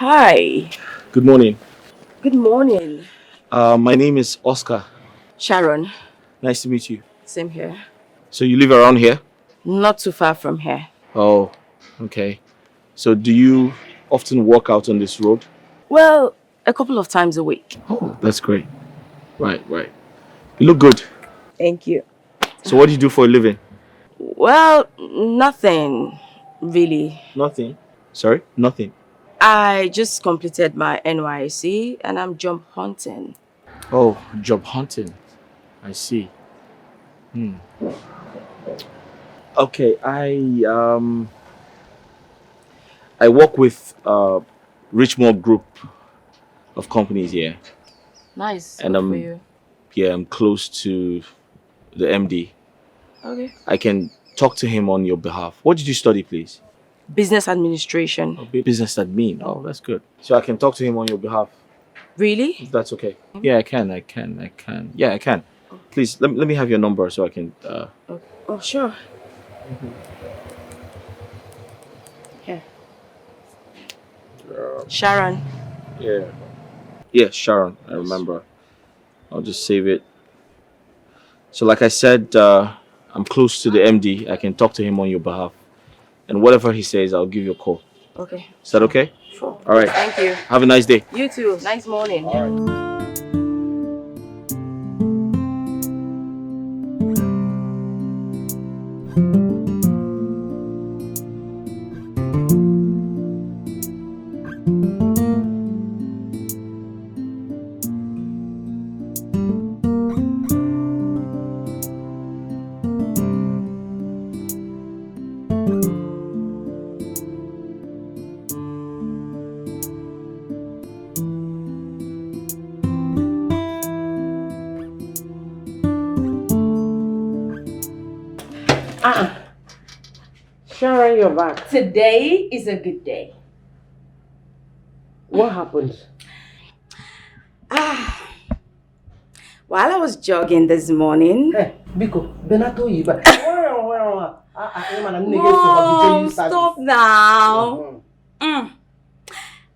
Hi. Good morning. Good morning. My name is Oscar. Sharon. Nice to meet you. Same here. So you live around here? Not too far from here. Oh, okay. So do you often walk out on this road? Well, a couple of times a week. Oh, that's great. Right. You look good. Thank you. So what do you do for a living? Well, nothing really. Nothing. Sorry? Nothing. I just completed my NYC and I'm jump hunting. Oh, job hunting. I see. Okay, I work with Richmond Group of companies here. Nice. And Good for you. I'm close to the MD. Okay. I can talk to him on your behalf. What did you study, please? Business administration. Oh, business admin. Oh, that's good. So I can talk to him on your behalf, Really? if that's okay. Yeah, I can. Yeah, I can. Please, let me have your number so I can... Okay. Oh, sure. Here. Sharon. Yeah, Sharon, I remember. I'll just save it. So like I said, I'm close to the MD. I can talk to him on your behalf. And whatever he says, I'll give you a call. Okay. Is that okay? Sure. All right. Thank you. Have a nice day. You too. Nice morning. Sharon, you're back. Today is a good day. What happened? While I was jogging this morning. Hey, Biko, Benato Yiba. Mom, stop now.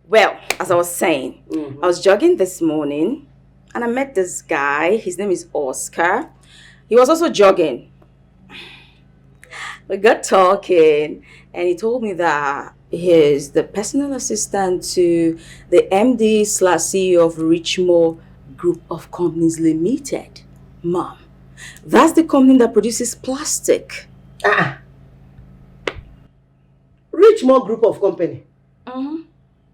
Well, as I was saying, I was jogging this morning and I met this guy. His name is Oscar. He was also jogging. We got talking and he told me that he's the personal assistant to the MD / CEO of Richmond Group of Companies Limited. Mom, that's the company that produces plastic. Richmond Group of Company.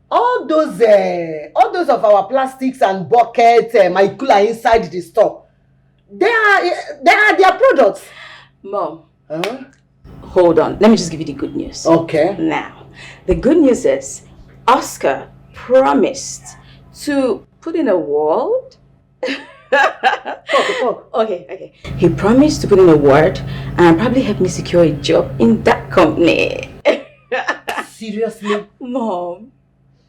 All those of our plastics and buckets, my cooler inside the store. They are their products. Mom. Hold on. Let me just give you the good news. Okay. Now, the good news is Oscar promised to put in a word. Talk. Okay. He promised to put in a word and probably help me secure a job in that company. Seriously? Mom,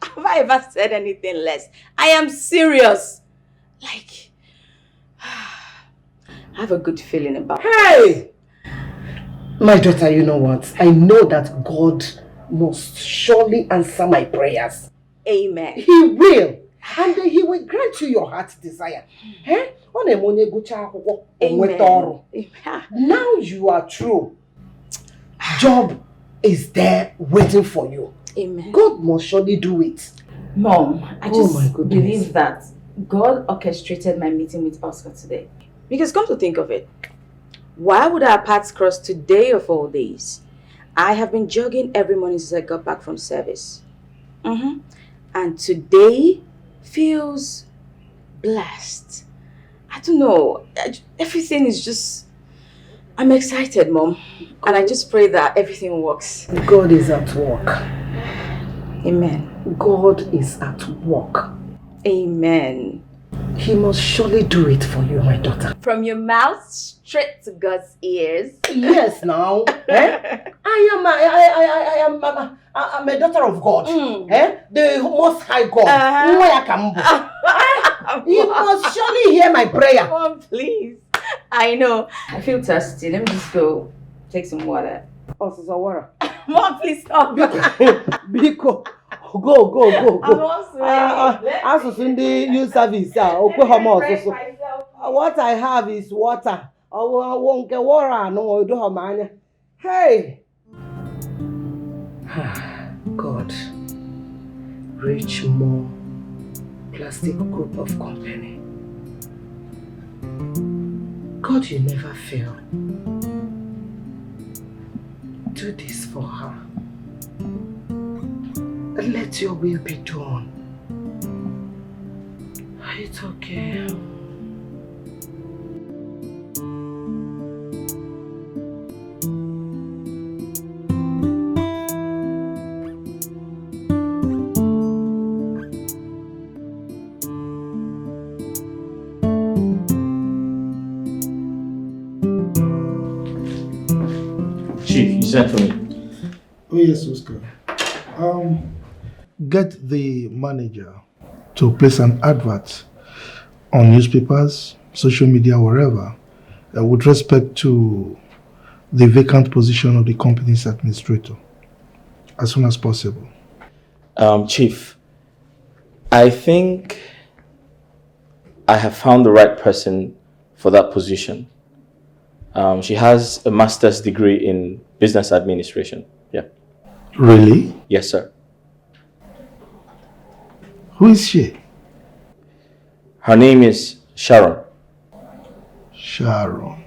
have I ever said anything less? I am serious. Like, I have a good feeling about it. Hey! My daughter, you know what? I know that God must surely answer my prayers. Amen. He will. And He will grant you your heart's desire. Amen. Now you are true. Job is there waiting for you. Amen. God must surely do it. Mom, I just my goodness. believe that God orchestrated my meeting with Oscar today. Because come to think of it, why would our paths cross today of all days? I have been jogging every morning since I got back from service. And today feels blessed. I don't know. Everything is just... I'm excited, Mom. And I just pray that everything works. God is at work. Amen. God is at work. Amen. He must surely do it for you, my daughter. From your mouth straight to God's ears. Yes, now. I am a daughter of God. The Most High God. He must surely hear my prayer. Mom, please. I know. I feel thirsty. Let me just go take some water. Water. Mom, please stop. Biko, Go. I'm also Asụsụ ndị youth service ọsụsụ. What I have is water. Ọwụ nke water anụ odoghọ m anya. Hey! God, reach more plastic group of company. God, you never fail. Do this for her. Let your will be done. It's okay. Chief, you sent for me. Oh yes, Oscar. Get the manager to place an advert on newspapers, social media, wherever, with respect to the vacant position of the company's administrator, as soon as possible. Chief, I think I have found the right person for that position. She has a master's degree in business administration. Yeah. Really? Yes, sir. Who is she? Her name is Sharon. Sharon.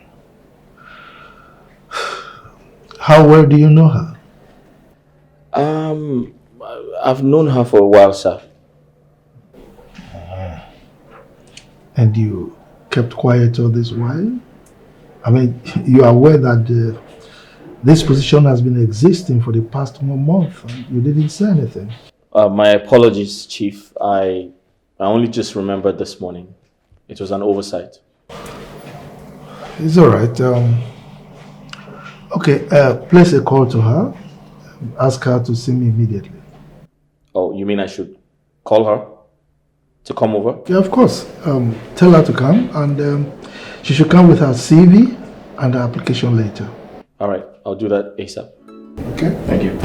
How well do you know her? I've known her for a while, sir. And you kept quiet all this while? I mean, you are aware that this position has been existing for the past 1 month and you didn't say anything. My apologies, Chief. I only just remembered this morning. It was an oversight. It's all right. Okay, place a call to her. Ask her to see me immediately. Oh, you mean I should call her to come over? Yeah, of course. Tell her to come and she should come with her CV and her application later. All right, I'll do that ASAP. Okay? Thank you.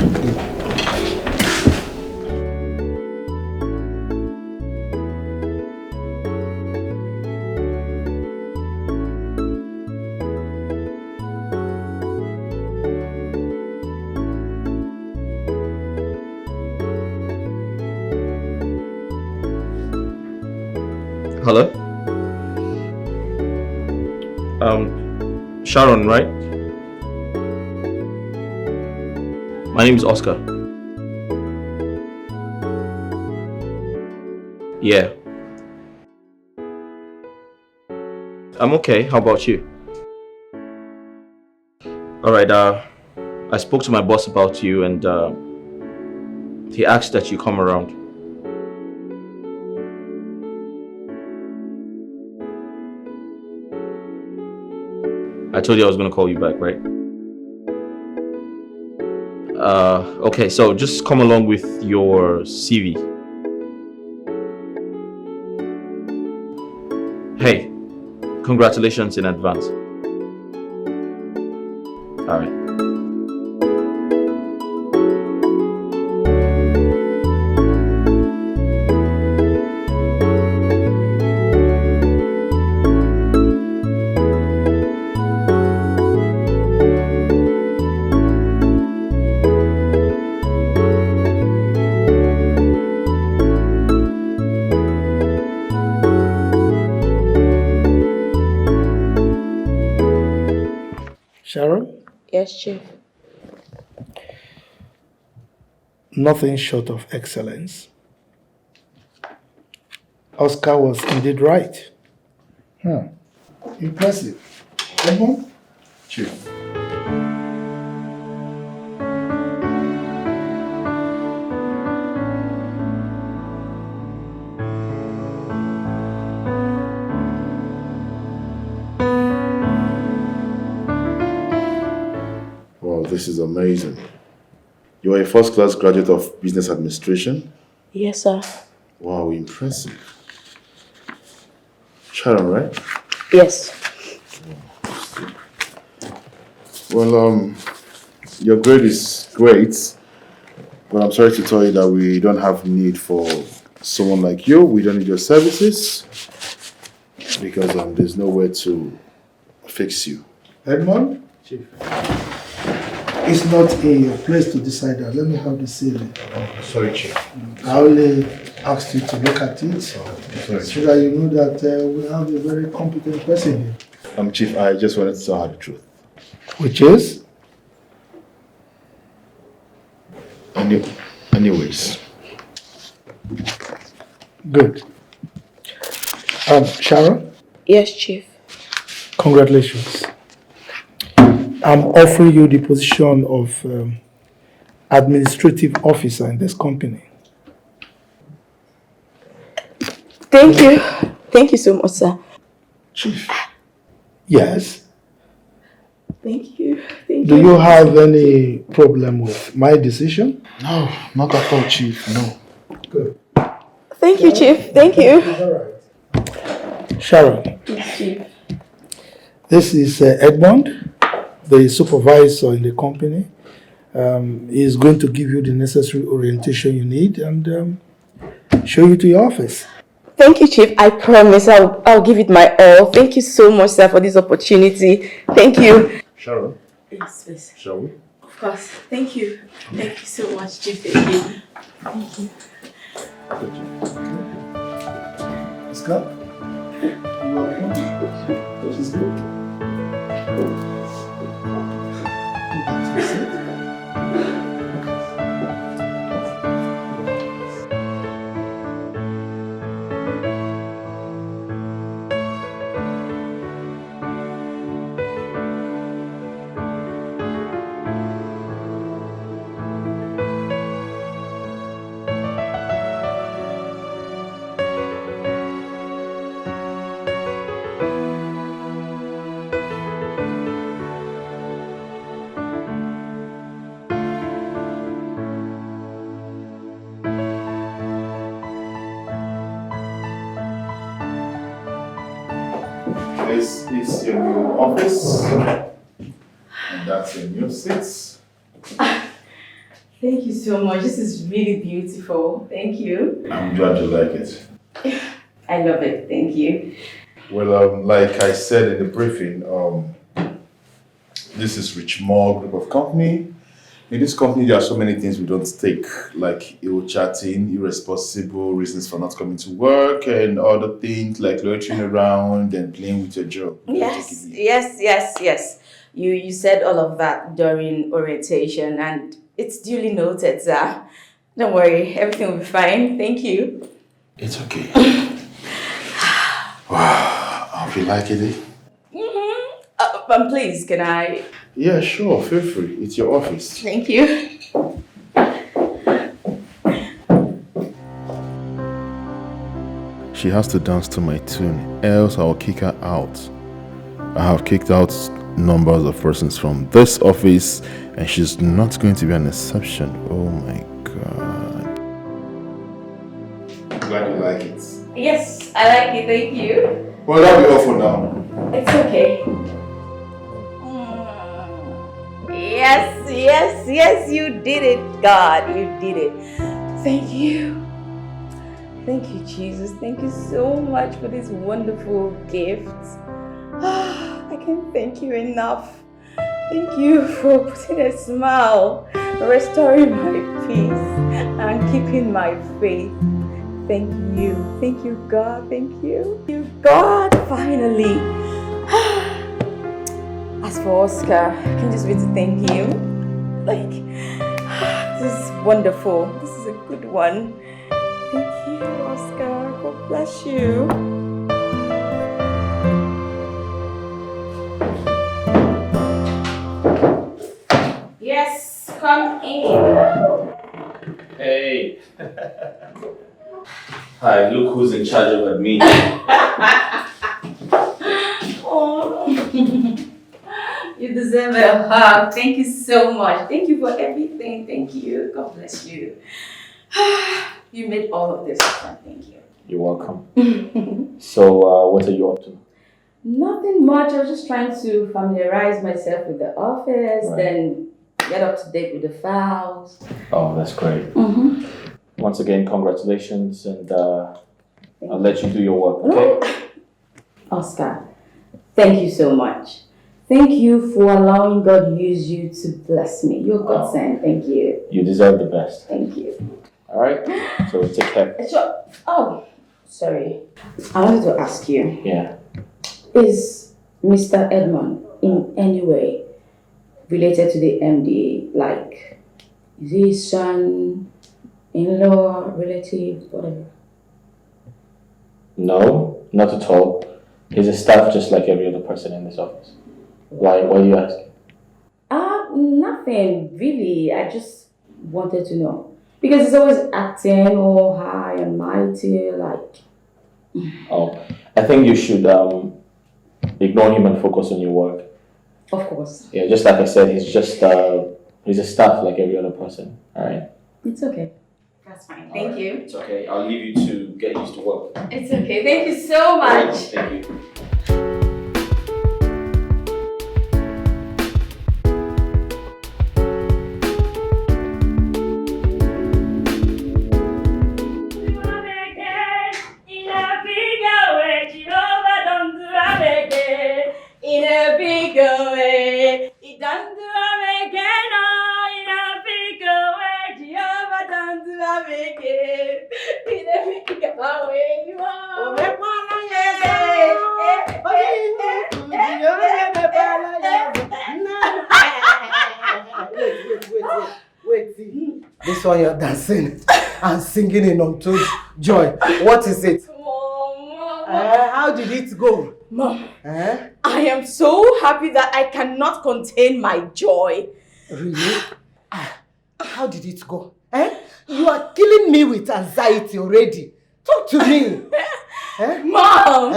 Hello? Sharon, right? My name is Oscar. Yeah. I'm okay. How about you? Alright, I spoke to my boss about you and he asked that you come around. I told you I was going to call you back, right? Okay, so just come along with your CV. Hey, congratulations in advance. All right. Sharon? Yes, Chief. Nothing short of excellence. Oscar was indeed right. Impressive. Philmond? Chief. Wow, this is amazing. You are a first-class graduate of business administration? Yes, sir. Wow, impressive. Sharon, right? Yes. Well, your grade is great, But I'm sorry to tell you that we don't have need for someone like you. We don't need your services because there's nowhere to fix you. Edmond? Chief. It's not in your place to decide that. Let me have the CV. Sorry, Chief. I only asked you to look at it so that you know that we have a very competent person here. Chief, I just wanted to tell her the truth. Which is? Anyways. Good. Sharon? Yes, Chief. Congratulations. I'm offering you the position of administrative officer in this company. Thank you. Thank you so much, sir. Chief? Yes? Thank you. Thank Do you. you have any problem with my decision? No, not at all, Chief. No. Good. Thank you, Chief. Thank you. All right. Sharon, Yes, Chief. this is Edmond, the supervisor in the company. He's going to give you the necessary orientation you need and show you to your office. Thank you, Chief. I promise I'll give it my all. Thank you so much, sir, for this opportunity. Thank you. Sharon, Yes, please. shall we? Of course. Thank you. Thank you so much, Chief. Thank you. Thank you. Scott? You welcome. This is good. This is your new office. And that's your new seats. Thank you so much. This is really beautiful. Thank you. I'm glad you like it. I love it. Thank you. Well, like I said in the briefing, this is Richmore Group of Company. In this company, there are so many things we don't take, like ill-chatting, irresponsible reasons for not coming to work, and other things like loitering around and playing with your job. Yes. You said all of that during orientation, and it's duly noted, sir. Don't worry, everything will be fine. Thank you. It's okay. Wow, I hope you like it. Please, can I? Yeah, sure, feel free. It's your office. Thank you. She has to dance to my tune, else I'll kick her out. I have kicked out numbers of persons from this office, and she's not going to be an exception. Oh my god. Glad you like it. Yes, I like it. Thank you. Well, that'll be all for now. It's okay. Yes, you did it, God. You did it. Thank you. Thank you, Jesus. Thank you so much for this wonderful gift. I can't thank you enough. Thank you for putting a smile, restoring my peace, and keeping my faith. Thank you. Thank you, God. Thank you. Thank you, God. Finally. As for Oscar, I can just wait to thank him. Like, this is wonderful. This is a good one. Thank you, Oscar. God bless you. Yes, come in. Hey. Hi, look who's in charge of admin. Oh. You deserve a hug. Thank you so much. Thank you for everything. Thank you. God bless you. You made all of this happen. Thank you. You're welcome. So, what are you up to? Nothing much. I was just trying to familiarize myself with the office. Right. Then get up to date with the files. Oh, that's great. Once again, congratulations, and I'll let you do your work, okay? Oscar, thank you so much. Thank you for allowing God to use you to bless me. You're God sent. Thank you. You deserve the best. Thank you. All right? So take care. Sure. Oh, sorry. I wanted to ask you. Yeah. Is Mr. Edmond in any way related to the MD? Like, is he son, in-law, relative, whatever? No, not at all. He's a staff just like every other person in this office. Why do you ask? Nothing really. I just wanted to know. Because he's always acting all high and mighty, like... Oh, I think you should ignore him and focus on your work. Of course. Yeah, just like I said, he's just he's a staff like every other person. All right. It's okay. That's fine. Thank you. It's okay. I'll leave you to get used to work. It's okay. Thank you so much. Thank you. In a big way, it done to am again. Oh, in a big way, Jehovah done to am again. In a big way, Wait. This one you're dancing and singing in untold joy. What is it? How did it go? Mom, I am so happy that I cannot contain my joy. Really? How did it go? You are killing me with anxiety already. Talk to me. Mom!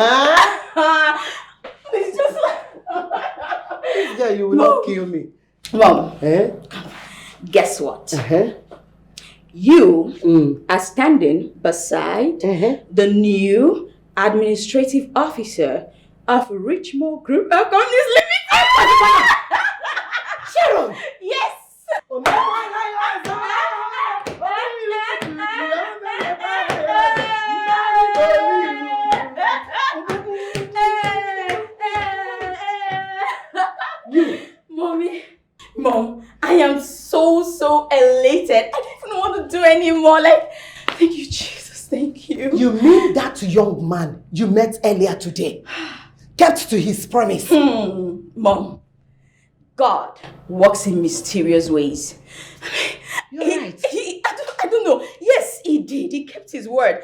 It's just like... This girl, you will not kill me. Mom, guess what? You are standing beside the new administrative officer of Richmond Group of Companies Limited. Sharon! Yes! Mom, I am so elated. I don't even want to do anymore. Like, thank you, Jesus. Thank you. You mean that young man you met earlier today kept to his promise? Mom, God works in mysterious ways. You're right. I don't know. Yes, he did. He kept his word.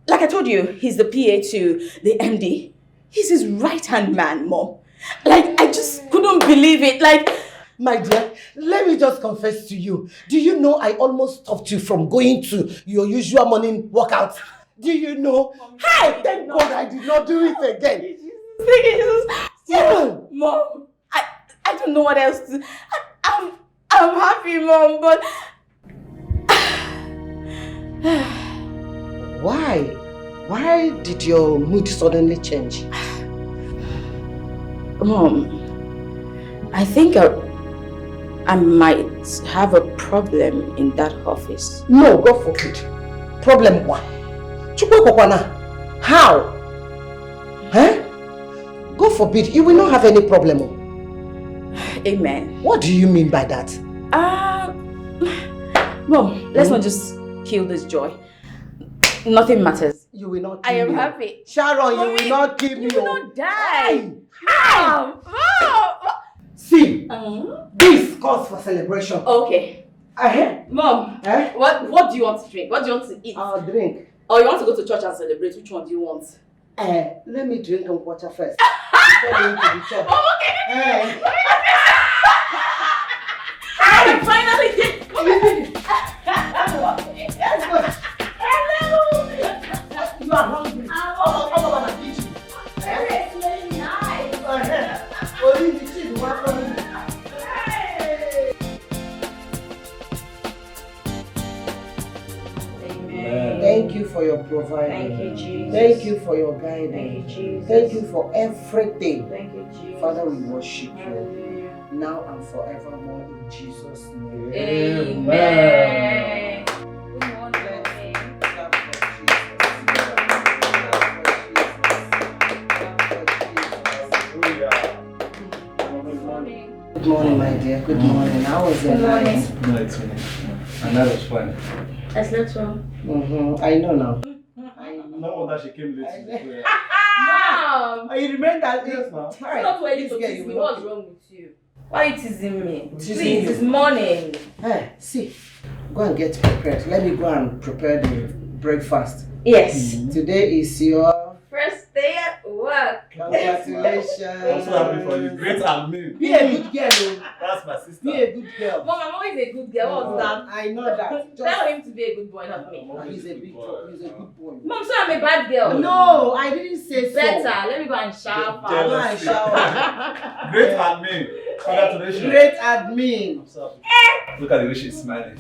Like I told you, he's the PA to the MD. He's his right-hand man, Mom. Like, I just couldn't believe it. Like, my dear, let me just confess to you. Do you know I almost stopped you from going to your usual morning workout? Do you know? Hi, thank God I did not do it again. Jesus. Mom, I don't know what else to... I'm happy, Mom, but... Why did your mood suddenly change? Mom, I think I might have a problem in that office. No, God forbid. Problem what? How? God forbid, you will not have any problem. Amen. What do you mean by that? Mom, let's not just kill this joy. Nothing matters. You will not kill me. I am happy. Sharon, Mommy, you will not kill me. You will not die. Mom! See, this calls for celebration. Okay. Mom, what do you want to drink? What do you want to eat? I'll drink. Or you want to go to church and celebrate? Which one do you want? Let me drink some water first. Before going to the church. Oh, okay. I finally did. Hello. You are hungry. I'm going to eat you. It's very nice. Thank you for your providing. Thank you, Jesus. Thank you for your guiding. Thank you, Jesus. Thank you for everything. Thank you, Jesus. Father, we worship you. Hallelujah. now and forevermore in Jesus' name. Amen. Good morning. Good morning, my dear. Good morning. How was your night? No, it's finished. And that was fun. I slept well. I know now. No wonder she came late to the prayer. Mom! You remember that? Yes, ma'am. It's not ready to This tease girl, me. you What's will wrong with you? Why are you teasing me? Teasing Please, you. it's morning. Hey, see, go and get prepared. Let me go and prepare the breakfast. Yes. Today is your First day at work. congratulations. I'm so happy for you. Great admin. Be a good girl, oh. That's my sister. Be a good girl. Mom, I'm always a good girl. What's that? I know that. Tell him to be a good boy, not me. He's a big boy. He's a good boy. Mom, so I'm a bad girl. No, I didn't say so. Better. Let me go and shower. Go and shower. Great admin. Congratulations. Great admin. I'm so happy. Look at the way she's smiling.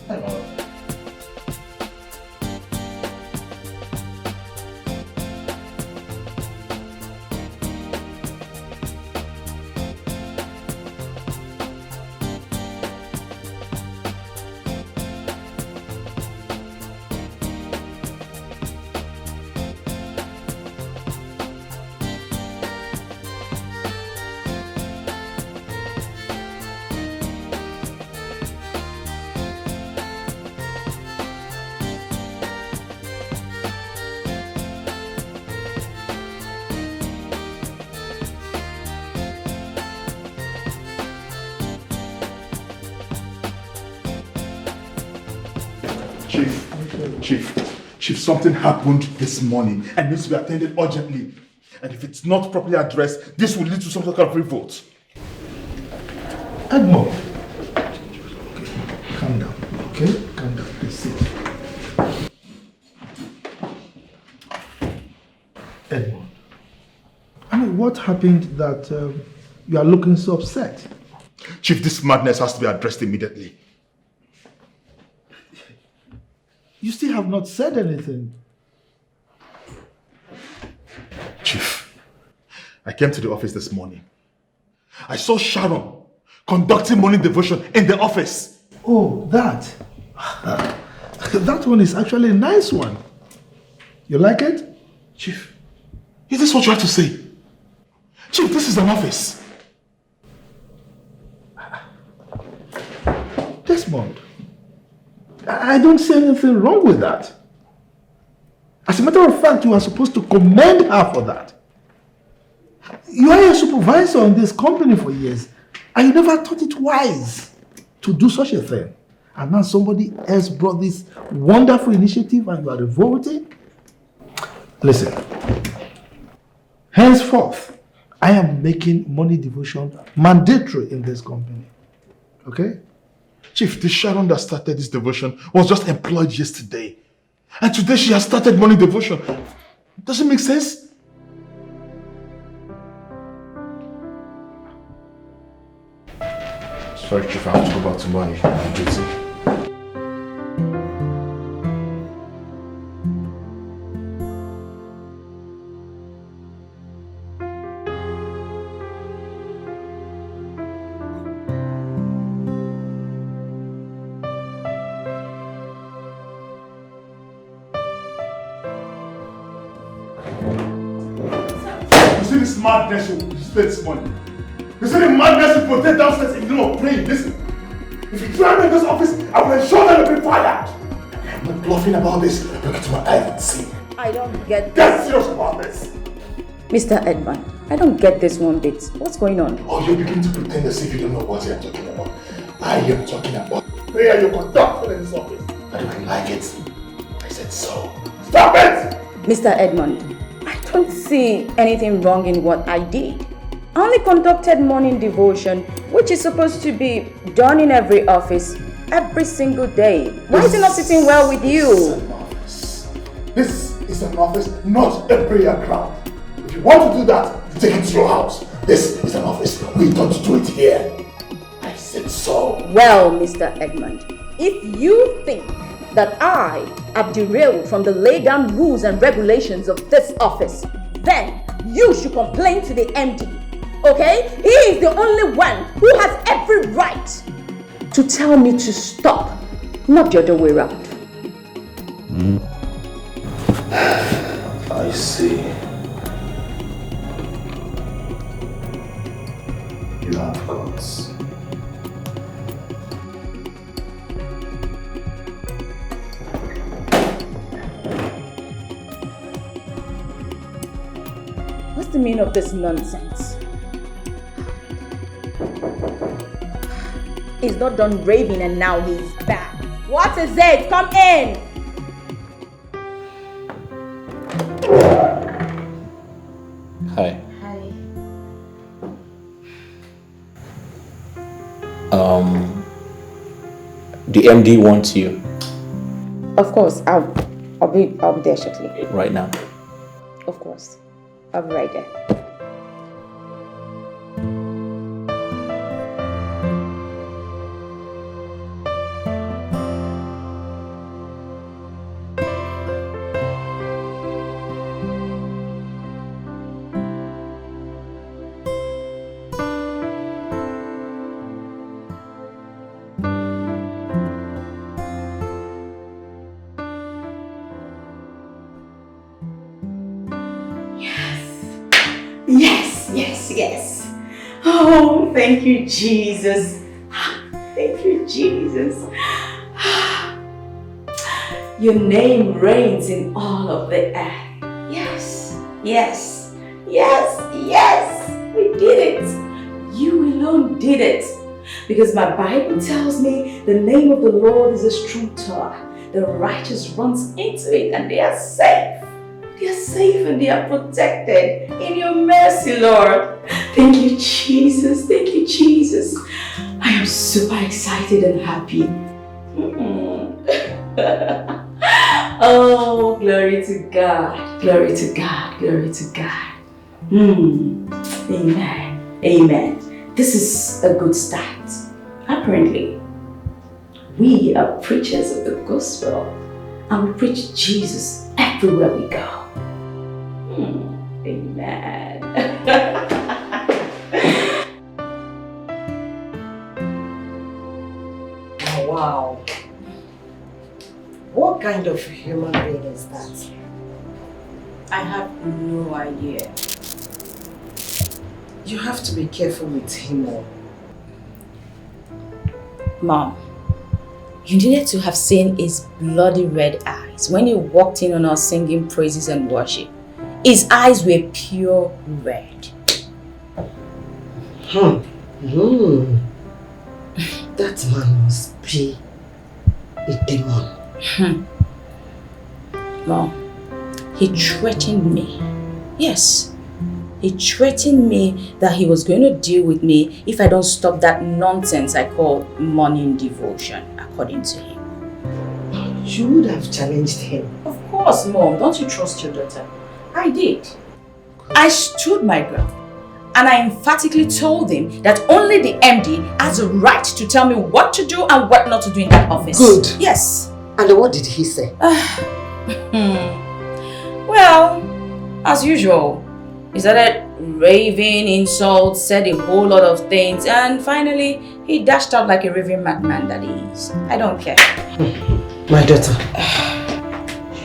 Chief, something happened this morning and needs to be attended urgently. And if it's not properly addressed, this will lead to some sort of revolt. Edmond. Calm down, okay? Calm down, please sit. Edmond. I mean, what happened that you are looking so upset? Chief, this madness has to be addressed immediately. You still have not said anything. Chief, I came to the office this morning. I saw Sharon conducting morning devotion in the office. Oh, that. That one is actually a nice one. You like it? Chief, is this what you have to say? Chief, this is an office. Desmond, I don't see anything wrong with that. As a matter of fact, you are supposed to commend her for that. You are a supervisor in this company for years, and you never thought it wise to do such a thing. And now somebody else brought this wonderful initiative and you are revolting? Listen, henceforth, I am making morning devotion mandatory in this company. Okay? Chief, the Sharon that started this devotion was just employed yesterday. And today she has started morning devotion. Does it make sense? Sorry, Chief, I have to go back to my duty. Madness you spend this money. You see the madness you protect downstairs in the middle of praying. Listen, if you try in this office, I will ensure that you'll be fired. I'm not bluffing about this. Look into my eyes and see. I don't get Get serious about this. Mr. Edmond, I don't get this one bit. What's going on? Oh, you're beginning to pretend as if you don't know what you're talking about. I am talking about prayer you conduct in this office. I don't like it. I said so. Stop it! Mr. Edmond, I don't see anything wrong in what I did. I only conducted morning devotion, which is supposed to be done in every office, every single day. Why is it not sitting well with you? This is an office, not a prayer ground. If you want to do that, take it to your house. This is an office. We don't do it here. I said so. Well, Mr. Edmond, if you think that I have derailed from the laid down rules and regulations of this office, then you should complain to the MD. Okay? He is the only one who has every right to tell me to stop, not the other way around. I see. You have guts. What's the meaning of this nonsense? He's not done raving and now he's back. What is it? Come in! Hi. Hi. The MD wants you Of course, I'll be there shortly. right now. Of course. I'll be right there. Yes. Oh, thank you, Jesus. Thank you, Jesus. Your name reigns in all of the earth. Yes. We did it. You alone did it. Because my Bible tells me the name of the Lord is a strong tower. The righteous runs into it and they are safe. They are safe and they are protected in your mercy, Lord. Thank you, Jesus. Thank you, Jesus. I am super excited and happy. Oh, glory to God. Glory to God. Glory to God. Amen. This is a good start. Apparently, we are preachers of the gospel and we preach Jesus everywhere we go. Amen. Wow. What kind of human being is that? I have no idea. You have to be careful with him. Mom, you needed to have seen his bloody red eyes when he walked in on us singing praises and worship. His eyes were pure red. That man must be a demon. Mom, he threatened me. Yes, he threatened me that he was going to deal with me if I don't stop that nonsense I call morning devotion, according to him. You would have challenged him. Of course, Mom. Don't you trust your daughter? I did. I stood my ground and I emphatically told him that only the MD has a right to tell me what to do and what not to do in that office. Good. Yes. And what did he say? Well, as usual, he started raving, insults, said a whole lot of things, and finally he dashed out like a raving madman that he is. I don't care. My daughter,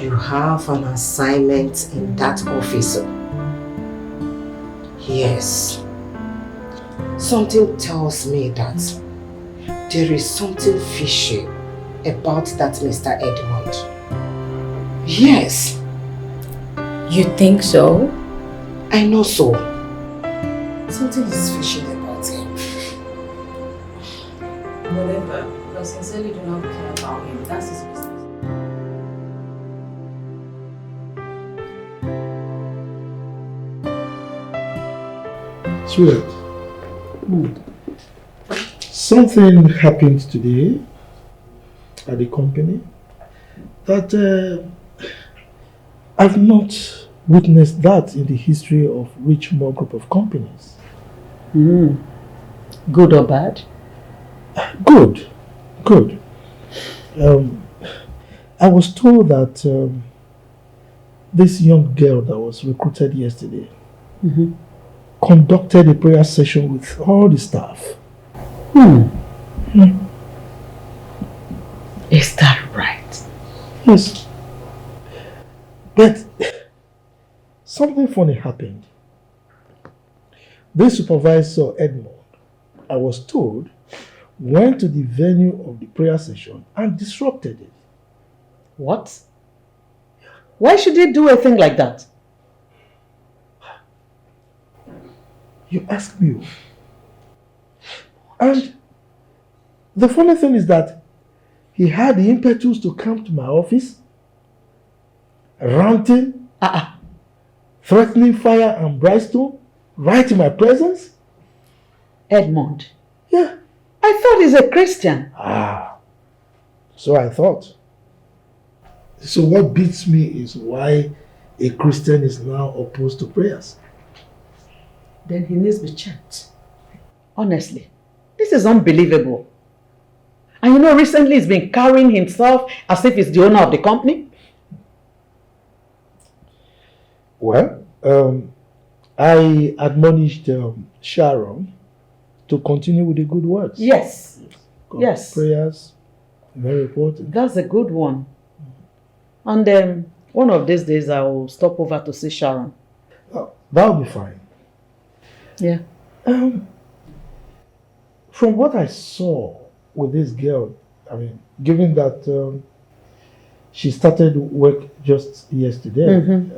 you have an assignment in that office. Yes. Something tells me that there is something fishy about that Mr. Edmund. Yes. You think so? I know so. Something is fishy about him. Whatever. I sincerely do not care about him. That's his business. Sweetheart, something happened today at the company that I've not witnessed that in the history of Richmond Group of Companies. Good or bad? Good. I was told that this young girl that was recruited yesterday conducted a prayer session with all the staff. Is that right? Yes. But something funny happened. This supervisor, Edmond, I was told, went to the venue of the prayer session and disrupted it. What? Why should he do a thing like that? You ask me. And the funny thing is that he had the impetus to come to my office, ranting, threatening fire and brimstone, right in my presence. Edmond? Yeah. I thought he's a Christian. So I thought. So what beats me is why a Christian is now opposed to prayers. Then he needs to be checked. Honestly, this is unbelievable. And you know, recently he's been carrying himself as if he's the owner of the company. Well, I admonished Sharon to continue with the good works. Yes. Yes. Prayers, very important. That's a good one. And one of these days I will stop over to see Sharon. That'll be fine. Yeah. From what I saw with this girl, I mean, given that she started work just yesterday,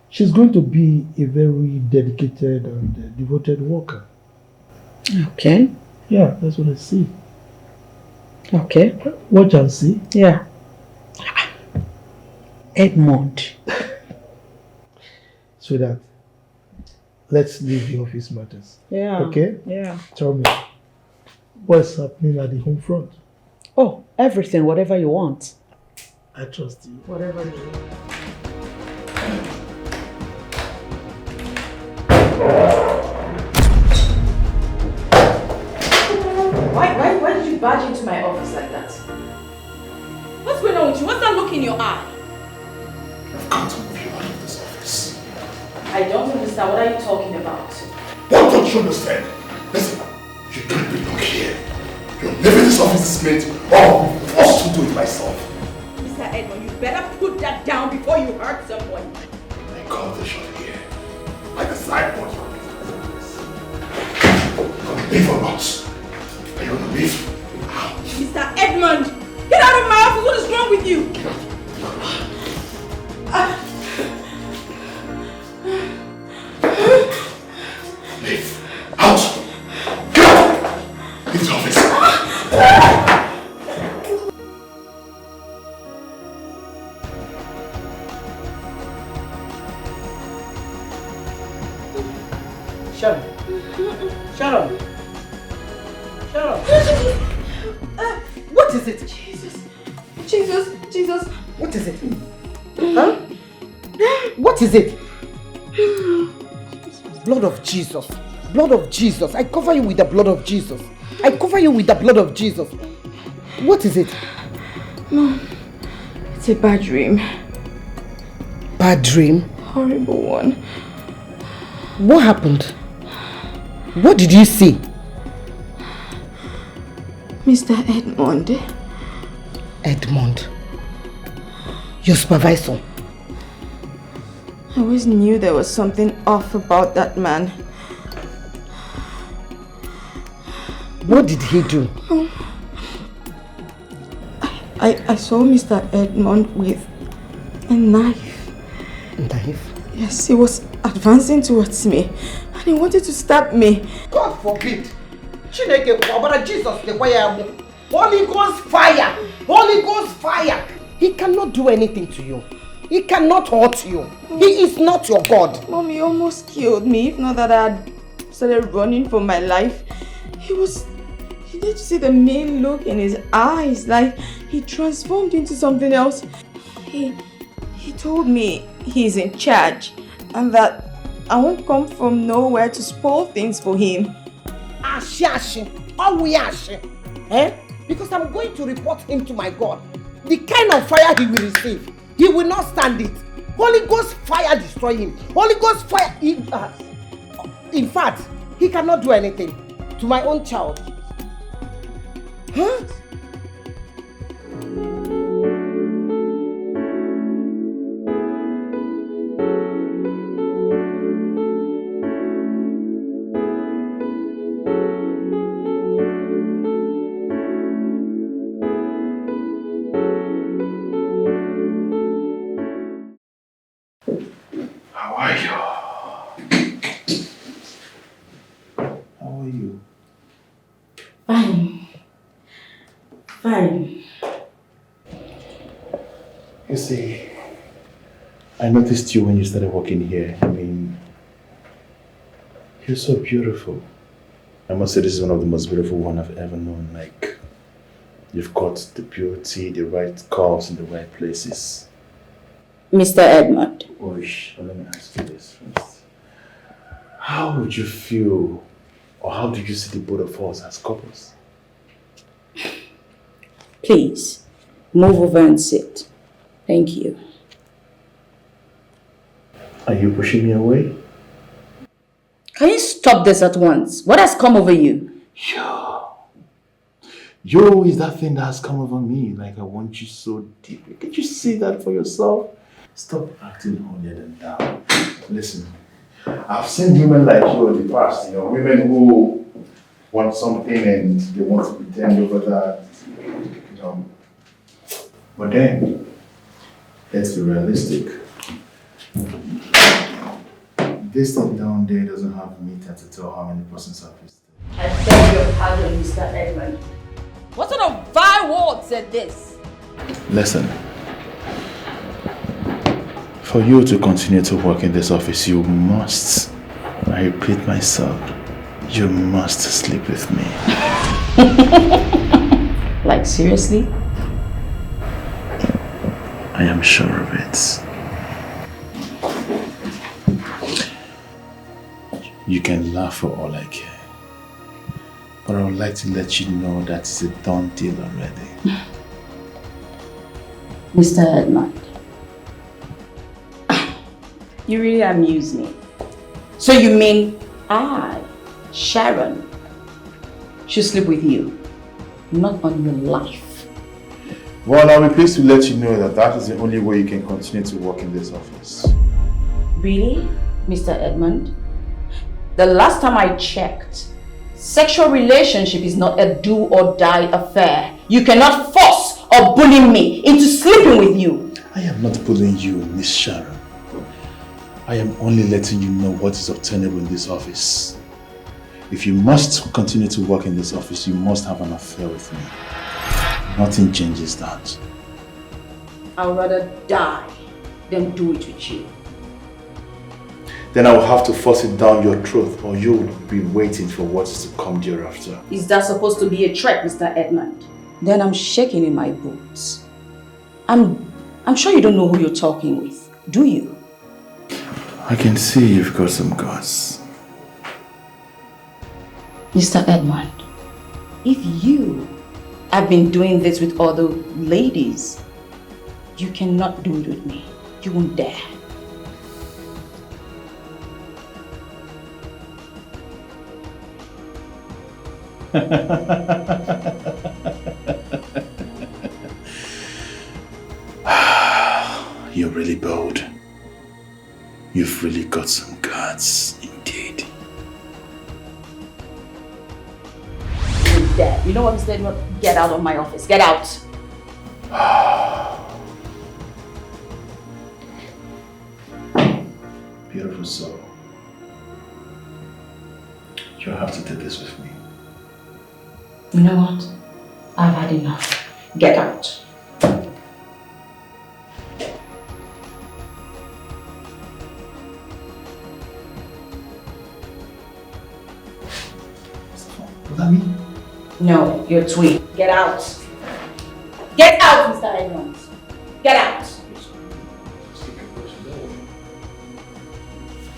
she's going to be a very dedicated and devoted worker. Okay. Yeah, that's what I see. Okay. Watch and see. Yeah. Edmond. Sweetheart, let's leave the office matters. Yeah. Okay? Yeah. Tell me, what's happening at the home front? Oh, everything, whatever you want. I trust you. Whatever you want. Why did you barge into my office like that? What's going on with you? What's that look in your eye? I've got to move you out of this office. I don't understand. What are you talking about? What don't you understand? Listen, you don't belong here. You're leaving this office this minute, or I'll be forced to do it myself. Mr. Edmond, you better put that down before you hurt someone. I call this shot here. Like a sideboard you're leaving this office. You're gonna leave or not? Are you gonna leave? Mr. Edmond, get out of my office. What is wrong with you? Get out. Leave. Out! Get out! Leave this office. Sharon. Sharon. Sharon. What is it? Jesus. What is it? Huh? What is it? Blood of Jesus. Blood of Jesus. I cover you with the blood of Jesus. I cover you with the blood of Jesus. What is it? Mom, it's a bad dream. Bad dream? Horrible one. What happened? What did you see? Mr. Edmond. Edmond. Your supervisor. I always knew there was something off about that man. What did he do? I saw Mr. Edmond with a knife. Knife? Yes, he was advancing towards me and he wanted to stab me. God forbid. Chineke, Wabara Jesus, the fire. Holy Ghost fire. Holy Ghost fire. He cannot do anything to you. He cannot hurt you. He is not your God. Mom, he almost killed me. If not that I had started running for my life. You did see the mean look in his eyes, like he transformed into something else. He told me he's in charge and that I won't come from nowhere to spoil things for him. Ashi. All we ashi. Because I'm going to report him to my God. The kind of fire he will receive, he will not stand it. Holy Ghost fire destroy him. Holy Ghost fire. In fact, he cannot do anything to my own child. Huh? How are you? How are you? Fine. Fine. You see, I noticed you when you started working here. I mean, you're so beautiful. I must say this is one of the most beautiful ones I've ever known. Like, you've got the beauty, the right curves in the right places. Mr. Edmund. Oish, let me ask you this first. How would you feel, or how do you see the both of us as couples? Please, move over and sit. Thank you. Are you pushing me away? Can you stop this at once? What has come over you? Yo, is that thing that has come over me. Like, I want you so deeply. Can't you see that for yourself? Stop acting holier than thou. Listen, I've seen women like you in the past, you know, women who want something and they want to pretend over that, you know. But then, let's be realistic. This thing down there doesn't have meter to tell how many persons have visited. I beg your pardon, Mr. Edmund. What sort of vile word said this? Listen, for you to continue to work in this office, you must, I repeat myself, you must sleep with me. Like, seriously? I am sure of it. You can laugh for all I care. But I would like to let you know that it's a done deal already. Mr. Edmund, you really amuse me. So you mean I, Sharon, should sleep with you, not on your life? Well, I'll be pleased to let you know that that is the only way you can continue to work in this office. Really, Mr. Edmund? The last time I checked, sexual relationship is not a do or die affair. You cannot force or bully me into sleeping with you. I am not bullying you, Miss Sharon. I am only letting you know what is obtainable in this office. If you must continue to work in this office, you must have an affair with me. Nothing changes that. I'd rather die than do it with you. Then I will have to force it down your throat, or you will be waiting for what is to come thereafter. Is that supposed to be a threat, Mr. Edmund? Then I'm shaking in my boots. I'm sure you don't know who you're talking with, do you? I can see you've got some guts. Mr. Edmund, if you have been doing this with other ladies, you cannot do it with me. You won't dare. You're really bold. You've really got some guts, indeed. You're dead. You know what, Mr. Edmund? Get out of my office. Get out. Beautiful soul. You'll have to take this with me. You know what? I've had enough. Get out. What that mean? No, you're tweet. Get out. Get out, Mr. Edmund. Get out.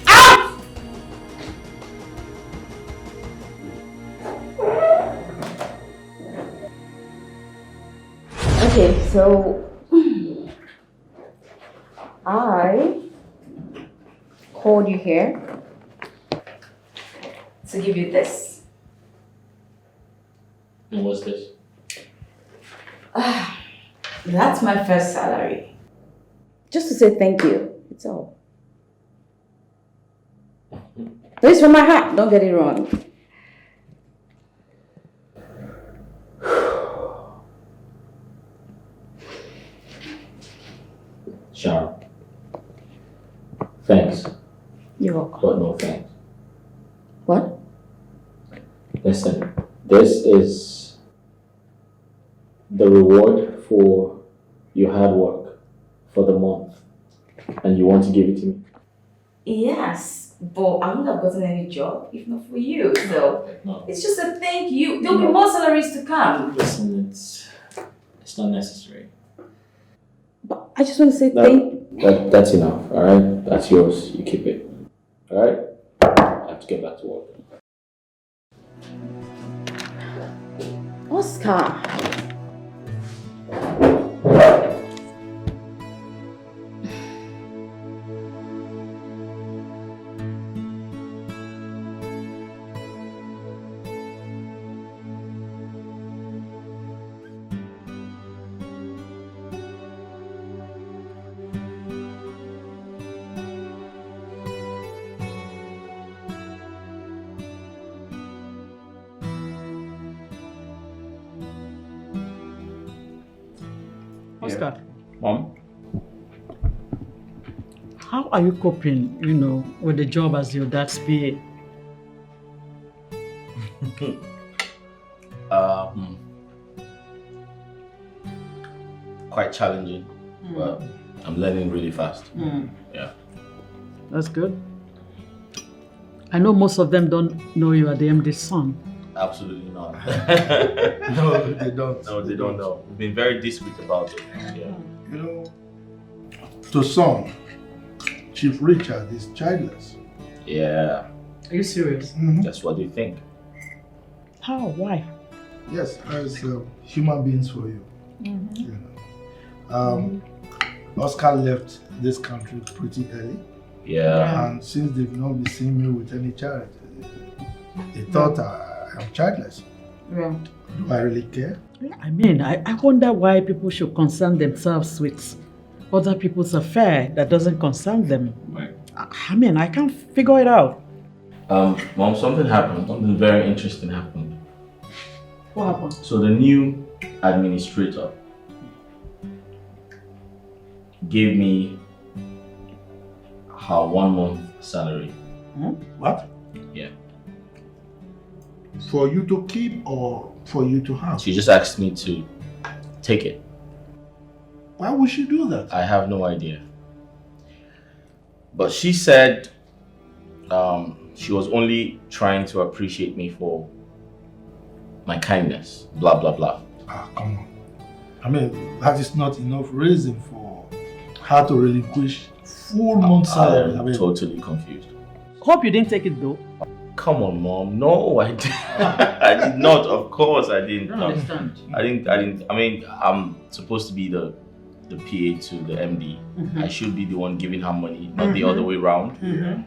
Out! Okay, so I called you here to give you this. And what's this? That's my first salary. Just to say thank you. It's all. This is from my heart. Don't get it wrong. Sharon. Thanks, You're welcome. but no thanks. What? Listen, this is the reward for your hard work for the month, and you want to give it to me? Yes, but I wouldn't have gotten any job if not for you. So No. it's just a thank you. There'll be more salaries to come. Listen, it's not necessary. But I just want to say That's enough, alright? That's yours. You keep it. Alright? I have to get back to work. Oscar. Oscar, Mom? how are you coping, with the job as your dad's PA? Quite challenging, but I'm learning really fast. Yeah. That's good. I know most of them don't know you are the MD's son. Absolutely not. No, they don't. No, they don't know. We've been very discreet about it. Yeah. To some, Chief Richard is childless. Yeah, Are you serious? that's what they think. How? Why? Yes, as human beings for you. Oscar left this country pretty early, Yeah. and since they've not been seeing me with any child, they thought I am childless. Yeah. Do I really care? I mean, I wonder why people should concern themselves with other people's affair that doesn't concern them. Right. I mean, I can't figure it out. Mom, something happened. Something very interesting happened. What happened? So the new administrator gave me her 1 month salary. What? Yeah. For you to keep or for you to have? She just asked me to take it. Why would she do that? I have no idea. But she said she was only trying to appreciate me for my kindness. Blah, blah, blah. Ah, come on. I mean, that is not enough reason for her to relinquish full month salary. I I'm mean, totally confused. Hope you didn't take it though. Come on, Mom. No, I did. I did not. Of course, I didn't. I don't understand. I didn't. I mean, I'm supposed to be the PA to the MD. I should be the one giving her money, not the other way around.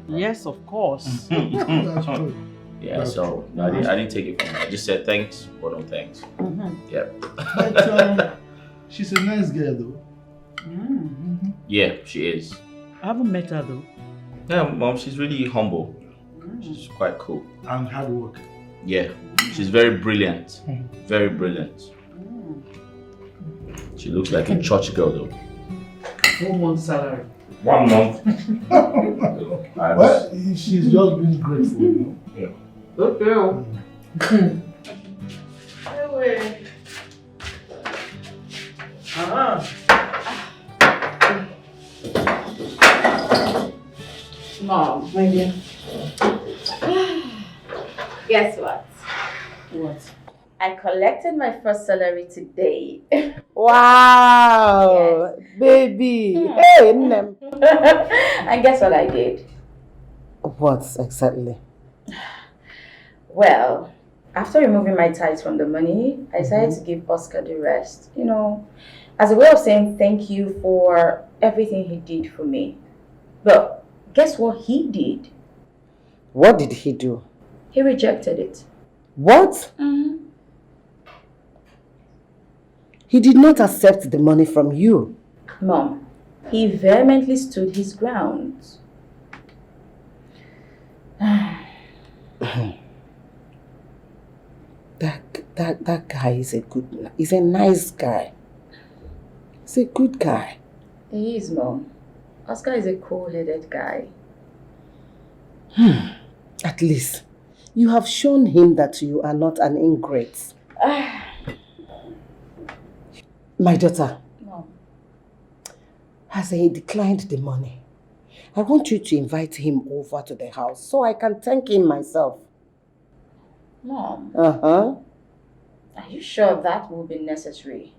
Yes, of course. that's true. Yeah. That's So true. I didn't take it from her. I just said thanks, but no thanks. Yeah. But she's a nice girl, though. Yeah, she is. I haven't met her though. Yeah, Mom. She's really humble. She's quite cool. And hard work. Yeah. She's very brilliant. Very brilliant. She looks like a church girl, though. 4 months salary. 1 month. Well, she's just been grateful, you know. Yeah. Good girl. Mom. My dear. Guess what? What? I collected my first salary today. Wow, baby. Hey, Nnem. And guess what I did? What exactly? Well, after removing my tithes from the money, I decided to give Oscar the rest. As a way of saying thank you for everything he did for me. But guess what he did? What did he do? He rejected it. What? Mm-hmm. He did not accept the money from you. Mom, he vehemently stood his ground. That guy is he's a nice guy. He's a good guy. He is, Mom. Oscar is a cool-headed guy. At least, you have shown him that you are not an ingrate. My daughter, Mom. has he declined the money? I want you to invite him over to the house so I can thank him myself. Mom, Uh-huh. are you sure that will be necessary?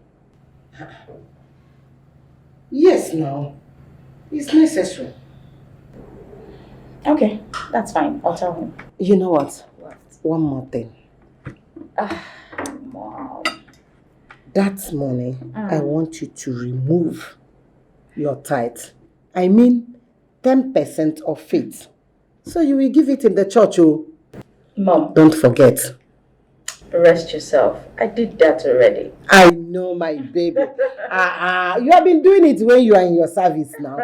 Yes, now. It's necessary. Okay, that's fine. I'll tell him. You know what? What? One more thing. Mom. That money, I want you to remove your tithe. I mean, 10% of it. So you will give it in the church, oh. Mom, Don't forget. rest yourself. I did that already. I know, my baby. You have been doing it when you are in your service now.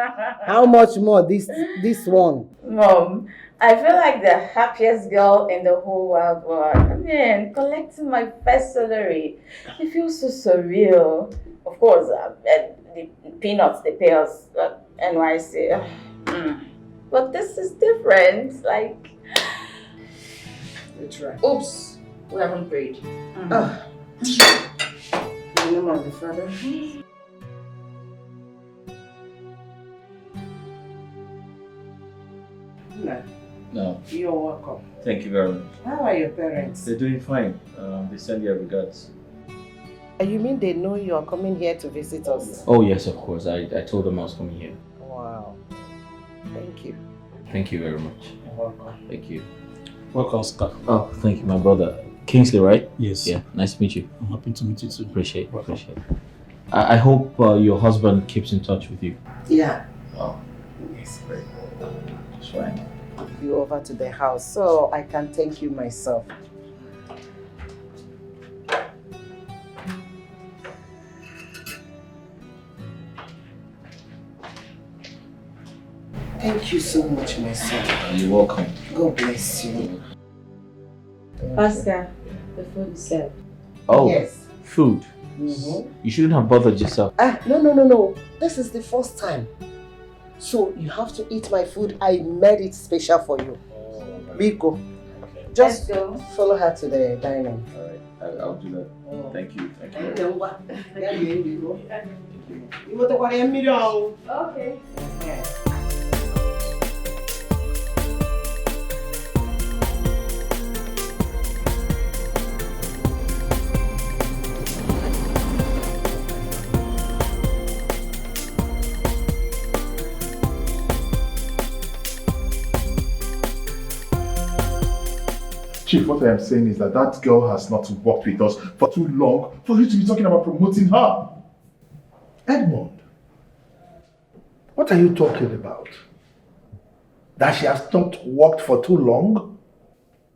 How much more this one? Mom, I feel like the happiest girl in the whole wide world. I mean, collecting my first salary. It feels so surreal. Of course, the peanuts they pay us at NYC. But this is different. Like, That's right. oops, we haven't prayed. In the name of the Father. No, No, you're welcome. thank you very much. How are your parents? They're doing fine. They send their regards. You mean they know you are coming here to visit us? Oh yes, of course. I told them I was coming here. Wow. Thank you. Thank you very much. You're welcome. Thank you. Welcome, Oscar. Oh, thank you, my brother. Kingsley, right? Yes. Yeah, nice to meet you. I'm happy to meet you too. Appreciate Welcome. it. I hope your husband keeps in touch with you. Yeah. Oh, Yes. great. That's fine. You over to the house so I can thank you myself. Thank you so much, my son. You're welcome. God bless you. Oscar, the food is served. Oh, Yes. food. Mm-hmm. You shouldn't have bothered yourself. No. This is the first time. So you have to eat my food. I made it special for you. Biko. Just Let's go. follow her to the dining. Alright, I'll do that. Thank you. Thank you. Okay. Chief, what I am saying is that that girl has not worked with us for too long for you to be talking about promoting her. Edmond, what are you talking about? That she has not worked for too long?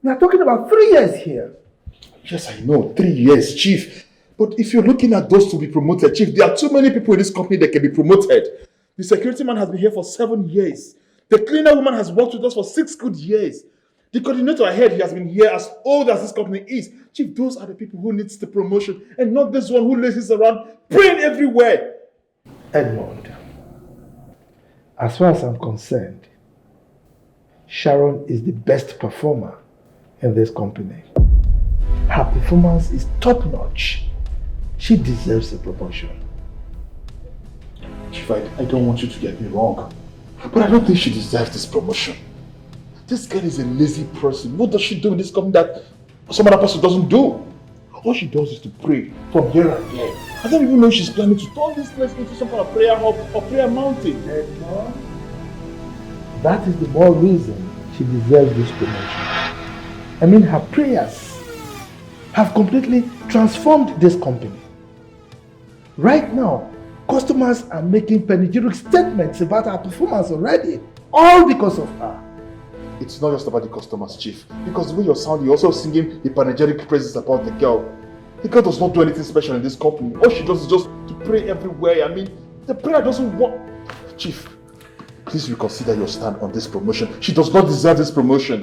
We are talking about 3 years here. Yes, I know, 3 years, Chief. But if you're looking at those to be promoted, Chief, there are too many people in this company that can be promoted. The security man has been here for 7 years. The cleaner woman has worked with us for 6 good years. The coordinator ahead, he has been here as old as this company is. Chief, those are the people who needs the promotion and not this one who laces around praying everywhere. Edmond, as far as I'm concerned, Sharon is the best performer in this company. Her performance is top-notch. She deserves a promotion. Chief, I don't want you to get me wrong, but I don't think she deserves this promotion. This girl is a lazy person. What does she do in this company that some other person doesn't do? All she does is to pray from here and there. I don't even know if she's planning to turn this place into some kind of prayer hub or prayer mountain. Edmond, that is the more reason she deserves this promotion. I mean, her prayers have completely transformed this company. Right now, customers are making panegyric statements about her performance already, all because of her. it's not just about the customers, Chief. Because the way you're sounding, you're also singing the panegyric praises about the girl. The girl does not do anything special in this company. All she does is just to pray everywhere. I mean, the prayer doesn't work. Chief, please reconsider your stand on this promotion. She does not deserve this promotion.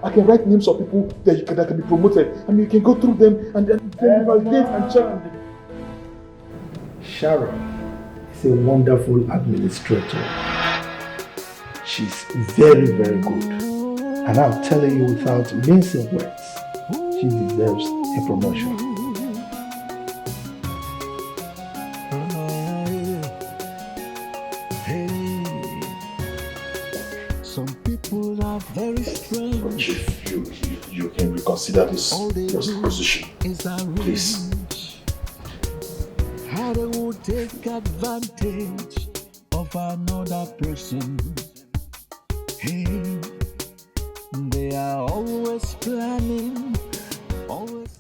I can write names of people that can be promoted. I mean, you can go through them and then validate and check. Sharon is a wonderful administrator. She's very, very good. And I'm telling you without mincing words, she deserves a promotion. Some people are very strange. Chief, you can reconsider this position, please. How they will take advantage of another person. Hey, they are always planning, always.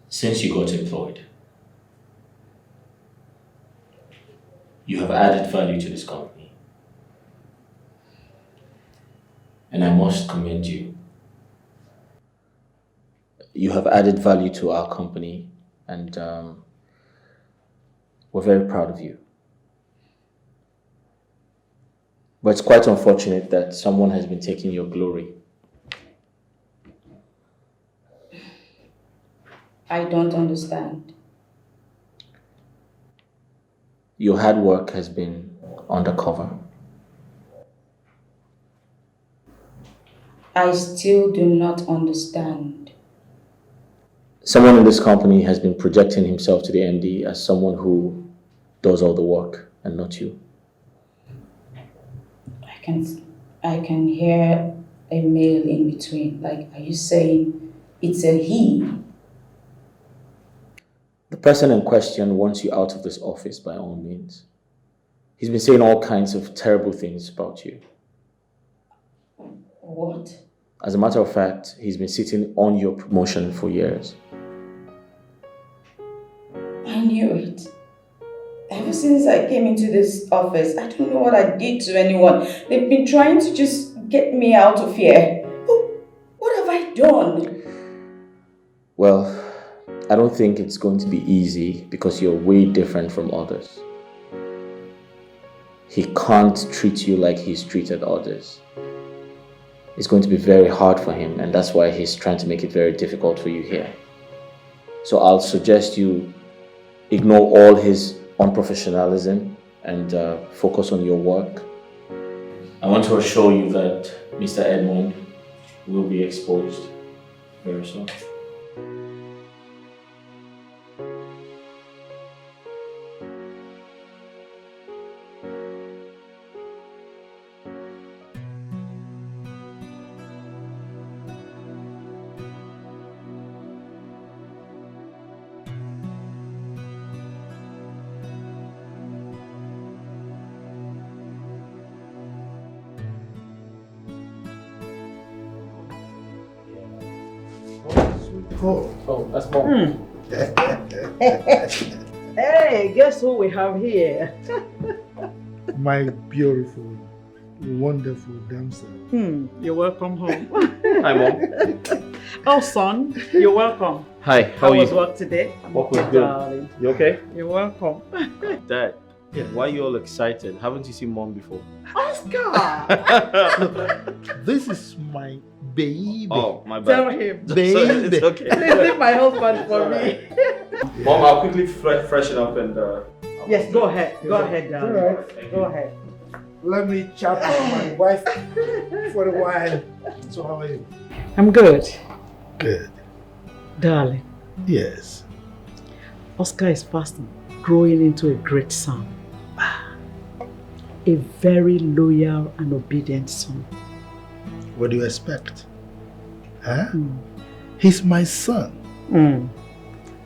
Since you got employed, you have added value to this company. And I must commend you. You have added value to our company, and we're very proud of you. But it's quite unfortunate that someone has been taking your glory. I don't understand. Your hard work has been undercover. I still do not understand. Someone in this company has been projecting himself to the MD as someone who does all the work and not you. I can hear a male in between. Like, are you saying it's a he? The person in question wants you out of this office by all means. He's been saying all kinds of terrible things about you. What? As a matter of fact, he's been sitting on your promotion for years. I knew it. Ever since I came into this office, I don't know what I did to anyone. They've been trying to just get me out of here. What have I done? Well, I don't think it's going to be easy because you're way different from others. He can't treat you like he's treated others. It's going to be very hard for him, and that's why he's trying to make it very difficult for you here. So I'll suggest you ignore all his unprofessionalism and focus on your work. I want to assure you that Mr. Edmond will be exposed very soon. Oh, that's mom. Hey, guess who we have here? My beautiful, wonderful damsel. You're welcome home. Hi, Mom. Oh, son, you're welcome. Hi, How was work today? Work was Okay, good. darling. You okay? You're welcome. Dad, Yeah. why are you all excited? Haven't you seen Mom before? Oscar! This is my baby. Oh, my bad. Tell him. Baby. It's okay. Please leave my husband for me. Mom, I'll quickly freshen up and... Yes, go ahead. Go ahead, darling. All right. Go ahead. Let me chat with my wife for a while. So how are you? I'm good. Good. Darling, Yes. Oscar is fast growing into a great son. A very loyal and obedient son. What do you expect? Huh? He's my son.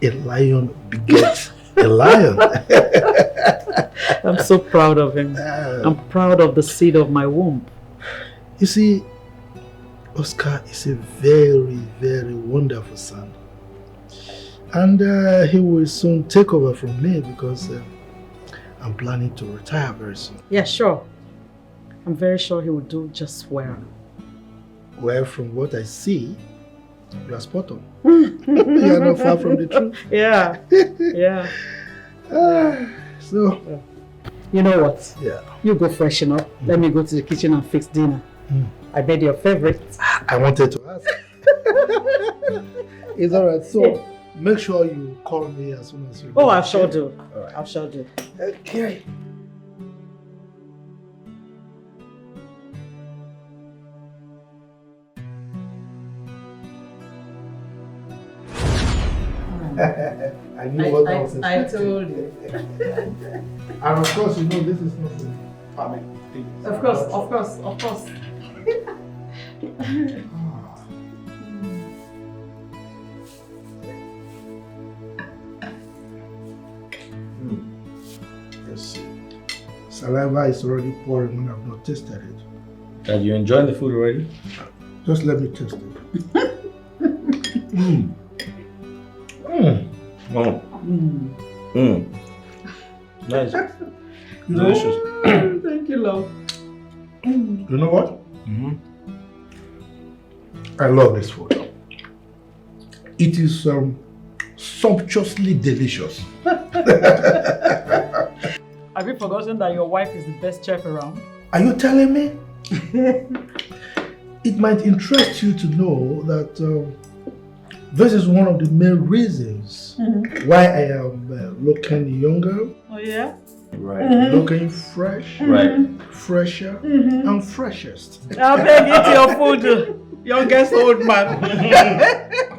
A lion begets a lion. I'm so proud of him. I'm proud of the seed of my womb. You see, Oscar is a very, very wonderful son. And he will soon take over from me because I'm planning to retire very soon. Yeah, sure. I'm very sure he will do just well. Well, from what I see, you are spot on. You are not far from the truth. Yeah. Yeah. So, You know what? yeah. You go freshen up. Let me go to the kitchen and fix dinner. I bet your favorite. I wanted to ask. It's alright. So, make sure you call me as soon as you Oh, go. I sure do. All right. I sure do. Okay. I knew what I was I expecting. told you. And of course, you know this is not a family thing. Of course. Yes. Saliva is already pouring when I've not tasted it. Are you enjoying the food already? Just let me taste it. Oh. Nice. You know, Delicious. Thank you, love. you know what? I love this food. It is sumptuously delicious. Have you forgotten that your wife is the best chef around? Are you telling me? It might interest you to know that this is one of the main reasons why I am looking younger, Oh, yeah? Right. looking fresh, Right. fresher, and freshest. I beg eat your food, youngest old man.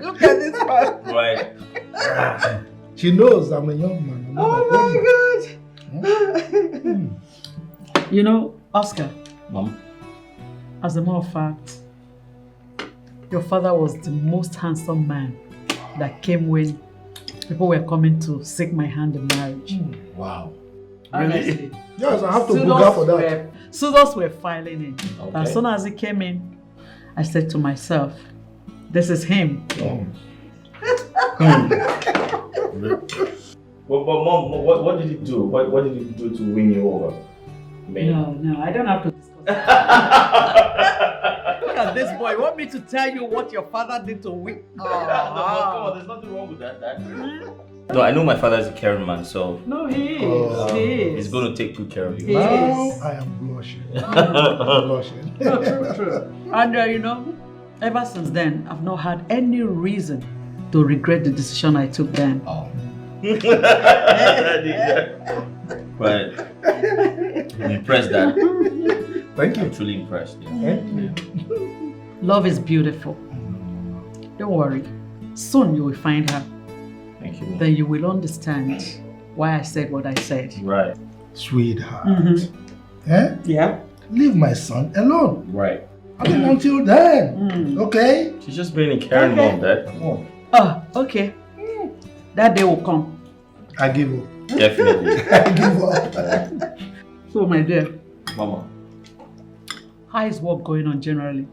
Look at this man. Right. She knows I'm a young man. I'm not Oh a old my God. You know, Oscar, Mom. as a matter of fact, your father was the most handsome man that came when people were coming to seek my hand in marriage. Wow. Honestly. Yes, I have to book out for that. Suitors were filing in. Okay. As soon as he came in, I said to myself, this is him. But Mom, what did he do? What did he do to win you over? No, I don't have to discuss that. Look at this boy. You want me to tell you what your father did to win? Come on, there's nothing wrong with that, Dad. No, I know my father is a caring man, so No, he is. Oh. He is. he's going to take good care of you. He Now is. I am blushing. I'm blushing. True. And you know, ever since then, I've not had any reason to regret the decision I took then. Oh. But I'm impressed, Dad. Thank you. I'm truly impressed. Yeah. Thank you. Love is beautiful. Don't worry. Soon you will find her. Thank you, Mom. Then you will understand why I said what I said. Right. Sweetheart. Eh? Yeah. Leave my son alone. Right. I mean, until then. Okay? She's just being a caring mom, Dad. Come on. Oh, okay. That day will come. I give up. Definitely. I give up. So, my dear, Mama. how is work going on generally?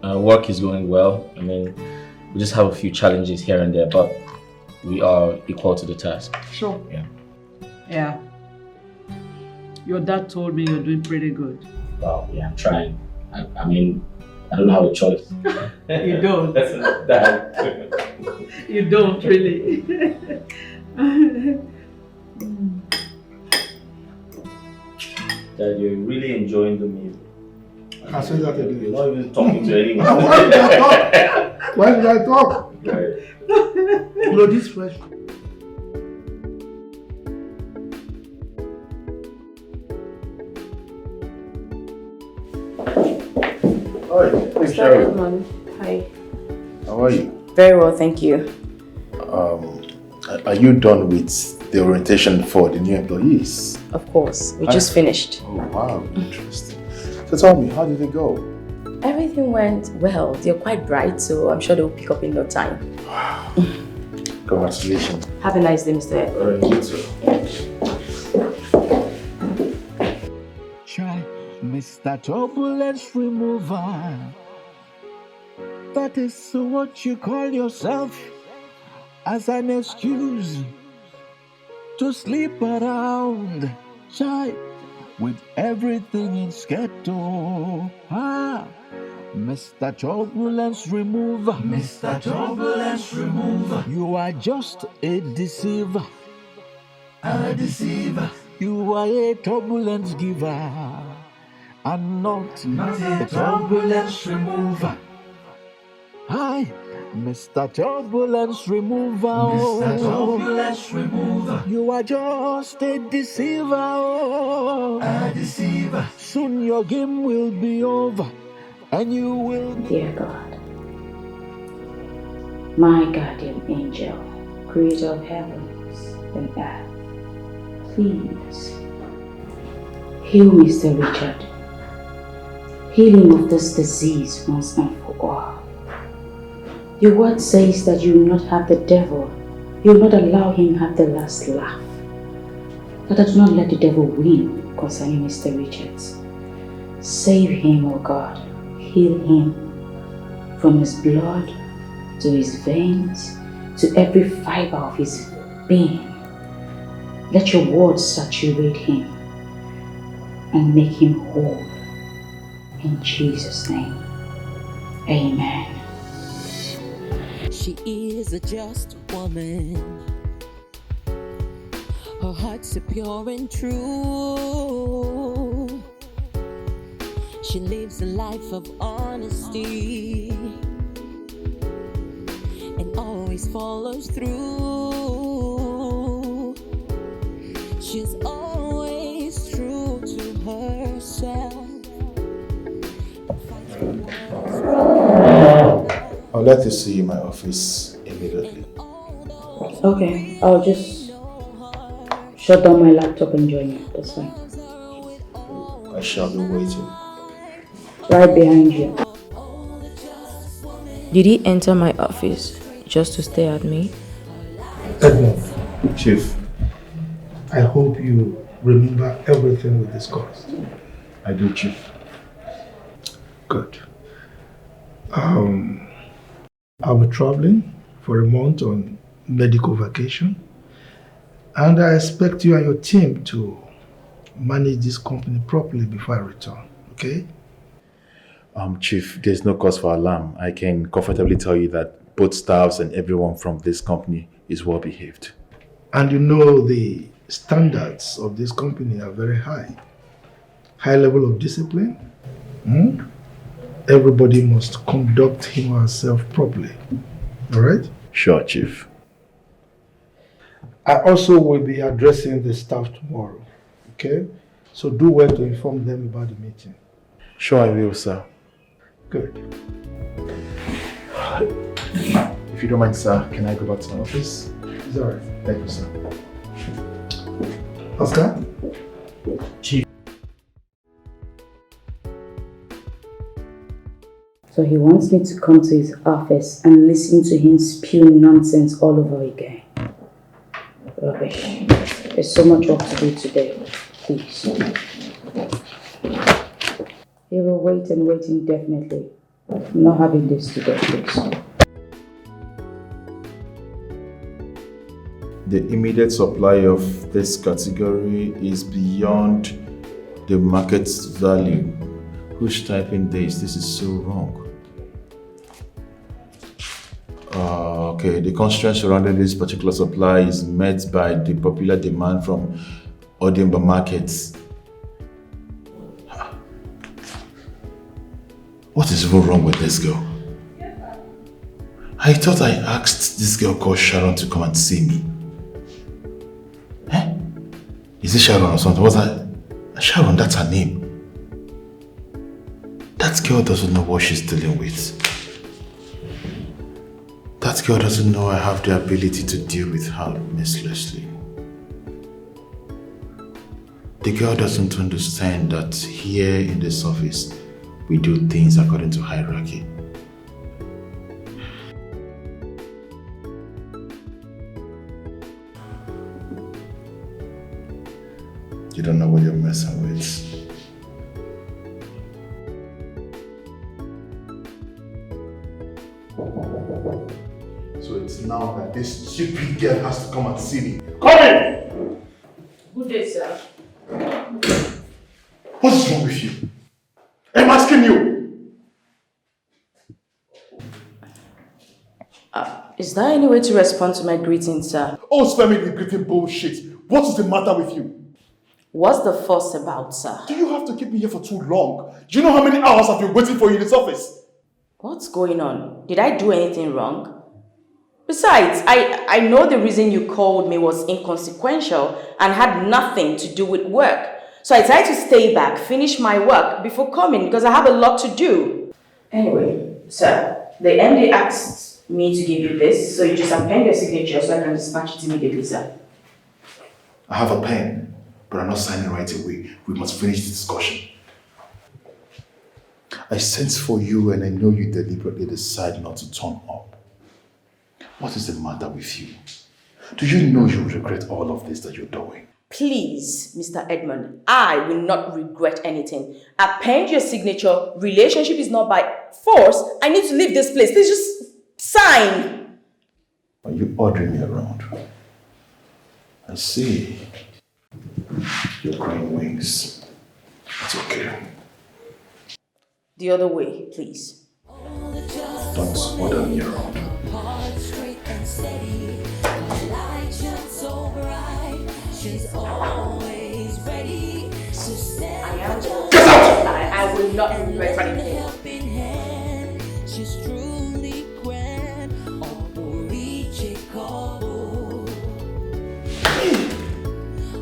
Work is going well. I mean, we just have a few challenges here and there, but we are equal to the task. Sure. Yeah. Yeah. Your dad told me you're doing pretty good. Wow, yeah, I'm trying. I mean, I don't have a choice. You don't. That's that. You don't really. Dad, you're really enjoying the meal. I said that You're again. not even talking to anyone. Why did I talk? Why did I talk? Right. No, this fresh. Hi, Good morning. Hi. How are you? Very well, thank you. Are you done with the orientation for the new employees? Of course, we just finished. Oh wow, interesting. So tell me, how did it go? Everything went well. They're quite bright, so I'm sure they'll pick up in no time. Congratulations. Have a nice day, Mr. Ed. Alright, you too. Try Mr. Turbulence Remover. That is what you call yourself as an excuse to sleep around. Try with everything in schedule. Ah, Mr. Turbulence Remover. Mr. Turbulence Remover. You are just a deceiver. A deceiver. You are a turbulence giver. And not a turbulence remover. Hi, Mr. Turbulence Remover. Mr. Turbulence Remover. You are just a deceiver. A deceiver. Soon your game will be over. And you will be... Dear God, my guardian angel, creator of heavens and earth, please heal Mr. Richard. Heal him of this disease once and for all. Your word says that you will not have the devil, you will not allow him have the last laugh. That I do not let the devil win concerning Mr. Richards. Save him, O God. Heal him from his blood to his veins to every fiber of his being. Let your word saturate him and make him whole. In Jesus' name, amen. She is a just woman. Her heart's so pure and true. She lives a life of honesty and always follows through. She's always true to herself. I'd like to see you in my office immediately. Okay, I'll just shut down my laptop and join you. That's fine. I shall be waiting. Right behind you. Did he enter my office just to stare at me? Edmond, Chief, I hope you remember everything we discussed. I do, Chief. Good. I'll be traveling for a month on medical vacation, and I expect you and your team to manage this company properly before I return, okay? Chief, there's no cause for alarm. I can comfortably tell you that both staffs and everyone from this company is well behaved. And you know the standards of this company are very high. High level of discipline. Everybody must conduct him or herself properly. Alright? Sure, Chief. I also will be addressing the staff tomorrow. Okay? So do well to inform them about the meeting. Sure, I will, sir. Good. If you don't mind, sir, can I go back to my office? It's alright. Thank you, sir. Oscar? Chief. So he wants me to come to his office and listen to him spew nonsense all over again. Rubbish. There's so much work to do today. Please. He will wait and wait indefinitely. I'm not having this today, please. The immediate supply of this category is beyond the market value. Who's typing this? This is so wrong. Okay, the constraint surrounding this particular supply is met by the popular demand from Odimba markets. What is even wrong with this girl? I thought I asked this girl called Sharon to come and see me. Eh? Is it Sharon or something? What's that? Sharon, that's her name. That girl doesn't know what she's dealing with. That girl doesn't know I have the ability to deal with her mercilessly. The girl doesn't understand that here in this office, we do things according to hierarchy. You don't know what you're messing with. So it's now that this stupid girl has to come and see me. Come in! Good day, sir. What is wrong with you? I'm asking you. Is there any way to respond to my greeting, sir? Oh, spare me the greeting bullshit. What is the matter with you? What's the fuss about, sir? Do you have to keep me here for too long? Do you know how many hours I've been waiting for you in this office? What's going on? Did I do anything wrong? Besides, I know the reason you called me was inconsequential and had nothing to do with work. So I tried to stay back, finish my work before coming because I have a lot to do. Anyway, sir, the MD asked me to give you this, so you just append your signature so I can dispatch it immediately, sir. I have a pen, but I'm not signing right away. We must finish the discussion. I sense for you and I know you deliberately decide not to turn up. What is the matter with you? Do you know you regret all of this that you're doing? Please, Mr. Edmund, I will not regret anything. Append your signature. Relationship is not by force. I need to leave this place. Please just sign. Are you ordering me around? I see. You're crying wings. It's okay. The other way, please. Don't order me around. She's always ready to stand. Get out! I will not regret anything. She's truly grand.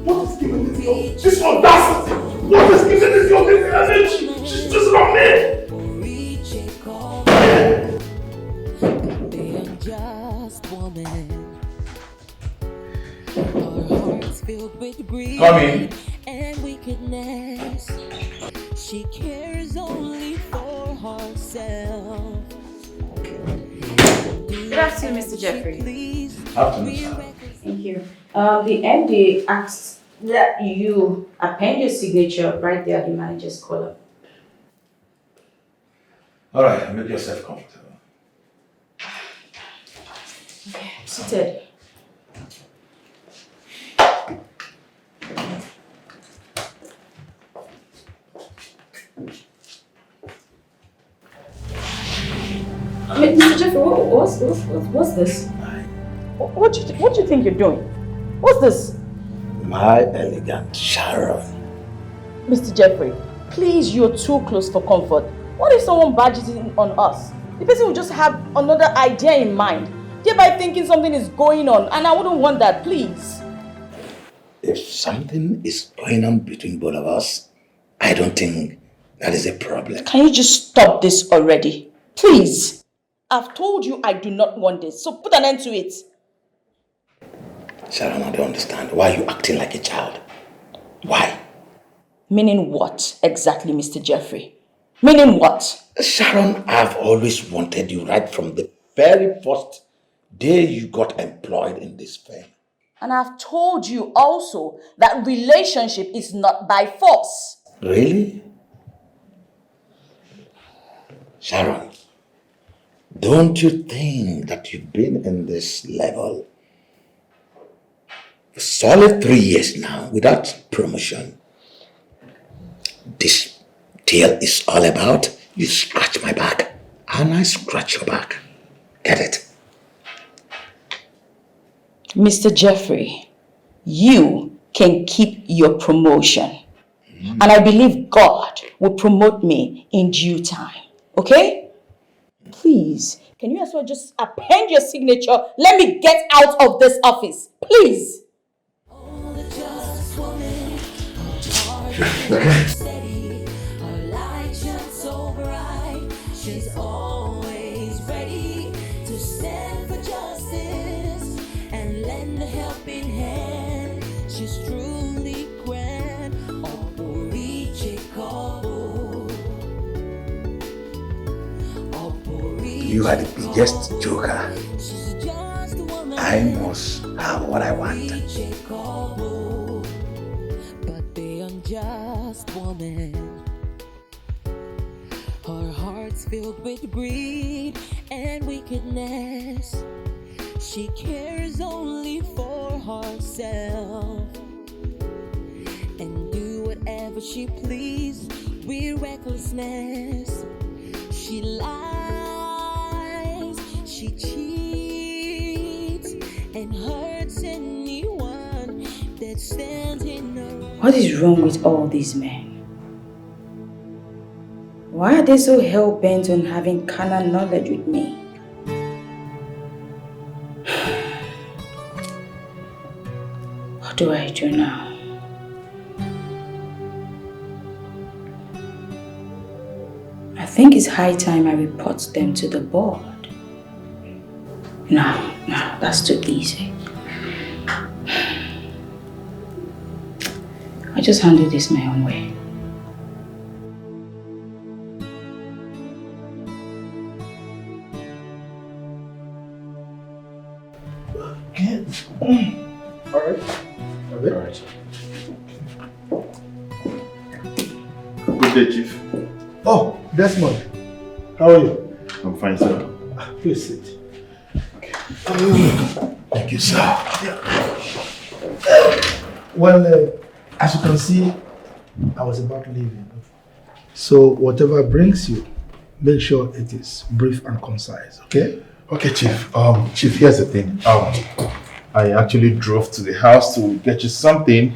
What is giving this audacity? What is giving this energy? She's just not me! Come in. And wickedness. She cares only for herself. Good afternoon, Mr. Jeffrey. Afternoon, sir. Thank you. The MD asked that you append your signature right there at the manager's column. Alright, make yourself comfortable. Okay, seated. Mr. Jeffrey, what's this? What do you think you're doing? What's this? My elegant Sharon. Mr. Jeffrey, please, you're too close for comfort. What if someone badges in on us? The person will just have another idea in mind, thereby thinking something is going on, and I wouldn't want that, please. If something is going on between both of us, I don't think that is a problem. Can you just stop this already? Please. I've told you I do not want this, so put an end to it. Sharon, I don't understand. Why are you acting like a child? Why? Meaning what exactly, Mr. Jeffrey? Meaning what? Sharon, I've always wanted you right from the very first day you got employed in this firm. And I've told you also that relationship is not by force. Really? Sharon, don't you think that you've been in this level for solid 3 years now without promotion? This deal is all about you scratch my back and I scratch your back. Get it? Mr. Jeffrey, you can keep your promotion. And I believe God will promote me in due time. Okay? Please, can you as well just append your signature? Let me get out of this office. Please. She's always ready to stand for justice and lend a helping hand. She's truly grand. You are the biggest joker. I must have what I want. But the unjust woman, her heart's filled with greed and wickedness. She cares only for herself and do whatever whatever she please with recklessness. She lies, she cheats, and hurts anyone that stands in her way. What is wrong with all these men? Why are they so hell-bent on having carnal knowledge with me? What do I do now? I think it's high time I report them to the board. No, that's too easy. I just handle this my own way. Alright. Alright. Good day, Chief. Oh, Desmond. How are you? I'm fine, sir. Please sit. Thank you, sir. Well, as you can see, I was about leaving. So whatever brings you, make sure it is brief and concise, okay? Okay, Chief. Chief, here's the thing. I actually drove to the house to get you something.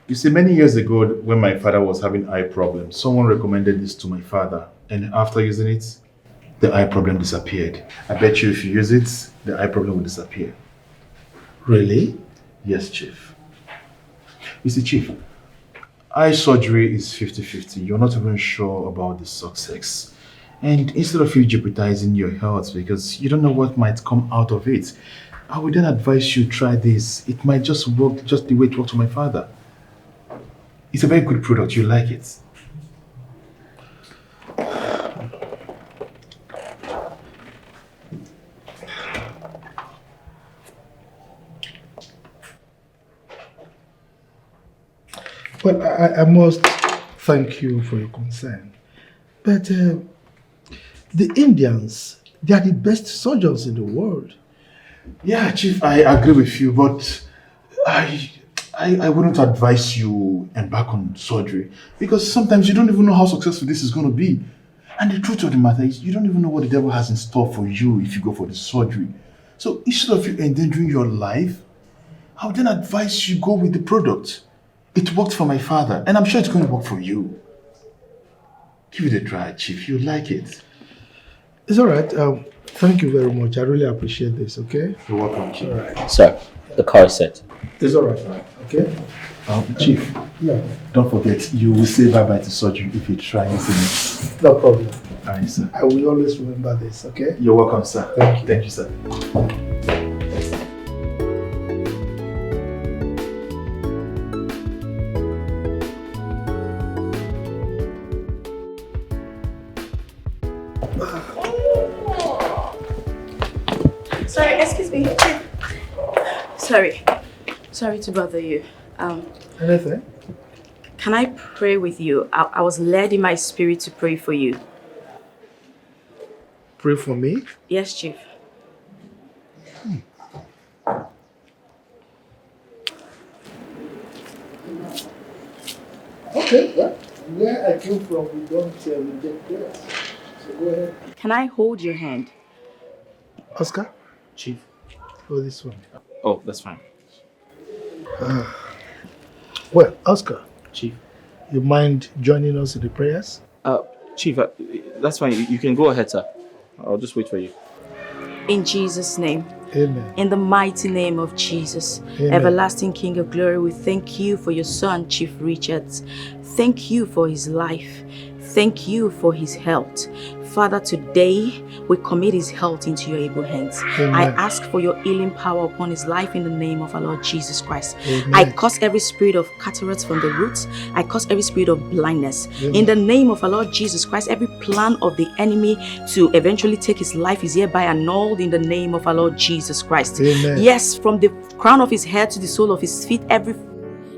You see, many years ago, when my father was having eye problems, someone recommended this to my father. And after using it, the eye problem disappeared. I bet you if you use it, the eye problem will disappear. Really? Yes, Chief. You see, Chief, eye surgery is 50-50. You're not even sure about the success. And instead of you jeopardizing your health because you don't know what might come out of it, I would then advise you try this. It might just work just the way it worked for my father. It's a very good product. You like it. Well, I must thank you for your concern. But the Indians, they are the best surgeons in the world. Yeah, Chief, I agree with you, but I wouldn't advise you embark on surgery because sometimes you don't even know how successful this is going to be. And the truth of the matter is you don't even know what the devil has in store for you if you go for the surgery. So instead of you endangering your life, I would then advise you go with the product. It worked for my father, and I'm sure it's going to work for you. Give it a try, Chief. You'll like it. It's all right. Thank you very much. I really appreciate this, okay? You're welcome, Chief. All right. Sir, the car is set. It's all right, okay? Chief, Yeah. don't forget, you will say bye-bye to surgery if you try using it. No problem. All right, sir. I will always remember this, okay? You're welcome, sir. Thank you. Thank you, sir. Sorry, excuse me. Sorry to bother you. Anything? Can I pray with you? I was led in my spirit to pray for you. Pray for me? Yes, Chief. Okay, well, where I came from, we don't reject prayers. So go ahead. Can I hold your hand? Oscar? Chief. Oh, this one. Oh, that's fine. Well, Oscar. Chief. You mind joining us in the prayers? Chief, that's fine. You can go ahead, sir. I'll just wait for you. In Jesus' name. Amen. In the mighty name of Jesus, Amen. Everlasting King of Glory, we thank you for your son, Chief Richards. Thank you for his life. Thank you for his health. Father, today we commit his health into your able hands. Amen. I ask for your healing power upon his life in the name of our Lord Jesus Christ. Amen. I curse every spirit of cataracts from the roots. I curse every spirit of blindness. Amen. In the name of our Lord Jesus Christ, every plan of the enemy to eventually take his life is hereby annulled in the name of our Lord Jesus Christ. Amen. Yes, from the crown of his head to the sole of his feet, every...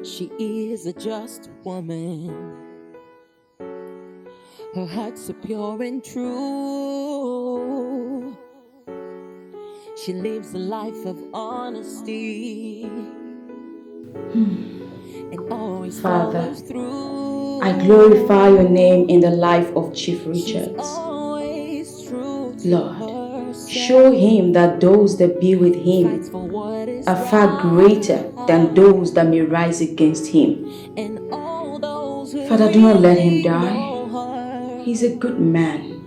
She is a just woman. Her heart's so pure and true. She lives a life of honesty. Father, I glorify your name in the life of Chief Richards. Lord, show him that those that be with him are far greater than those that may rise against him. Father, do not let him die. He's a good man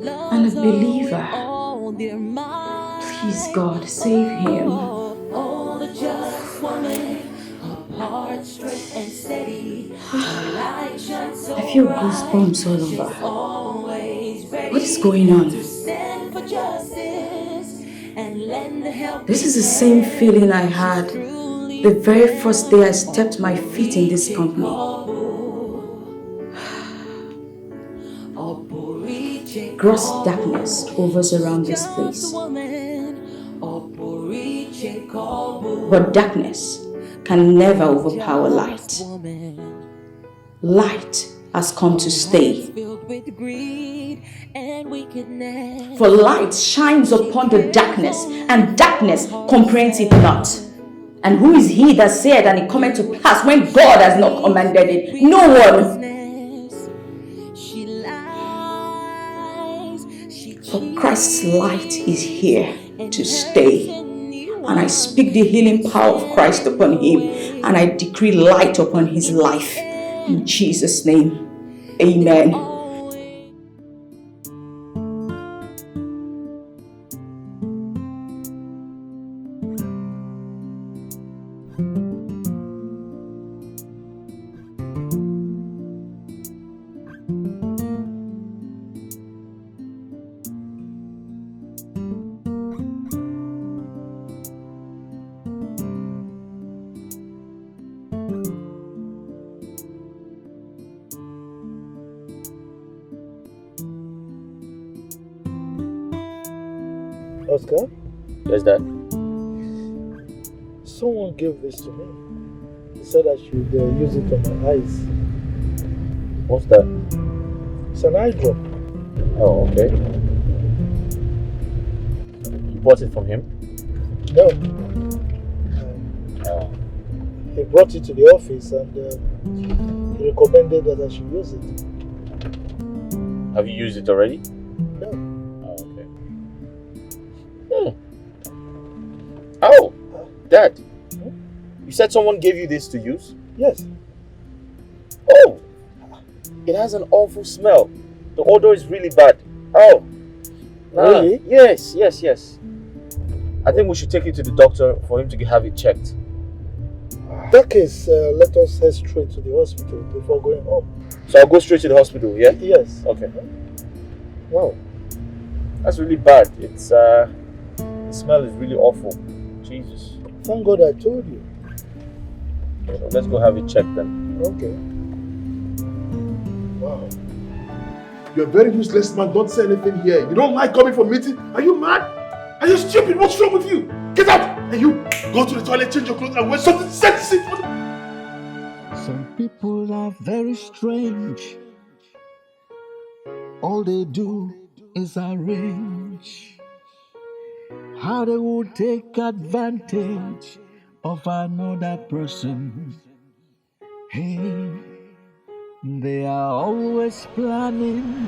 and a believer. Please, God, save him. I feel goosebumps all over. What is going on? This is the same feeling I had the very first day I stepped my feet in this company. Gross darkness hovers around this place. But darkness can never overpower light. Light has come to stay. For light shines upon the darkness, and darkness comprehends it not. And who is he that said and it cometh to pass when God has not commanded it? No one. For Christ's light is here to stay. And I speak the healing power of Christ upon him, and I decree light upon his life. In Jesus' name, amen. Oscar? Yes, Dad. Someone gave this to me. He said I should use it on my eyes. What's that? It's an eye drop. Oh, okay. You bought it from him? No. He brought it to the office and he recommended that I should use it. Have you used it already? No. Oh, Dad, you said someone gave you this to use? Yes. Oh, it has an awful smell. The odor is really bad. Oh, really? Yes. I think we should take it to the doctor for him to have it checked. In that case, let us head straight to the hospital before going home. So I'll go straight to the hospital, yeah? Yes. Okay. Wow, that's really bad. It's the smell is really awful. Jesus. Thank God I told you. So let's go have it checked then. Okay. Wow. You're a very useless man. Don't say anything here. You don't like coming for meeting? Are you mad? Are you stupid? What's wrong with you? Get out! And you go to the toilet, change your clothes, and wear something sexy. Some people are very strange. All they do is arrange how they would take advantage of another person. Hey, they are always planning,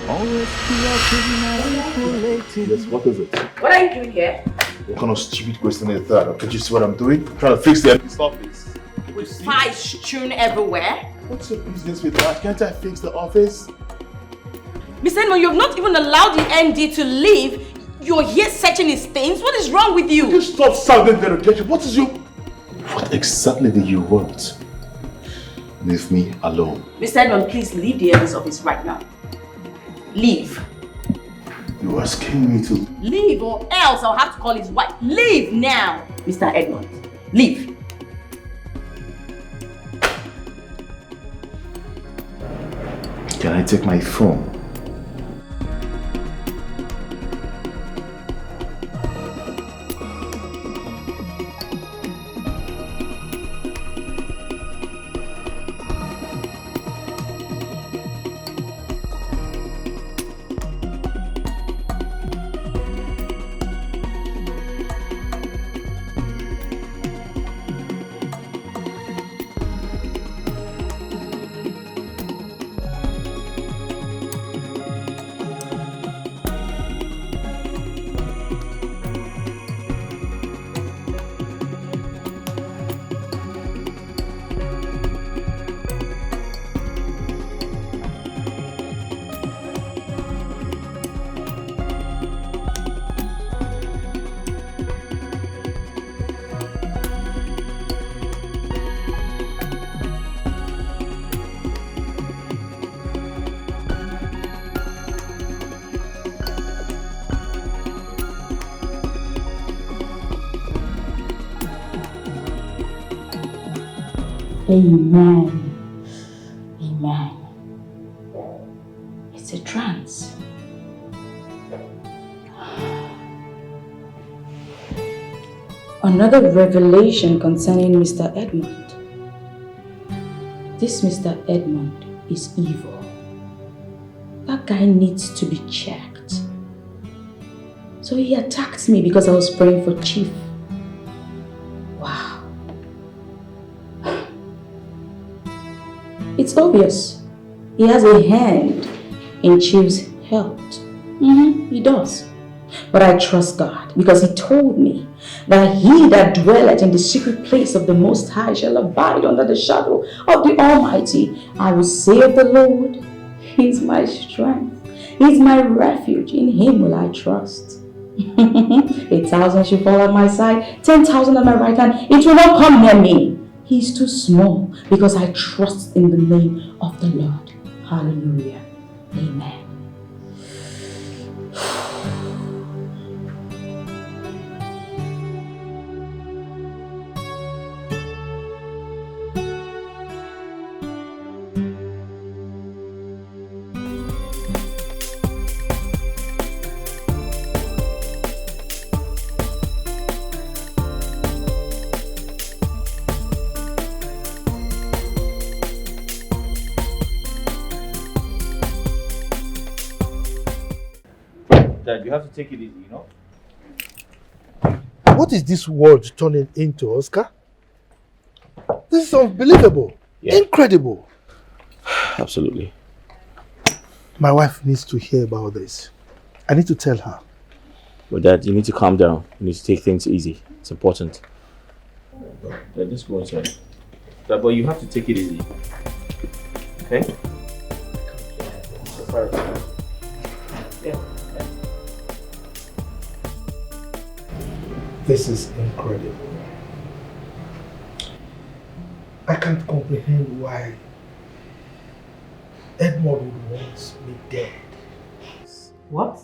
always plotting, manipulating. Yes, what is it? What are you doing here? What kind of stupid question is that? Can't you see what I'm doing? I'm trying to fix the empty office. With spice strewn everywhere. What's your business with that? Can't I fix the office? Mr. Edmond, you have not even allowed the MD to leave. You're here searching his things. What is wrong with you? You stop sounding derogatory. What is your... What exactly do you want? Leave me alone. Mr. Edmond, please leave the MD's office right now. Leave. You are asking me to... Leave or else I'll have to call his wife. Leave now. Mr. Edmond, leave. Can I take my phone? Amen. Amen. It's a trance. Another revelation concerning Mr. Edmund. This Mr. Edmund is evil. That guy needs to be checked. So he attacked me because I was praying for Chief. Wow. It's obvious. He has a hand in Chief's health. He does. But I trust God because he told me that he that dwelleth in the secret place of the Most High shall abide under the shadow of the Almighty. I will say of the Lord, he is my strength. He is my refuge. In him will I trust. 1,000 shall fall at my side, 10,000 at my right hand. It will not come near me. He is too small because I trust in the name of the Lord. Hallelujah. Amen. Dad, you have to take it easy, you know? What is this world turning into, Oscar? This is unbelievable. Yeah. Incredible. Absolutely. My wife needs to hear about this. I need to tell her. But Dad, you need to calm down. You need to take things easy. It's important. Dad, let's go inside. Dad, but you have to take it easy. Okay? Yeah. This is incredible. I can't comprehend why Edmund would want me dead. What?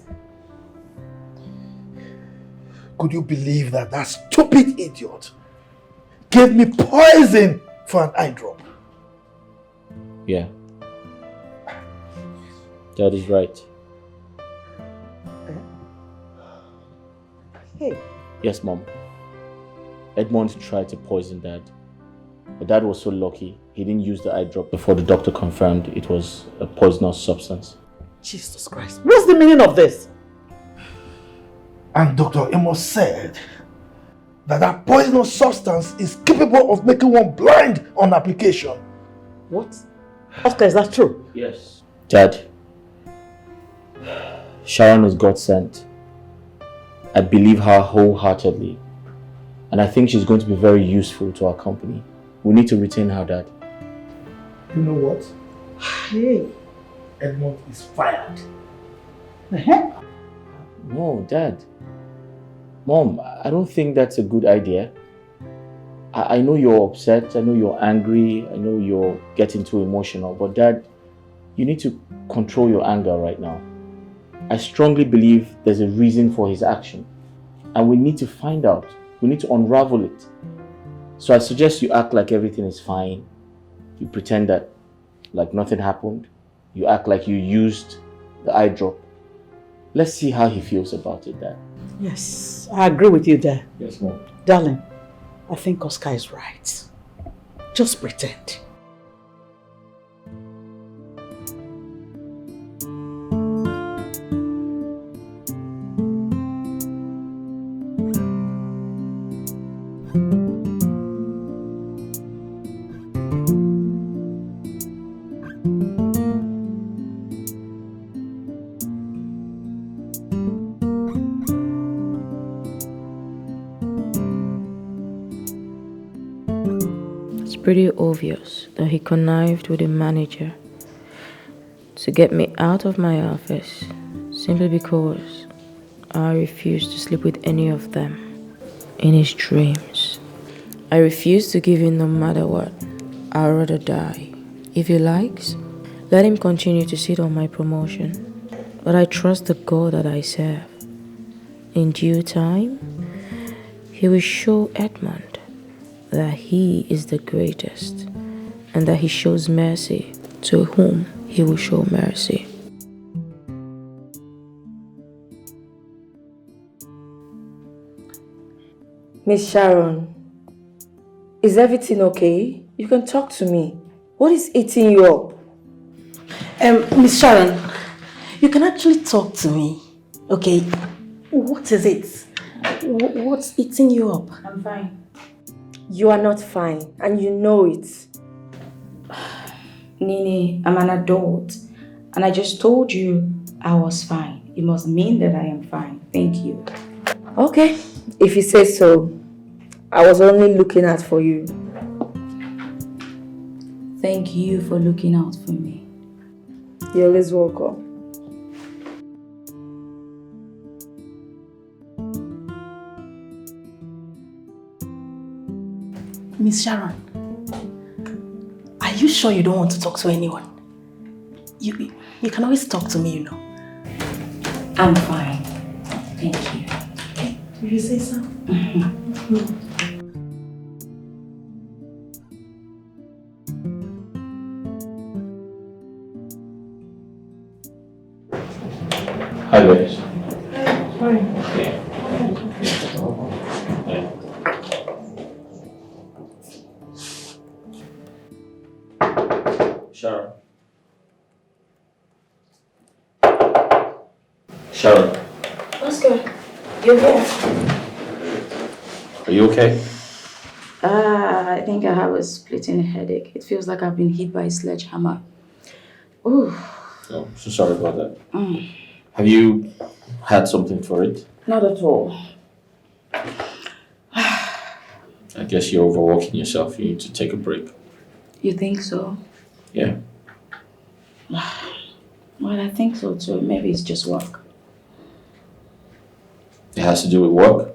Could you believe that that stupid idiot gave me poison for an eye drop? Yeah. Dad is right. Hey. Yes, Mom. Edmond tried to poison Dad. But Dad was so lucky, he didn't use the eye drop before the doctor confirmed it was a poisonous substance. Jesus Christ. What's the meaning of this? And Dr. Amos said that that poisonous substance is capable of making one blind on application. What? Oscar, is that true? Yes. Dad, Sharon is God sent. I believe her wholeheartedly. And I think she's going to be very useful to our company. We need to retain her, Dad. You know what? Hey. Edmund is fired. No, Dad. Mom, I don't think that's a good idea. I know you're upset, I know you're angry, I know you're getting too emotional, but Dad, you need to control your anger right now. I strongly believe there's a reason for his action, and we need to find out. We need to unravel it. So I suggest you act like everything is fine. You pretend that like nothing happened. You act like you used the eye drop. Let's see how he feels about it, Dad. Yes, I agree with you there. Yes, Mom. Darling, I think Oscar is right. Just pretend. Pretty obvious that he connived with the manager to get me out of my office simply because I refused to sleep with any of them in his dreams. I refused to give in no matter what. I'd rather die. If he likes, let him continue to sit on my promotion. But I trust the God that I serve. In due time, he will show Edmund that he is the greatest and that he shows mercy to whom he will show mercy. Miss Sharon, is everything okay? You can talk to me. What is eating you up? Miss Sharon, you can actually talk to me. Okay, what is it? What's eating you up? I'm fine. You are not fine, and you know it. Nini, I'm an adult, and I just told you I was fine. It must mean that I am fine. Thank you. Okay, if you say so. I was only looking out for you. Thank you for looking out for me. You're always welcome. Miss Sharon, are you sure you don't want to talk to anyone? You can always talk to me, you know. I'm fine. Thank you. Okay, if you say so. Hi guys. Sharon. Sharon, Oscar, you're here. are you okay? I think I have a splitting headache. It feels like I've been hit by a sledgehammer. Ooh. Oh, so sorry about that. Have you had something for it? Not at all. I guess you're overworking yourself. You need to take a break. You think so? Yeah. Well, I think so too. Maybe it's just work. It has to do with work?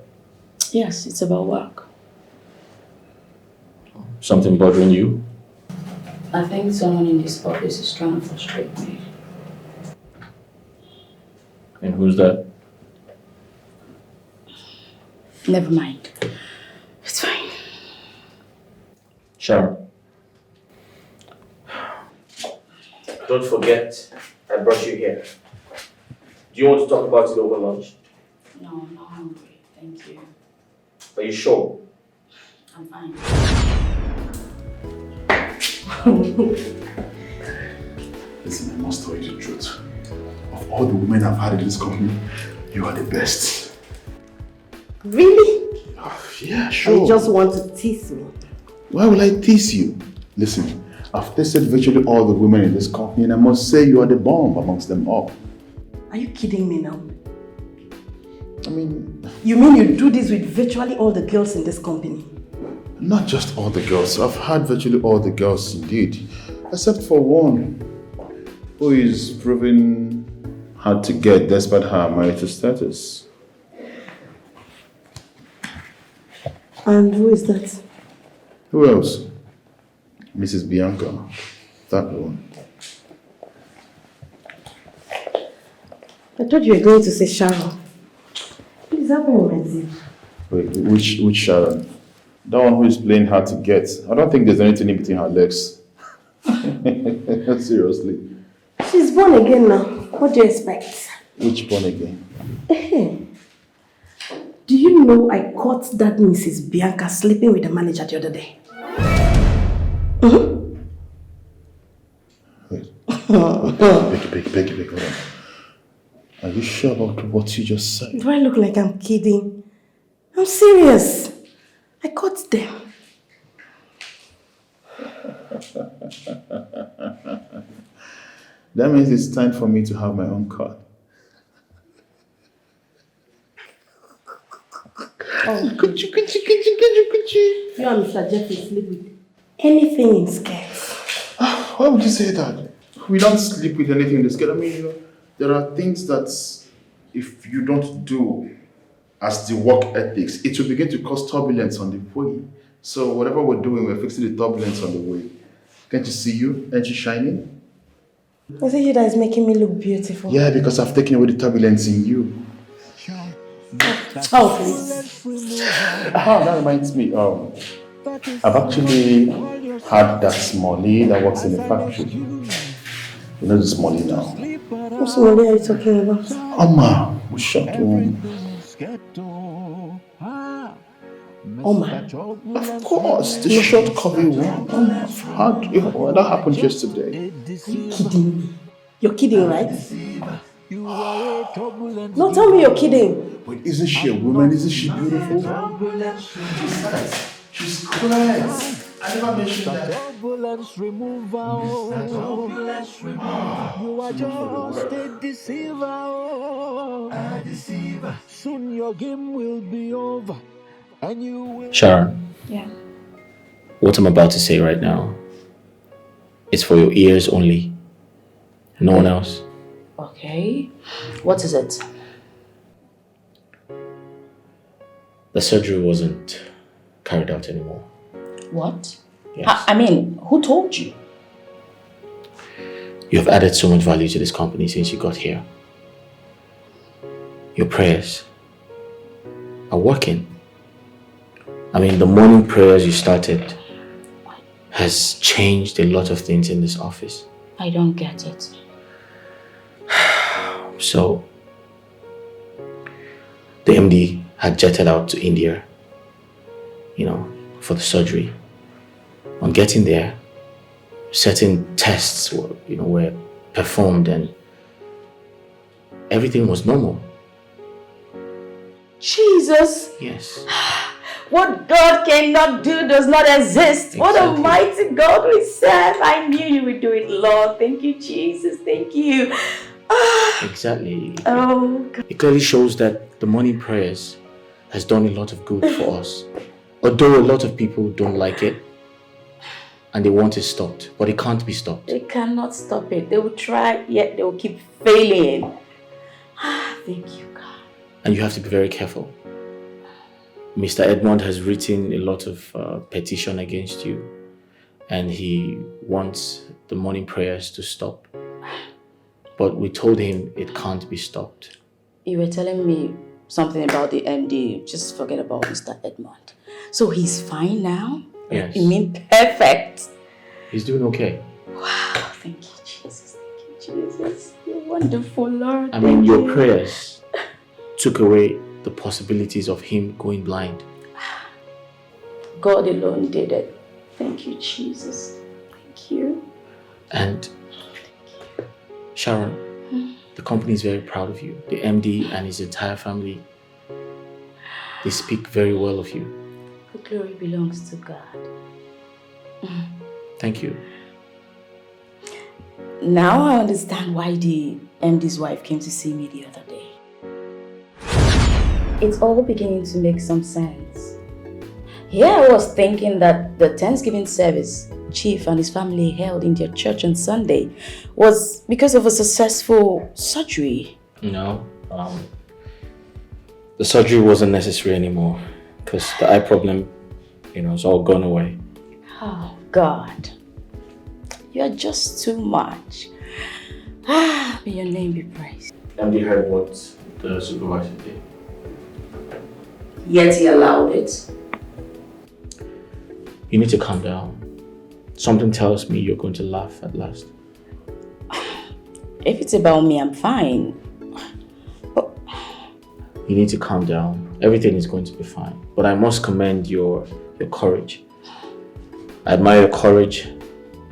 Yes, it's about work. Something bothering you? I think someone in this office is trying to frustrate me. And who's that? Never mind. It's fine. Sharon. Don't forget, I brought you here. Do you want to talk about it over lunch? No, I'm not hungry. Thank you. Are you sure? I'm fine. Listen, I must tell you the truth. Of all the women I've had in this company, you are the best. Really? Yeah, sure. You just want to tease me? Why will I tease you? Listen, I've tested virtually all the women in this company and I must say you are the bomb amongst them all. Are you kidding me now? I mean... You mean you do this with virtually all the girls in this company? Not just all the girls. I've had virtually all the girls indeed. Except for one who is proving hard to get despite her marital status. And who is that? Who else? Mrs. Bianca. That one. I thought you were going to say Sharon. Please help me with my tea. Wait, which Sharon? That one who is playing hard to get. I don't think there's anything in between her legs. Seriously. She's born again now. What do you expect? Which born again? Do you know I caught that Mrs. Bianca sleeping with the manager the other day? Wait. Beg, hold on. Are you sure about what you just said? Do I look like I'm kidding? I'm serious. I caught them. That means it's time for me to have my own car. Could you? You and Mr. Jeffrey sleep with anything in skirts. Why would you say that? We don't sleep with anything in the skirt. I mean, there are things that if you don't do as the work ethics, it will begin to cause turbulence on the way. So whatever we're doing, we're fixing the turbulence on the way. Can't you see you? Aren't you shining? Is it you that is making me look beautiful? Yeah, because I've taken away the turbulence in you. Oh, please. That reminds me. I've actually had that Smalley that works in the factory. You know the Smalley now. What Somali are you talking about? Amma, we shot home. Oma? Of course, the short-copy one. I've had that happened yesterday. Are you kidding me? You're kidding, right? No, tell me you're kidding. But isn't she a woman? Isn't she beautiful? She's class. I never mentioned that. Turbulence remover. You are just a deceiver. A deceiver. Soon your game will be over. And you will. Sharon. Yeah. What I'm about to say right now is for your ears only. No one else. Okay. What is it? The surgery wasn't carried out anymore. What? Yes. I mean, who told you? You have added so much value to this company since you got here. Your prayers are working. I mean, the morning prayers you started has changed a lot of things in this office. I don't get it. So, the MD had jetted out to India, for the surgery. On getting there, certain tests were performed and everything was normal. Jesus! Yes. What God cannot do does not exist. Exactly. What a mighty God we serve. I knew you would do it, Lord. Thank you, Jesus. Thank you. Exactly. Oh, God. It clearly shows that the morning prayers has done a lot of good for us. Although a lot of people don't like it and they want it stopped, but it can't be stopped. They cannot stop it. They will try, yet they will keep failing. Thank you, God. And you have to be very careful. Mr. Edmond has written a lot of petition against you, and he wants the morning prayers to stop. But we told him it can't be stopped. You were telling me something about the MD. Just forget about Mr. Edmond. So he's fine now? Yes. You mean perfect? He's doing okay. Wow, thank you, Jesus. Thank you, Jesus. You're wonderful, Lord. I mean, your prayers took away the possibilities of him going blind. God alone did it. Thank you, Jesus. Thank you. And Sharon, the company is very proud of you. The MD and his entire family, they speak very well of you. The glory belongs to God. Thank you. Now I understand why the MD's wife came to see me the other day. It's all beginning to make some sense. Here I was thinking that the Thanksgiving service Chief and his family held in their church on Sunday was because of a successful surgery. No, the surgery wasn't necessary anymore because the eye problem, it's all gone away. Oh, God. You are just too much. May your name be praised. MD heard what the supervisor did. Yet he allowed it. You need to calm down. Something tells me you're going to laugh at last. If it's about me, I'm fine. But you need to calm down. Everything is going to be fine. But I must commend your courage. I admire your courage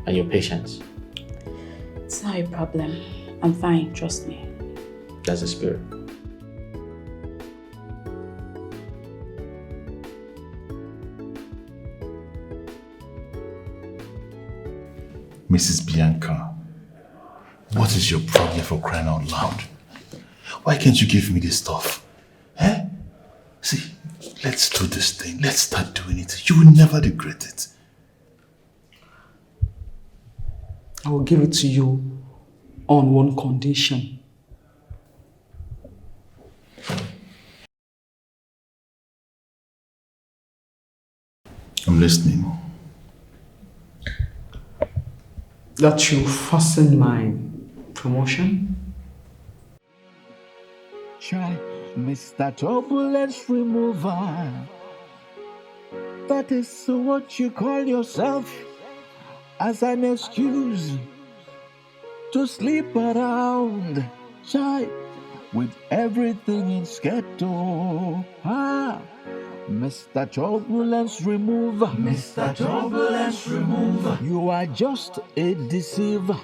and your patience. It's not a problem. I'm fine, trust me. That's the spirit. Mrs. Bianca, what is your problem for crying out loud? Why can't you give me this stuff? Eh? See, let's do this thing. Let's start doing it. You will never regret it. I will give it to you on one condition. I'm listening. That you fasten my promotion? Try Mr. Turbulence Remover. That is what you call yourself. as an excuse to sleep around, shy, with everything in schedule. Mr. Turbulence Remover. Mr. Turbulence Remover. You are just a deceiver.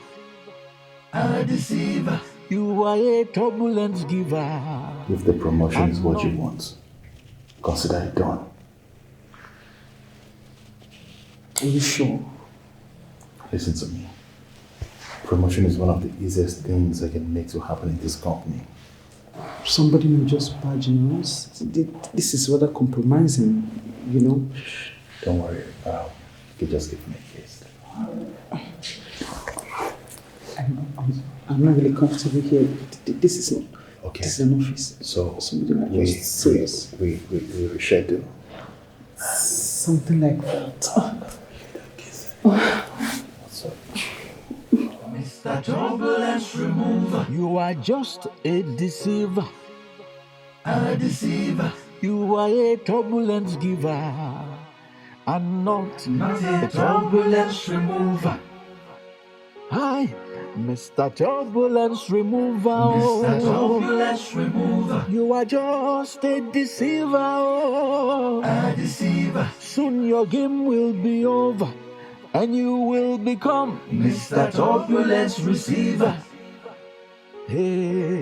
A deceiver. You are a turbulence giver. If the promotion is what you want, consider it done. Are you sure? Listen to me. Promotion is one of the easiest things I can make to happen in this company. Somebody may just badge us. This is rather compromising, you know. Don't worry. You can just give me a kiss. I'm not really comfortable here. This is not. Okay. This is an office. So we reschedule. Something like that. Mr. Turbulence Remover. You are just a deceiver. A deceiver. You are a turbulence giver. And not a turbulence remover. Hi, Mr. Turbulence Remover. Mr. Turbulence Remover. You are just a deceiver. A deceiver. Soon your game will be over. And you will become Mr. Turbulence Receiver. Hey.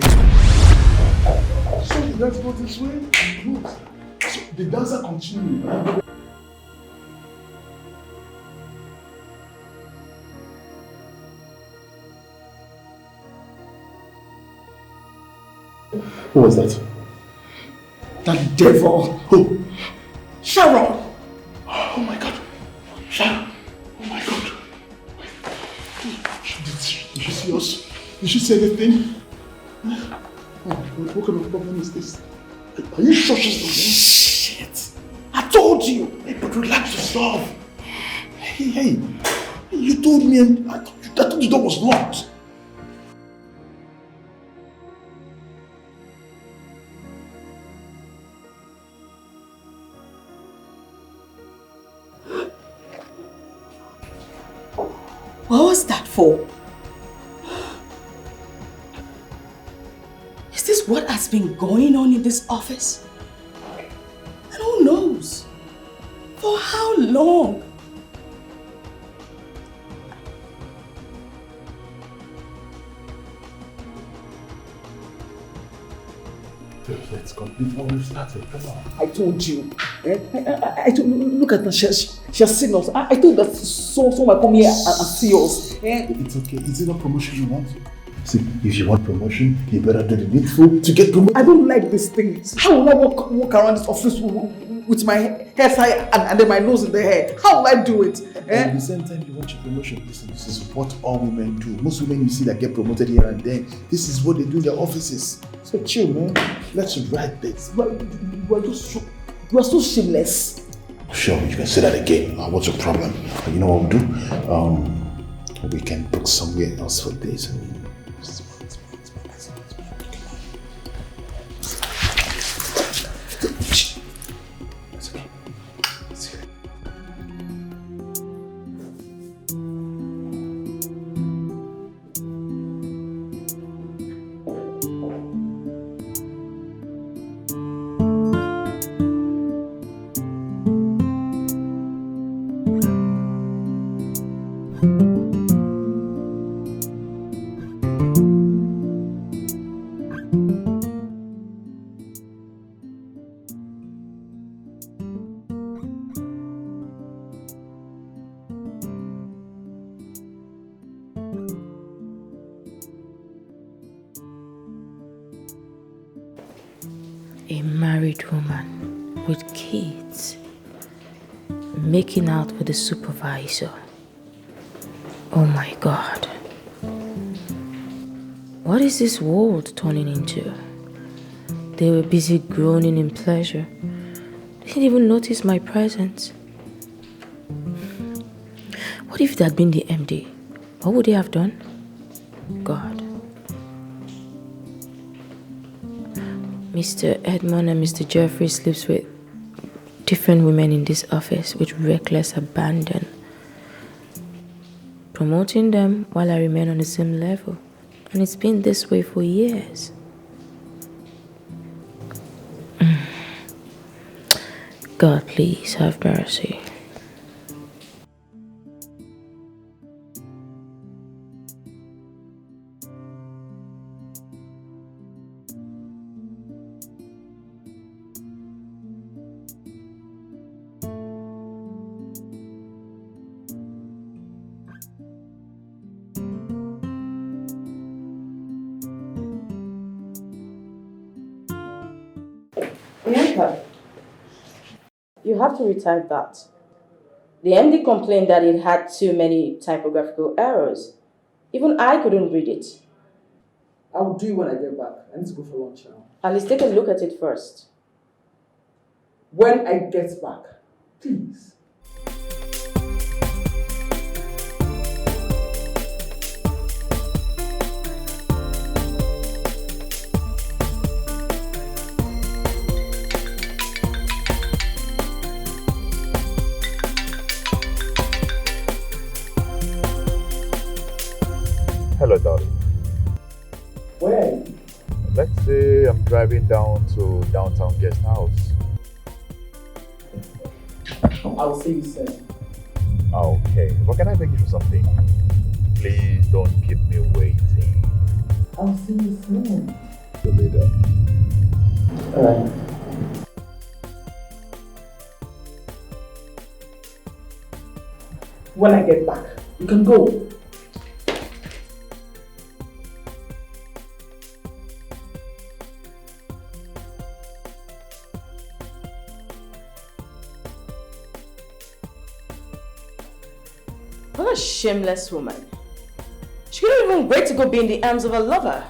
So let's go this way and look. So the dancer continues. Who was that? That devil. Who? Sharon. Oh my God. Sharon. Oh my God. Did she see us? Did she say anything? Oh my God, what kind of problem is this? Are you sure she's not there? Shit. I told you. Hey, but relax yourself. Hey. You told me and I thought the door was locked. What was that for? Is this what has been going on in this office? And who knows? For how long? Let's complete what we started. Come on. I told you. I told you. Look at her. She has seen us. I told that so might come here and see us. It's okay. Is it not promotion you want? See, if you want promotion, you better do the needful to get promoted. I don't like this thing. How will I walk around this office with my hair tie and then my nose in the hair? How will I do it? At the same time, you want your promotion. Listen, this is what all women do. Most women you see that get promoted here and there, this is what they do in their offices. So chill, man. Let's write this. You are so shameless. Sure, you can say that again. What's your problem? You know what we'll do? We can book somewhere else for this. A married woman with kids making out with the supervisor. Oh my God. What is this world turning into? They were busy groaning in pleasure. They didn't even notice my presence. What if that had been the MD? What would they have done? God. Mr. Edmond and Mr. Jeffrey sleeps with different women in this office with reckless abandon. promoting them while I remain on the same level. And it's been this way for years. God, please have mercy. Bianca, you have to retype that. The MD complained that it had too many typographical errors. Even I couldn't read it. I'll do it when I get back. I need to go for lunch now. At least take a look at it first. When I get back, please. Hello, darling. Where are you? Let's say I'm driving down to downtown guest house. I'll see you soon. Okay, but can I beg you for something? Please don't keep me waiting. I'll see you soon. See you later. Alright. When I get back, you can go. What a shameless woman. She couldn't even wait to go be in the arms of a lover.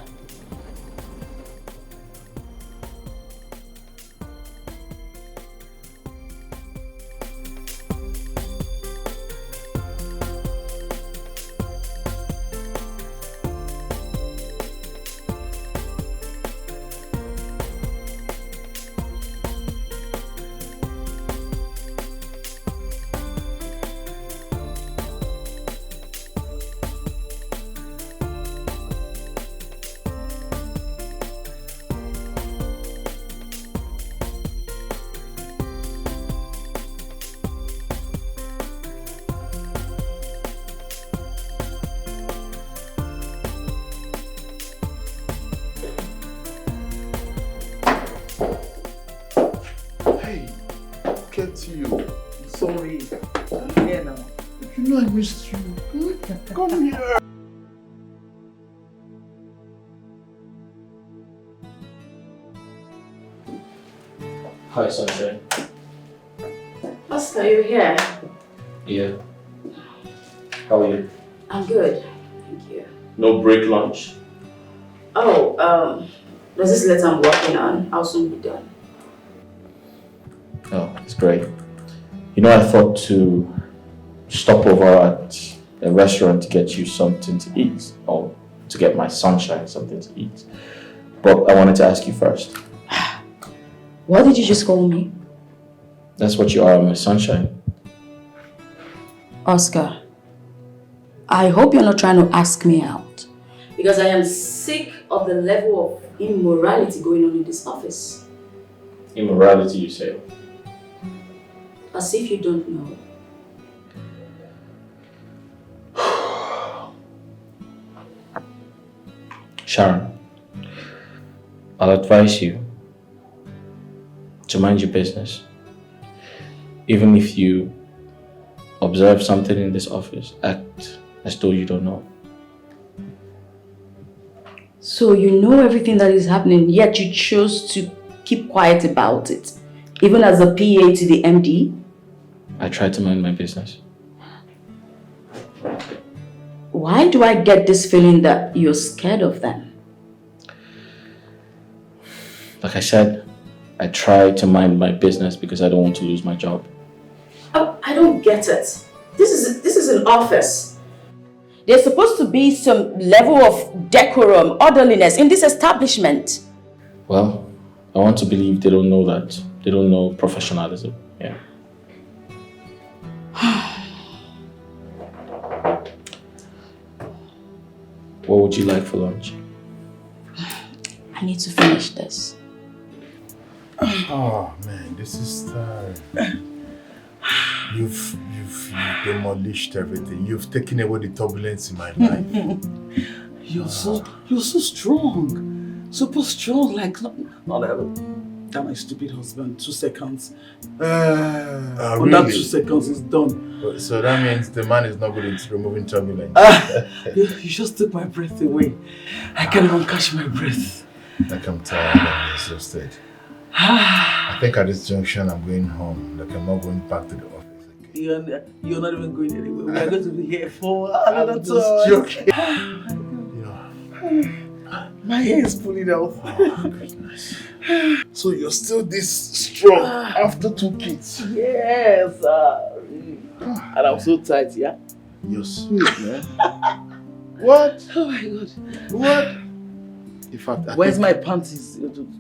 To you. Sorry. I'm here now. You know I missed you. Come here. Hi, Sunshine. Oscar, you here? Yeah. How are you? I'm good. Thank you. No break lunch? Oh, there's this letter I'm working on. I'll soon be done. Oh, that's great. You know, I thought to stop over at a restaurant to get you something to eat, or to get my Sunshine something to eat. But I wanted to ask you first. What did you just call me? That's what you are, my Sunshine. Oscar, I hope you're not trying to ask me out. Because I am sick of the level of immorality going on in this office. Immorality, you say? As if you don't know. Sharon, I'll advise you to mind your business. Even if you observe something in this office, act as though you don't know. So you know everything that is happening, yet you chose to keep quiet about it, even as a PA to the MD? I try to mind my business. Why do I get this feeling that you're scared of them? Like I said, I try to mind my business because I don't want to lose my job. Oh, I don't get it. This is an office. There's supposed to be some level of decorum, orderliness in this establishment. Well, I want to believe they don't know that. They don't know professionalism. Yeah. What would you like for lunch? I need to finish this. Oh man, this is tiring. You've demolished everything. You've taken away the turbulence in my life. You're so strong. Super strong, like not ever. That my stupid husband, 2 seconds. Really? That 2 seconds is done. So that means the man is not good at removing turbulence. You just took my breath away. I can't even catch my breath. Like I'm tired and exhausted. I think at this junction I'm going home. Like I'm not going back to the office again. You're not even going anywhere. We are going to be here for I'm another just joking. My hair is pulling out. Oh goodness. So you're still this strong after 2 kids? Yes. And I'm so tight, yeah? You're sweet, man. What? Oh my God. What? In fact, Where's my panties?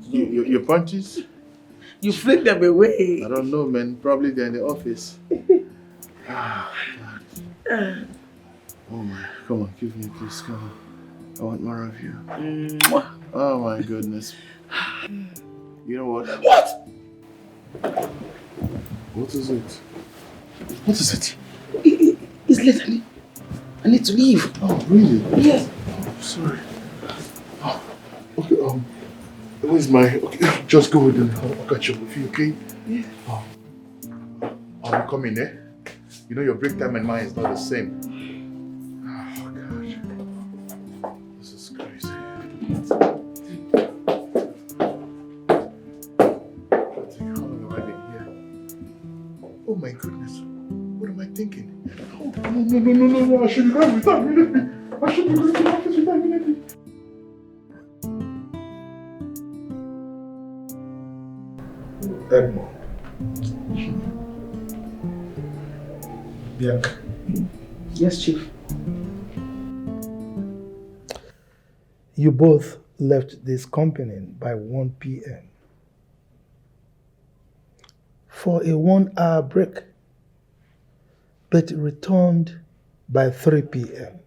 Your panties? You flick them away. I don't know, man. Probably they're in the office. Oh, God. Oh my. Come on, give me a kiss. Come on. I want more of you. Oh my goodness. You know what? What? What is it? What is it? It's late. I need to leave. Oh, really? Yes. Oh, sorry. Oh, okay, where's my... Okay, just go with them. I'll catch up with you, okay? Yeah. Oh. I'll be coming, eh? You know your break time and mine is not the same. Oh, God. This is crazy. How long have I been here? Oh, my goodness. What am I thinking? Oh, no. I should be going without immediately. I should be going to the office without immediately. Edmond. Bianca. Yes, Chief. You both left this company by 1 p.m. for a 1-hour break, but returned by 3 p.m.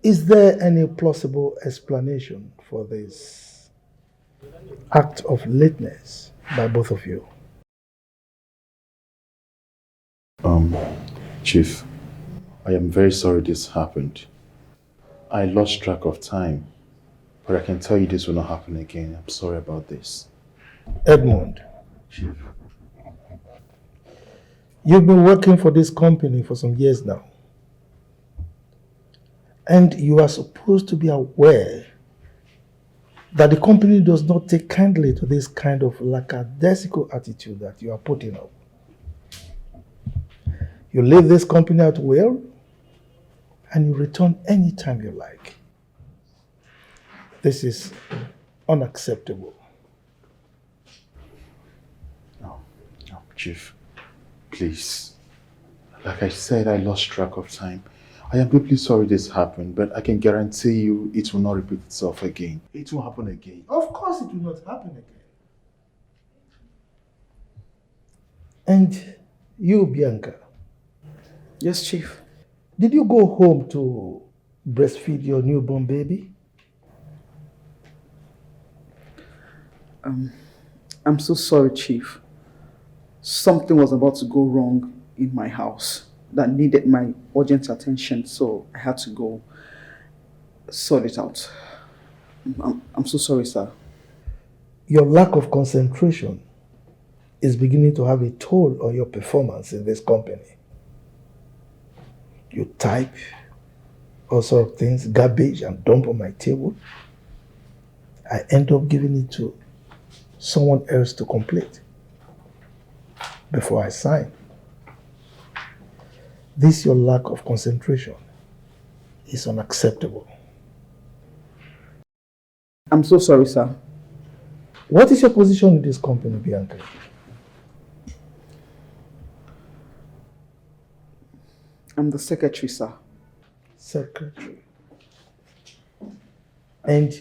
Is there any plausible explanation for this act of lateness by both of you? Chief, I am very sorry this happened. I lost track of time, but I can tell you this will not happen again. I'm sorry about this. Edmond, Chief. You've been working for this company for some years now, and you are supposed to be aware that the company does not take kindly to this kind of lackadaisical attitude that you are putting up. You leave this company at will, and you return anytime you like. This is unacceptable. No, Chief. Please. Like I said, I lost track of time. I am deeply sorry this happened, but I can guarantee you it will not repeat itself again. It will happen again. Of course it will not happen again. And you, Bianca. Yes, Chief. Did you go home to breastfeed your newborn baby? I'm so sorry, Chief. Something was about to go wrong in my house that needed my urgent attention, so I had to go sort it out. I'm so sorry, sir. Your lack of concentration is beginning to have a toll on your performance in this company. You type all sorts of things, garbage, and dump on my table. I end up giving it to someone else to complete before I sign. This your lack of concentration is unacceptable. I'm so sorry, sir. What is your position in this company, Bianca? I'm the secretary, sir. Secretary. And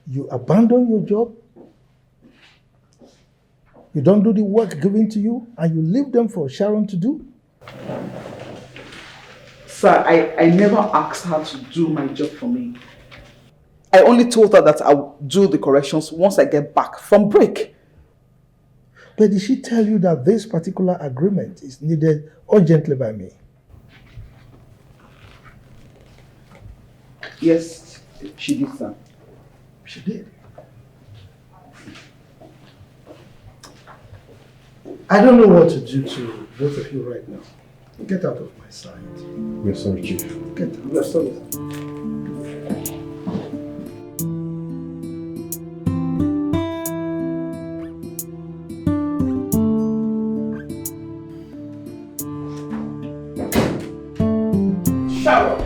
you abandon your job? You don't do the work given to you and you leave them for Sharon to do? Sir, I never asked her to do my job for me. I only told her that I'll do the corrections once I get back from break. But did she tell you that this particular agreement is needed urgently by me? Yes, she did, sir. She did. I don't know what to do to both of you right now. Get out of my sight. We're sorry, Chief. Get out. We're sorry. Sharon,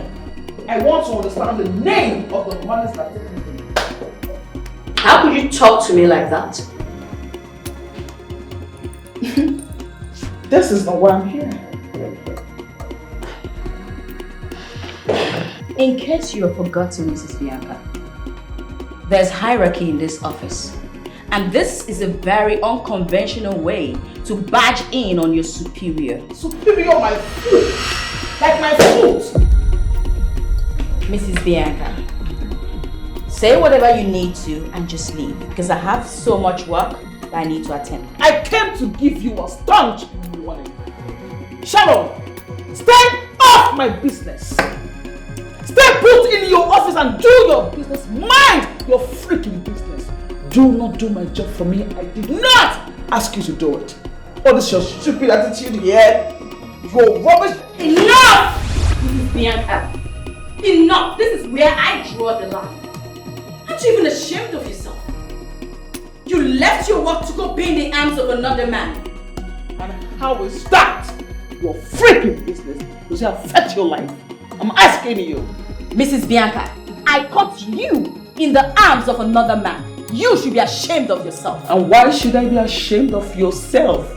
I want to understand the name of the monies that are taken from you. How could you talk to me like that? This is not why I'm here. In case you have forgotten, Mrs. Bianca, there's hierarchy in this office. And this is a very unconventional way to badge in on your superior. Superior my foot! Like my foot! Mrs. Bianca, say whatever you need to and just leave, because I have so much work that I need to attend. I came to give you a sponge in the morning. Sharon, stay off my business. Stay put in your office and do your business. Mind your freaking business. Do not do my job for me. I did not ask you to do it. What is your stupid attitude here? Your rubbish. Enough! Mrs. Bianca. Enough! This is where I draw the line. Aren't you even ashamed of yourself? You left your work to go be in the arms of another man. And how is that your freaking business? Does it affect your life? I'm asking you. Mrs. Bianca, I caught you in the arms of another man. You should be ashamed of yourself. And why should I be ashamed of yourself?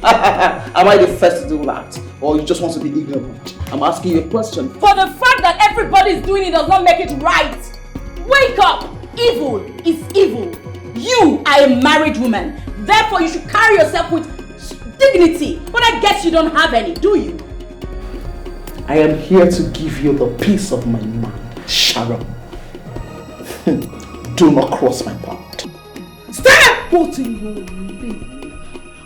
Am I the first to do that? Or you just want to be ignorant? I'm asking you a question. For the fact that everybody is doing it does not make it right. Wake up! Evil is evil. You are a married woman. Therefore, you should carry yourself with dignity. But I guess you don't have any, do you? I am here to give you the peace of my mind, Sharon. Do not cross my path. Stop putting your name.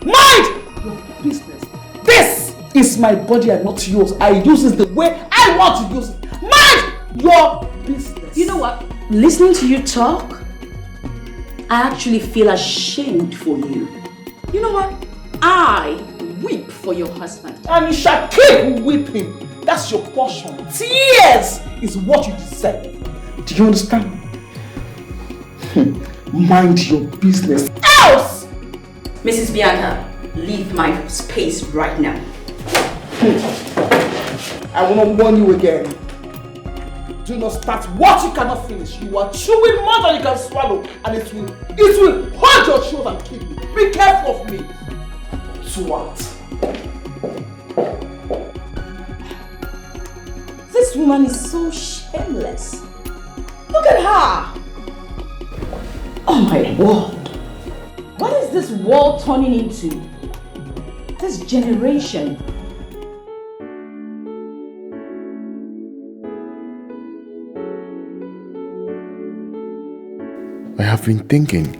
Mind your business. This is my body and not yours. I use it the way I want to use it. Mind your business. You know what? Listening to you talk, I actually feel ashamed for you. You know what? I weep for your husband. And you shall keep weeping. That's your portion. Tears is what you deserve. Do you understand? Mind your business. Else! Mrs. Bianca, leave my space right now. I want to warn you again. Do not start what you cannot finish. You are chewing more than you can swallow, and it will hold your throat and kill you. Be careful of me. Swat. This woman is so shameless. Look at her. Oh my word. What is this world turning into? This generation. I have been thinking.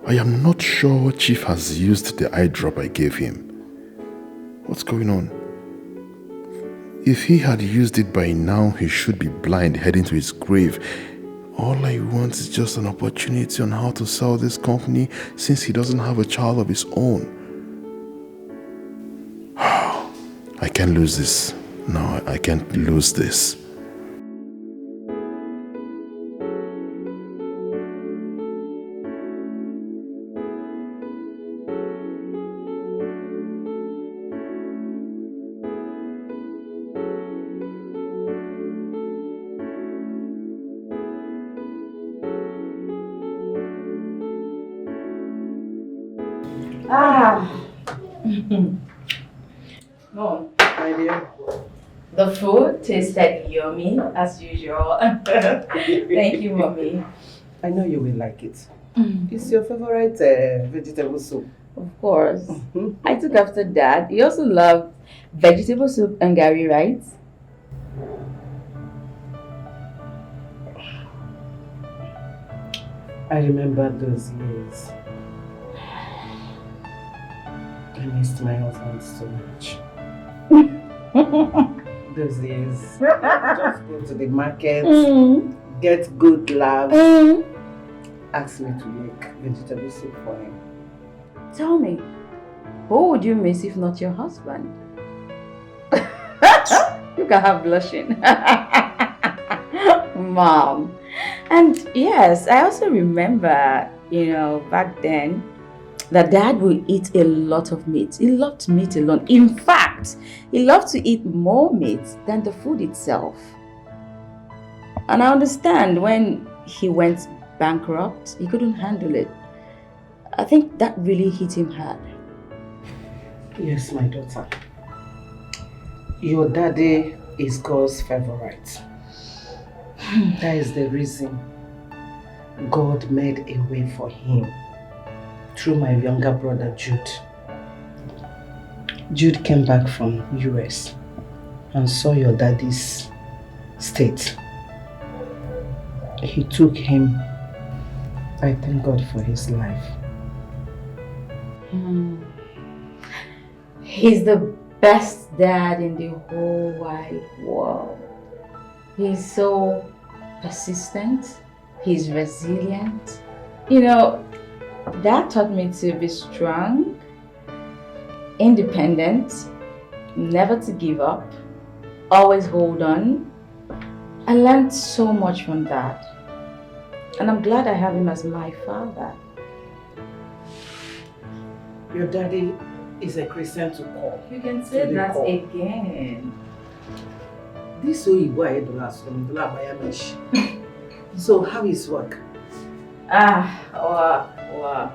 I am not sure Chief has used the eye drop I gave him. What's going on? If he had used it by now, he should be blind heading to his grave. All I want is just an opportunity on how to sell this company since he doesn't have a child of his own. I can't lose this. No, I can't lose this. Oh, my dear. The food tasted yummy as usual. Thank you, Mommy. I know you will like it. It's your favorite vegetable soup. Of course. I took after Dad. He also loved vegetable soup and gari, right? I remember those years. I missed my husband so much. Those years. Just go to the market, get good laughs, ask me to make vegetable soup for him. Tell me, who would you miss if not your husband? You can have blushing. Mom. And yes, I also remember, back then, that Dad would eat a lot of meat. He loved meat a lot. In fact, he loved to eat more meat than the food itself. And I understand when he went bankrupt, he couldn't handle it. I think that really hit him hard. Yes, my daughter. Your daddy is God's favorite. That is the reason God made a way for him through my younger brother Jude. Jude came back from US and saw your daddy's state. He took him. I thank God for his life. He's the best dad in the whole wide world. He's so persistent. He's resilient. Dad taught me to be strong, independent, never to give up, always hold on. I learned so much from Dad. And I'm glad I have him as my father. Your daddy is a Christian to call. You can say that again. This way you go ahead to last from So how is work? Work.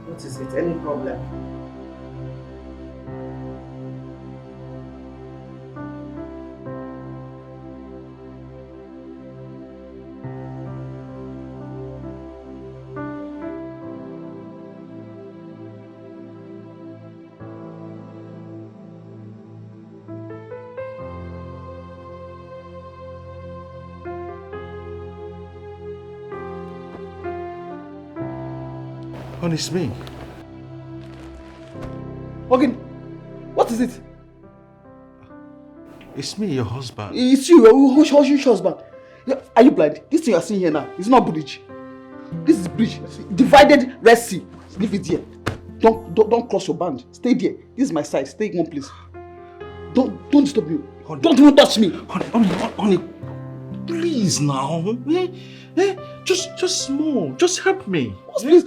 What is it? Any problem? Honey, it's me. Morgan, what is it? It's me, your husband. It's you, who's your husband? Are you blind? This thing you are seeing here now, it's not bridge. This is bridge. Divided Red Sea. Leave it here. Don't cross your band. Stay there. This is my side. Stay in one place. Don't disturb me. Honey. Don't even touch me. Honey, please now. Just small. Just help me. Please.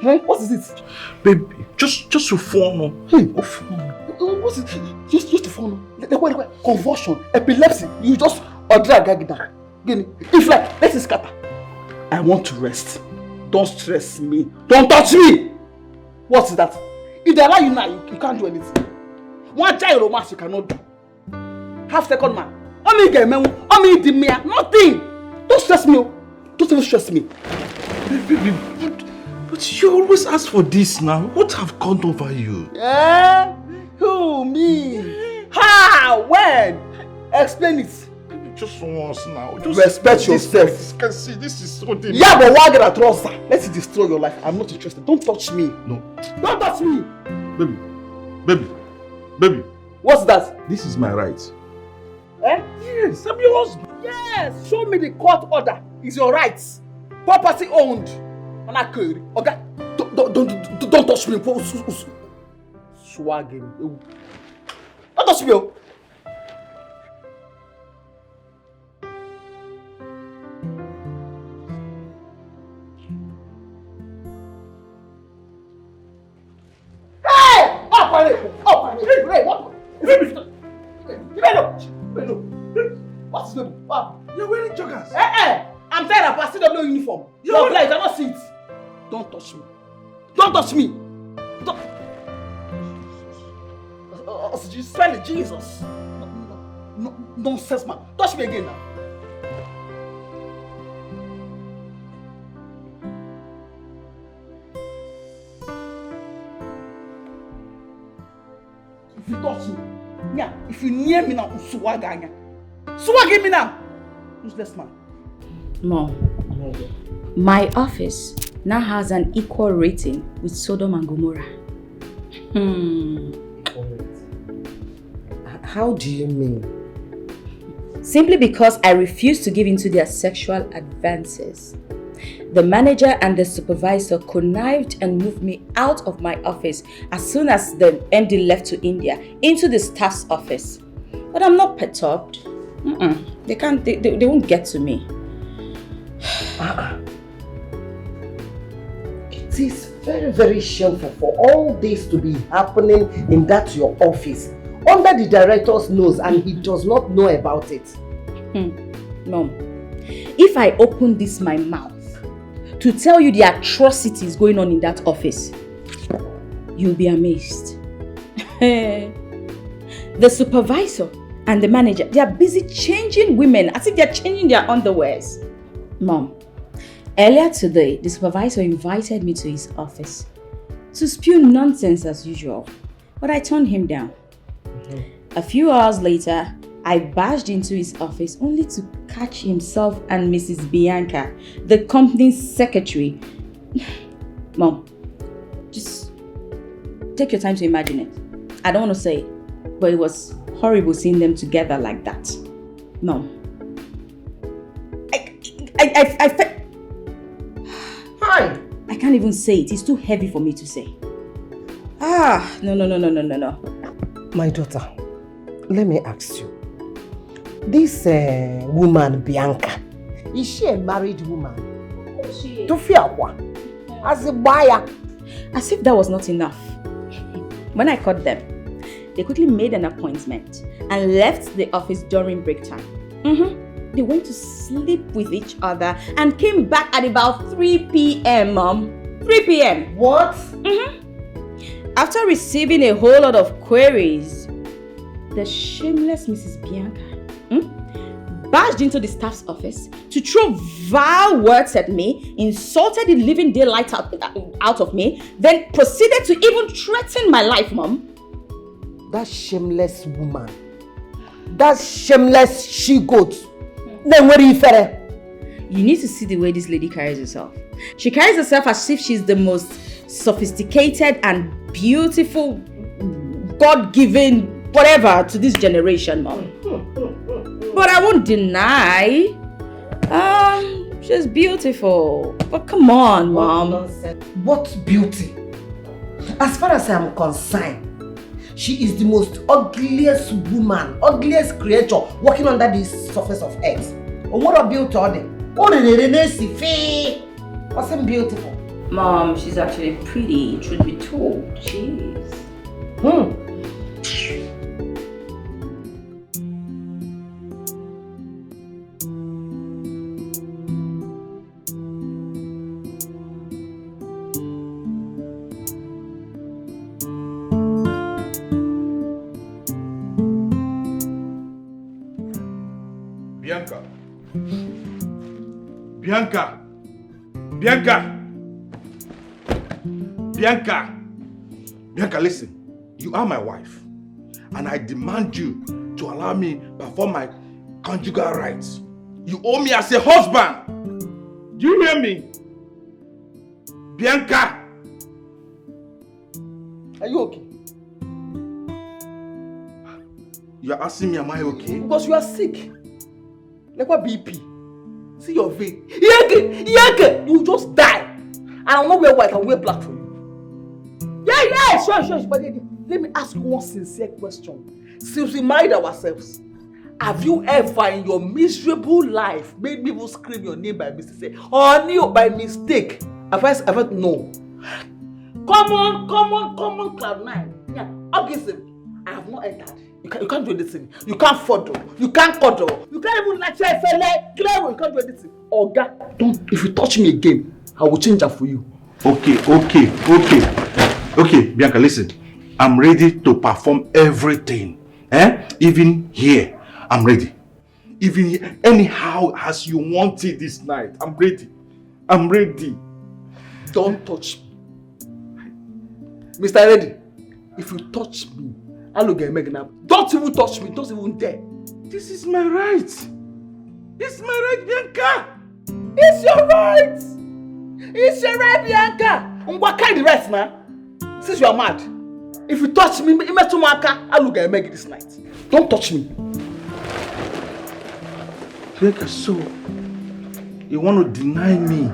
Hey, what is it? Baby, just to phone. Hey, what's it? Just to phone. Convulsion, epilepsy. You just order a gag down. If like, let's scatter. I want to rest. Don't stress me. Don't touch me. What's that? If they allow you now, you can't do anything. One child romance you cannot do. Half second man. Nothing. Don't stress me. Don't even stress me. Baby, but you always ask for this now. What have gone over you? Who, me? How? When? Explain it. Baby, just once now. Just respect yourself. You can see this is so deep. Yeah, but why get a trouser? Let it destroy your life. I'm not interested. Don't touch me. No. Don't touch me. Baby. What's that? This is my right. Yes, I'm your husband. Yes, show me the court order. It's your rights. Property owned. Okay, don't touch me. Swagging. Don't touch me. Hey! What's the You're wearing joggers. I'm tired of passing no uniform. Your blind, I cannot see it. Don't touch me. Don't touch me. Don't. Spell Jesus. No, nonsense, man. Touch me again now. If you touch me, yeah, if you near me now, swag me now. Useless man. Mom, My office now has an equal rating with Sodom and Gomorrah. How do you mean? Simply because I refuse to give in to their sexual advances. The manager and the supervisor connived and moved me out of my office as soon as the MD left to India into the staff's office. But I'm not perturbed. They won't get to me. It is very, very shameful for all this to be happening in that your office, under the director's nose, and he does not know about it. Mom, if I open this my mouth to tell you the atrocities going on in that office, you'll be amazed. The supervisor and the manager, they are busy changing women as if they are changing their underwears. Mom, earlier today, the supervisor invited me to his office to spew nonsense as usual, but I turned him down. A few hours later, I barged into his office only to catch himself and Mrs. Bianca, the company's secretary. Mom, just take your time to imagine it. I don't want to say it, but it was horrible seeing them together like that. Mom, I felt... Hi! I can't even say it. It's too heavy for me to say. No. My daughter, let me ask you. This woman, Bianca, is she a married woman? Is she? As a buyer. As if that was not enough. When I caught them, they quickly made an appointment and left the office during break time. They went to sleep with each other and came back at about 3 p.m., Mom. 3 p.m. What? After receiving a whole lot of queries, the shameless Mrs. Bianca barged into the staff's office to throw vile words at me, insulted the living daylight out of me, then proceeded to even threaten my life, Mom. That shameless woman. That shameless she-goat. Then what do you say? You need to see the way this lady carries herself. She carries herself as if she's the most sophisticated and beautiful, God-given whatever to this generation, Mom. But I won't deny, she's beautiful. But come on, Mom. What beauty? As far as I'm concerned, she is the most ugliest woman, ugliest creature walking under the surface of earth. What a beauty on it. Wasn't beautiful. Mom, she's actually pretty, truth be told. Jeez. Bianca, listen. You are my wife, and I demand you to allow me perform my conjugal rights. You owe me as a husband. Do you hear me? Bianca! Are you okay? You are asking me, am I okay? Because you are sick. Like what BP? See your vein. Yeke! You just die. And I'll not wear white, I'll wear black for you. Yeah, sure. But let me ask you one sincere question. Since we married ourselves, have you ever in your miserable life made people scream your name by mistake? Or knew by mistake? Have I ever no? Come on, Cloud9. Yeah, obviously, I have not entered. You can't do anything. You can't fondle. You can't cuddle. You can't even like say clear. You can't do anything. Oga, don't. If you touch me again, I will change that for you. Okay, Bianca, listen. I'm ready to perform everything. Even here, I'm ready. Even here, anyhow as you want it this night, I'm ready. Don't touch me. Mr. Reddy, if you touch me, I'll get Megan. Don't even touch me. Don't even dare. This is my right. It's my right, Bianca. It's your right! It's right, Bianca! What kind of rest, man? Since you are mad, if you touch me, I'll look at Maggie this night. Don't touch me. Bianca, so you want to deny me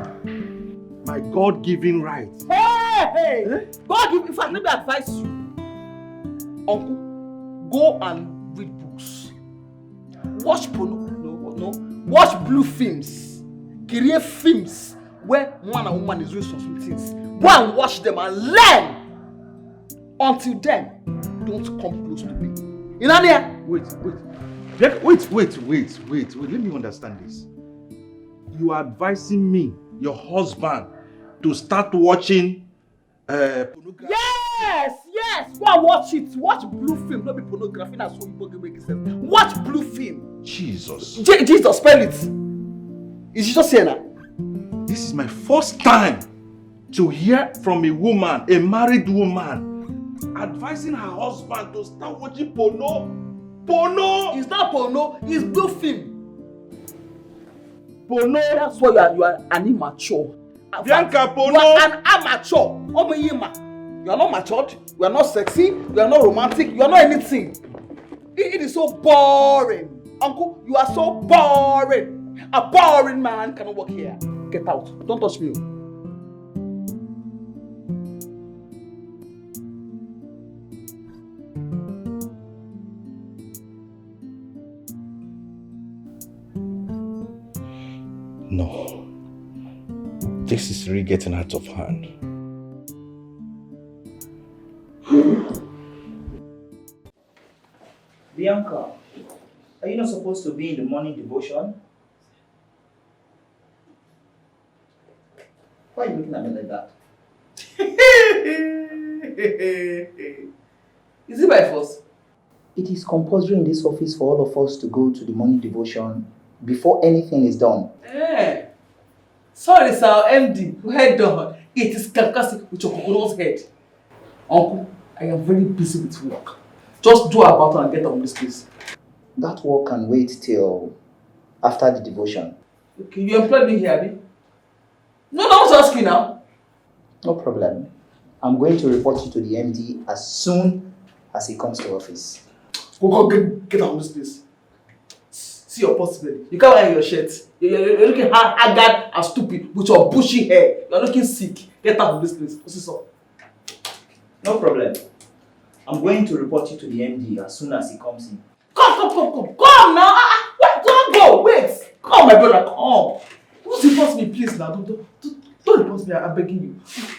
my God-given rights? Hey! God give, in fact, let me advise you. Uncle, go and read books. Watch porno. No. Watch blue films. Create films where man and woman is doing some things. Go and watch them and learn. Until then, don't come close to me. You know there? Wait. Let me understand this. You are advising me, your husband, to start watching pornography? Yes! Go and watch it. Watch blue film, not be pornography. That's what you make it sense. Watch blue film. Jesus. Jesus, spell it. Is she just here now? This is my first time to hear from a woman, a married woman, advising her husband to start watching porno. Porno! It's not porno, it's blue film. Porno? That's why you are an immature. Bianca, porno! You are an amateur. You are not matured, you are not sexy, you are not romantic, you are not anything. It is so boring. Uncle, you are so boring. A boring man cannot work here. Get out. Don't touch me. No. This is really getting out of hand. Bianca, are you not supposed to be in the morning devotion? Why are you looking at me like that? Is it by force? It is compulsory in this office for all of us to go to the morning devotion before anything is done. Sorry, sir, MD, head down. It is sarcastic with your coconut head. Uncle, I am very busy with work. Just do about it and get on this place. That work can wait till after the devotion. Okay, you employed me here, Abi? No, I was asking now. No problem. I'm going to report you to the MD as soon as he comes to office. Go get on this place. See your possibility. You can't wear your shirt. You're looking haggard and stupid with your bushy hair. You're looking sick. Get out of this place. What's this up? No problem. I'm going to report you to the MD as soon as he comes in. Come now. Don't go. Wait. Come, my brother. Come. Don't report me, please now. Don't report me. I'm begging you.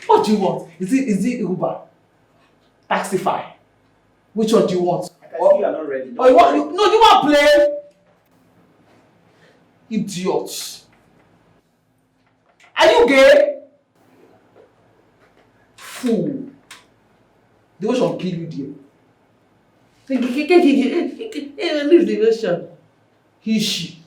What do you want? Is it Uber? Taxify? Which one do you want? I can see you are not ready. You want play? Idiots. Are you gay? Fool. The ocean will kill you there. Leave the ocean. He, she.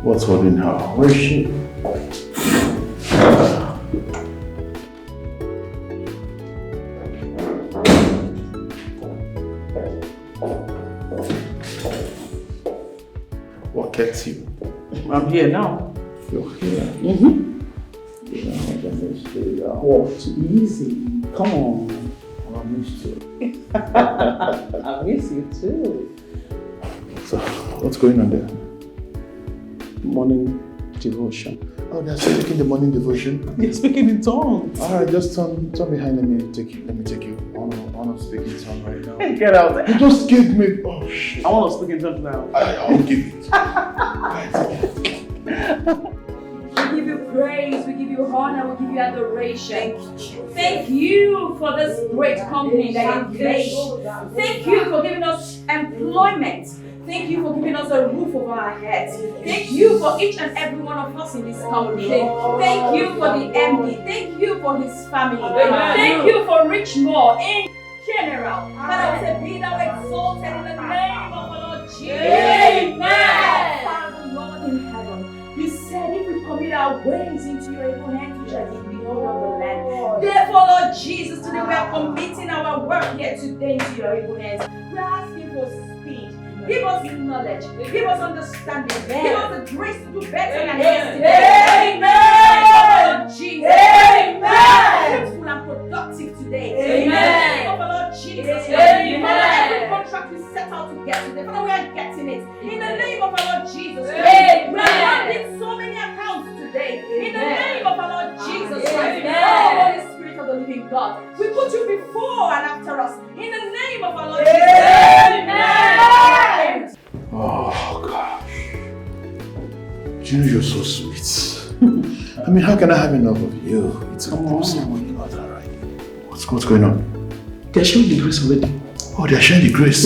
What's holding her? Where is she? What gets you? I'm here now. You're here. What? Easy. Come on. I missed you. I miss you too. So, what's going on there? Morning devotion. Oh, they're still taking the morning devotion? You're speaking in tongues. Alright, just turn behind. Let me take you. I want to speak in tongue right now. Get out. You just give me. Oh shit. I want to speak in tongues now. I'll give it. We give you praise, we give you honor, we give you adoration. Thank you for this great company that you've made. Thank you for giving us employment. Thank you for giving us a roof over our heads. Thank you for each and every one of us in this company. Thank you for the MD. Thank you for his family. Thank you for Richmond in general. Father, we say, be thou exalted in the name of the Lord Jesus. Amen. Father, Lord in heaven, you said if we commit our ways into your able hands, we shall give the whole of the land. Therefore, Lord Jesus, today we are committing our work here today into your able hands. We are asking for speed. Give us knowledge. Give us understanding. Give us the grace to do better than yesterday. Amen. Lord Jesus. Amen. Fruitful and productive today. Amen. In the name of the Lord Jesus. Amen. Father, every contract we set out to get today, Father, we are getting it. In the name of the Lord Jesus. Amen. We are handling so many accounts today. In the name of the Lord Jesus Christ. Oh, Holy Spirit of the living God, we put you before and after us. In the name of our Lord Jesus. Amen. Oh, gosh. Junior, you're so sweet. I mean, how can I have enough of you? It's impossible, you know that, right? What's going on? They're showing the grace already. Oh, they're sharing the grace?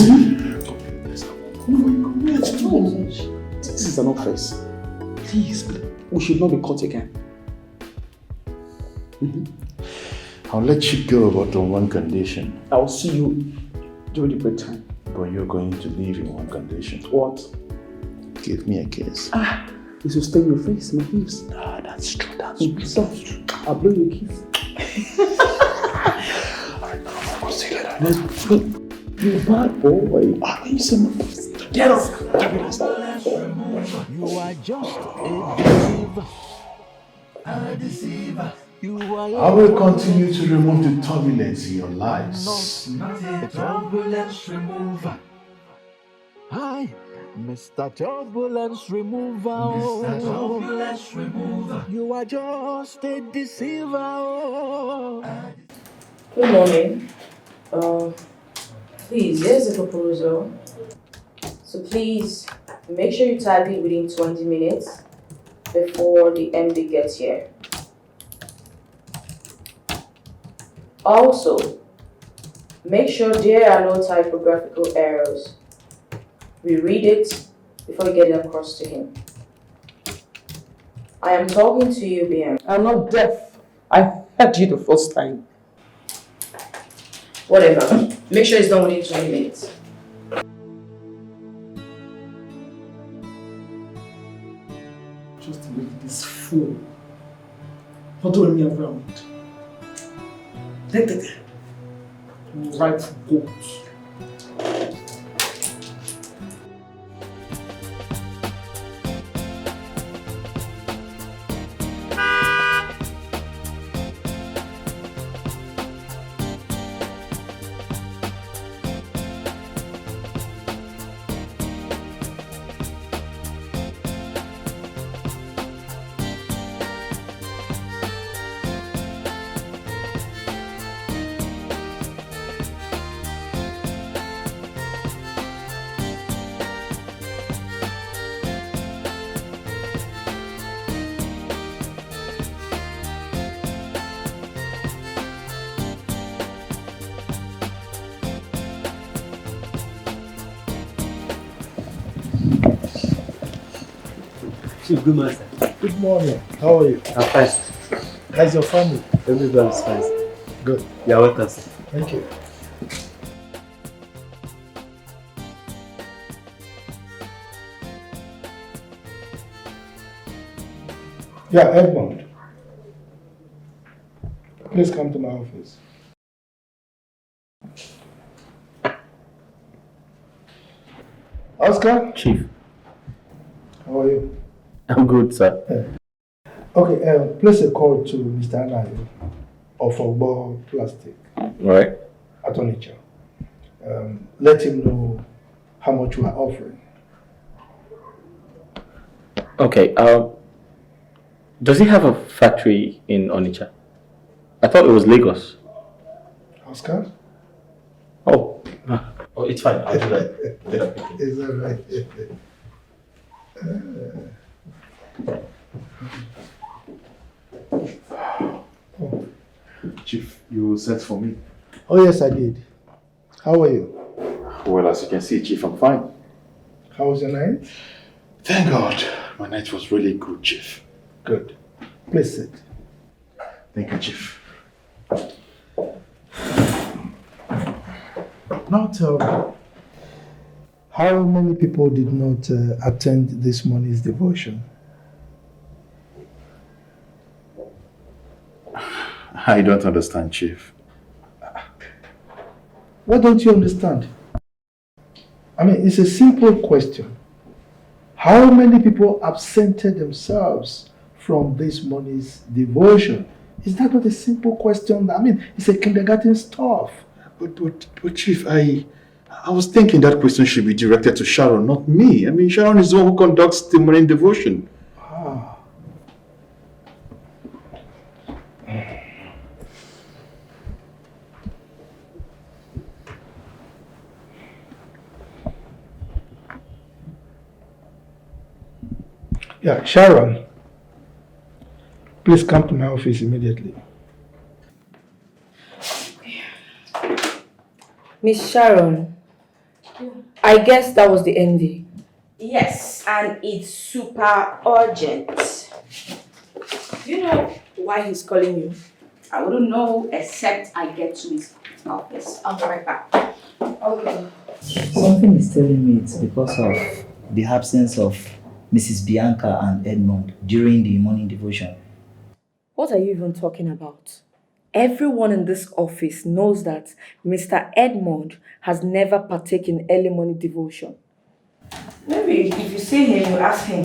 This is an offense. Please, we should not be caught again. I'll let you go, but on one condition. I'll see you during the break time. But you're going to leave in one condition. What? Give me a kiss. This will stay in your face, my lips. Ah, that's true, that's true. I'll blow you a kiss. Alright, now I'll see you later. Let's go. You're a bad boy. You said my face. Get off. You are just a deceiver. You are I will continue to remove the turbulence in your lives. not a turbulence remover. Hi, Mr. Turbulence Remover. Mr. Turbulence Remover. You are just a deceiver. Good morning. Please, here's the proposal. So please, make sure you type it within 20 minutes before the MD gets here. Also, make sure there are no typographical errors. We read it before you get it across to him. I am talking to you, BM. I'm not deaf. I heard you the first time. Whatever. Make sure it's done within 20 minutes. Just to make this fool following me around. Let it right boat. Good morning, sir. Good morning. How are you? I'm fine. How's your family? Everybody's fine. Good. You're welcome, sir. Thank you. Yeah, Edmond. Please come to my office. Oscar? Chief. How are you? I'm good, sir. Okay, place a call to Mr. Anayo of Ogbo Plastic. Right. At Onitsha. Let him know how much you are offering. Okay, does he have a factory in Onitsha? I thought it was Lagos. Oscar? Oh, it's fine. I'll do that. Is that right? Oh. Chief, you sent for me. Oh yes, I did. How are you? Well, as you can see, Chief, I'm fine. How was your night? Thank God. My night was really good, Chief. Good. Please sit. Thank you, Chief. Now tell me, how many people did not attend this morning's devotion? I don't understand, Chief. What don't you understand? I mean, it's a simple question. How many people absented themselves from this morning's devotion? Is that not a simple question? I mean, it's a kindergarten stuff. But Chief, I was thinking that question should be directed to Sharon, not me. I mean, Sharon is the one who conducts the morning devotion. Ah. Yeah, Sharon, please come to my office immediately. Miss Sharon, I guess that was the ending. Yes, and it's super urgent. Do you know why he's calling you? I wouldn't know except I get to his office. I'll be right back. Something is telling me it's because of the absence of Mrs. Bianca and Edmond during the morning devotion. What are you even talking about? Everyone in this office knows that Mr. Edmond has never partaken in early morning devotion. Maybe if you see him, you ask him.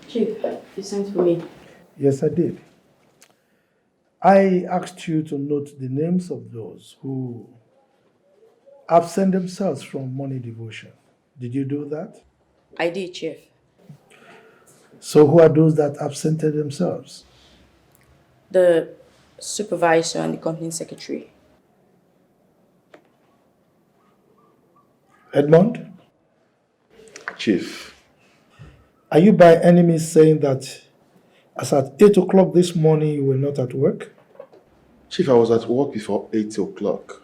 Chief, you sent for me. Yes, I did. I asked you to note the names of those who absent themselves from morning devotion. Did you do that? I did, Chief. So who are those that absented themselves? The supervisor and the company secretary. Edmond? Chief. Are you by any means saying that as at 8 o'clock this morning you were not at work? Chief, I was at work before 8 o'clock.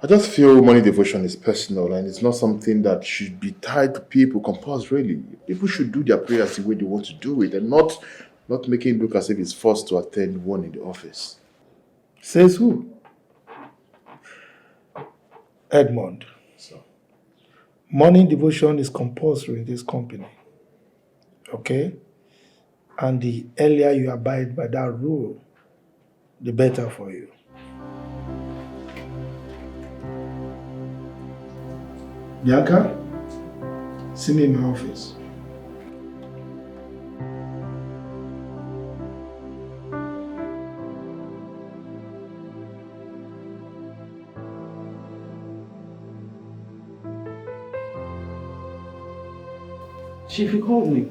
I just feel morning devotion is personal and it's not something that should be tied to people compulsorily. People should do their prayers the way they want to do it and not making it look as if it's forced to attend one in the office. Says who? Edmond. So, morning devotion is compulsory in this company. Okay? And the earlier you abide by that rule, the better for you. Bianca, see me in my office. Chief, you called me.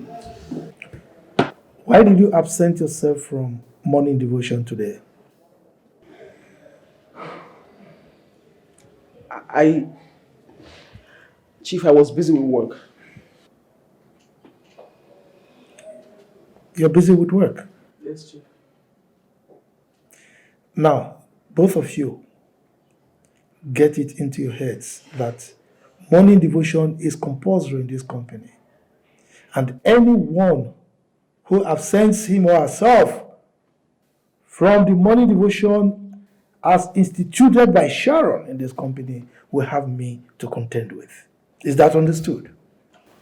Why did you absent yourself from morning devotion today? Chief, I was busy with work. You're busy with work? Yes, Chief. Now, both of you, get it into your heads that morning devotion is compulsory in this company. And anyone who absents him or herself from the morning devotion as instituted by Sharon in this company will have me to contend with. Is that understood?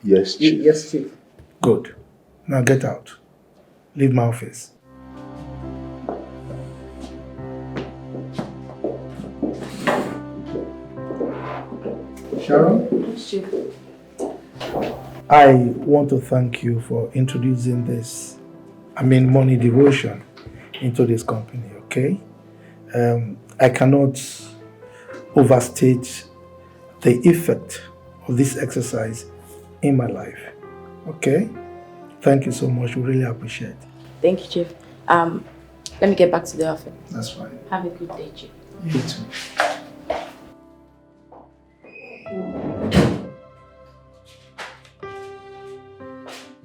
Yes, Chief. Yes, Chief. Good. Now get out. Leave my office. Sharon? Yes, Chief. I want to thank you for introducing this, morning devotion into this company, okay? I cannot overstate the effect of this exercise in my life, okay? Thank you so much. We really appreciate it. Thank you, Chief. Let me get back to the office. That's fine. Have a good day, Chief. You too.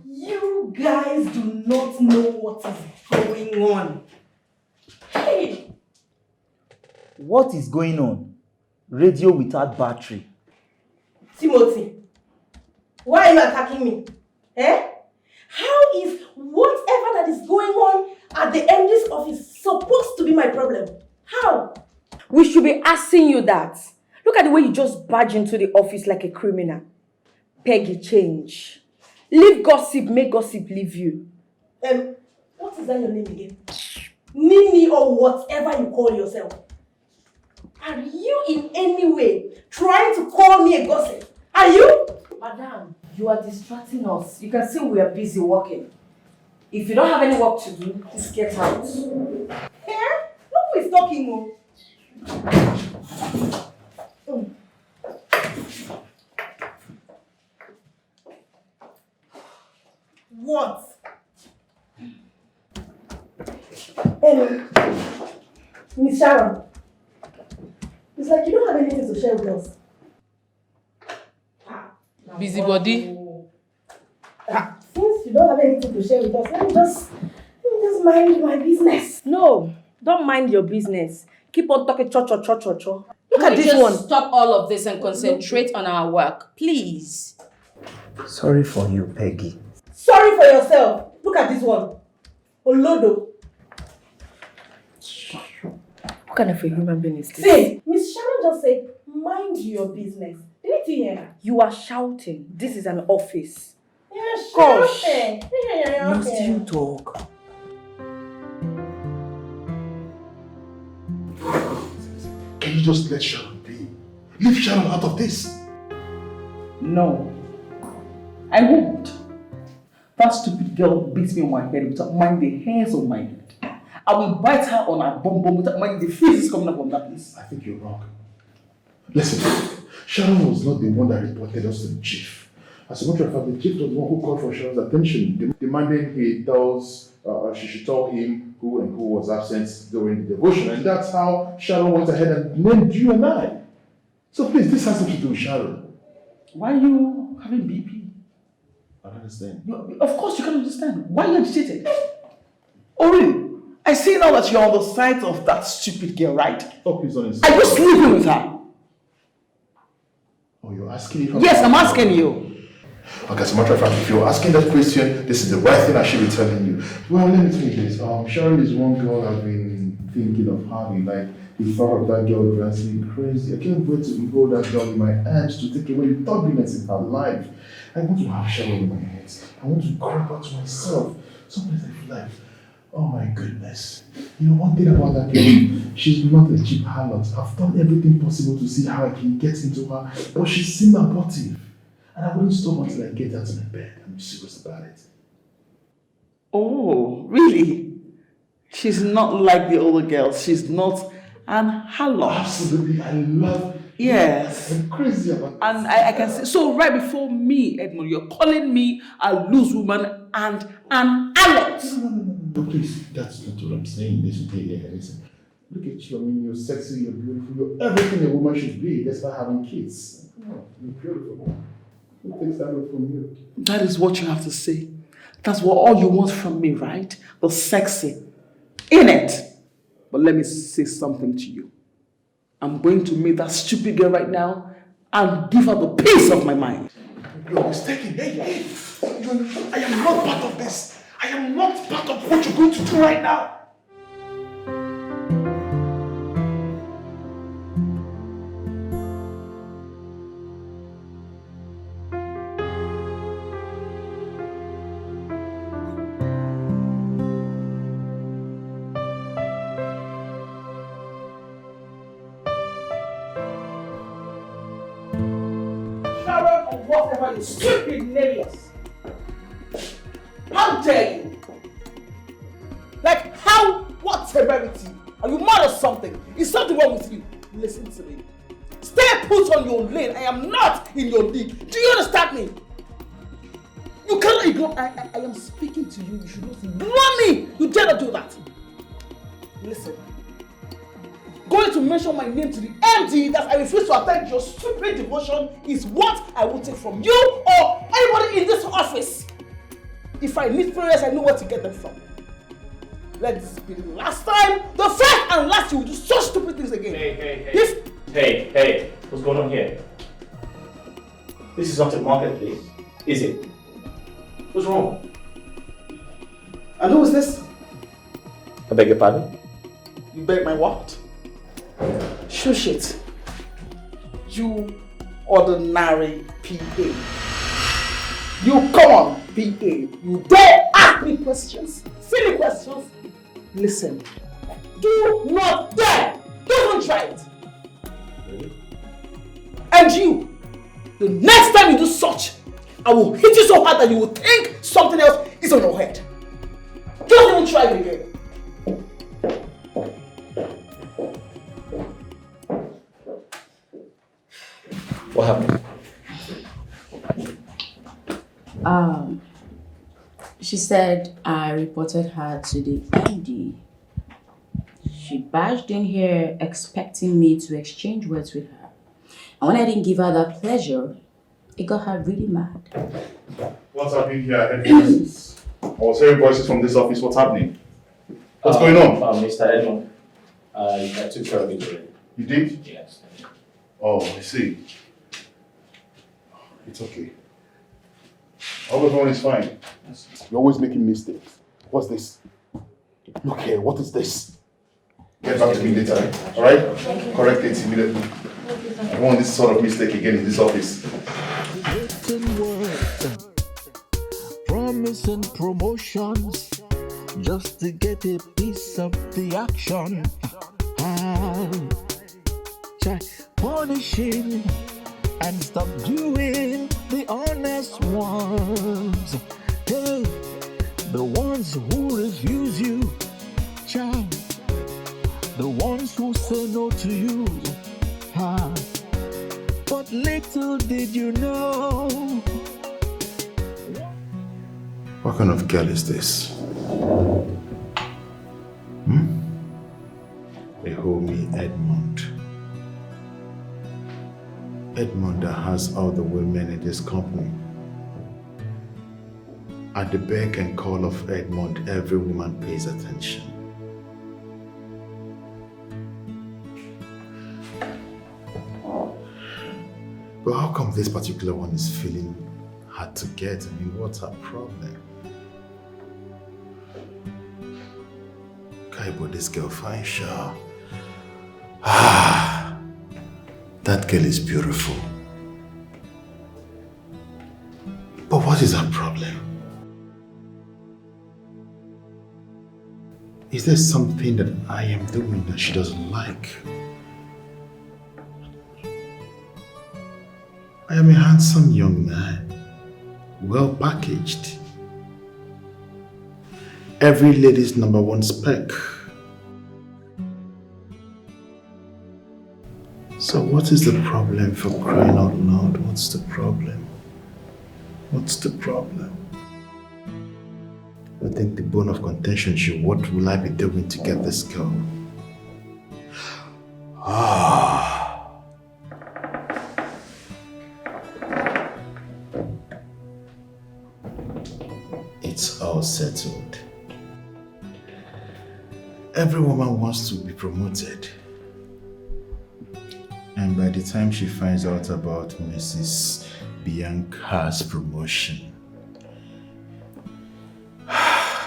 You guys do not know what is going on. Hey! What is going on? Radio without battery. Timothy, why are you attacking me? Eh? How is whatever that is going on at the MD's office supposed to be my problem? How? We should be asking you that. Look at the way you just barge into the office like a criminal. Peggy, change. Leave gossip, make gossip leave you. What is that your name again? Nini or whatever you call yourself. Are you in any way trying to call me a gossip? Are you? Madam, you are distracting us. You can see we are busy working. If you don't have any work to do, please get out. Here? Look who is talking. What? Miss Sharon, it's like you don't have anything to share with us. Busybody. Since you don't have anything to share with us, let me just mind my business. No, don't mind your business. Keep on talking cho. Look at this one. Stop all of this and concentrate on our work, please. Sorry for you, Peggy. Sorry for yourself. Look at this one. Olodo. What kind of a human being is this? See, Miss Sharon just said, mind your business. Didn't you hear her? You are shouting. This is an office. Yeah, Gosh. Must you talk? Can you just let Sharon be? Leave Sharon out of this. No, I won't. That stupid girl beats me on my head without minding the hairs on my head. I will bite her on her bum without minding the faces coming up on that place. I think you're wrong. Listen, Sharon was not the one that reported us to the chief. As a matter of fact, the chief was the one who called for Sharon's attention, demanding she should tell him who and who was absent during the devotion. And that's how Sharon went ahead and named you and I. So please, this has nothing to do with Sharon. Why are you having BP? I don't understand. Of course you can understand. Why are you agitated? Oh really? I see now that you're on the side of that stupid girl, right? Oh, please don't insist. Are you sleeping with her? Oh, you're asking if Yes, I'm asking you. Okay, as a matter of fact, if you're asking that question, this is the right thing I should be telling you. Well, let me tell you this. Sharon is one girl I've been thinking of having. Like, the thought of that girl drives me crazy. I can't wait to hold that girl in my arms to take away the turbulence in her life. I want to have Sharon in my hands. I want to grab her to myself. Sometimes I feel like, oh my goodness. You know, one thing about that girl, she's not a cheap harlot. I've done everything possible to see how I can get into her, but she seemed abortive. And I wouldn't stop until I get her to my bed. I'm serious about it. Oh, really? She's not like the older girls. She's not an harlot. Absolutely, I love. Yes. I'm crazy about and I can see. So right before me, Edmund, you're calling me a loose woman and an harlot. No, please, that's not what I'm saying. Listen. Look at you. I mean, you're sexy, you're beautiful, you're everything a woman should be, despite having kids. Come on, you're beautiful. Who takes that away from you? That is what you have to say. That's what all you want from me, right? The sexy. In it. But let me say something to you. I'm going to meet that stupid girl right now and give her the peace of my mind. You're mistaken. Hey. I am not part of this. I am not part of what you're going to do right now. Whatever your stupid name is. How dare you? Like how? What severity? Are you mad or something? Is something wrong with you? Listen to me. Stay put on your lane. I am not in your league. Do you understand me? You cannot ignore. I am speaking to you. You should not ignore me. You dare not do that. Listen. Going to mention my name to the MD that I refuse to attend your stupid devotion is what I will take from you or anybody in this office. If I need prayers, I know where to get them from. let this be the last time, the first and last you will do such stupid things again. Hey, what's going on here? This is not a marketplace, is it? What's wrong? And who is this? I beg your pardon? You beg my what? Shush it. You ordinary PA. You common PA. You dare ask me questions? Silly questions? Listen. Do not dare! Don't even try it! Really? And you! The next time you do such, I will hit you so hard that you will think something else is on your head. Don't even try it again. What happened? She said I reported her to the MD. She barged in here expecting me to exchange words with her. And when I didn't give her that pleasure, it got her really mad. What's happening here? Headquarters. I was hearing voices from this office. What's happening? What's going on? Mr. Edmond, I took care of it already. You did? Yes. Oh, I see. It's okay. All everyone is fine. You're always making mistakes. What's this? Look here, what is this? Get back to me later, alright? Correct it immediately. I don't want this sort of mistake again in this office. Written words, promise and promotions, just to get a piece of the action. Try punishing and stop doing the honest ones. Hey, the ones who refuse you, child. The ones who say no to you. But little did you know. What kind of girl is this? They call me Edmond. Edmond that has all the women in this company. At the beck and call of Edmond, every woman pays attention. But how come this particular one is feeling hard to get? I mean, what's her problem? Kai, but this girl fine, sure. That girl is beautiful. But what is her problem? Is there something that I am doing that she doesn't like? I am a handsome young man, well packaged. Every lady's #1 spec. So what is the problem, for crying out loud? What's the problem? What's the problem? I think the bone of contention is, what will I be doing to get this girl? It's all settled. Every woman wants to be promoted. And by the time she finds out about Mrs. Bianca's promotion,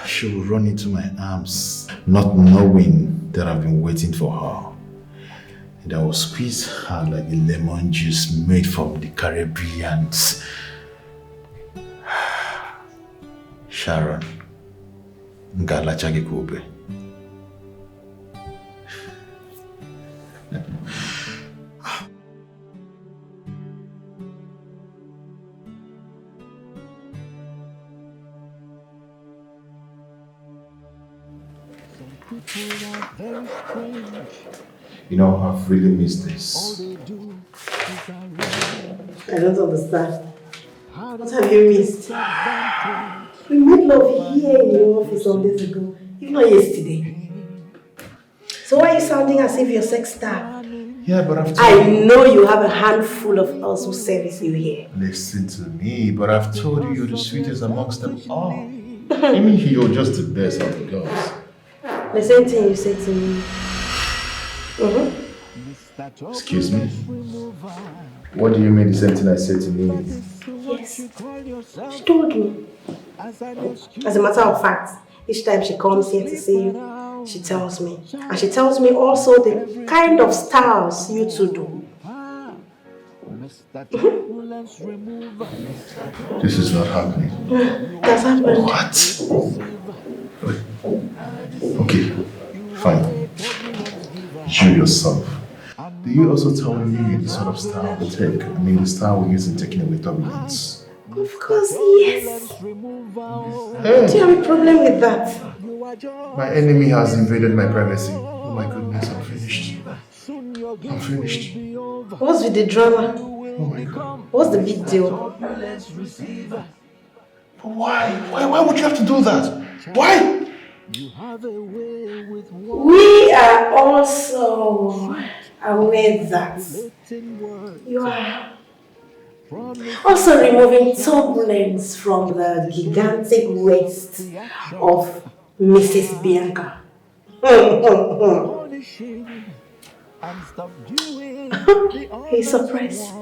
she will run into my arms, not knowing that I've been waiting for her. And I will squeeze her like a lemon juice made from the Caribbeans. Sharon, Ngala Chagikube. You know, I've really missed this. I don't understand. What have you missed? We made love here in your office some days ago, if not yesterday. So why are you sounding as if you're sex star? Yeah, but I've told I know you have a handful of girls who service you here. Listen to me, but I've told you you're the sweetest amongst them all. I mean, you're just the best of the girls. The same thing you said to me. Excuse me? What do you mean the same thing I said to me? Yes. She told me. As a matter of fact, each time she comes here to see you, she tells me. And she tells me also the kind of styles you two do. This is not happening. That's happened. What? Okay, fine. You yourself. Do you also tell me the sort of style we take? I mean, the style we use in taking away turbulence? Of course, yes. Do you have a problem with that? My enemy has invaded my privacy. Oh my goodness, I'm finished. I'm finished. What's with the drama? Oh my God. What's the big deal? Why? Why would you have to do that? Why? We are also aware that you are also removing turbulence from the gigantic waist of Mrs. Bianca. He's surprised.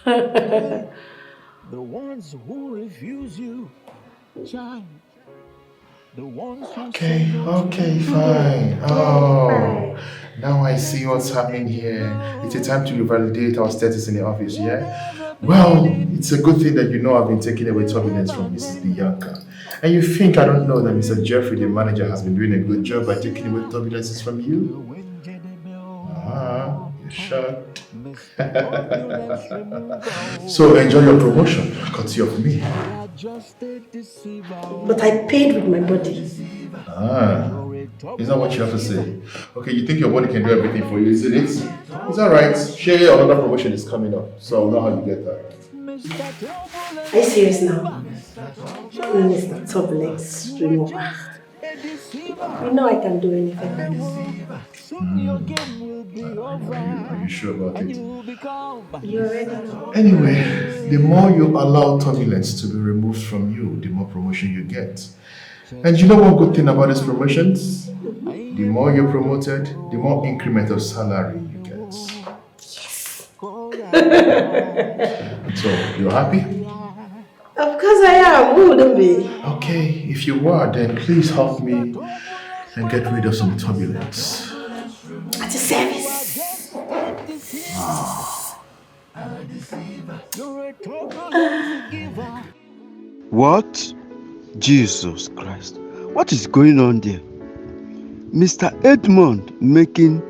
The ones who refuse you, child. The ones who Okay, fine. Oh, now I see what's happening here. It's a time to revalidate our status in the office, yeah? Well, it's a good thing that you know I've been taking away turbulence from Mrs. Bianca. And you think I don't know that Mr. Jeffrey, the manager, has been doing a good job by taking away turbulences from you? You sure? So enjoy your promotion, courtesy of me. But I paid with my body. Is that what you have to say? Okay, you think your body can do everything for you, isn't it? It's alright. Share another promotion is coming up, so I'll know how you get that. Are you serious now? Mr. Turbulence remover. You know I can do anything. Are you sure about it? You already know. Anyway, the more you allow turbulence to be removed from you, the more promotion you get. And you know one good thing about these promotions? The more you're promoted, the more increment of salary you get. Yes. So, you're happy? Of course I am. Who wouldn't be? Okay, if you are, then please help me and get rid of some turbulence. At your service. What? Jesus Christ. What is going on there? Mr. Edmond making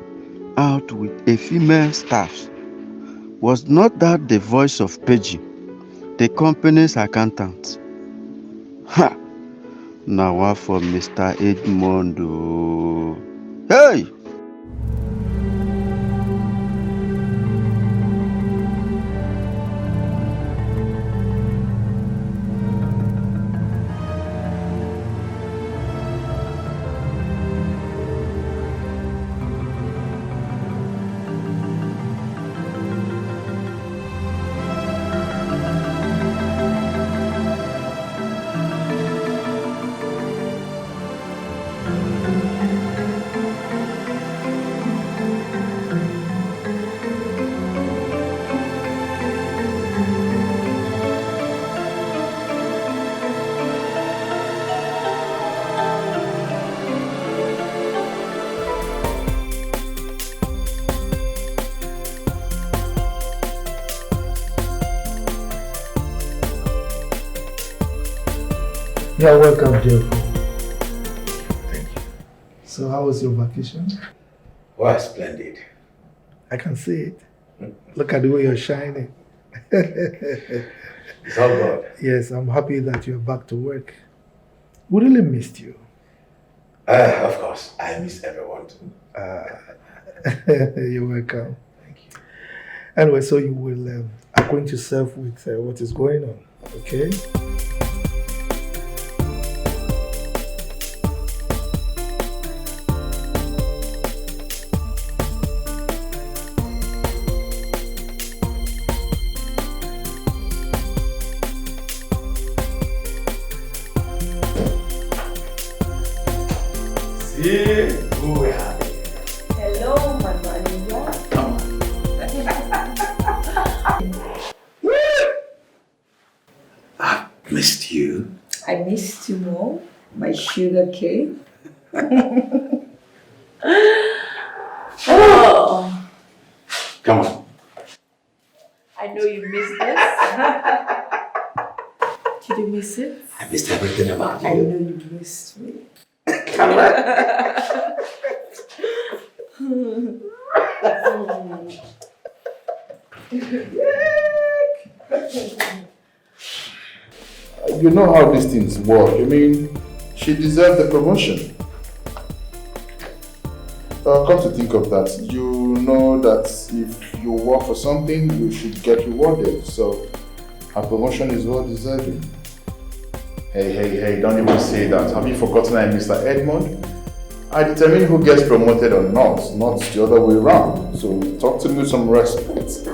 out with a female staff. Was not that the voice of Peggy, the company's accountant? Ha! Now what for Mr. Edmond? Hey! You're welcome, Jeff. Thank you. So how was your vacation? Wow, splendid. I can see it. Look at the way you're shining. It's all good. Yes, I'm happy that you're back to work. We really missed you. Of course, I miss everyone. You're welcome. Thank you. Anyway, so you will acquaint yourself with what is going on, okay? See who we have. Hello, my manager. Come on. I missed you. I missed you more, my sugar cake. Oh. Come on. I know you missed this. Did you miss it? I missed everything about you. I know you missed me. Come on. You know how these things work. I mean, she deserved the promotion. Come to think of that, you know that if you work for something, you should get rewarded. So, her promotion is well deserving. Hey, don't even say that. Have you forgotten I'm Mr. Edmond? I determine who gets promoted or not the other way around. So, talk to me with some respect.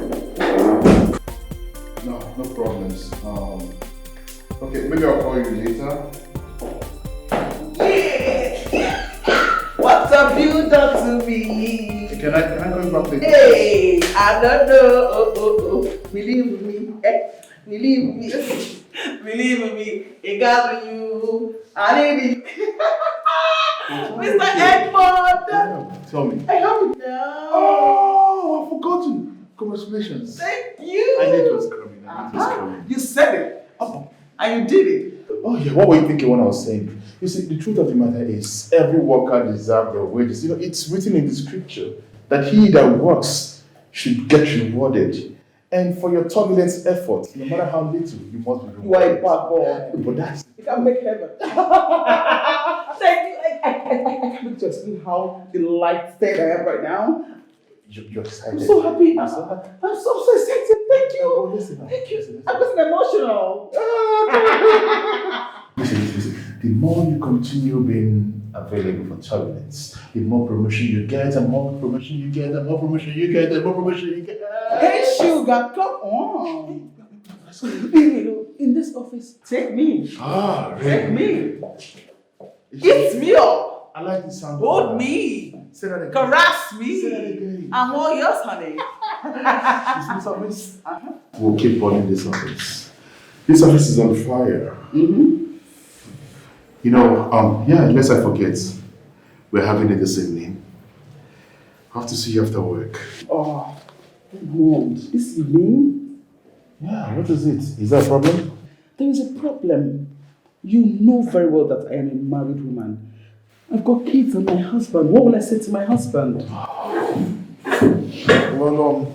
No problems. Okay, maybe I'll call you later. What have you done to me? Can I go back later? Hey, I don't know. Believe me. Believe me. Believe me. I got you. I need you. Mr. Edmond. Tell me. I have it now. Oh, I've forgotten. Congratulations. Thank you. I knew it was coming. You said it. And you did it. Oh yeah, what were you thinking when I was saying? You see, the truth of the matter is, every worker deserves their wages. You know, it's written in the scripture that he that works should get rewarded. And for your turbulent effort, no matter how little, you must be rewarded. You are a bad boy. But that's... You can make heaven. Thank you. I can't just explain how delighted I am right now. You're excited. I'm so happy. I'm so excited. Thank you. Thank you. I'm getting emotional. Listen. The more you continue being available for turbulence, the more promotion you get, and more promotion you get, and more promotion you get, and more promotion you get. Hey, sugar, come on. In this office, take me. Really? Take me. Eat me up. I like the sound. Hold me. Say that again. Caress me. Say that again. I'm all yours, honey. This office? We'll keep running this office. This office is on fire. You know, unless I forget, we're having it this evening. I have to see you after work. Oh, Mom, this evening? Yeah, what is it? Is there a problem? There is a problem. You know very well that I am a married woman. I've got kids and my husband. What will I say to my husband? Well,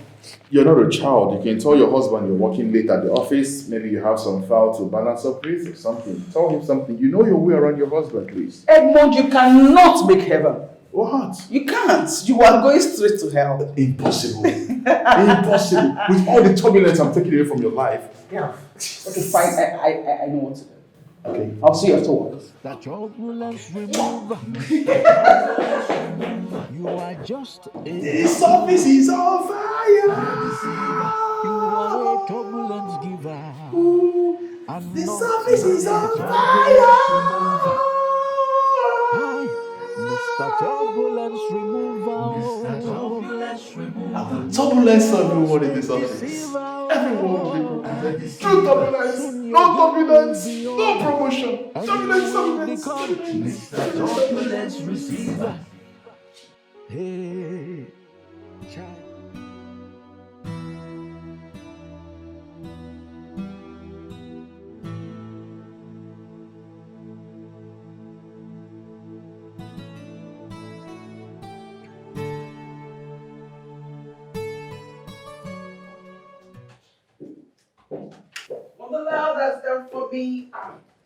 you're not a child. You can tell your husband you're working late at the office. Maybe you have some file to balance up with or something. Tell him something. You know your way around your husband, please. Edmond, you cannot make heaven. What? You can't. You are going straight to hell. Impossible. Impossible. With all the turbulence I'm taking away from your life. Yeah. Okay, fine. I know what to do. Okay. I'll see you after work. That turbulence remove. You are just a This office is on fire. You are a turbulence giver. This office is on fire. Mr. Turbulence Remover. Turbulence everyone in this office. Everyone will be promoted. True turbulence. No turbulence. No promotion. Turbulence. Mr. Turbulence Receiver. Hey, child. What the Lord has done for me,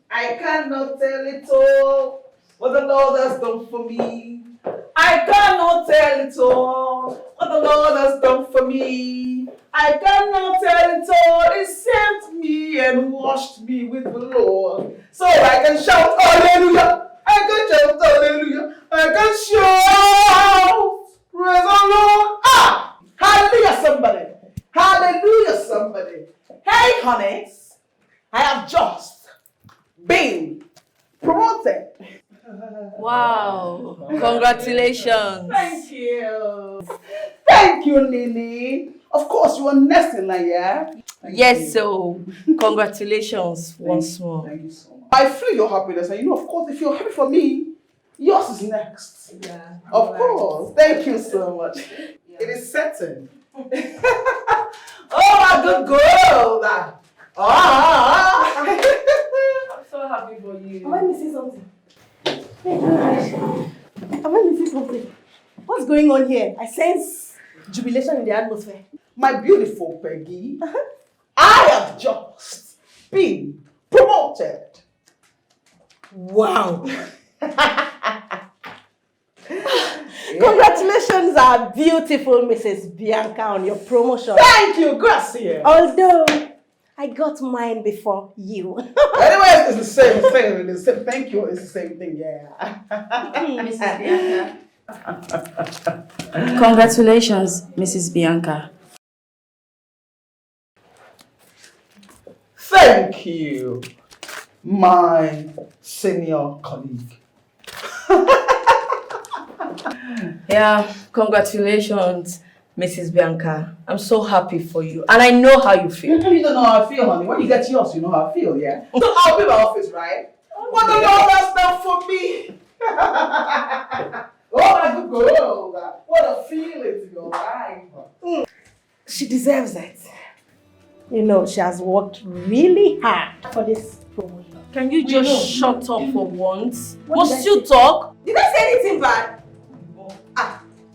I cannot tell it all. What the Lord has done for me, I cannot tell it all. What the Lord has done for me, I cannot tell it all. He saved me and washed me with the Lord, so I can shout hallelujah. I can shout hallelujah. I can shout praise the Lord. Hallelujah, somebody. Hallelujah, somebody. Hey, honeys, I have just been promoted. Wow. Wow! Congratulations! Thank you. Thank you, Nini. Of course, you are next in line, yeah? Yes, so congratulations once more. Thank you so much. I feel your happiness, and of course, if you're happy for me, yours is next. Yeah. Of course. Thank you so much. It is certain. Oh, my good girl! I'm so happy for you. Am I missing something? Am I missing something? What's going on here? I sense jubilation in the atmosphere. My beautiful Peggy, I have just been promoted. Wow. Congratulations, our beautiful Mrs. Bianca, on your promotion. Thank you, Gracia. Although I got mine before you. Anyways, it's the same thing. It's the same, thank you. It's the same thing, yeah. Mrs. Bianca. Congratulations, Mrs. Bianca. Thank you, my senior colleague. Yeah, congratulations, Mrs. Bianca. I'm so happy for you. And I know how you feel. You don't know how I feel, honey. When you get yours, you know how I feel, yeah? So I'll be in my office, right? What the Lord has done for me? Oh, my good girl. What a feeling to your life. She deserves it. You know, she has worked really hard for this promotion. Can you just shut up for once? What Must did I you say? talk? Did I say anything bad?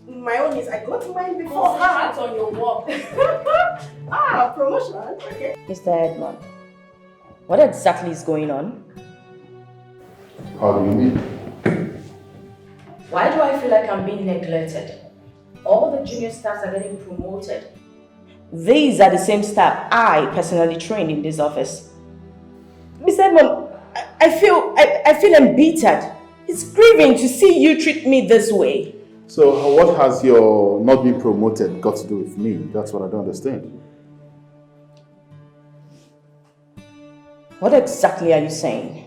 My own is I got mine before her. on your work. Promotion. Okay. Mr. Edmond, what exactly is going on? How do you mean? Why do I feel like I'm being neglected? All the junior staffs are getting promoted. These are the same staff I personally trained in this office. Mr. Edmond, I feel embittered. It's grieving to see you treat me this way. So what has your not being promoted got to do with me? That's what I don't understand. What exactly are you saying?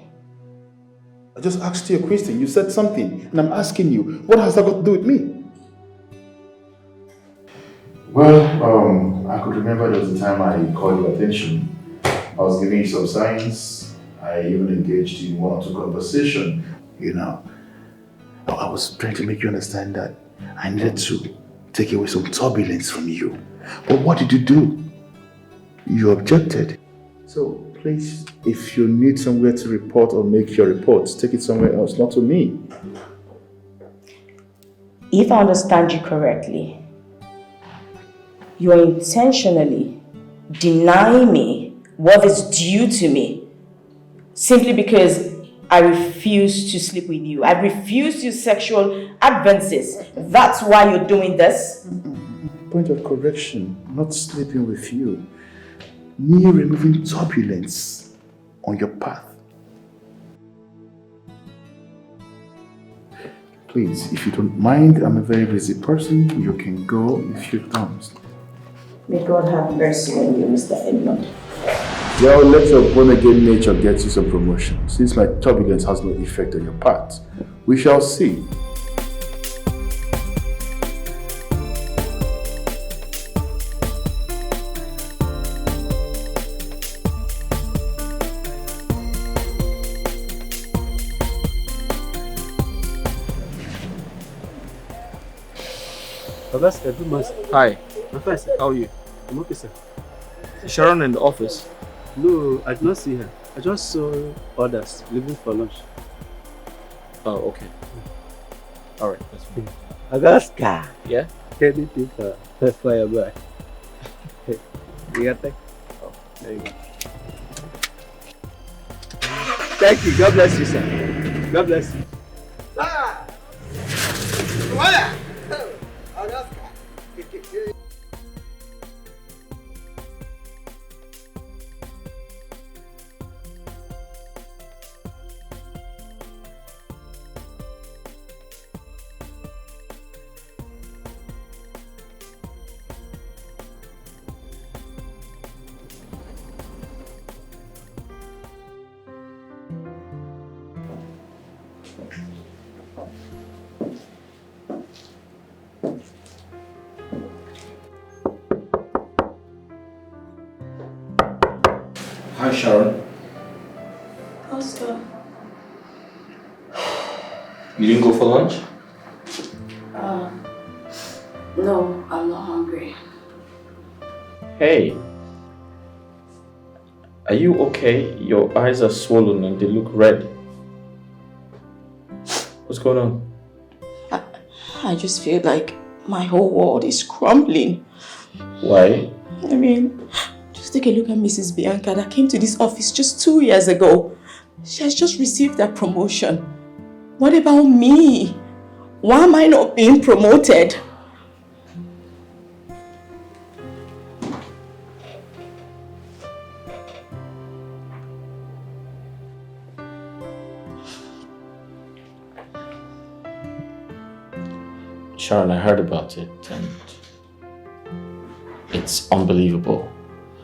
I just asked you a question. You said something, and I'm asking you, what has that got to do with me? Well, I could remember there was a time I called your attention. I was giving you some signs. I even engaged in one or two conversation. You know, I was trying to make you understand that I needed to take away some turbulence from you. But what did you do? You objected. So please, if you need somewhere to report or make your reports, take it somewhere else, not to me. If I understand you correctly, you are intentionally denying me what is due to me simply because I refuse to sleep with you. I refuse to use sexual advances. That's why you're doing this? Point of correction, not sleeping with you. Me removing turbulence on your path. Please, if you don't mind, I'm a very busy person. You can go if you don't. May God have mercy on you, Mr. Edmond. Well, let your born-again nature get you some promotion. Since my turbulence has no effect on your path, we shall see. Hi. I'm fine, sir. How are you? I'm okay, sir. Is Sharon in the office? No, I did not see her. I just saw others leaving for lunch. Oh, okay. Alright, that's fine. Augusta. Yeah? Anything for your boy. You got that? Oh, there you go. Thank you. God bless you, sir. God bless you. Hi, Sharon. Oscar. You didn't go for lunch? No, I'm not hungry. Hey. Are you okay? Your eyes are swollen and they look red. What's going on? I just feel like my whole world is crumbling. Why? I mean, just take a look at Mrs. Bianca that came to this office just 2 years ago. She has just received that promotion. What about me? Why am I not being promoted? Sharon, I heard about it and it's unbelievable.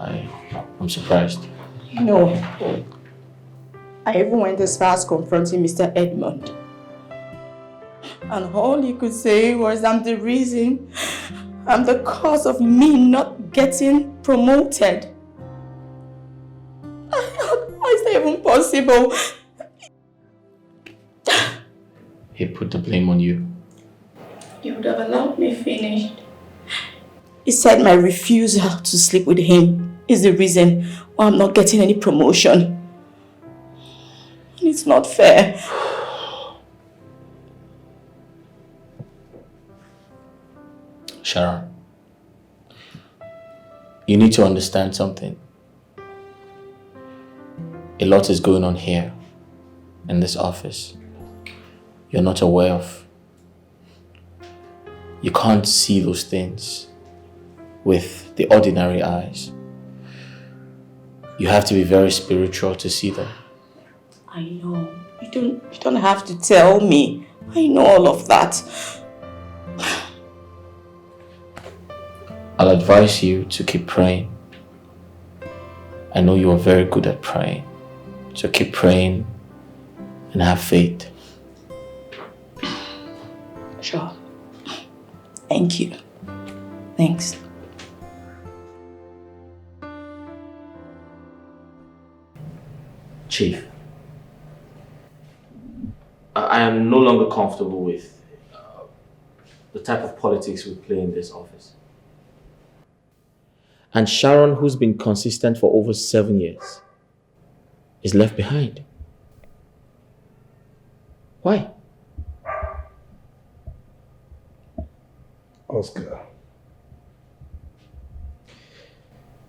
I'm surprised. No. I even went as far as confronting Mr. Edmond. And all he could say was I'm the reason, I'm the cause of me not getting promoted. How is that even possible? He put the blame on you. You would have allowed me finish. He said my refusal to sleep with him is the reason why I'm not getting any promotion. It's not fair. Sharon, you need to understand something. A lot is going on here in this office you're not aware of. You can't see those things with the ordinary eyes. You have to be very spiritual to see them. I know. You don't have to tell me. I know all of that. I'll advise you to keep praying. I know you are very good at praying. So keep praying and have faith. Sure. Thank you. Thanks. Chief, I am no longer comfortable with the type of politics we play in this office. And Sharon, who's been consistent for over 7 years, is left behind. Why? Oscar,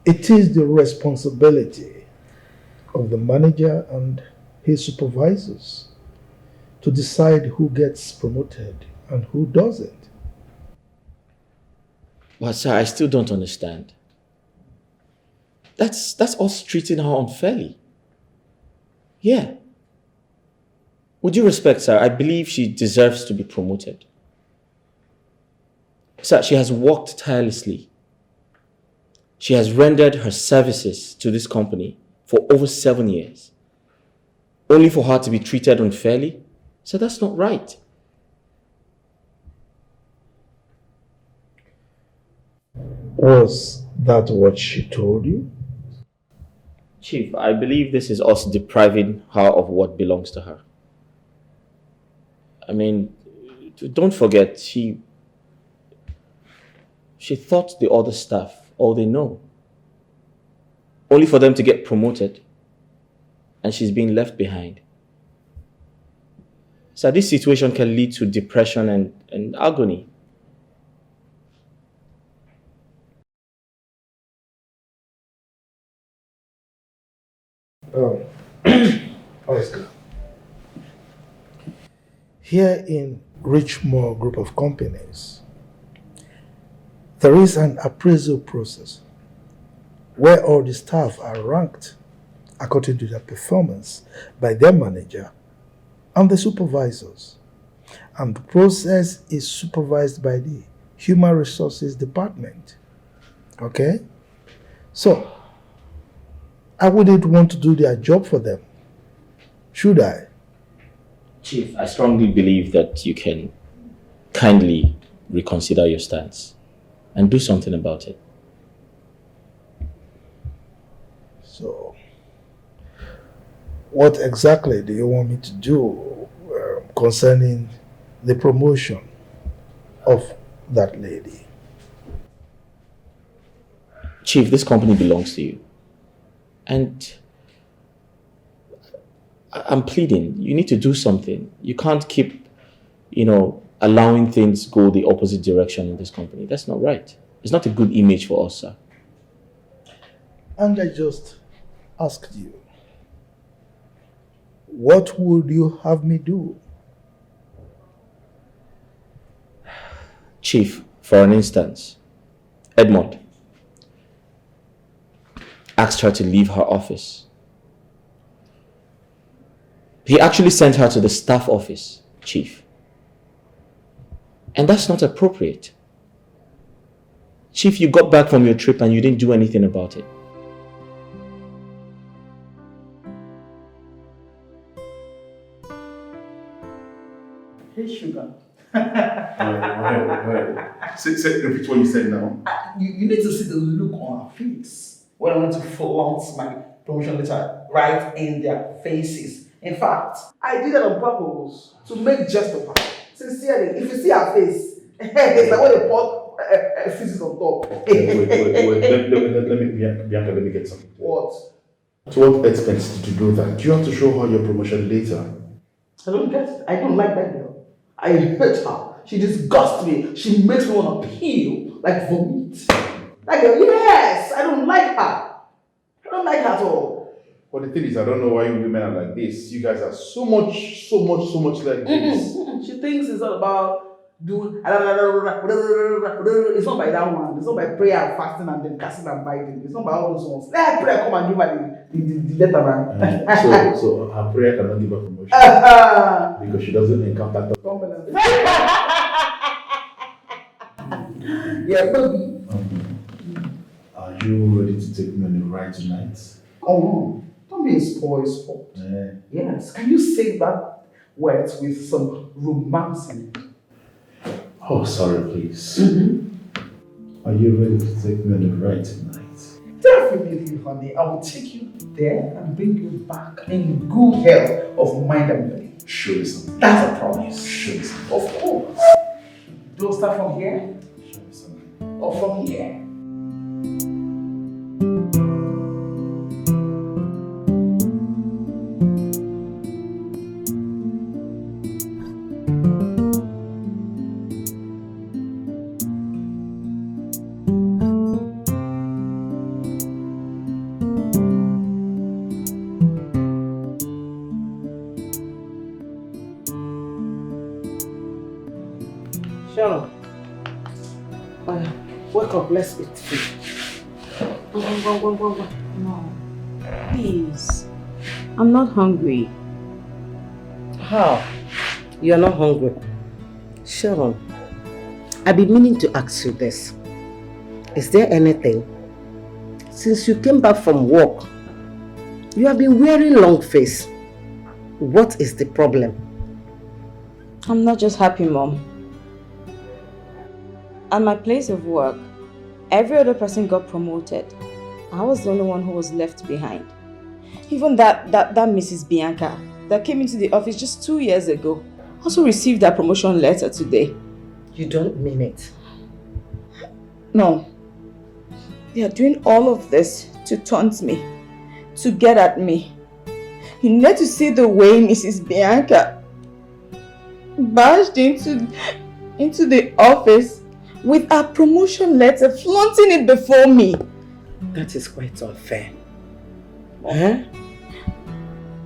it is the responsibility of the manager and his supervisors to decide who gets promoted and who doesn't. But sir, I still don't understand. That's us treating her unfairly. Yeah. With due respect, sir, I believe she deserves to be promoted. Sir, she has worked tirelessly. She has rendered her services to this company for over 7 years. Only for her to be treated unfairly? So that's not right. Was that what she told you? Chief, I believe this is us depriving her of what belongs to her. I mean, don't forget, she thought the other staff all they know. Only for them to get promoted. And she's being left behind. So this situation can lead to depression and agony. Oscar. Here in Richmond Group of Companies, there is an appraisal process where all the staff are ranked according to their performance by their manager and the supervisors. And the process is supervised by the Human Resources Department. Okay? So, I wouldn't want to do their job for them, should I? Chief, I strongly believe that you can kindly reconsider your stance and do something about it. So, What exactly do you want me to do concerning the promotion of that lady? Chief, this company belongs to you. And I'm pleading, you need to do something. You can't keep, allowing things go the opposite direction in this company. That's not right. It's not a good image for us, sir. And I just asked you, what would you have me do? Chief, for an instance, Edmond asked her to leave her office. He actually sent her to the staff office, Chief. And that's not appropriate. Chief, you got back from your trip and you didn't do anything about it. Hey, sugar. Say, repeat what you said now. You need to see the look on our face when I want to flaunt my promotion letter right in their faces. In fact, I did that on purpose to make jest of her. Sincerely, if you see her face, it's like when they pour feces on top. Wait. Bianca, let me get something. What? To what expense did you do that? Do you have to show her your promotion later? I don't get it. I don't like that girl. I hate her. She disgusts me. She makes me want to peel like vomit. That girl, yes! I don't like her. I don't like her at all. But the thing is, I don't know why you women are like this. You guys are so much like this. She thinks it's all about doing. It's not by that one. It's not by prayer and fasting and then casting and biting. It's not by all those ones. Let prayer come and give her the letter, man. So her prayer cannot give her promotion because she doesn't encounter the Yeah, baby. Are you ready to take me on a ride tonight? Oh, don't be a spoil sport. Yeah. Yes. Can you say that words with some romance in it? Oh, sorry, please. Are you ready to take me on a ride tonight? Definitely, honey. I will take you there and bring you back in good health of mind and body. Show me something. That's a promise. Show me something. Of course. Do I start from here? Show me something. Or from here? Sharon. Wake up, let's eat food. No. Please. I'm not hungry. How? You're not hungry? Sharon, I've been meaning to ask you this. Is there anything? Since you came back from work, you have been wearing long face. What is the problem? I'm not just happy, Mom. At my place of work, every other person got promoted. I was the only one who was left behind. Even that Mrs. Bianca that came into the office just 2 years ago also received that promotion letter today. You don't mean it? No. They are doing all of this to taunt me, to get at me. You need to see the way Mrs. Bianca barged into the office with a promotion letter, flaunting it before me. That is quite unfair. Huh?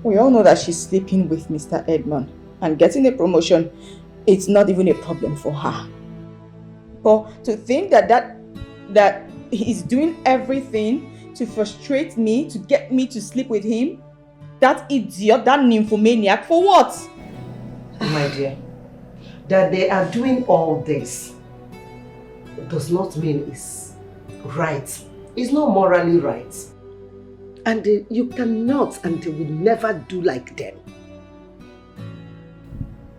We all know that she's sleeping with Mr. Edmond, and getting a promotion, it's not even a problem for her. But to think that he's doing everything to frustrate me, to get me to sleep with him, that idiot, that nymphomaniac, for what? My dear, that they are doing all this does not mean it's right. It's not morally right. And you cannot and will never do like them.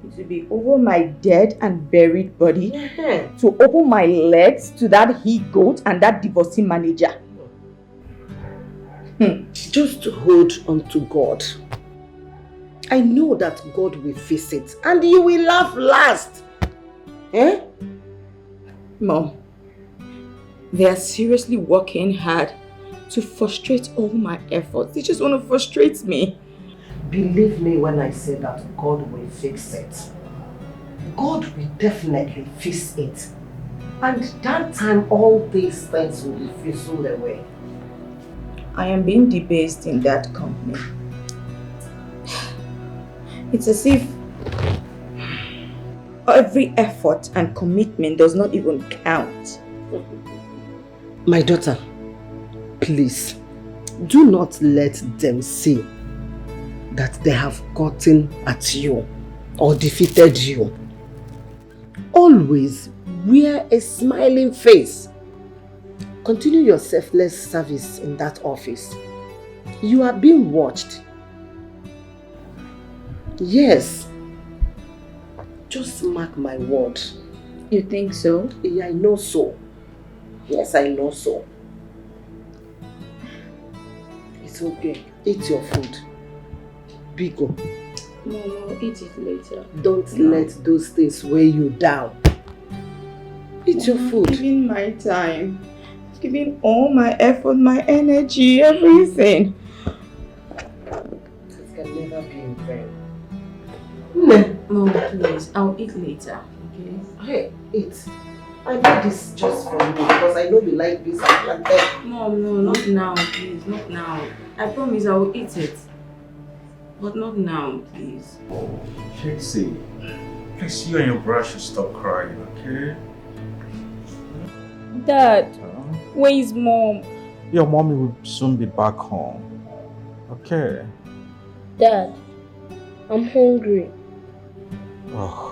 It will be over my dead and buried body to open my legs to that he-goat and that divorcee manager. Just hold on to God. I know that God will fix it and you will laugh last. Eh? Mom, they are seriously working hard to frustrate all my efforts. They just want to frustrate me. Believe me when I say that God will fix it. God will definitely fix it. And that time all these things will be fizzled away. I am being debased in that company. It's as if every effort and commitment does not even count. My daughter, please, do not let them see that they have gotten at you or defeated you. Always wear a smiling face. Continue your selfless service in that office. You are being watched. Yes. Just mark my word. You think so? Yeah, I know so. Yes, I know so. It's okay. Eat your food. Biko. No, eat it later. Don't let those things weigh you down. Eat your food. Giving my time. Giving all my effort, my energy, everything. It can never be in vain. Mom, please, I'll eat later, okay? Hey, eat. I made this just for you because I know you like this and plantain. Mom, no, not now, please, not now. I promise I will eat it. But not now, please. Shexy, please, you and your brother should stop crying, okay? Dad, where is Mom? Your mommy will soon be back home, okay? Dad, I'm hungry. Oh.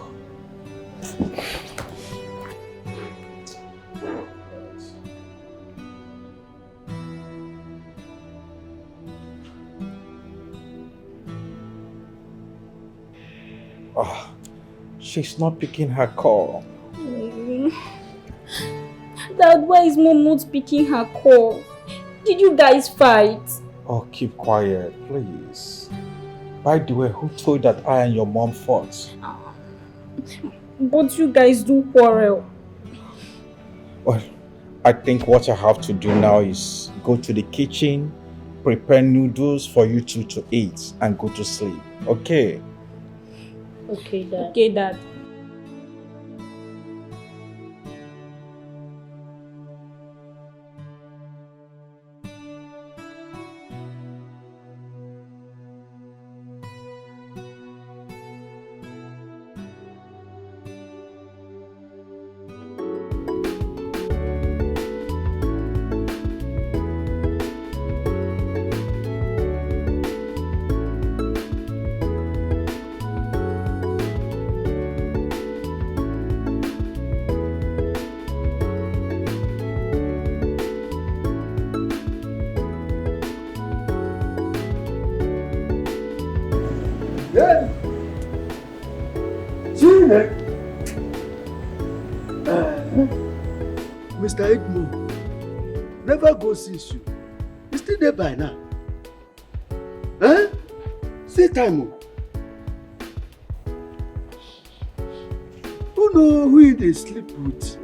Oh, she's not picking her call. Dad, why is Mom not picking her call? Did you guys fight? Oh, keep quiet, please. By the way, who told you that I and your mom fought? But you guys do quarrel. Well, I think what I have to do now is go to the kitchen, prepare noodles for you two to eat and go to sleep, okay? Okay, Dad. Okay, Dad. Mr. Edmond never go see you. He's still there by now. Eh? See time. Who know who they sleep with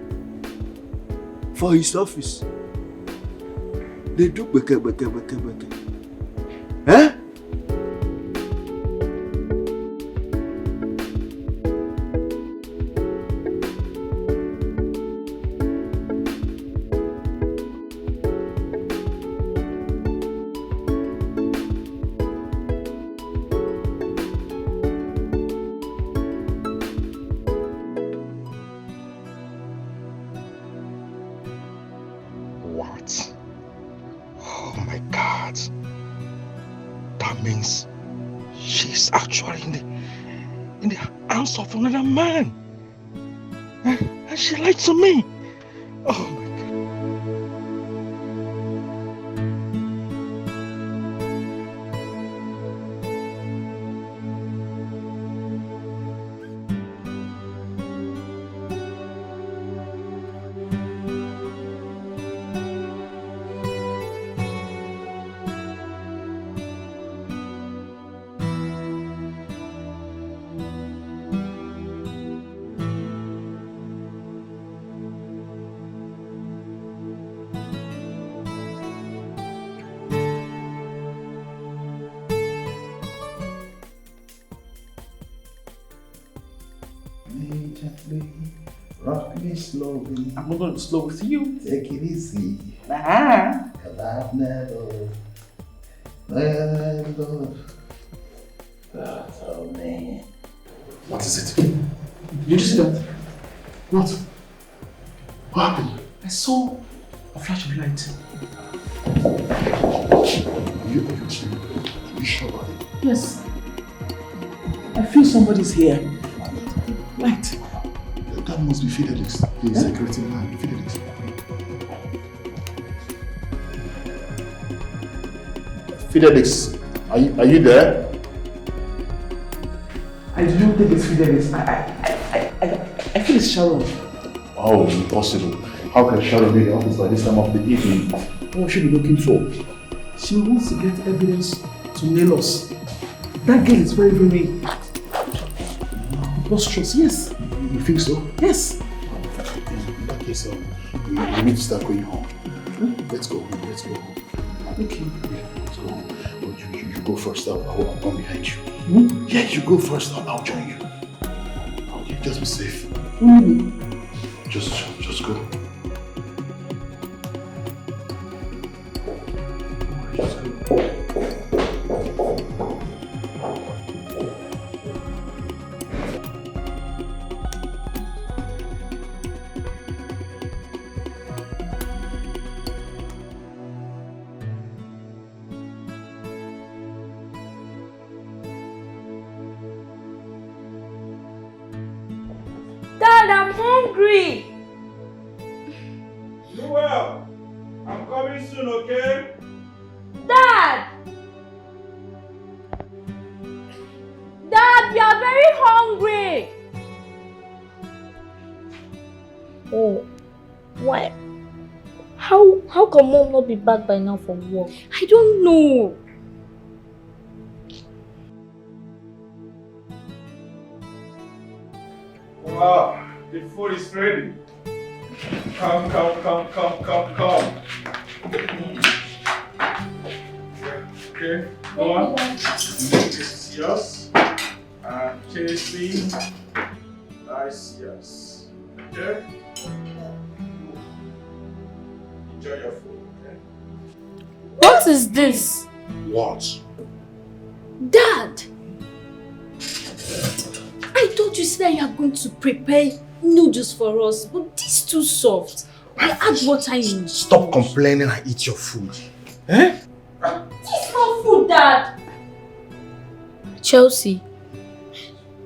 for his office? They do beke. Eh? What? Oh my God. That means she's actually in the hands of another man. And she lied to me. Oh my softly. Rock me slowly. I'm not going to slow with you. Take it easy. Uh-huh. Cause I've never let go. Oh man. What is it? Did you see that? What? What happened? I saw a flash of light. You sure about it? Yes. I feel somebody's here. Light. That must be Fidelix, the security man. Fidelix. Fidelix, are you there? I don't think it's Fidelis. I feel it's Sharon. Oh, impossible. How can Sharon be in the office by this time of the evening? What should be looking for? She wants to get evidence to nail us. That girl is very, very preposterous. Yes. You think so? Yes. In that case, we need to start going home. Let's go home. Let's go home. Okay. Yeah, let's go home. But you go first. I'll come behind you. Hmm? Yeah, you go first. I'll join you. Okay, just be safe. Just go. Dad, I'm hungry. Do well. I'm coming soon, okay? Dad! Dad, we are very hungry. Oh, why? How can Mom not be back by now from work? I don't know. Wow, the food is ready. Come. Okay, go on. This is yours. And tasty. Nice, yes. Okay? Enjoy your food, okay? What is this? What? Dad! I told you that you are going to prepare noodles for us, but this is too soft. I add water in. Stop complaining and eat your food. Eh? This is not food, Dad! Chelsea,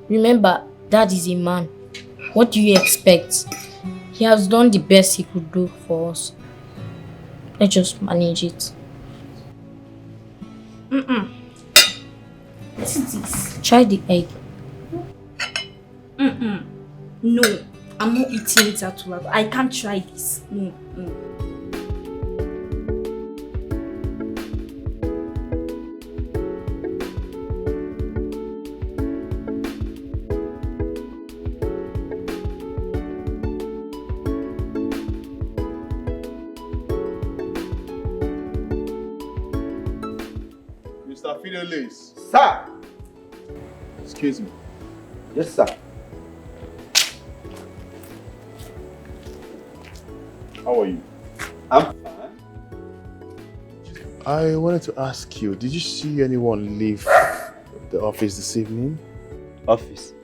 remember, Dad is a man. What do you expect? He has done the best he could do for us. Let's just manage it. What is this? Try the egg. No, I'm not eating it at all. I can't try this. No. Mr. Fidelis. Sir. Excuse me. Yes, sir. How are you? I'm fine. I wanted to ask you, did you see anyone leave the office this evening? Office?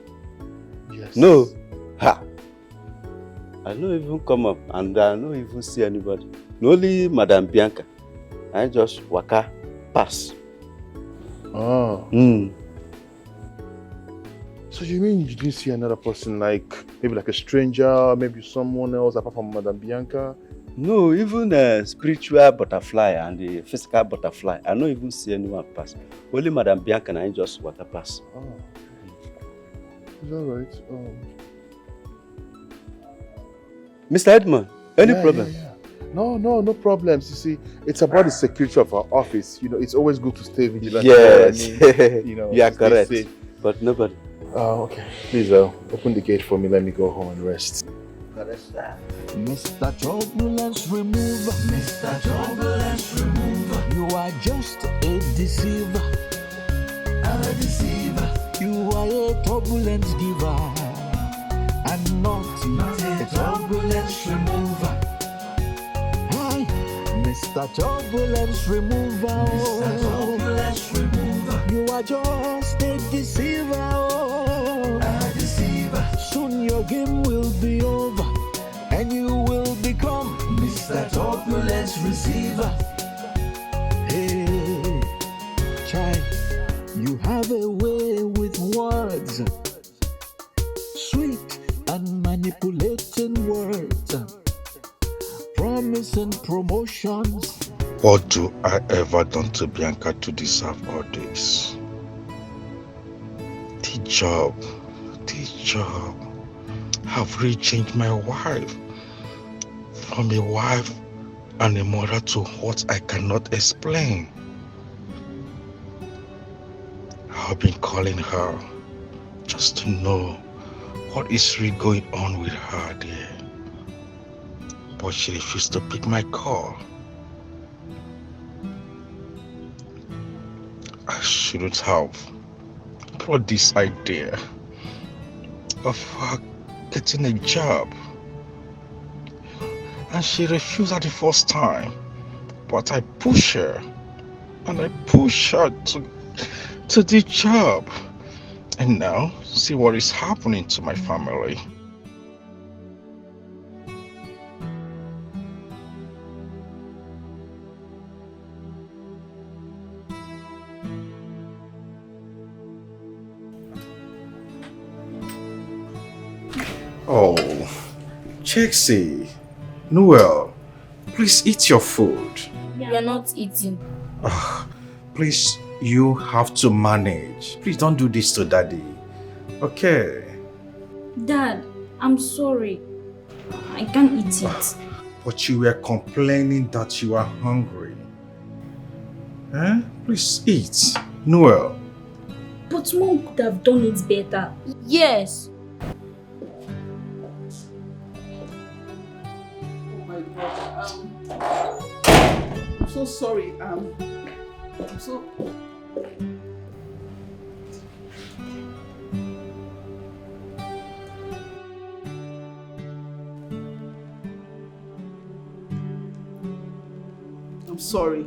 Yes. No. Ha! I don't even come up and I don't even see anybody. Only Madam Bianca. I just waka pass. Oh. So you mean you didn't see another person, like maybe like a stranger, maybe someone else apart from Madam Bianca? No, even a spiritual butterfly and the physical butterfly. I don't even see anyone pass. Only Madam Bianca and I just waka pass. Oh. Is that right? Mr. Edmond, any problem? Yeah. No problems. You see, it's about the security of our office. You know, it's always good to stay vigilant. Yes, you know, you are correct. safe. But nobody. Oh, okay. Please, open the gate for me. Let me go home and rest. Mr. Turbulence Remover. Mr. Turbulence Remover. You are just a deceiver. A deceiver. You are a turbulence giver. And not a turbulence remover. Hey, Mr. Turbulence Remover. Mr. Turbulence Remover. You are just a deceiver. A deceiver. Soon your game will be over and you will become Mr. Turbulence Receiver. Hey, child, you have a way with words, sweet and manipulating words, promising promotions. What do I ever done to Bianca to deserve all this? The job. Have really changed my wife. From a wife and a mother to what I cannot explain. I've been calling her just to know what is really going on with her there. But she refused to pick my call. I shouldn't have brought this idea of her getting a job. And she refused at the first time. But I pushed her. And I pushed her to the job. And now, see what is happening to my family. Oh, Chexie, Noel, please eat your food. We are not eating. Please, you have to manage. Please don't do this to Daddy. Okay. Dad, I'm sorry. I can't eat it. But you were complaining that you are hungry. Eh? Please eat. Noel. But Mom could have done it better. Yes. I'm so sorry. I'm so... I'm sorry.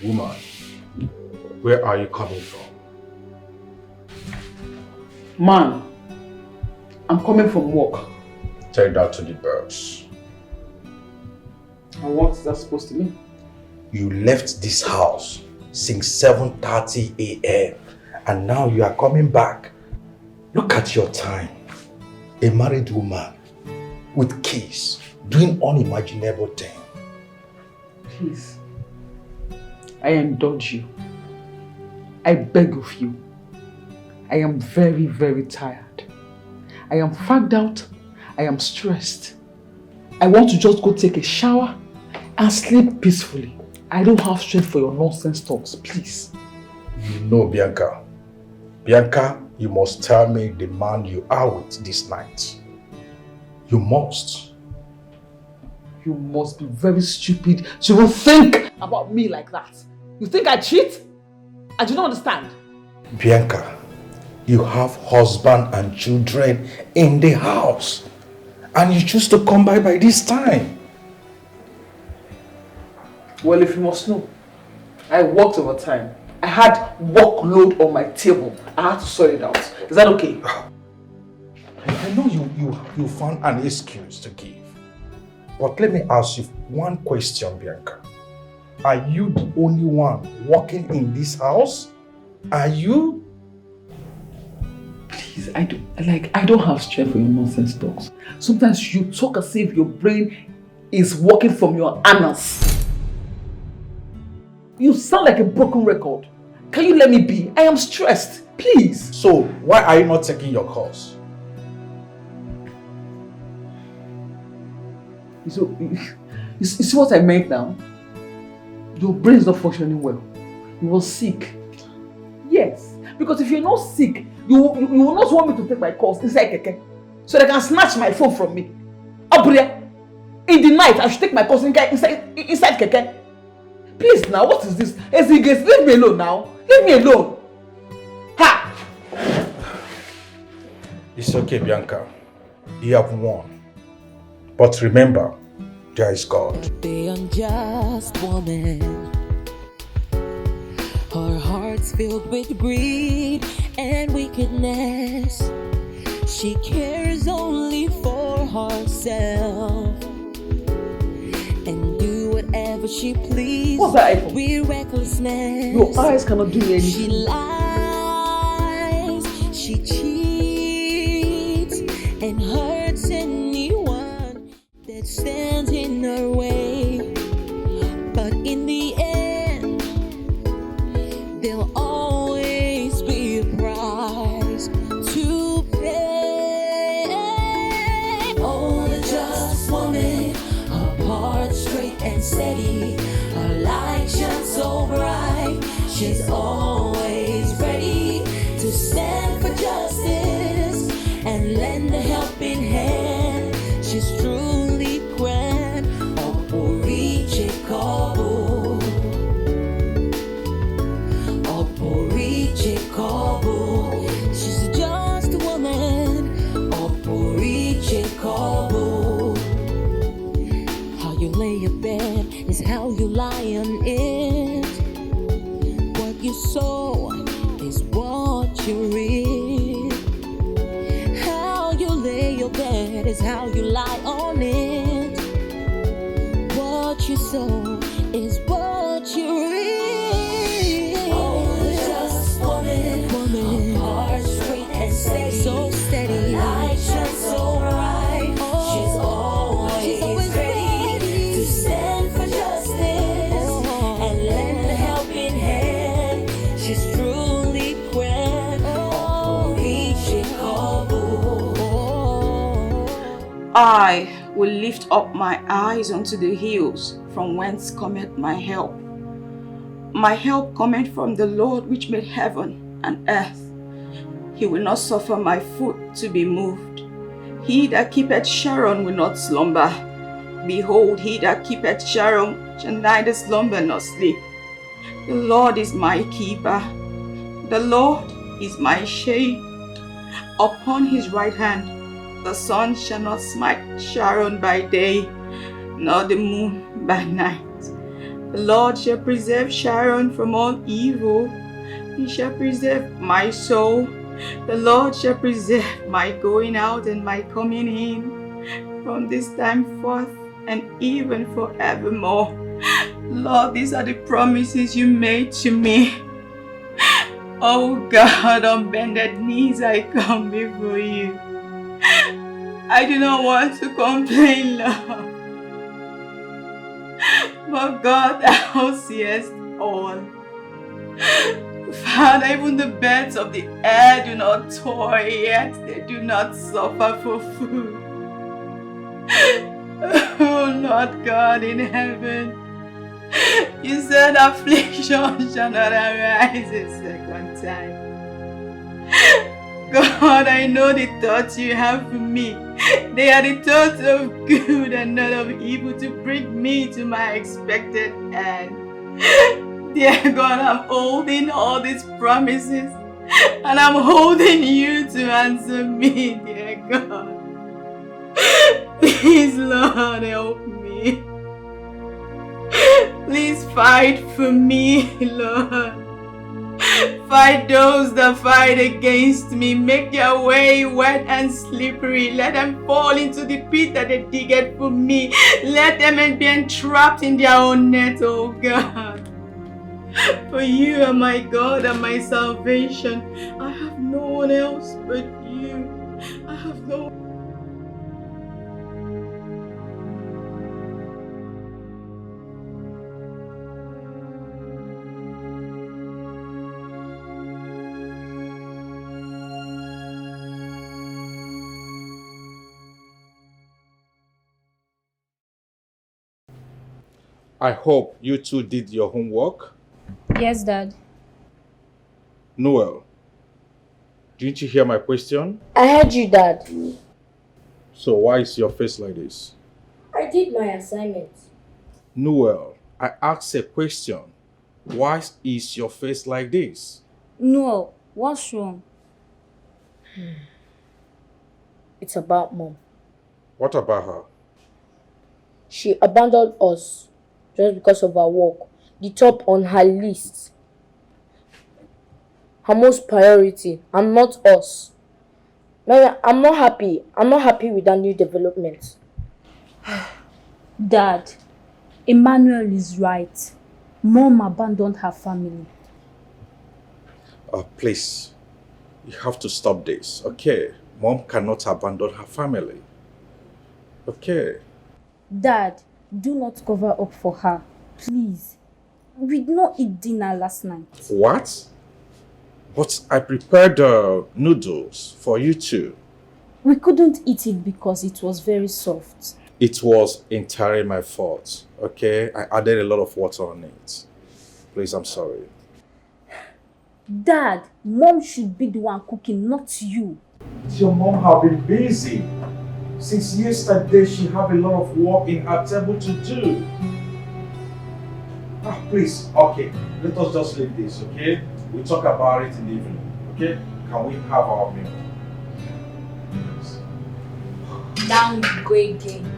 Woman, where are you coming from? Man, I'm coming from work. Tell that to the birds. And what's that supposed to mean? You left this house since 7:30 a.m. and now you are coming back. Look at your time. A married woman with kids doing unimaginable things. Please, I indulge you. I beg of you. I am very, very tired. I am fagged out. I am stressed. I want to just go take a shower and sleep peacefully. I don't have strength for your nonsense talks, please. You know, Bianca. Bianca, you must tell me the man you are with this night. You must. You must be very stupid to even think about me like that. You think I cheat? I do not understand. Bianca, you have husband and children in the house. And you choose to come by this time. Well, if you must know, I worked overtime. I had workload on my table. I had to sort it out. Is that okay? I know you found an excuse to give. But let me ask you one question, Bianca. Are you the only one working in this house? Are you? Please, I don't have strength for your nonsense talks. Sometimes you talk as if your brain is working from your anus. You sound like a broken record. Can you let me be? I am stressed. Please. So, why are you not taking your course? You see what I meant now? Your brain is not functioning well. You were sick. Yes, because if you're not sick, you will not want me to take my calls inside Keke, so they can snatch my phone from me. Aburia, in the night I should take my calls inside Keke. Please now, what is this? Eziges, leave me alone now. Leave me alone. Ha! It's okay, Bianca. You have won. But remember, there is God. The unjust woman, her heart's filled with greed and wickedness. She cares only for herself and do whatever she pleases. What's that? With recklessness. Your eyes cannot do anything. She lies, she cheats, and hurts anyone that stands in her way. But in the end, there'll always be a price to pay. Oh, the just woman, her heart straight and steady, her light shines so bright. She's always ready to stand for justice and lend a helping hand. She's truly grand, Oporiche Kobo, Oporiche Kobo. She's just a woman, Oporiche Kobo. How you lay your bed is how you lie on it. What you sow is what you reap. How you lay your bed is how you lie on it. What you sow is what you reap. Oh, the just woman, her heart straight and steady, so steady. Her light shines so bright. She's always ready to stand for justice and lend a helping hand. She's truly grand. Oporiche Kobo. I will lift up my eyes unto the hills, from whence cometh my help. My help cometh from the Lord which made heaven and earth. He will not suffer my foot to be moved. He that keepeth Sharon will not slumber. Behold, he that keepeth Sharon shall neither slumber nor sleep. The Lord is my keeper. The Lord is my shade. Upon his right hand the sun shall not smite Sharon by day, nor the moon by night. The Lord shall preserve Sharon from all evil. He shall preserve my soul. The Lord shall preserve my going out and my coming in, from this time forth and even forevermore. Lord, these are the promises you made to me. Oh God, on bended knees I come before you. I do not want to complain, Lord. But God, thou seest all. Father, even the birds of the air do not toil, yet they do not suffer for food. Oh Lord God in heaven, you said affliction shall not arise a second time. God, I know the thoughts you have for me. They are the thoughts of good and not of evil, to bring me to my expected end. Dear God, I'm holding all these promises and I'm holding you to answer me, dear God. Please, Lord, help me. Please fight for me, Lord. Fight those that fight against me. Make their way wet and slippery. Let them fall into the pit that they digged for me. Let them be entrapped in their own net, oh God. For you are my God and my salvation. I have no one else but you. I have no one. I hope you two did your homework. Yes, Dad. Noel, didn't you hear my question? I heard you, Dad. So why is your face like this? I did my assignment. Noel, I asked a question. Why is your face like this? No, what's wrong? It's about Mom. What about her? She abandoned us just because of our work. The top on her list. Her most priority, and not us. Mary, I'm not happy. I'm not happy with that new development. Dad, Emmanuel is right. Mom abandoned her family. Please, you have to stop this, okay? Mom cannot abandon her family. Okay. Dad, do not cover up for her. Please. We did not eat dinner last night. What? But I prepared noodles for you two. We couldn't eat it because it was very soft. It was entirely my fault, okay? I added a lot of water on it. Please, I'm sorry. Dad, Mom should be the one cooking, not you. Your mom have been busy. Since yesterday, she have a lot of work in her table to do. Please, okay, let us just leave this, okay? We'll talk about it in the evening, okay? Can we have our meal? Down you go again.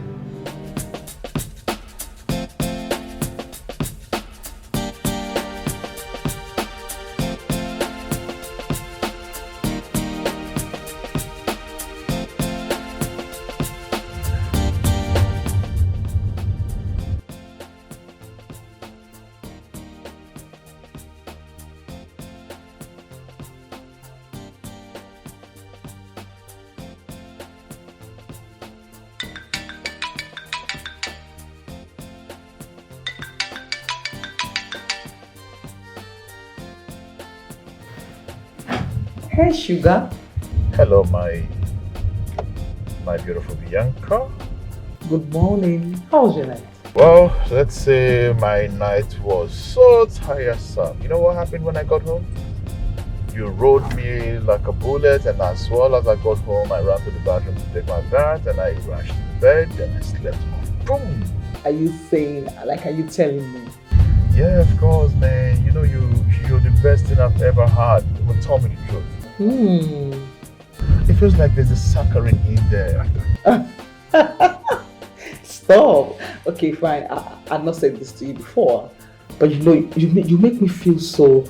Hey, Sugar. Hello, my beautiful Bianca. Good morning. How was your night? Well, let's say my night was so tiresome. You know what happened when I got home? You rode me like a bullet, and as well as I got home, I ran to the bathroom to take my bath, and I rushed to bed, and I slept off. Boom! Are you saying, like, are you telling me? Yeah, of course, man. You know, you're the best thing I've ever had. But tell me the truth. It feels like there's a saccharine in there. Stop. Okay, fine. I've not said this to you before, but you know, you make me feel so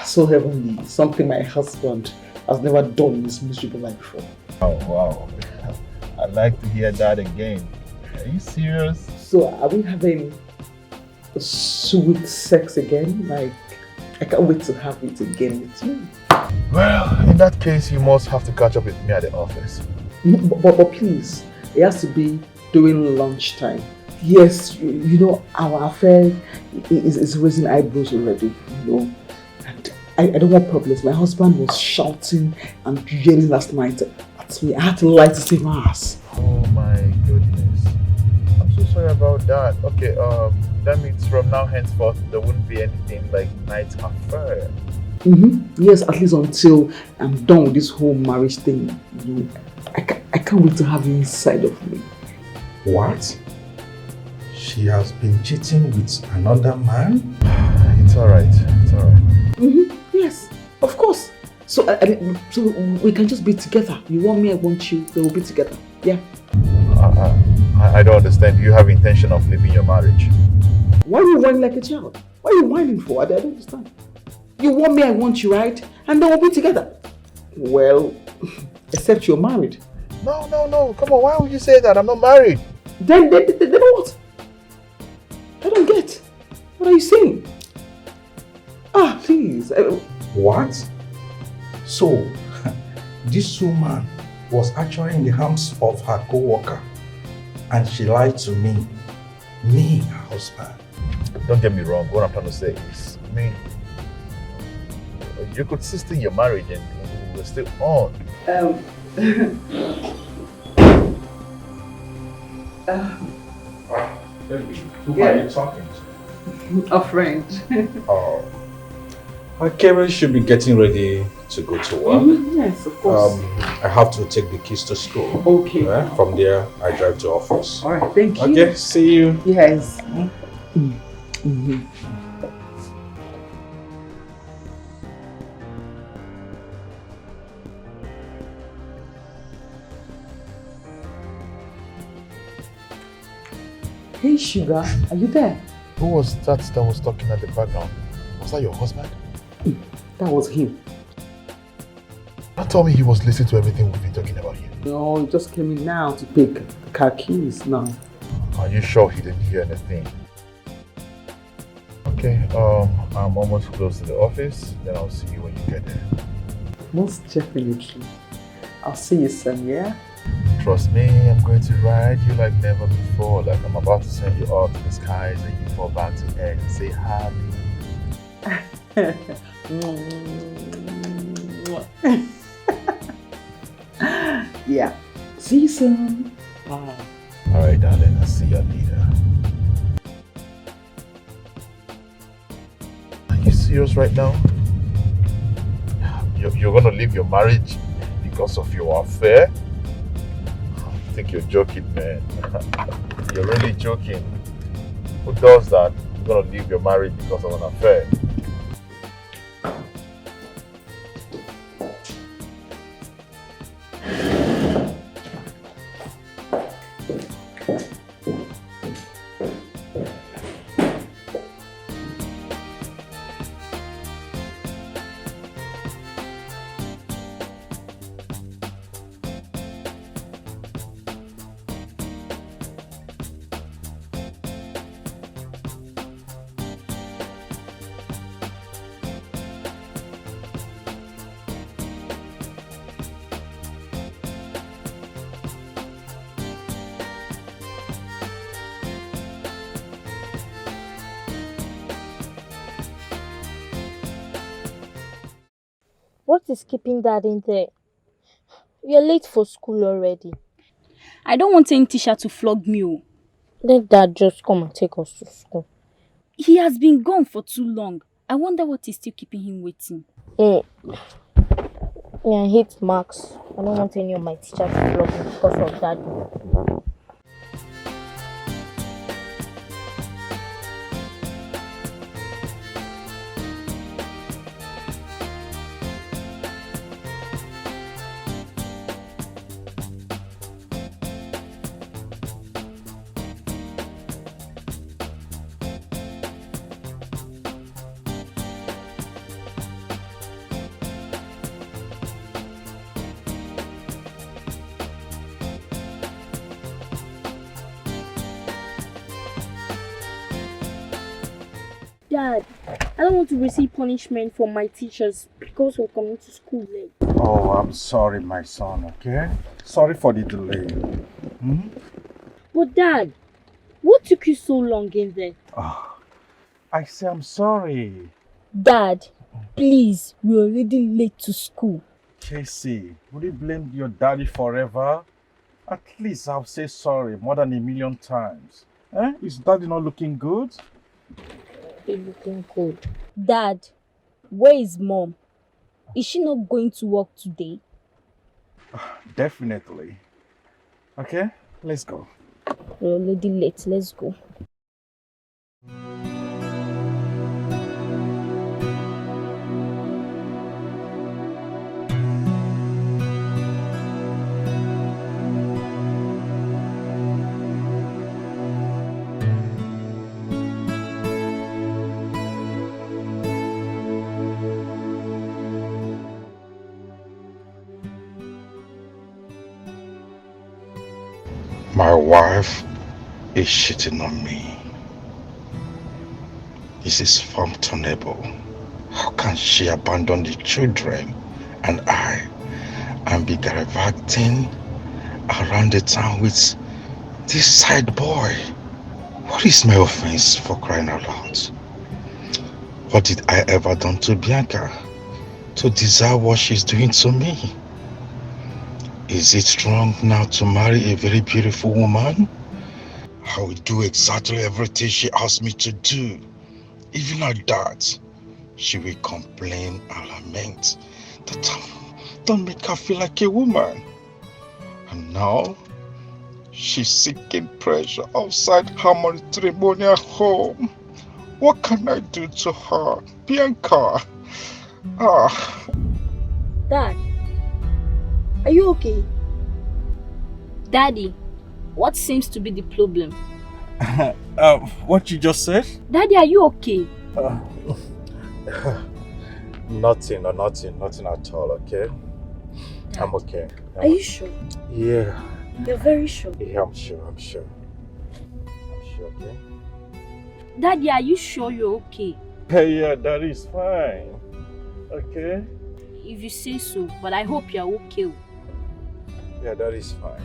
heavenly. Something my husband has never done in his miserable life before. Oh wow! I'd like to hear that again. Are you serious? So are we having sweet sex again? Like, I can't wait to have it again with you. Well, in that case, you must have to catch up with me at the office. But please, it has to be during lunchtime. Yes, you know, our affair is raising eyebrows already, you know. And I don't want problems. My husband was shouting and yelling last night at me. I had to lie to save my ass. Oh my goodness. I'm so sorry about that. Okay, that means from now henceforth, there wouldn't be anything like night affair. Yes, at least until I'm done with this whole marriage thing. You know, I can't wait to have you inside of me. What? She has been cheating with another man? It's alright. It's alright. Yes, of course. So, so we can just be together. You want me, I want you. We will be together. Yeah. I don't understand. Do you have intention of leaving your marriage? Why are you whining like a child? What are you whining for? I don't understand. You want me, I want you, right? And then we'll be together. Well, except you're married. No. Come on, why would you say that? I'm not married. Then what? I don't get. What are you saying? Please. What? So, this woman was actually in the arms of her co-worker, and she lied to me, her husband. Don't get me wrong. What I'm trying to say is, you could still stay in your marriage and we're still on. Baby, who Yeah. are you talking to? A friend. Oh. Okay, we should be getting ready to go to work. Yes, of course. I have to take the kids to school. Okay. From there, I drive to office. All right, thank you. Okay, see you. Yes. Hey, Sugar, are you there? Who was that was talking at the background? Was that your husband? That was him. Don't tell me he was listening to everything we've been talking about here. No, he just came in now to pick the car keys now. Are you sure he didn't hear anything? Okay, I'm almost close to the office. Then I'll see you when you get there. Most definitely. I'll see you soon, yeah? Trust me, I'm going to ride you like never before. Like I'm about to send you up to the skies and you fall back to earth and say happy. Yeah. See you soon. Bye. Alright, darling, I'll see you later. Are you serious right now? You're gonna leave your marriage because of your affair? I think you're joking, man. You're really joking. Who does that? You're gonna leave your marriage because of an affair? What is keeping Dad in there? We are late for school already. I don't want any teacher to flog me. Let Dad just come and take us to school. He has been gone for too long. I wonder what is still keeping him waiting. Yeah, I hate marks. I don't want any of my teachers to flog me because of Daddy. Dad, I don't want to receive punishment from my teachers because of coming to school late. Oh, I'm sorry, my son, okay? Sorry for the delay. But Dad, what took you so long in there? Oh, I say I'm sorry. Dad, please, we're already late to school. Casey, would you blame your daddy forever? At least I'll say sorry more than 1,000,000 times. Is daddy not looking good? He's looking good. Dad, where is Mom? Is she not going to work today? Definitely. Okay, let's go. We're already late. Let's go. My wife is cheating on me. This is untenable. How can she abandon the children and I and be gallivanting around the town with this side boy? What is my offense, for crying out loud? What did I ever done to Bianca to deserve what she's doing to me? Is it wrong now to marry a very beautiful woman I will do exactly everything she asks me to do. Even at that, she will complain and lament that don't make her feel like a woman. And now, she's seeking pressure outside her matrimonial home. What can I do to her? Bianca. Dad, are you okay? Daddy, what seems to be the problem? What you just said? Daddy, are you okay? Nothing at all, okay? I'm okay. Are you sure? Yeah. You're very sure? Yeah, I'm sure, okay? Daddy, are you sure you're okay? Yeah, that is fine. Okay? If you say so, but I hope you're okay. Yeah, that is fine.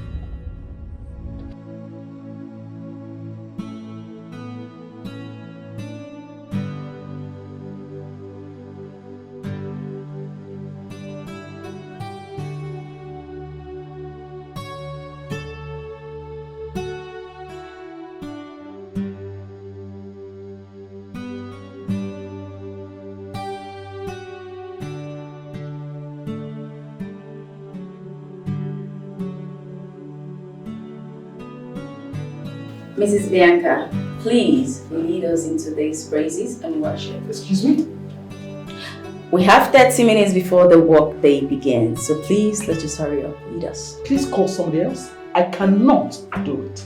Mrs. Bianca, please lead us into today's praises and worship. Excuse me? We have 30 minutes before the work day begins, so please let's just hurry up. Lead us. Please call somebody else. I cannot do it.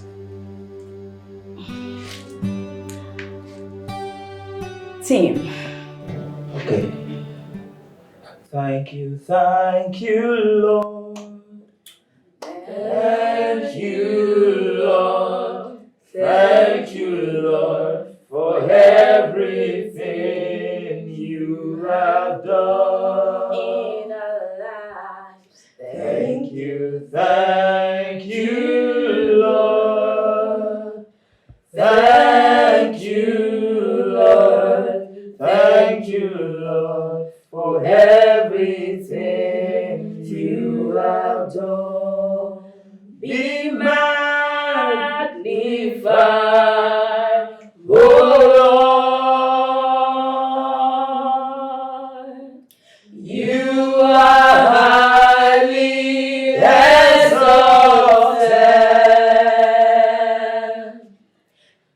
Team. Okay. Thank you, Lord. Thank you, Lord. Thank you, Lord, for everything you have done in our lives. Thank you, Lord. Thank you, Lord. Thank you, Lord, for everything you have done. Be magnified, O Lord. You are highly exalted,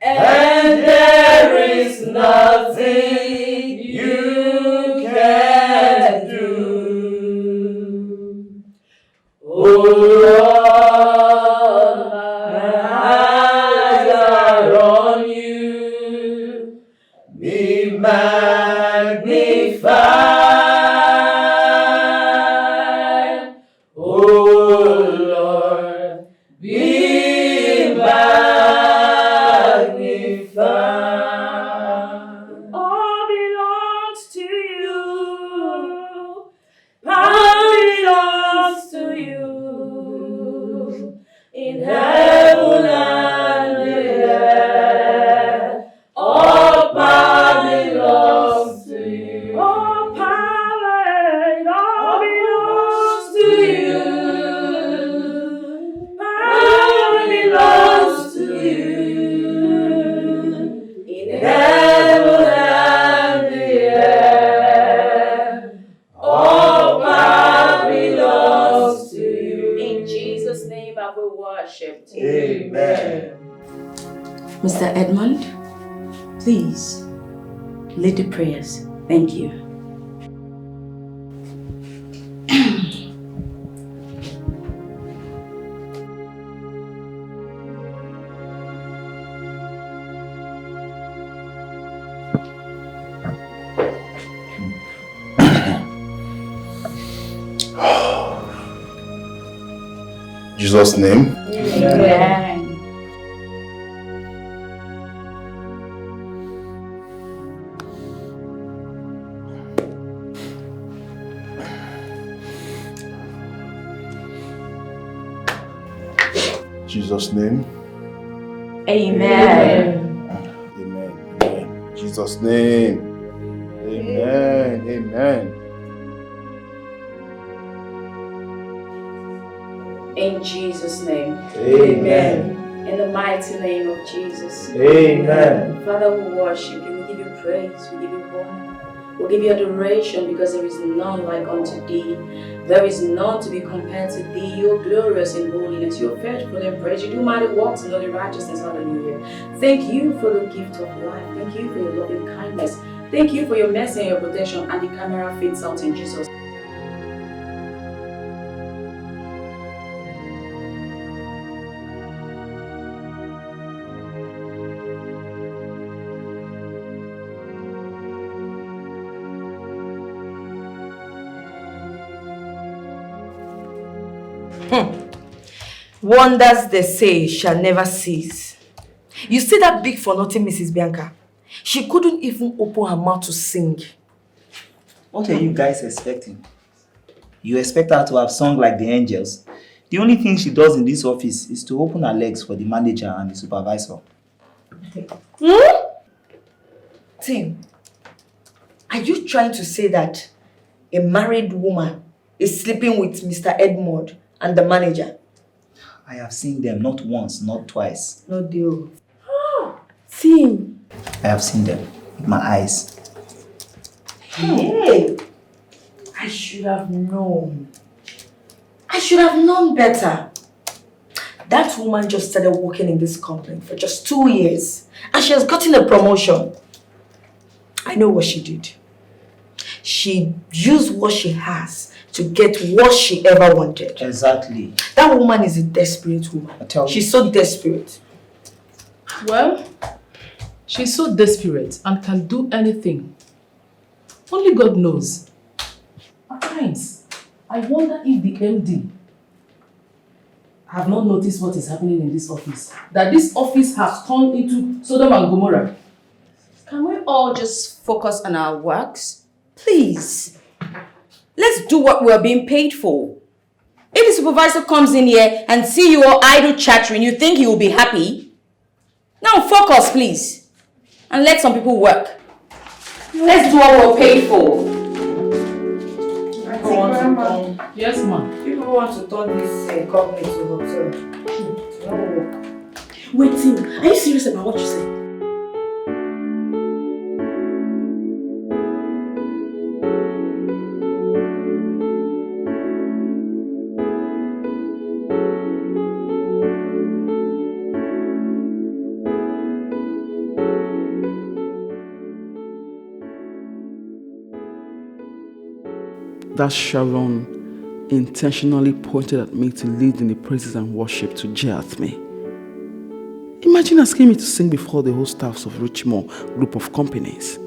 and there is nothing you can do. O Lord, my eyes are on you. Be magnified, O Lord, be magnified. All belongs to you. Power belongs to you. In heaven and the earth, all power belongs to you. All power, it all belongs to you. Power belongs to you. In heaven and the earth, all power belongs to you. In Jesus' name I will worship. Amen. Mr. Edmond, please lead the prayers. Thank you. Jesus' name. Amen. Jesus' name. Amen. Amen. Jesus' name. Amen. Amen. In Jesus' name. Amen. In the mighty name of Jesus. Amen. Father, we worship you. We give you praise. We give you honor. We give you adoration because there is none like unto thee. There is none to be compared to thee. You are glorious in holiness. You are faithful in praise. You do mighty works in all the righteousness. Hallelujah. Thank you for the gift of life. Thank you for your loving kindness. Thank you for your mercy and your protection. And the camera fades out in Jesus. Wonders, they say, shall never cease. You see that big for nothing Mrs. Bianca? She couldn't even open her mouth to sing. What are you guys expecting? You expect her to have sung like the angels? The only thing she does in this office is to open her legs for the manager and the supervisor. Tim, are you trying to say that a married woman is sleeping with Mr. Edmond and the manager? I have seen them not once, not twice. No deal. Tim. I have seen them with my eyes. Hey, I should have known. I should have known better. That woman just started working in this company for just 2 years and she has gotten a promotion. I know what she did. She used what she has to get what she ever wanted. Exactly. That woman is a desperate woman. I tell you. She's so desperate. Well, she's so desperate and can do anything. Only God knows. At times, I wonder if the MD have not noticed what is happening in this office. That this office has turned into Sodom and Gomorrah. Can we all just focus on our works? Please. Let's do what we're being paid for. If the supervisor comes in here and see you all idle chattering, you think he will be happy? Now focus, please. And let some people work. Let's do what we're paid for. Yes, ma'am. People want to turn this company to hotel. No. Wait, Tim, are you serious about what you said? That Sharon intentionally pointed at me to lead in the praises and worship to jeer at me. Imagine asking me to sing before the whole staffs of Richmond group of companies.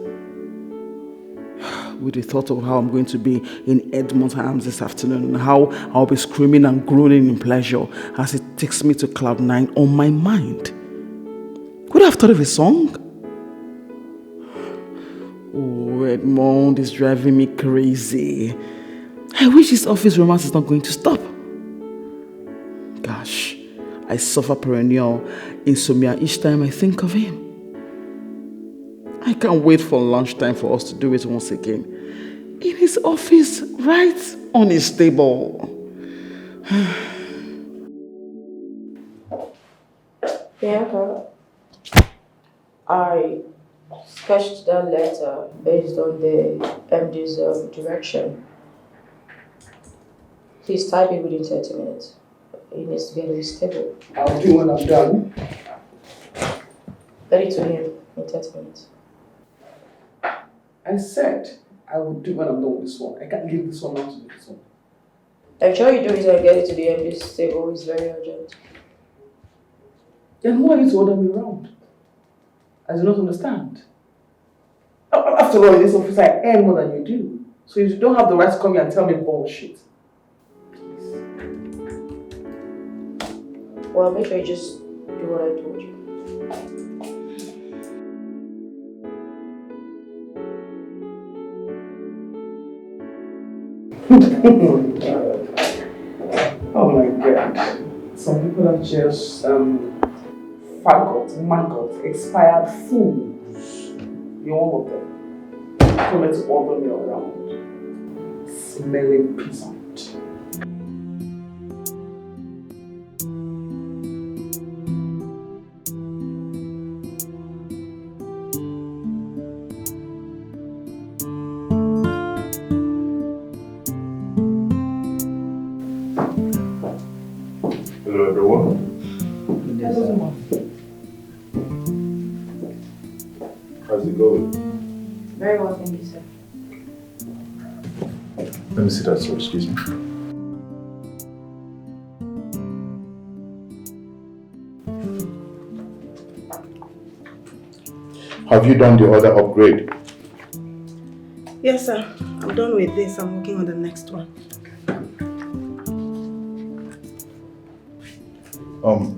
With the thought of how I'm going to be in Edmond's arms this afternoon and how I'll be screaming and groaning in pleasure as it takes me to cloud 9 on my mind. Could I have thought of a song? Oh, Edmond is driving me crazy. I wish this office romance is not going to stop. Gosh, I suffer perennial insomnia each time I think of him. I can't wait for lunchtime for us to do it once again. In his office, right on his table. Bianca, I sketched that letter based on the MD's direction. Please type it within 30 minutes. He needs to get on his table. I'll do when I'm done. Ready to him in 30 minutes. I said I would do when I'm done with this one. I can't leave this one now to do this one. I'm sure you do it and get it to the MD's table. It's very urgent. Then who are you to order me around? I do not understand. After all, in this office I earn more than you do. So you don't have the right to come here and tell me bullshit. Well, make sure you just do what I told you. Oh my god. Some people are just faggots, maggots, expired fools. You're one of them. Coming to order me around. Smelling peasant. How's it going? Very well, thank you, sir. Let me see that, sir. Excuse me. Have you done the other upgrade? Yes, sir. I'm done with this. I'm working on the next one.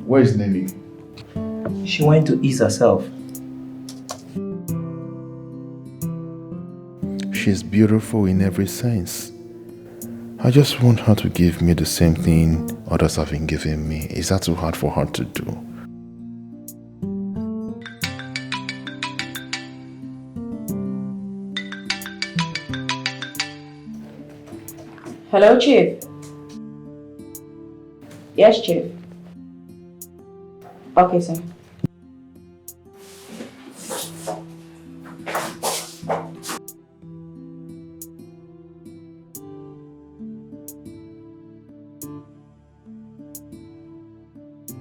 Where is Nini? She went to ease herself. She's beautiful in every sense. I just want her to give me the same thing others have been giving me. Is that too hard for her to do? Hello, Chief. Yes, Chief. Okay, sir.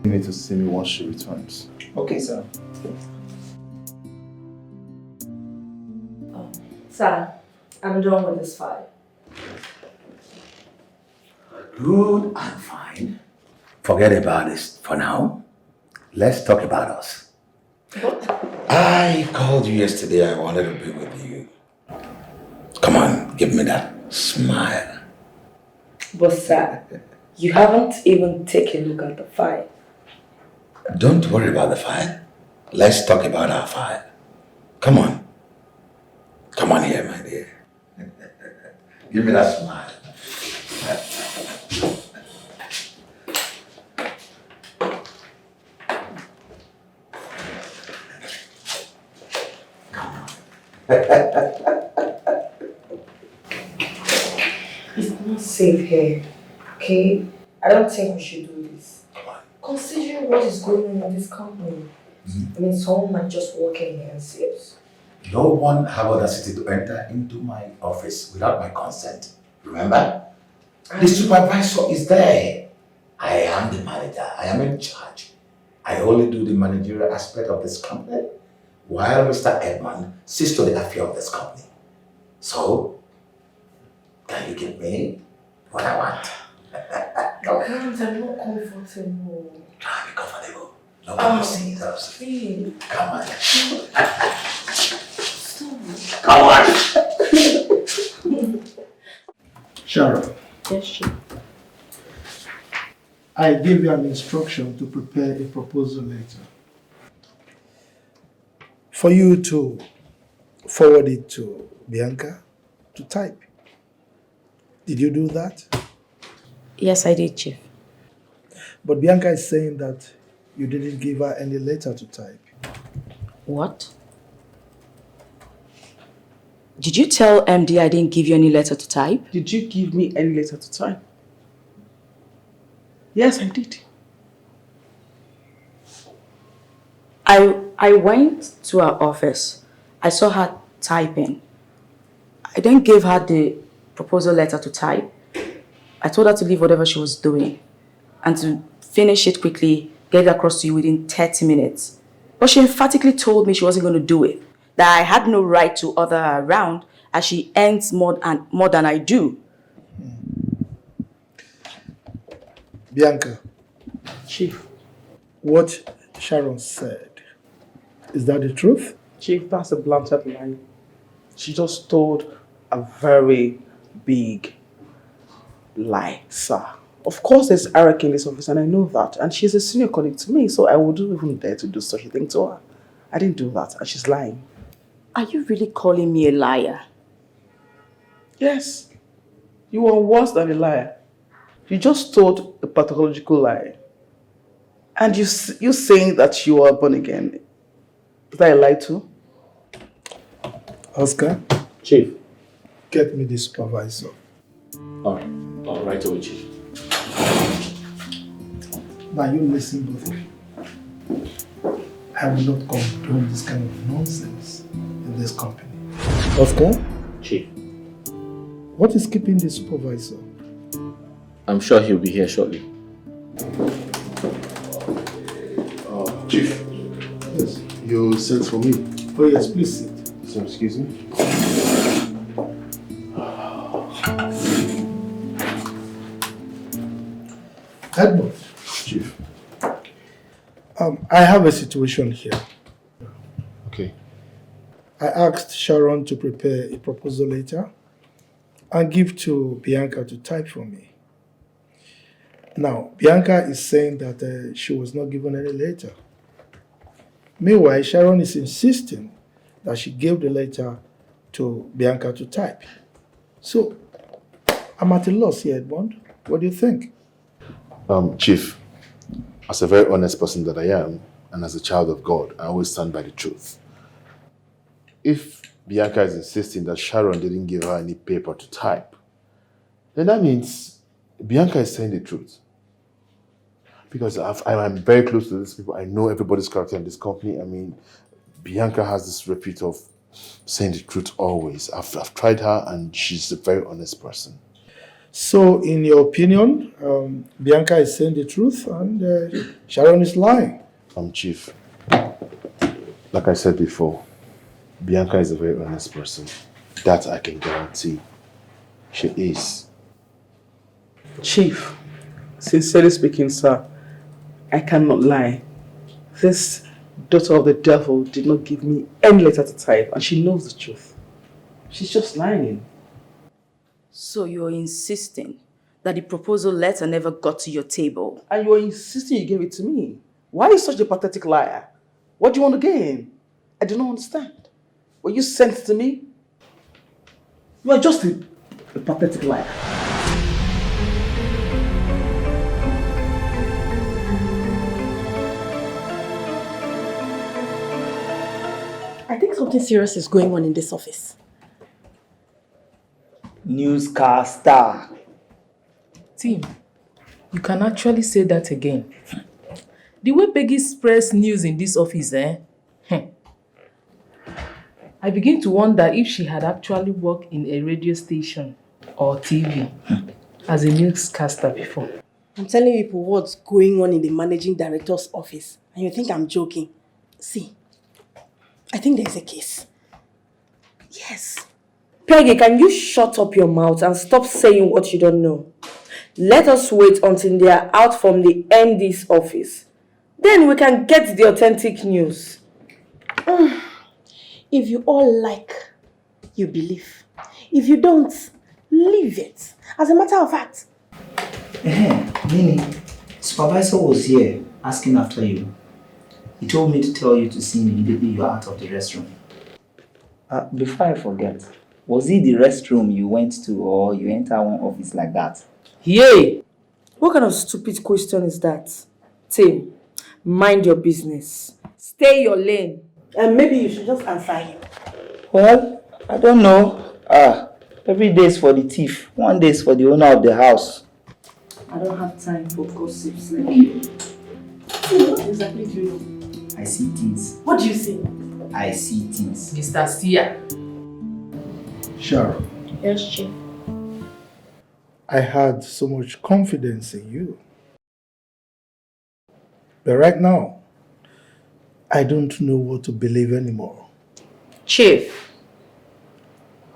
You need to see me once she returns. Okay, sir. Sir, I'm done with this file. Good and fine. Forget about this for now. Let's talk about us. I called you yesterday. I wanted to be with you. Come on, give me that smile. But sir, you haven't even taken a look at the file. Don't worry about the file. Let's talk about our file. Come on. Come on here, my dear. Give me that smile. It's not safe here, okay? I don't think we should do this. Considering what is going on in this company, I mean, someone might just walk in here and see us. No one have audacity to enter into my office without my consent. Remember? The supervisor is there. I am the manager. I am in charge. I only do the managerial aspect of this company, while Mr. Edmond sees to the affair of this company. So, can you give me what I want? I can't, I'm not comfortable. Try to be comfortable. Nobody will see us. Please. Come on. Come on. Sharon, Yes, Chief. I gave you an instruction to prepare a proposal letter for you to forward it to Bianca to type. Did you do that? Yes, I did, Chief. But Bianca is saying that you didn't give her any letter to type. What? Did you tell MD I didn't give you any letter to type? Did you give me any letter to type? Yes, I did. I went to her office. I saw her typing. I then gave her the proposal letter to type. I told her to leave whatever she was doing and to finish it quickly, get it across to you within 30 minutes. But she emphatically told me she wasn't going to do it, that I had no right to order her around as she earns more than I do. Bianca, Chief, what Sharon said, is that the truth? Chief, that's a blunted lie. She just told a very big lie, sir. Of course there's hierarchy in this office and I know that. And she's a senior colleague to me, so I wouldn't even dare to do such a thing to her. I didn't do that and she's lying. Are you really calling me a liar? Yes. You are worse than a liar. You just told a pathological lie. And you saying that you are born again. Is that a lie too? Oscar? Chief. Get me the supervisor. Alright. Right away, Chief. Now you listen, both of you. I will not condone this kind of nonsense in this company. Oscar? Chief. What is keeping the supervisor? I'm sure he'll be here shortly. Chief. Yes. You sent for me. Oh yes, please sit. So, excuse me. Edmund. Chief. I have a situation here. Okay. I asked Sharon to prepare a proposal letter and give to Bianca to type for me. Now, Bianca is saying that she was not given any letter. Meanwhile, Sharon is insisting that she gave the letter to Bianca to type. So, I'm at a loss here, Edmund. What do you think? Chief, as a very honest person that I am, and as a child of God, I always stand by the truth. If Bianca is insisting that Sharon didn't give her any paper to type, then that means Bianca is saying the truth. Because I'm very close to these people. I know everybody's character in this company. I mean, Bianca has this repute of saying the truth always. I've tried her and she's a very honest person. So, in your opinion, Bianca is saying the truth and Sharon is lying? Chief, like I said before, Bianca is a very honest person. That I can guarantee. She is. Chief, sincerely speaking, sir, I cannot lie. This daughter of the devil did not give me any letter to type, and she knows the truth. She's just lying. So you're insisting that the proposal letter never got to your table? And you're insisting you gave it to me. Why are you such a pathetic liar? What do you want to gain? I do not understand. Were you sent to me? You are just a pathetic liar. I think something serious is going on in this office. Newscaster. Tim, you can actually say that again. The way Peggy spreads news in this office, I begin to wonder if she had actually worked in a radio station or TV as a newscaster before. I'm telling people what's going on in the managing director's office, and you think I'm joking. See, I think there's a case. Yes. Peggy, can you shut up your mouth and stop saying what you don't know? Let us wait until they are out from the ND's office. Then we can get the authentic news. If you all like, you believe. If you don't, leave it. As a matter of fact. Nini, supervisor was here asking after you. He told me to tell you to see him immediately you're out of the restroom. Before I forget, was it the restroom you went to or you enter one office like that? Yay! What kind of stupid question is that? Tim, mind your business. Stay your lane. And maybe you should just answer him. Well, I don't know. Every day is for the thief. One day is for the owner of the house. I don't have time for gossips like you. What exactly do you know? I see things. What do you see? I see things. Mr. Sia. Sharon. Yes, Chief. I had so much confidence in you. But right now, I don't know what to believe anymore. Chief,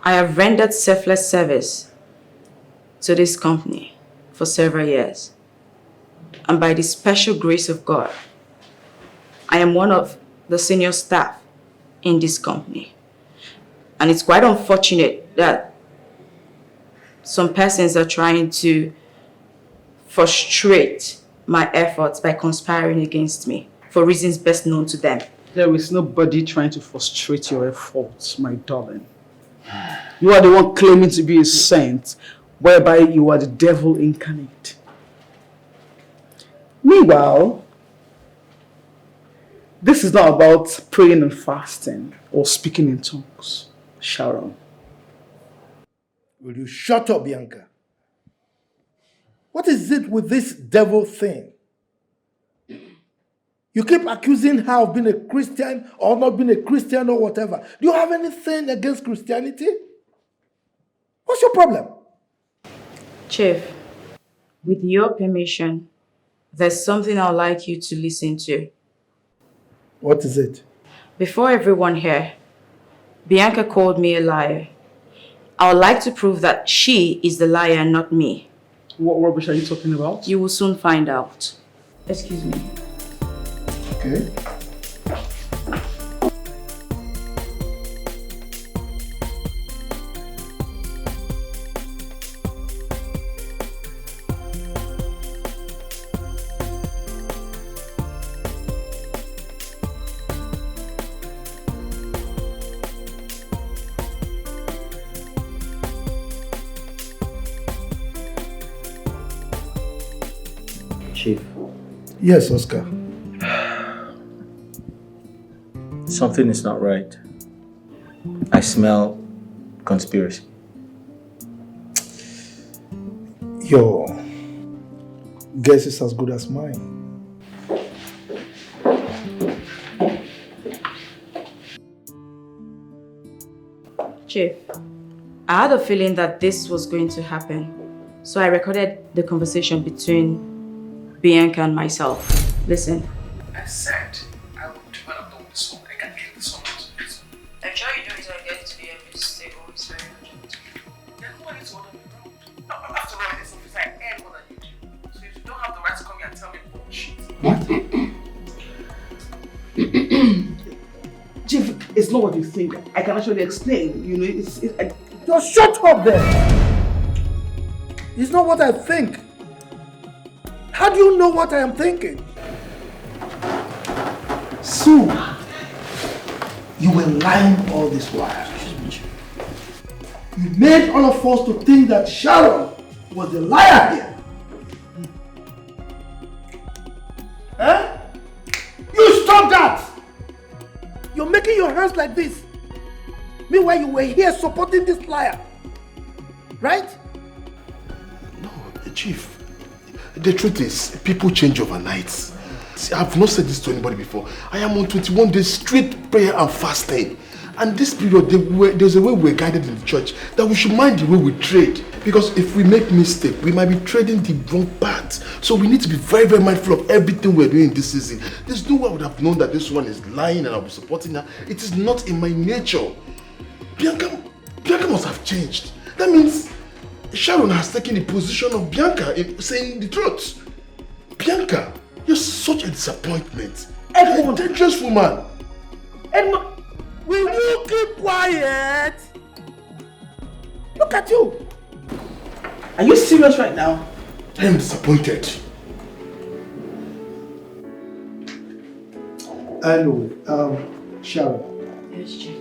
I have rendered selfless service to this company for several years. And by the special grace of God, I am one of the senior staff in this company. And it's quite unfortunate that some persons are trying to frustrate my efforts by conspiring against me for reasons best known to them. There is nobody trying to frustrate your efforts, my darling. You are the one claiming to be a saint, whereby you are the devil incarnate. Meanwhile, this is not about praying and fasting or speaking in tongues, Sharon. Will you shut up, Bianca? What is it with this devil thing? You keep accusing her of being a Christian or not being a Christian or whatever. Do you have anything against Christianity? What's your problem? Chief, with your permission, there's something I'd like you to listen to. What is it? Before everyone here, Bianca called me a liar. I would like to prove that she is the liar and not me. What rubbish are you talking about? You will soon find out. Excuse me. Okay. Chief. Yes, Oscar. Something is not right. I smell conspiracy. Your guess is as good as mine. Chief, I had a feeling that this was going to happen, so I recorded the conversation between Bianca and myself. Listen. I said I would develop the song. I can get the song out of it. I'm sure you do it when get to the end. Stable. It's very urgent. Then who are you to order me around? After all, this officer, I earn more than you do. So if you don't have the right to come here and tell me bullshit. Chief, it's not what you think. I can actually explain. You know, just shut up there. It's not what I think. How do you know what I am thinking? So, you were lying all this while. You made all of us to think that Sharon was the liar here. Huh? You stop that! You're making your hands like this. Meanwhile, you were here supporting this liar. Right? No, Chief. The truth is, people change overnight. See, I've not said this to anybody before. I am on 21 days straight prayer and fasting. And this period, there's a way we're guided in the church that we should mind the way we trade. Because if we make mistake, we might be trading the wrong path. So we need to be very, very mindful of everything we're doing this season. There's no way I would have known that this one is lying and I'll be supporting her. It is not in my nature. Bianca must have changed. That means Sharon has taken the position of Bianca in saying the truth. Bianca, you're such a disappointment. Edmund, a dangerous woman. Edmund, will you keep quiet? Look at you. Are you serious right now? I am disappointed. Anyway, Sharon. Yes, Chief.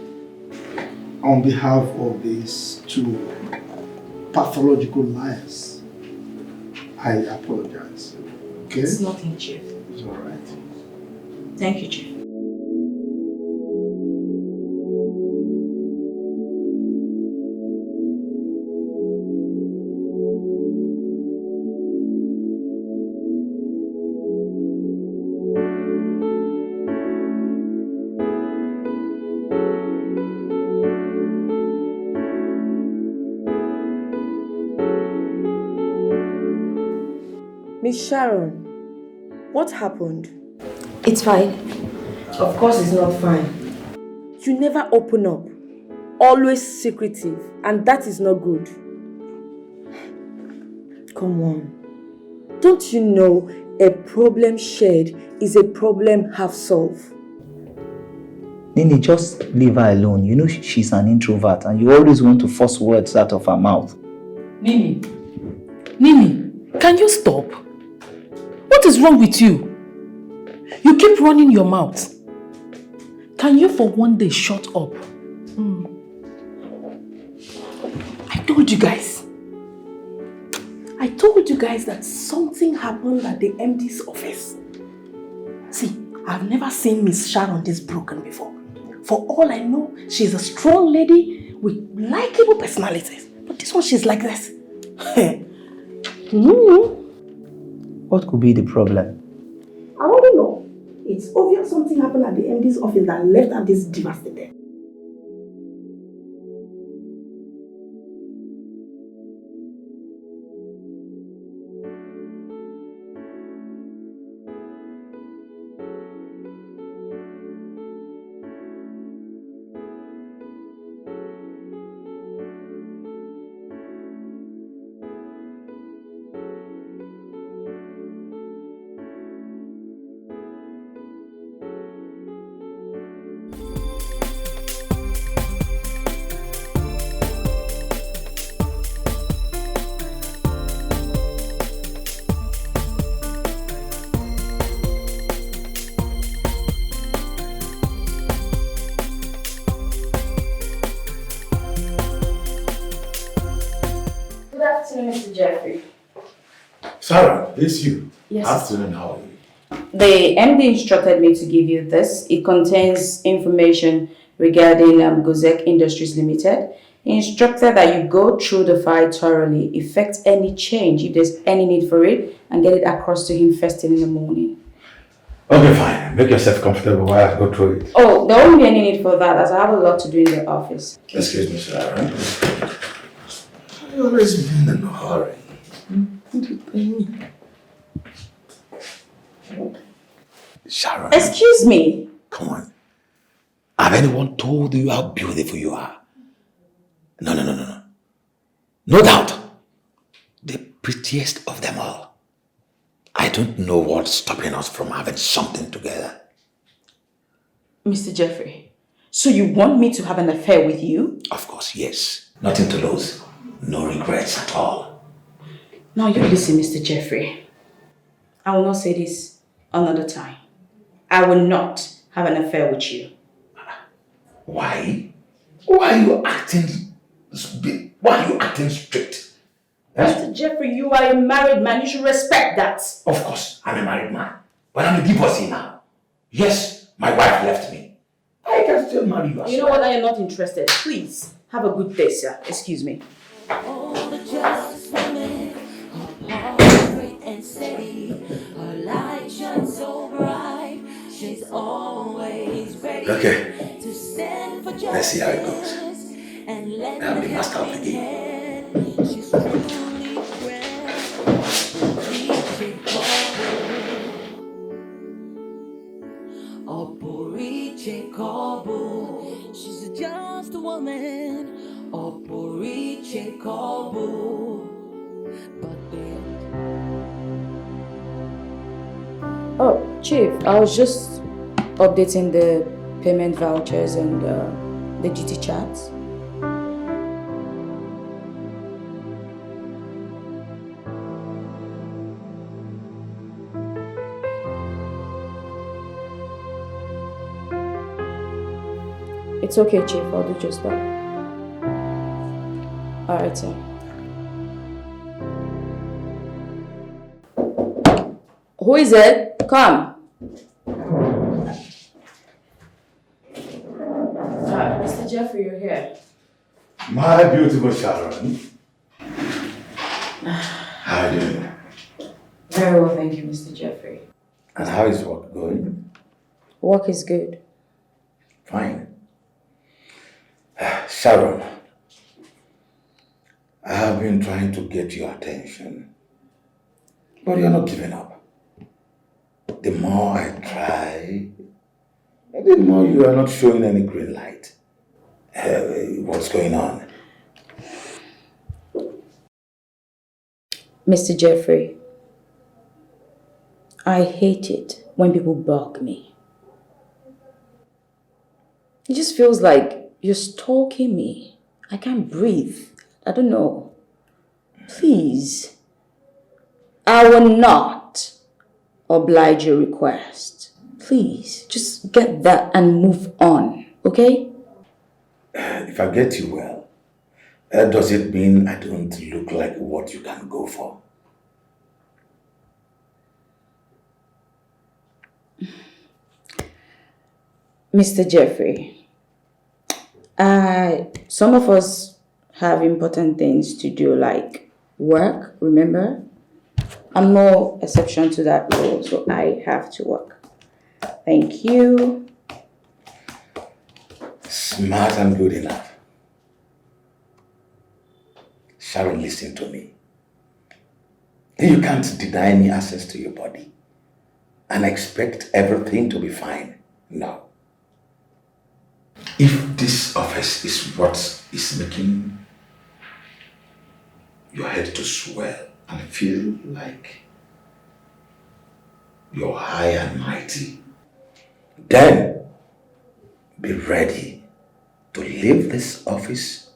On behalf of these two pathological liars, I apologize. Okay? It's nothing, Chief. It's alright. Thank you, Chief. Miss Sharon, what happened? It's fine. Of course it's not fine. You never open up. Always secretive. And that is not good. Come on. Don't you know a problem shared is a problem half solved? Nini, just leave her alone. You know she's an introvert and you always want to force words out of her mouth. Nini, can you stop? What is wrong with you? You keep running your mouth. Can you for one day shut up? I told you guys that something happened at the MD's office. See, I've never seen Miss Sharon this broken before. For all I know, she's a strong lady with likable personalities. But this one, she's like this. What could be the problem? I want to know. It's obvious something happened at the MD's office that left her this devastated. afternoon, Mr. Jeffrey. Sarah, it's you. Yes. Afternoon, how are you? The MD instructed me to give you this. It contains information regarding Gozek Industries Limited. He instructed that you go through the file thoroughly, effect any change if there's any need for it, and get it across to him first thing in the morning. Okay, fine. Make yourself comfortable while I go through it. Oh, there won't be any need for that, as I have a lot to do in the office. Excuse me, Sarah. You always been in a hurry. Sharon. Excuse me. Come on. Have anyone told you how beautiful you are? No. No doubt. The prettiest of them all. I don't know what's stopping us from having something together. Mr. Jeffrey, so you want me to have an affair with you? Of course, yes. Nothing to lose. No regrets at all. Now you listen, Mr. Jeffrey. I will not say this another time. I will not have an affair with you. Why? Why are you acting strict? Mr. Jeffrey, you are a married man. You should respect that. Of course, I'm a married man. But I'm a divorcee now. Yes, my wife left me. I can still marry you. You know what? I am not interested. Please, have a good day, sir. Excuse me. All the just women are great and steady. Her light shines so bright. She's always ready to stand for justice. Let's see how it goes. I'll be master of the game. She's truly she's just a woman. Oh, Chief, I was just updating the payment vouchers and the GT chats. It's okay, Chief. I'll do just that. Alright, sir. Who is it? Come. Mr. Jeffrey, you're here. My beautiful Sharon. How are you doing? Very well, thank you, Mr. Jeffrey. And how is work going? Work is good. Fine. Sharon, I have been trying to get your attention, but you're not giving up. The more I try, the more you are not showing any green light. What's going on? Mr. Jeffrey, I hate it when people bug me. It just feels like you're stalking me. I can't breathe. I don't know. Please. I will not oblige your request. Please, just get that and move on, okay? If I get you well, does it mean I don't look like what you can go for? Mr. Jeffrey, some of us have important things to do, like work, remember? I'm no exception to that rule, so I have to work. Thank you. Smart and good enough. Sharon, listen to me. You can't deny me access to your body and expect everything to be fine. No. If this office is what is making your head to swell and feel like you're high and mighty, then be ready to leave this office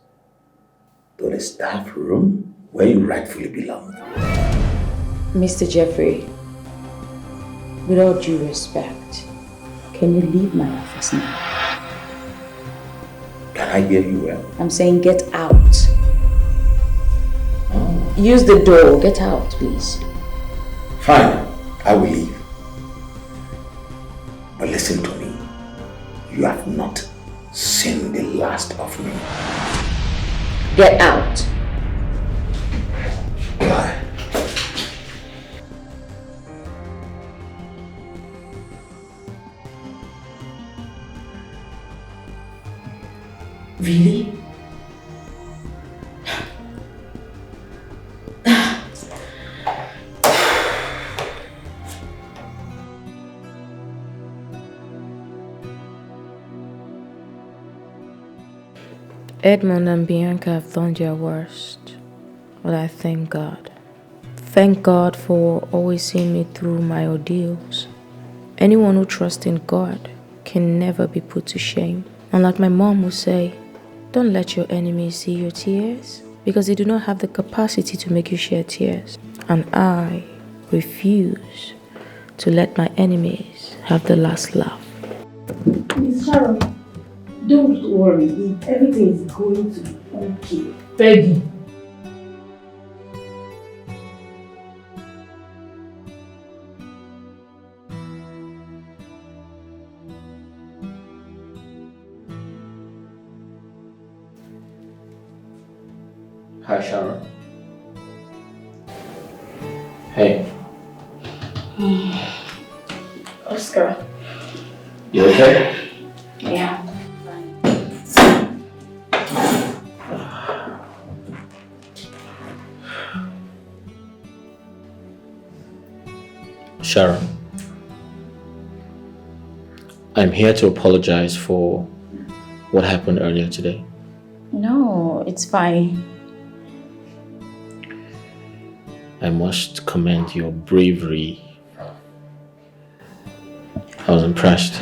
to the staff room where you rightfully belong. Mr. Jeffrey, with all due respect, can you leave my office now? Can I hear you well? I'm saying get out. Oh. use the door. Get out, please. Fine, I will leave. But listen to me. You have not seen the last of me. Get out. Bye. Really? Edmund and Bianca have done their worst, but I thank God. Thank God for always seeing me through my ordeals. Anyone who trusts in God can never be put to shame. And like my mom would say, don't let your enemies see your tears, because they do not have the capacity to make you shed tears. And I refuse to let my enemies have the last laugh. Miss Sharon, don't worry. Everything is going to be okay. Peggy. Hi, Sharon. Hey. Oscar. You okay? Yeah. Sharon, I'm here to apologize for what happened earlier today. No, it's fine. I must commend your bravery. I was impressed.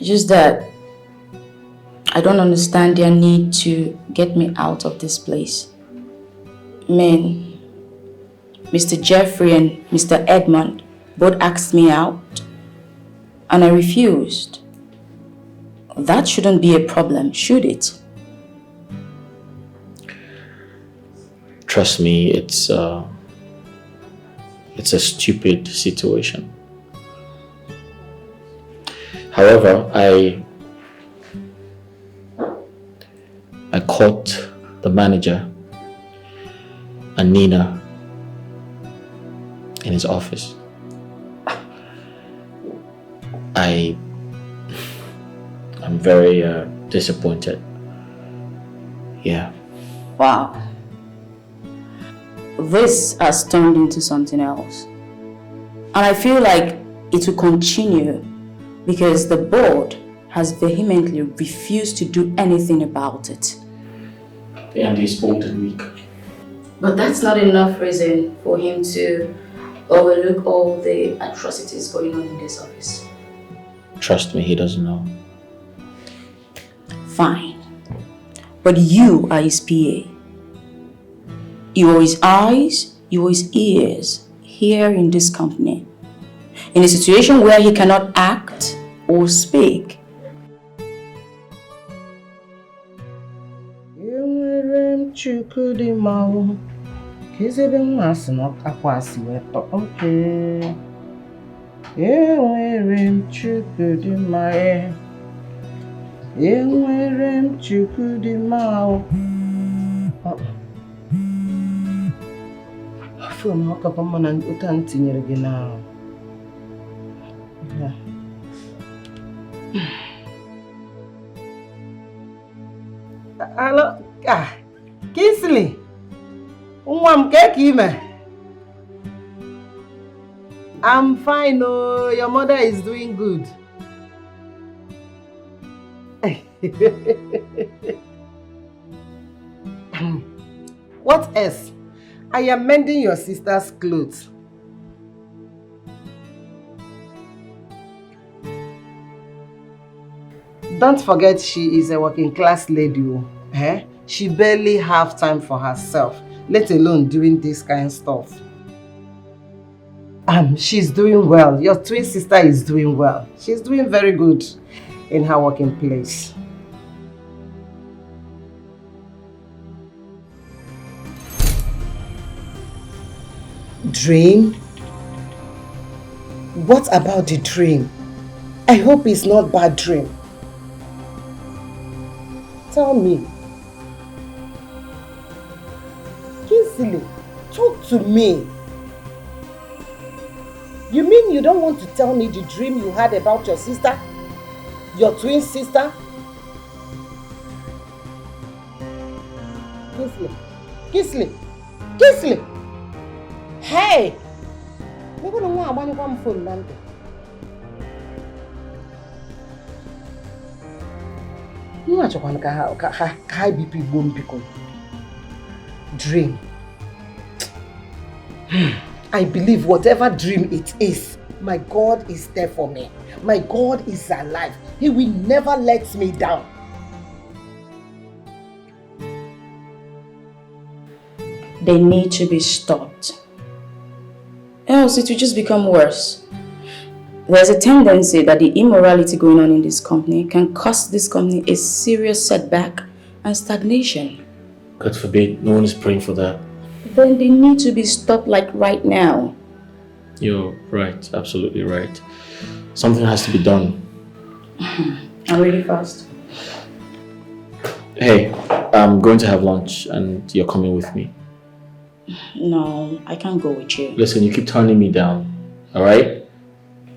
Just that I don't understand their need to get me out of this place. Men, Mr. Jeffrey and Mr. Edmund both asked me out, and I refused. That shouldn't be a problem, should it? Trust me, it's a stupid situation. However, I caught the manager and Nina in his office. I'm very disappointed. Yeah. Wow. This has turned into something else. And I feel like it will continue because the board has vehemently refused to do anything about it. The MD is old and weak. But that's not enough reason for him to overlook all the atrocities going on in this office. Trust me, he doesn't know. Fine. But you are his PA. You are his eyes, you are his ears here in this company. In a situation where he cannot act or speak. From how come man and utan tinyere gị now? Hello, Kingsley. Nwa m ka ime? I'm fine, oh, your mother is doing good. What else? I am mending your sister's clothes. Don't forget she is a working class lady. Eh? She barely have time for herself, let alone doing this kind of stuff. She's doing well. Your twin sister is doing well. She's doing very good in her working place. Dream? What about the dream? I hope it's not bad dream. Tell me. Kingsley, talk to me. You mean you don't want to tell me the dream you had about your sister? Your twin sister? Kingsley! Kingsley! Hey! Maybe no one agbanyekwa m phone na ntị. Nwa achọkwana ka ha bipụ igbo m biko. Dream. I believe whatever dream it is, my God is there for me. My God is alive. He will never let me down. They need to be stopped. Else it will just become worse. There's a tendency that the immorality going on in this company can cause this company a serious setback and stagnation. God forbid, no one is praying for that. Then they need to be stopped like right now. You're right, absolutely right. Something has to be done. I'm really fast. Hey, I'm going to have lunch and you're coming with me. No, I can't go with you. Listen, you keep turning me down, alright?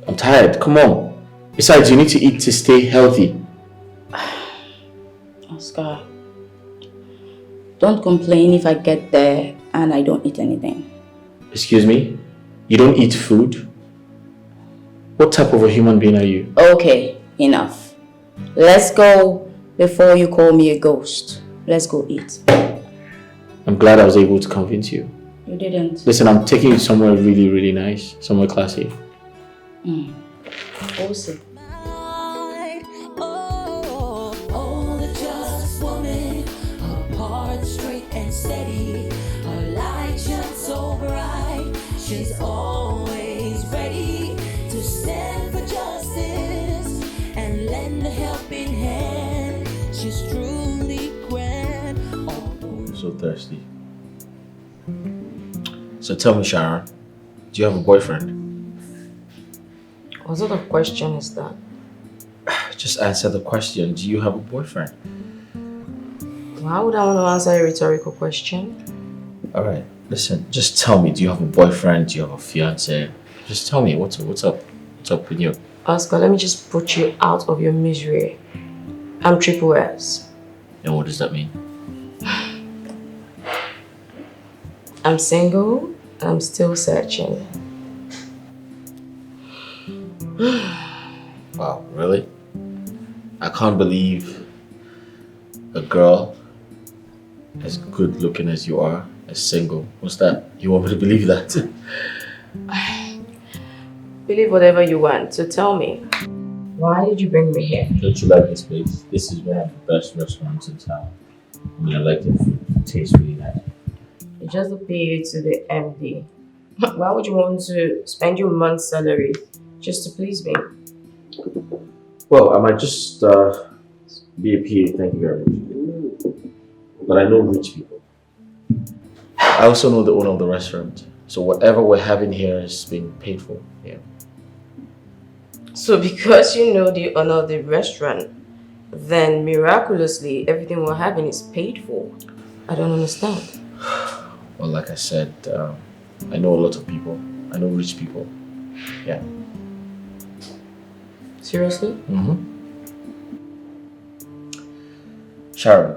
I'm tired, come on. Besides, you need to eat to stay healthy. Oscar, don't complain if I get there and I don't eat anything. Excuse me? You don't eat food? What type of a human being are you? Okay, enough. Let's go before you call me a ghost. Let's go eat. I'm glad I was able to convince you. You didn't. Listen, I'm taking you somewhere really, really nice. Somewhere classy. We'll see. Oh, the just woman, her heart straight and steady, her light shines so bright, she's always ready to stand for justice and lend a helping hand. She's truly grand. I'm so thirsty. So tell me, Sharon, do you have a boyfriend? What sort of question is that? Just answer the question. Do you have a boyfriend? Why would I want to answer a rhetorical question? Alright, listen, just tell me, do you have a boyfriend? Do you have a fiance? Just tell me, what's up? What's up with you? Oscar, let me just put you out of your misery. I'm Triple S. And what does that mean? I'm single. I'm still searching. Wow, really? I can't believe a girl as good looking as you are is single. What's that? You want me to believe that? Believe whatever you want, so tell me. Why did you bring me here? Don't you like this place? This is one of the best restaurants in town. I mean, I like the food. It tastes really nice. You just appealed to the MD. Why would you want to spend your month's salary just to please me? Well, I might just be a PA, thank you very much. But I know rich people. I also know the owner of the restaurant. So whatever we're having here is being paid for. Yeah. So because you know the owner of the restaurant, then miraculously everything we're having is paid for. I don't understand. Well, like I said, I know a lot of people. I know rich people. Yeah. Seriously? Mm-hmm. Sharon,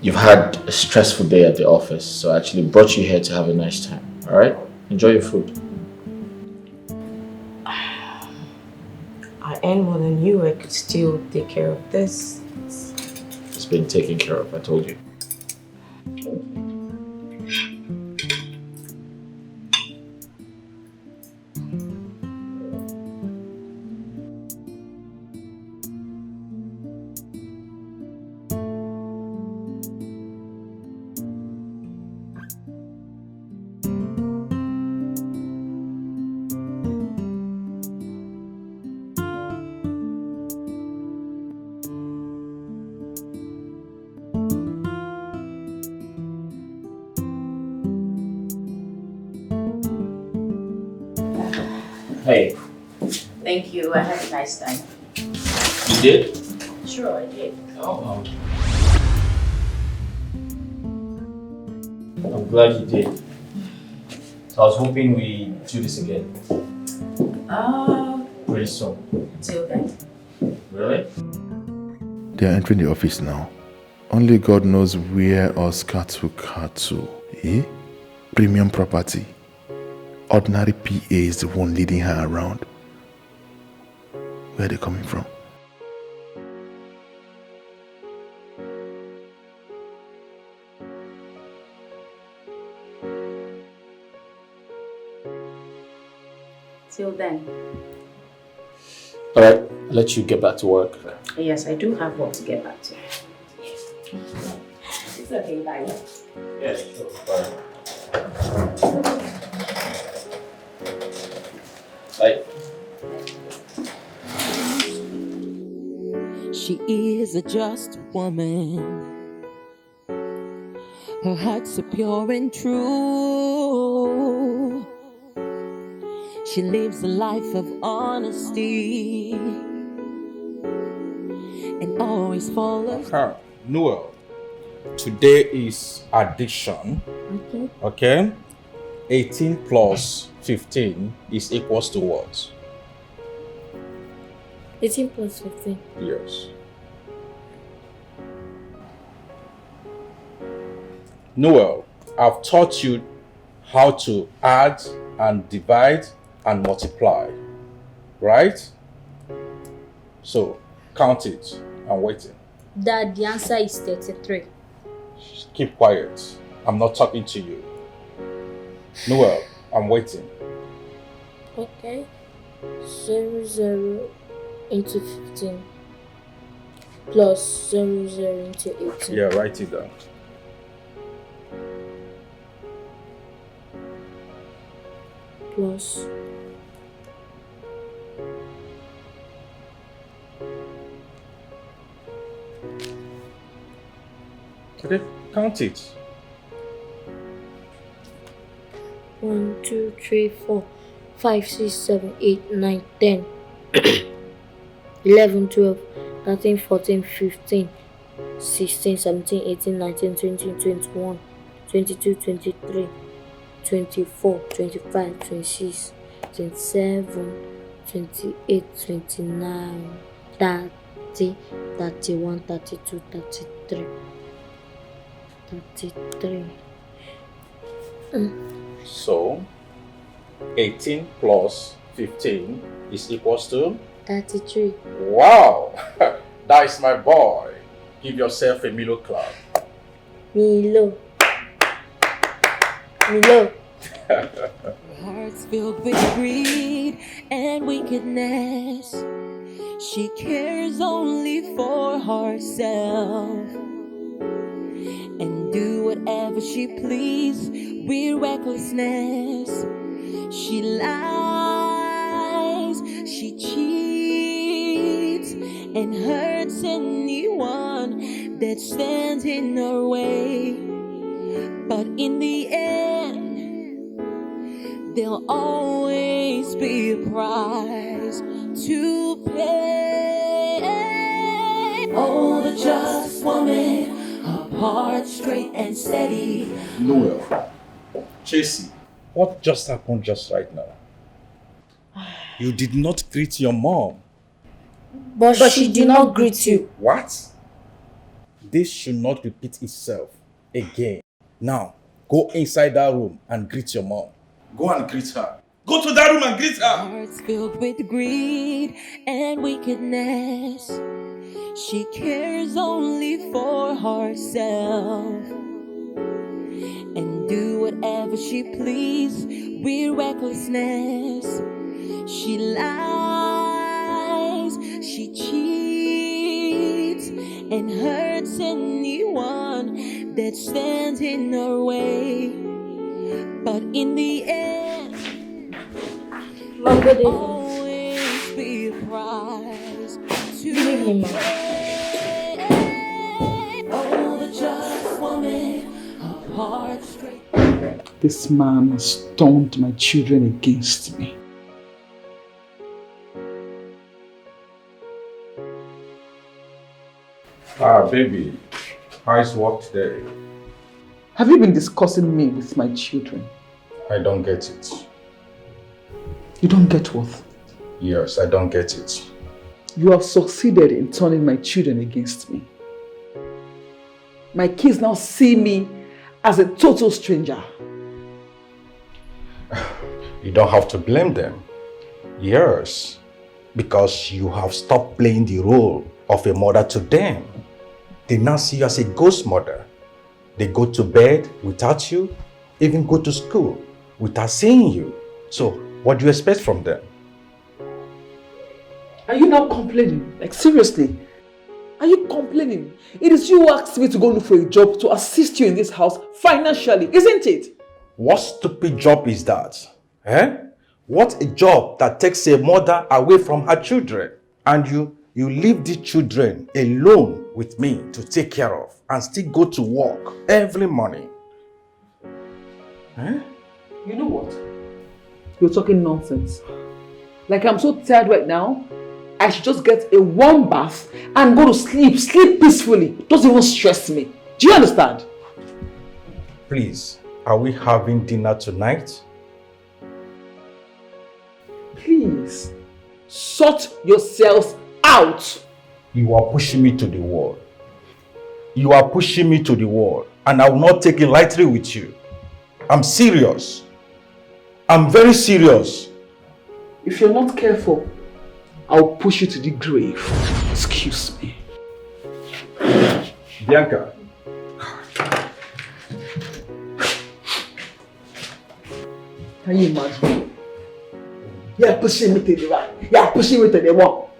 you've had a stressful day at the office, so I actually brought you here to have a nice time. Alright? Enjoy your food. I earn more than you, I could still take care of this. It's been taken care of, I told you. Hey. Thank you. I had a nice time. You did? Sure, I did. Oh. I'm glad you did. So I was hoping we do this again. Pretty soon. Till then. Really? They are entering the office now. Only God knows where Oscar took her to. Eh? Premium property. Ordinary PA is the one leading her around. Where are they coming from? Till then. Alright, I'll let you get back to work. Yes, I do have work to get back to. It's okay, bye. Yeah, sure. Bye. Bye. She is a just woman. Her heart's so pure and true. She lives a life of honesty and always follows. Noel, today is addition. Okay. 18 plus 15 is equals to what? 18 plus 15. Yes. Noel, I've taught you how to add and divide and multiply, right? So, count it. I'm waiting. Dad, the answer is 33. Keep quiet. I'm not talking to you. Noel, I'm waiting. Okay. 0 into 15 plus 0 into 18. Yeah, write it down. Plus Okay, count it. 1, 2, 3, 4, 5, 6, 7, 8, 9, 10, 11, 12, 13, 14, 15, 16, 17, 18, 19, 20, 21, 22, 23, 24, 25, 26, 27, 28, 29, 30, 31, 32, 33, 33. So, 18 plus 15 is equals to? 33. Wow! That is my boy. Give yourself a Milo clap. Milo. Milo. Hearts filled with greed and wickedness. She cares only for herself and do whatever she please with recklessness. She lies, she cheats, and hurts anyone that stands in her way. But in the end, there'll always be a price to pay. Oh, the just woman, her heart straight and steady. Noel, Chasey, what just happened just right now? You did not greet your mom. But she did not greet you. What? This should not repeat itself again. Now, go inside that room and greet your mom. Go and greet her. Go to that room and greet her. Hearts filled with greed and wickedness. She cares only for herself and do whatever she please with recklessness. She lies, she cheats, and hurts anyone that stands in her way. But in the end, there'll always be a price to pay. Oh, the just woman, her heart straight. This man has turned my children against me. Baby, how's work today? Have you been discussing me with my children? I don't get it. You don't get what? Yes, I don't get it. You have succeeded in turning my children against me. My kids now see me as a total stranger. You don't have to blame them. Yes, because you have stopped playing the role of a mother to them. They now see you as a ghost mother. They go to bed without you, even go to school without seeing you. So, what do you expect from them? Are you now complaining? Like, seriously? Are you complaining? It is you who asked me to go look for a job to assist you in this house financially, isn't it? What stupid job is that? Eh? What a job that takes a mother away from her children, and you leave the children alone with me to take care of and still go to work every morning. Eh? You know what? You're talking nonsense. Like, I'm so tired right now, I should just get a warm bath and go to sleep. Sleep peacefully. Doesn't even stress me. Do you understand? Please, are we having dinner tonight? Please, sort yourselves out. You are pushing me to the wall. You are pushing me to the wall, and I will not take it lightly with you. I'm serious. I'm very serious. If you're not careful, I'll push you to the grave. Excuse me. Bianca. Can you imagine? You're pushing me to the right. You're pushing me to the wall.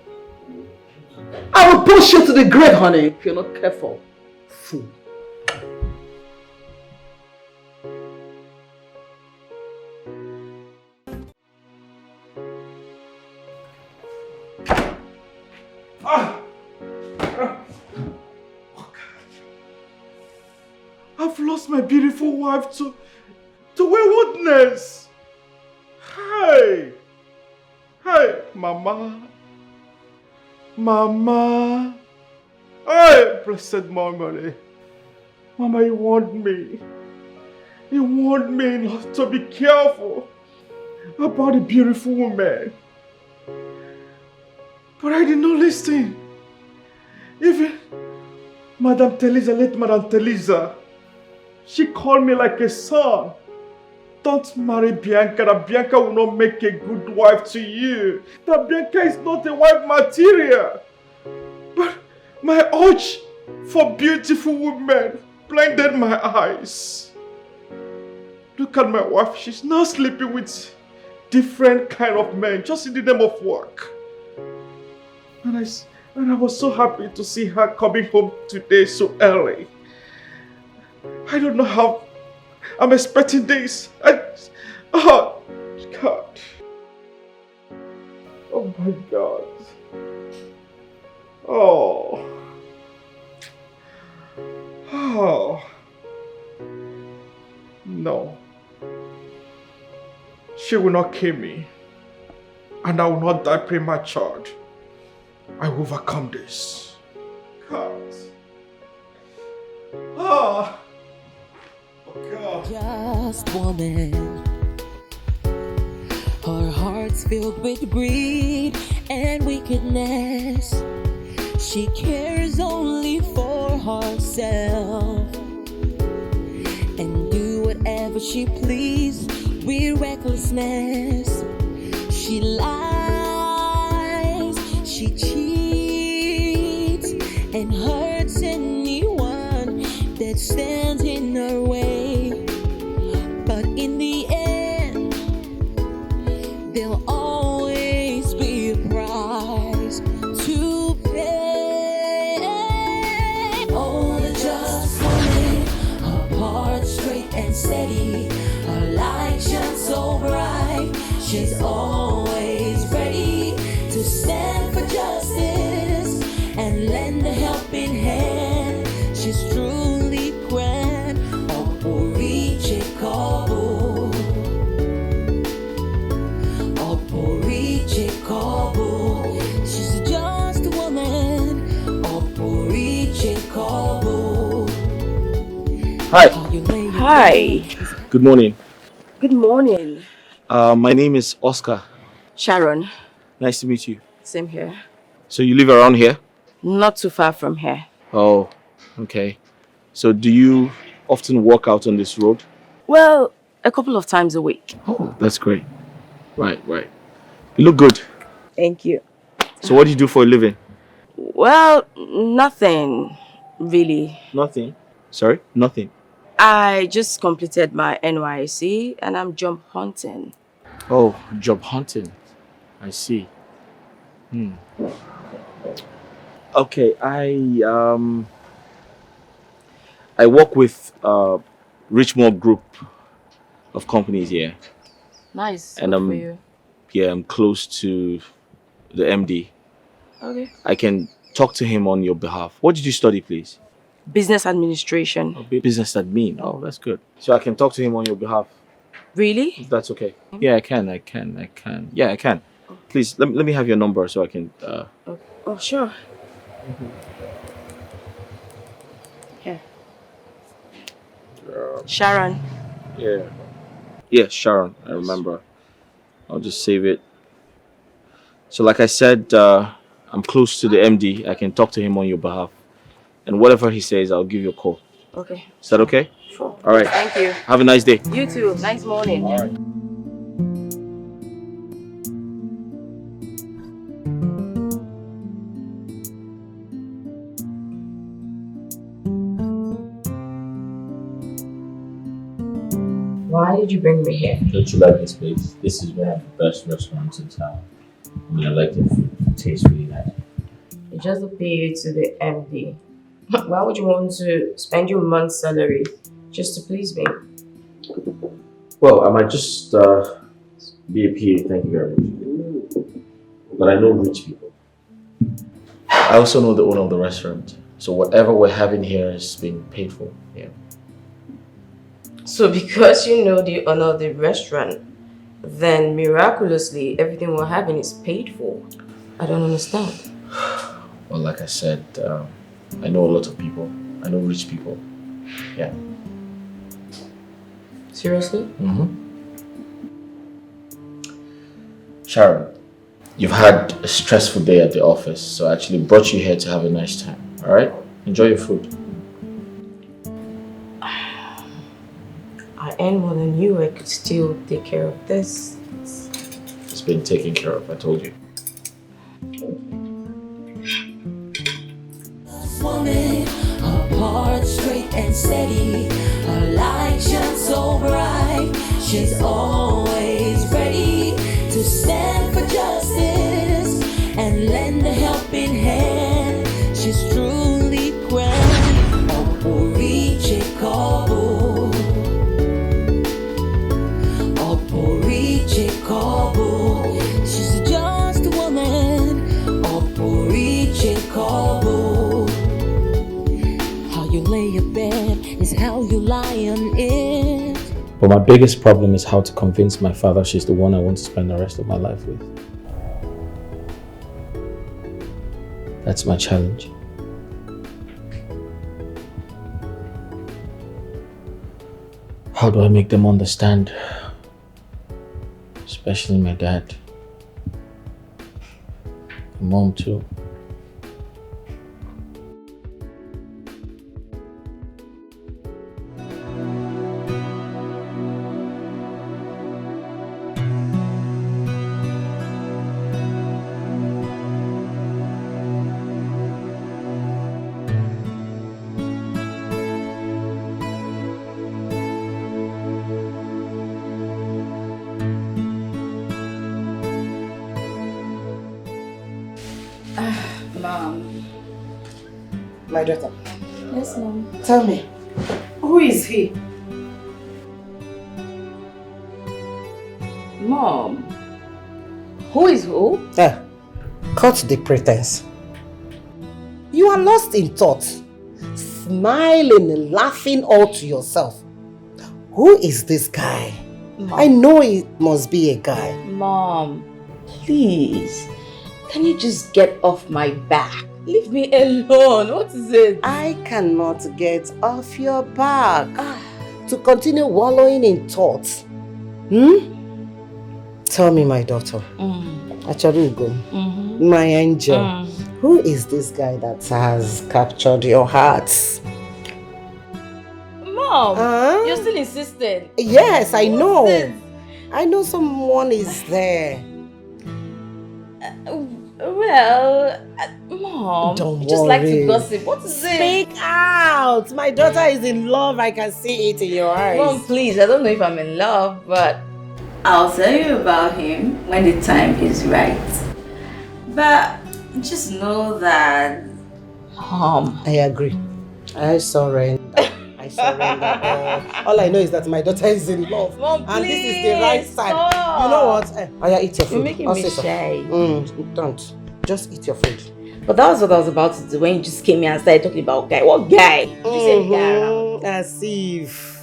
I will push you to the grave, honey, if you're not careful. Fool. I've lost my beautiful wife to waywardness. Hey, Mama. Hey, blessed Mama. Mama, you warned me. You warned me not to be careful about a beautiful woman. But I did not listen. Even Madame Teresa, late Madame Teresa, she called me like a son. Don't marry Bianca, that Bianca will not make a good wife to you. That Bianca is not a wife material. But my urge for beautiful women blinded my eyes. Look at my wife, she's now sleeping with different kind of men just in the name of work. And I was so happy to see her coming home today so early. I don't know how I'm expecting this. Oh, God. Oh my God. Oh. No. She will not kill me. And I will not die premature. I will overcome this. God. Oh. God. Just woman. Her heart's filled with greed and wickedness. She cares only for herself and do whatever she pleases with recklessness. She lies, she cheats, and hurts anyone that stands in her way. But in the end, there'll always be a price to pay. Oh, the just woman, her heart straight and steady, her light shines so bright. She's always ready to stand for justice and lend a helping hand. She's truly grand. Oporiche Kobo. Oporiche Kobo. She's just a woman. Oporiche Hi. Hi. Good morning. Good morning. My name is Oscar. Sharon. Nice to meet you. Same here. So you live around here? Not too far from here. Oh, okay. So do you often walk out on this road? Well, a couple of times a week. Oh, that's great. Right. You look good. Thank you. So what do you do for a living? Well, nothing really. Nothing. Sorry? Nothing. I just completed my NYC and I'm jump hunting. Oh, job hunting. I see. Okay, I work with Richmond Group of companies here. Nice. And Good for you. I'm close to the MD. Okay. I can talk to him on your behalf. What did you study, please? Business administration. Business admin. Oh, that's good. So I can talk to him on your behalf. Really? If that's okay. Yeah, I can. Yeah, I can. Please, let me have your number so I can... Oh, sure. Here. Sharon. Yeah, Sharon. I remember. I'll just save it. So like I said, I'm close to the MD. I can talk to him on your behalf. And whatever he says, I'll give you a call. Okay. Is that okay? Sure. All right. Thank you. Have a nice day. You too. Nice morning. All right. Why did you bring me here? Don't you like this place? This is one of the best restaurants in town. I mean, I like the food. It tastes really nice. It just appealed to the MD. Why would you want to spend your month's salary just to please me? Well, I might just be a PA, thank you very much. But I know rich people. I also know the owner of the restaurant. So whatever we're having here is being paid for. Yeah. So because you know the owner of the restaurant, then miraculously everything we're having is paid for. I don't understand. Well, like I said, I know a lot of people. I know rich people. Yeah. Seriously? Sharon, you've had a stressful day at the office, so I actually brought you here to have a nice time. All right? Enjoy your food. I earn more than you. I could still take care of this. It's been taken care of, I told you. Woman, her heart straight and steady, her light shines so bright. She's always ready to stand for justice and lend a helping hand. She's truly grand. Oporiche Kobo, Oporiche Kobo. She's just a woman. Oporiche Kobo. You lay your bed is how you lie on it. But my biggest problem is how to convince my father she's the one I want to spend the rest of my life with. That's my challenge. How do I make them understand? Especially my dad. My mom too. Mom. My daughter. Yes, Mom. Tell me, who is he? Mom. Who is who? Cut the pretense. You are lost in thought, smiling and laughing all to yourself. Who is this guy? Mom. I know it must be a guy. Mom, please. Can you just get off my back? Leave me alone. What is it? I cannot get off your back to continue wallowing in thoughts. Tell me, my daughter. Acharugo, my angel, who is this guy that has captured your heart? Mom, you're still insistent. Yes, I know. This? I know someone is there. Mom, don't you just like to worry. gossip. What is it? Speak out. My daughter is in love. I can see it in your eyes. Mom, please. I don't know if I'm in love, but I'll tell you about him when the time is right. But just know that, I agree. I surrender. I surrender. All I know is that my daughter is in love. Mom, and this is the right time. stop. You know what? Aya, eat your food. You're making me shy. Don't. Just eat your food. But that was what I was about to do when you just came here and started talking about guy. What guy? You said guy around. As if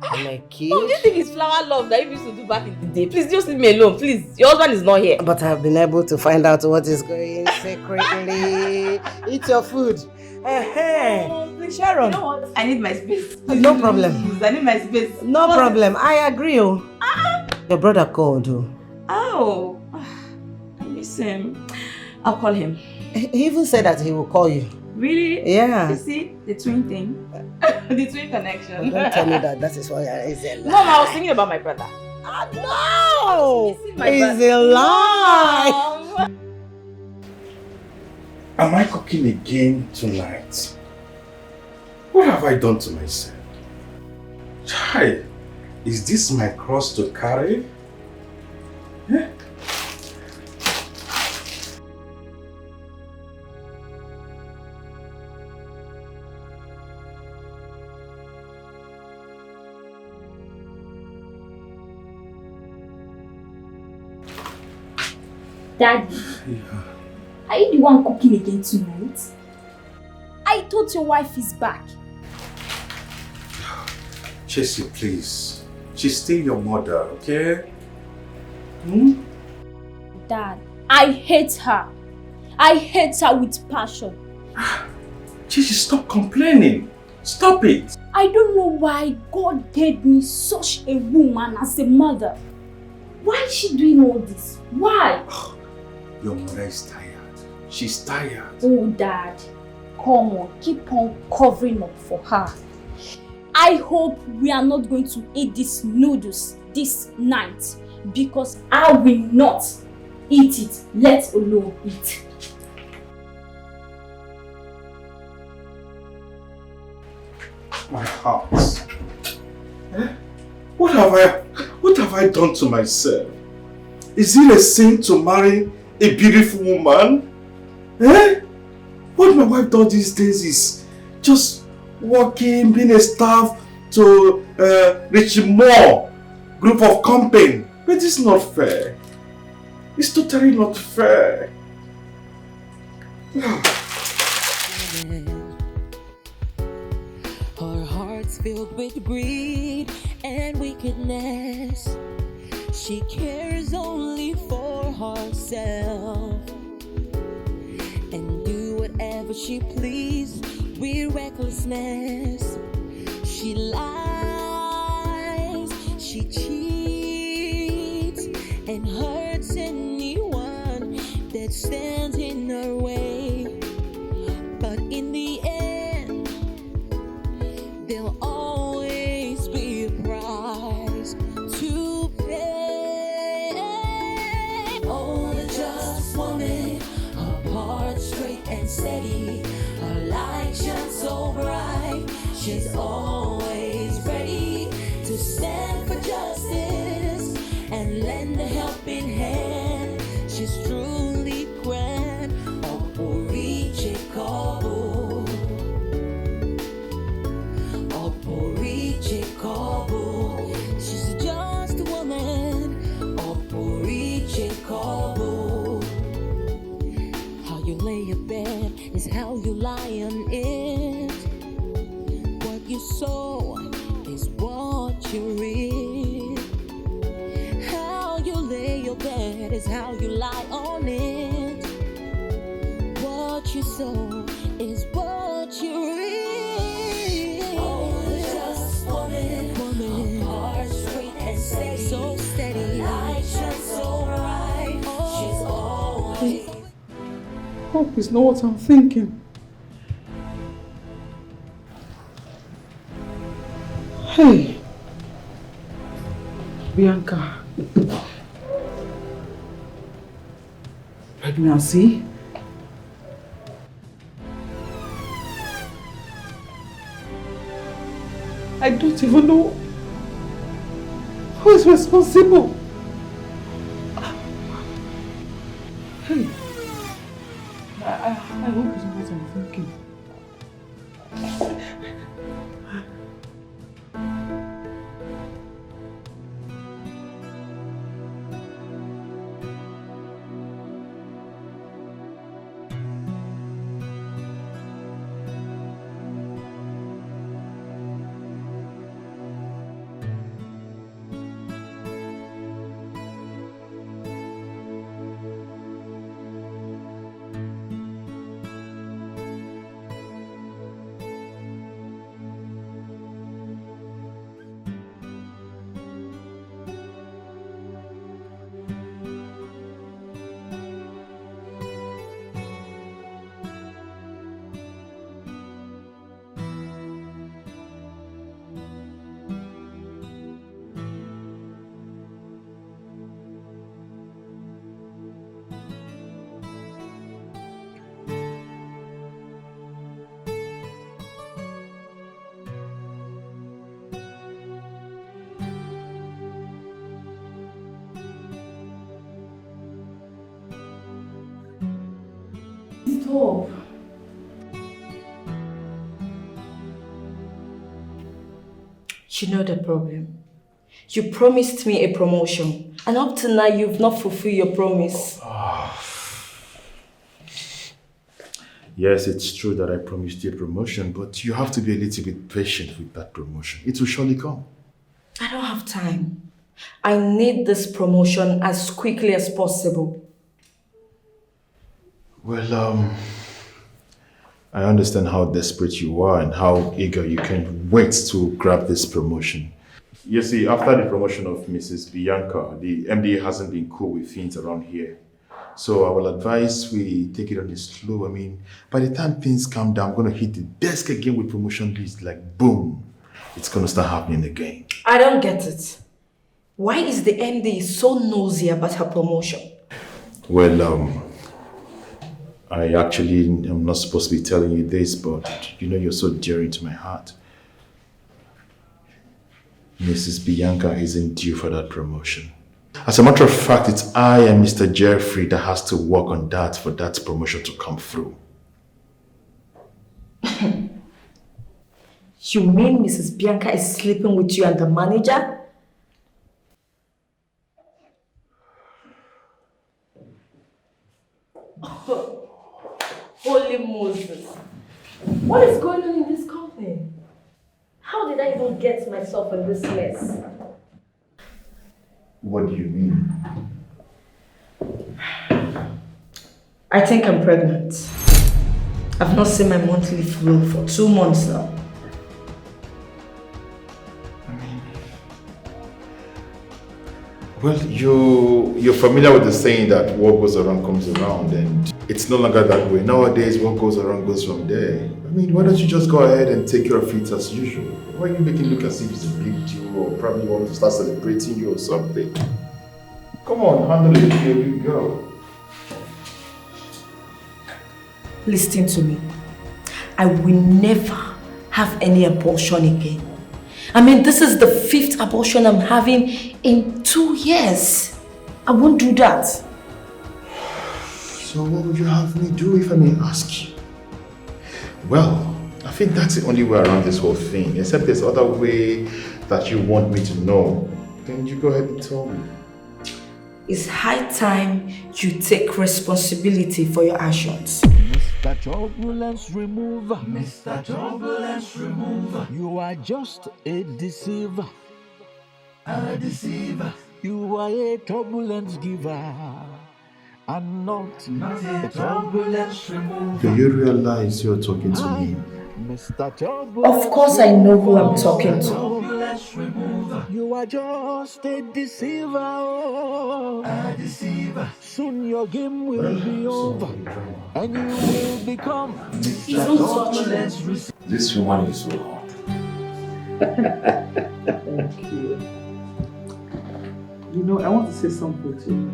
I'm a kid. Mom, do you think it's flower love that you used to do back in the day? Please just leave me alone, please. Your husband is not here. But I've been able to find out what is going secretly. Eat your food. Please, Sharon. You know what? I need my space. No problem. I need my space. No problem. I agree. Your brother called. Oh, I miss him. I'll call him. He even said that he will call you. Really? Yeah. You see, the twin thing. The twin connection. Don't tell me that. That is why I said. Mom, I was thinking about my brother. No! It's a lie! Am I cooking again tonight? What have I done to myself? Chai, is this my cross to carry? Eh? Daddy, are you the one cooking again tonight? I thought your wife is back. Chelsea, please. She's still your mother, okay? Dad, I hate her. I hate her with passion. Chelsea, stop complaining. Stop it. I don't know why God gave me such a woman as a mother. Why is she doing all this? Why? Your mother is tired. She's tired. Oh, Dad, come on, keep on covering up for her. I hope we are not going to eat these noodles this night because I will not eat it, let alone eat. My heart. What have I done to myself? Is it a sin to marry a beautiful woman? What my wife does these days is just working, being a staff to Richmond group of company. But it's not fair. It's totally not fair. Her heart's filled with greed and wickedness. She cares only for herself and do whatever she pleases with recklessness. She lies, she cheats, and hurts anyone that stands in her way. But in the end, there'll always be a price to pay. Oh, the just woman, her heart straight and steady, her light shines so bright. She's always ready to stand for justice and lend a helping hand. She's truly grand. Oporiche Kobo. Oporiche Kobo. She's just a woman. Oporiche Kobo. How you lay your bed is how you lie on it. What you sow is what you reap. How you lay your bed is how you lie on it. What you say so is what you read. Oh, just woman, heart sweet and steady, so steady, light shines so bright. She's always. Hope is not what I'm thinking. Hey, Bianca. Pregnancy? I don't even know who is responsible. Hey, I hope it's not what I'm thinking. Stop. You know the problem. You promised me a promotion, and up to now you've not fulfilled your promise. Yes, it's true that I promised you a promotion, but you have to be a little bit patient with that promotion. It will surely come. I don't have time. I need this promotion as quickly as possible. Well, I understand how desperate you are and how eager you can't wait to grab this promotion. You see, after the promotion of Mrs. Bianca, the MD hasn't been cool with things around here. So I will advise we take it on a slow. I mean, by the time things calm down, I'm going to hit the desk again with promotion list, like boom. It's going to start happening again. I don't get it. Why is the MD so nosy about her promotion? Well, I actually am not supposed to be telling you this, but you know you're so dear to my heart. Mrs. Bianca isn't due for that promotion. As a matter of fact, it's I and Mr. Jeffrey that has to work on that for that promotion to come through. You mean Mrs. Bianca is sleeping with you and the manager? Holy Moses. What is going on in this company? How did I even get myself in this mess? What do you mean? I think I'm pregnant. I've not seen my monthly flow for 2 months now. Well, you're familiar with the saying that what goes around comes around, and it's no longer that way. Nowadays, what goes around goes from there. I mean, why don't you just go ahead and take care of it as usual? Why are you making it look as if it's a big deal or probably want to start celebrating you or something? Come on, handle it, here we go. Listen to me. I will never have any abortion again. I mean, this is the 5th abortion I'm having in 2 years. I won't do that. So what would you have me do if I may ask you? Well, I think that's the only way around this whole thing, except there's other way that you want me to know. Then you go ahead and tell me. It's high time you take responsibility for your actions. Mr. Turbulence Remover. Mr. Turbulence Remover. You are just a deceiver. A deceiver. You are a turbulence giver. and not a turbulence remover. Do you realize you're talking to me? Of course I know who I'm talking to. You are just a deceiver. A deceiver. Soon your game will be over and you will become Mr. Turbulence receiver. This woman is so hot. Thank you. You know, I want to say something to you.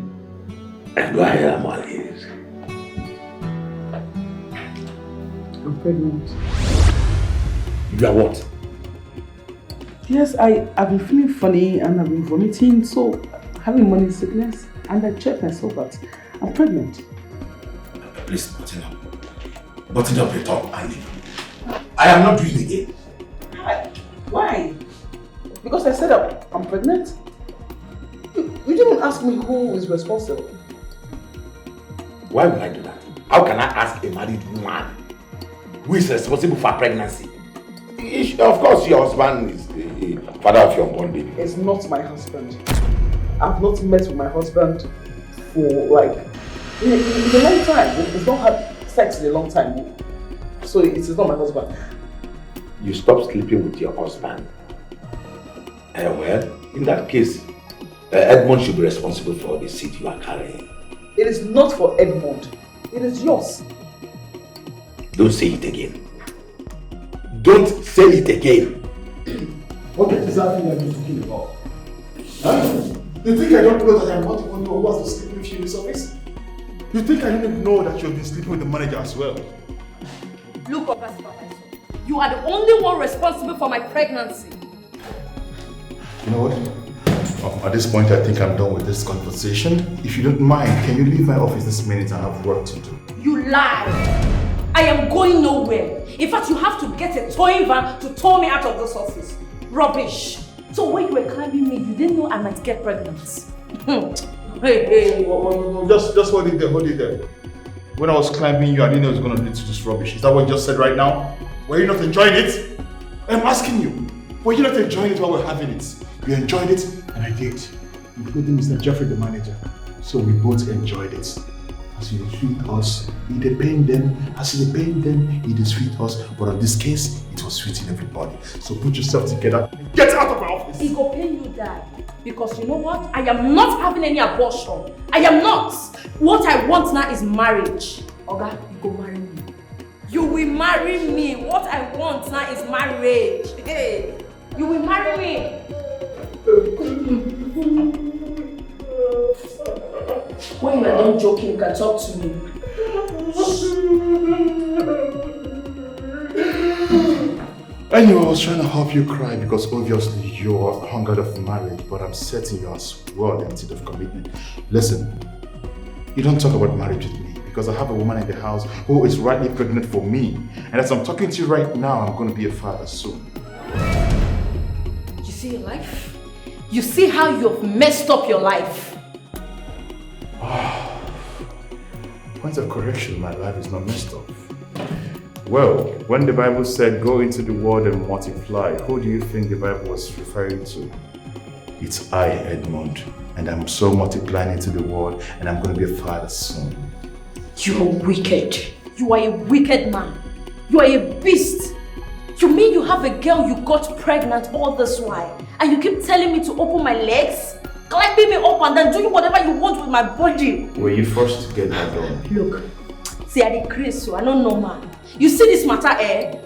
And I am all ears. I'm pregnant. You are what? Yes, I've been feeling funny and I've been vomiting, so having morning sickness, and I checked myself that I'm pregnant. Please button up. Button up your tongue, Andy. I am not doing it again. Why? Because I said I'm pregnant? You didn't ask me who is responsible. Why would I do that? How can I ask a married woman who is responsible for pregnancy? Of course, your husband is the father of your unborn baby. It's not my husband. I've not met with my husband for like in a long time. We've not had sex in a long time. So it is not my husband. You stopped sleeping with your husband. Well, in that case, Edmond should be responsible for the seed you are carrying. It is not for Edmond. It is yours. Don't say it again. Don't say it again. What exactly are you talking about? Huh? You think I don't know that I'm not the one who was sleeping with you in this office? You think I didn't know that you've been sleeping with the manager as well? Look, Oga Supervisor, you are the only one responsible for my pregnancy. You know what? At this point, I think I'm done with this conversation. If you don't mind, can you leave my office this minute? I have work to do. You lie! I am going nowhere. In fact, you have to get a towing van to tow me out of this office. Rubbish. So when you were climbing me, you didn't know I might get pregnant. Hey. Just hold it there. When I was climbing you, I didn't know it was going to lead to this rubbish. Is that what you just said right now? Were you not enjoying it? I'm asking you. Were you not enjoying it while we're having it? You enjoyed it, and I did. Including Mr. Jeffrey, the manager. So we both enjoyed it. As you treat us, it did pain them. As it pain them, it did sweet us. But in this case, it was sweeting everybody. So put yourself together and get out of my office. It go pain you, Dad. Because you know what? I am not having any abortion. I am not. What I want now is marriage. Oga, you go marry me. You will marry me. What I want now is marriage. Hey, you will marry me. When you are done joking, you can talk to me. Anyway, I was trying to help you cry because obviously you're hungered of marriage, but I'm certain you're as well emptied of commitment. Listen, you don't talk about marriage with me because I have a woman in the house who is rightly pregnant for me. And as I'm talking to you right now, I'm going to be a father soon. You see your life? You see how you've messed up your life? Point of correction, my life is not messed up. Well, when the Bible said go into the world and multiply, who do you think the Bible was referring to? It's I, Edmond, and I'm so multiplying into the world and I'm going to be a father soon. You are wicked. You are a wicked man. You are a beast. You mean you have a girl you got pregnant all this while and you keep telling me to open my legs? Climbing me up and then doing whatever you want with my body. Were you forced to get that done? Look, see I decrease so I don't know man. You see this matter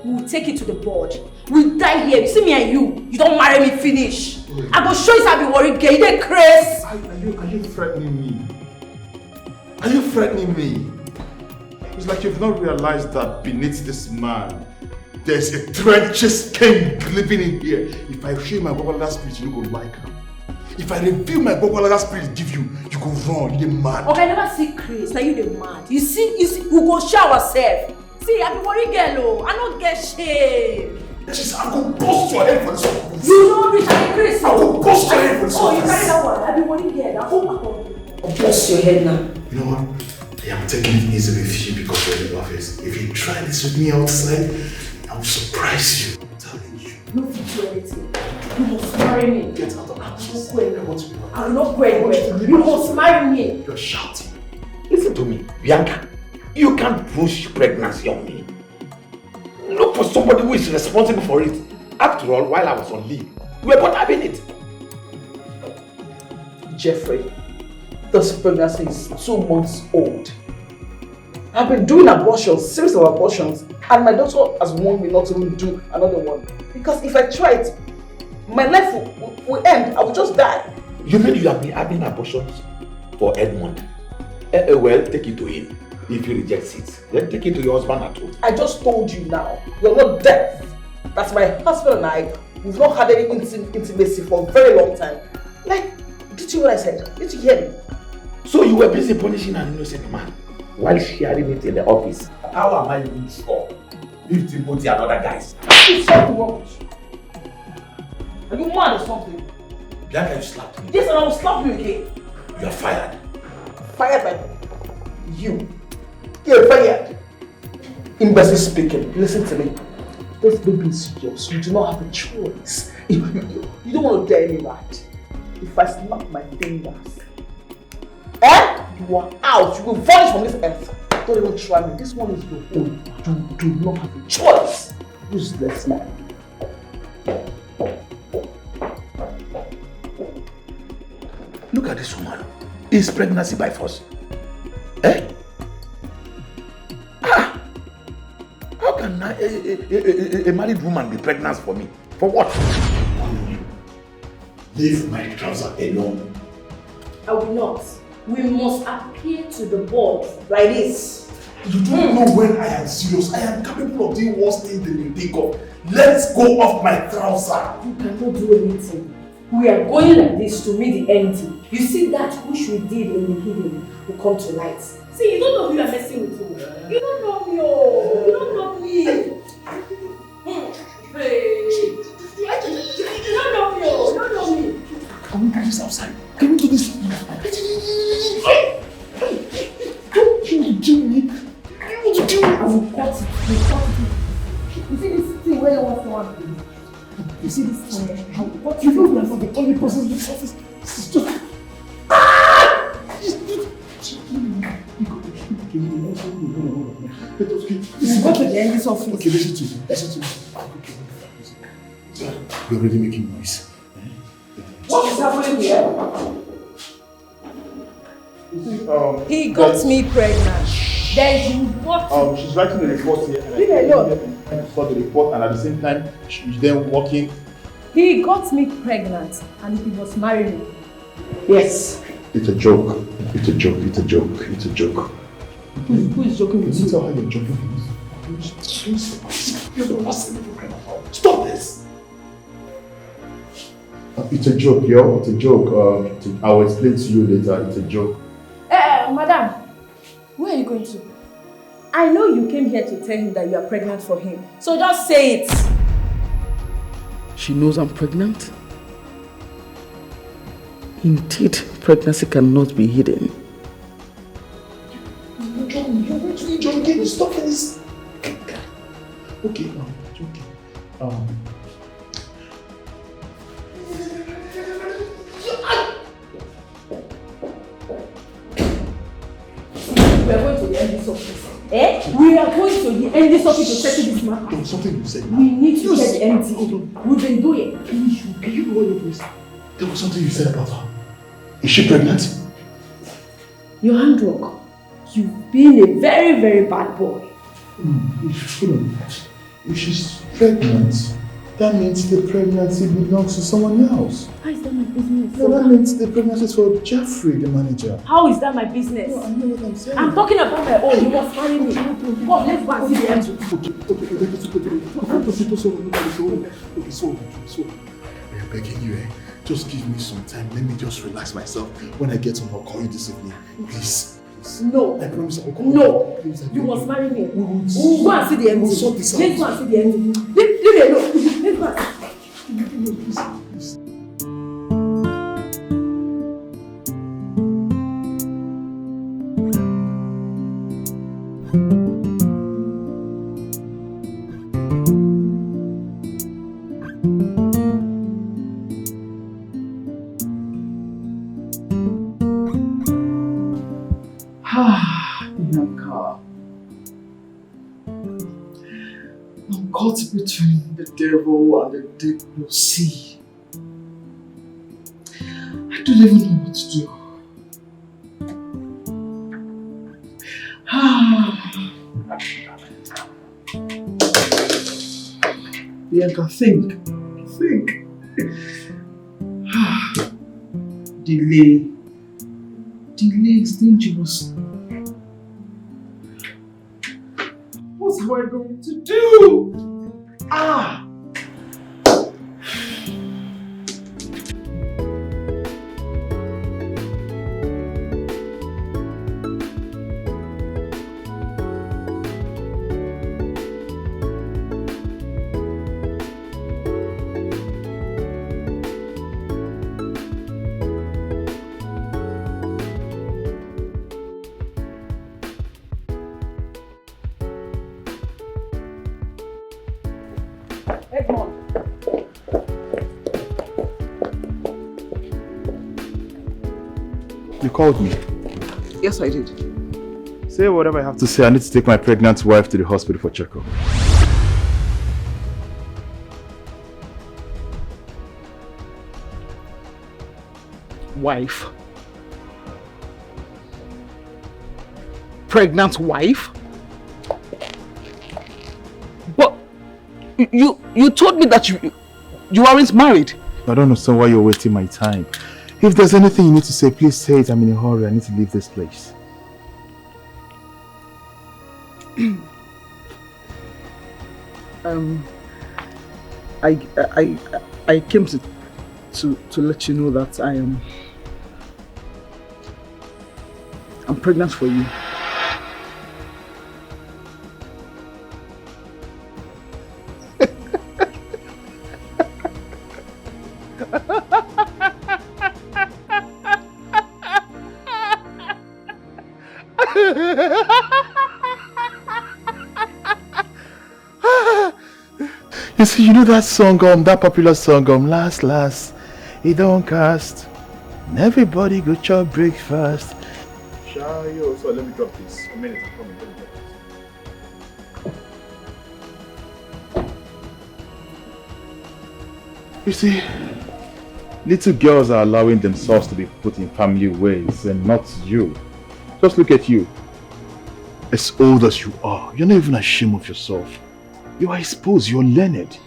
we'll take it to the board. We'll die here. You see me and you don't marry me, finish. I go show you how I be worried, girl. You dey craze. Are you threatening me? Are you threatening me? It's like you've not realized that beneath this man, there's a treacherous king living in here. If I show you my Baba spirit, you don't go like her. If I reveal my Baba spirit give you, you go run, you're mad. Okay, I never see Chris, now you the mad. You see, we go show ourselves. See, I be worried girl, I don't get shame. Jesus, I'm going to bust your head for this one. You know rich and Chris. I'm going to bust your head for this one. Oh, you carry that one. I be worried girl. I'll bust your head now. You know what? I'm taking it easy with you because you're in the office. If you try this with me outside, I will surprise you. I'm telling you. No fit do anything. You must marry me. Get out of my house. I will not go anywhere. You must marry me. You're shouting. If Listen to me, Bianca. You can't push pregnancy on me. Look for somebody who is responsible for it. After all, while I was on leave, we were both having it. Jeffrey, this pregnancy is 2 months old. I've been doing abortions, series of abortions, and my doctor has warned me not to even do another one. Because if I try it, my life will end. I will just die. You mean you have been having abortions for Edmund? Well, take it to him. If he rejects it, then take it to your husband at home. I just told you now, you're not deaf. That's my husband and I. We've not had any intimacy for a very long time. Like, did you hear what I said? Did you hear me? So you were busy punishing an innocent man while sharing it in the office. How am I even sure if Timothy and other guys? You said to rubbish. Are you mad or something? Bianca, you slapped me. Yes, and I will slap you again. You are fired. Fired by you. You're fired. Imbecile speaking. Listen to me. This baby is yours. You do not have a choice. You don't want to dare me, right? If I snap my fingers, you are out. You will vanish from this earth. Don't even try me. This one is your own. You do not have a choice. Useless man. Look at this woman. Is pregnancy by force? Eh? How can a married woman be pregnant for me? For what? Leave my trouser alone. I will not. We must appeal to the board like this. You don't know when I am serious. I am capable of doing worse things than you think of. Let's go off my trouser. You cannot do anything. We are going like this to meet the end. You see that which we did in the hidden will come to light. See, you don't know who you are messing with. You don't know me. Oh. You don't know me. Hey. You don't know me. Oh. You don't know me. Can we do this outside? Can we do this? Don't you do me. I will cut it. You see this thing where you want to do? You see this thing? I will cut it. You know the only person in this office. This is just... Go to the end of this office. Okay, listen to me. Listen to me. You're already making noise. What is happening here? You see, He got me pregnant. Then you what? She's writing the report here. Leave me alone. And for the report, and at the same time, she's then working. He got me pregnant and he was marrying me. Yes. It's a joke. It's a joke. It's a joke. It's a joke. Who is joking with you? Tell her you're joking with Stop this! It's a joke, yo. It's a joke. I'll explain to you later. It's a joke. Madam, where are you going to? I know you came here to tell him that you are pregnant for him. So just say it. She knows I'm pregnant? Indeed, pregnancy cannot be hidden. You're joking. Stop this. Okay, joking. We are going to the end office. Eh? We are going to the end office to settle this matter. There was something you said. We need to get the MD. We've been doing. Can you go on this? There was something you said about her. Is she pregnant? Your handwork. You've been a very, very bad boy. If she's pregnant, that means the pregnancy belongs to someone else. How is that my business? No, that means the pregnancy is for Jeffrey, the manager. How is that my business? No, I know what I'm saying. I'm talking about my own. You must marry me. Come, let's go and see the MD. Okay, so I am begging you, just give me some time. Let me just relax myself. When I get home, I'll call you this evening. Please. No. I promise I'll call No. you. Please, You must marry me. We'll go and see the MD. We'll sort this out. Let's go and see the MD. Leave me alone. Let's go and see. Ah. between the devil and the deep blue sea. I don't even know what to do. Bianca, think. Delay is dangerous. What am I going to do? You called me. Yes, I did. Say whatever I have to say. I need to take my pregnant wife to the hospital for checkup. Wife? Pregnant wife? But you told me that you aren't married. I don't understand why you're wasting my time. If there's anything you need to say, please say it. I'm in a hurry. I need to leave this place. I came to let you know that I'm pregnant for you. You see, you know that song, that popular song, last, it don't cast. And everybody go chop breakfast. Shayo, so let me drop this. A minute, I'm coming. Let me drop this. You see, little girls are allowing themselves to be put in family ways, and not you. Just look at you. As old as you are, you're not even ashamed of yourself. You are exposed, you're learned.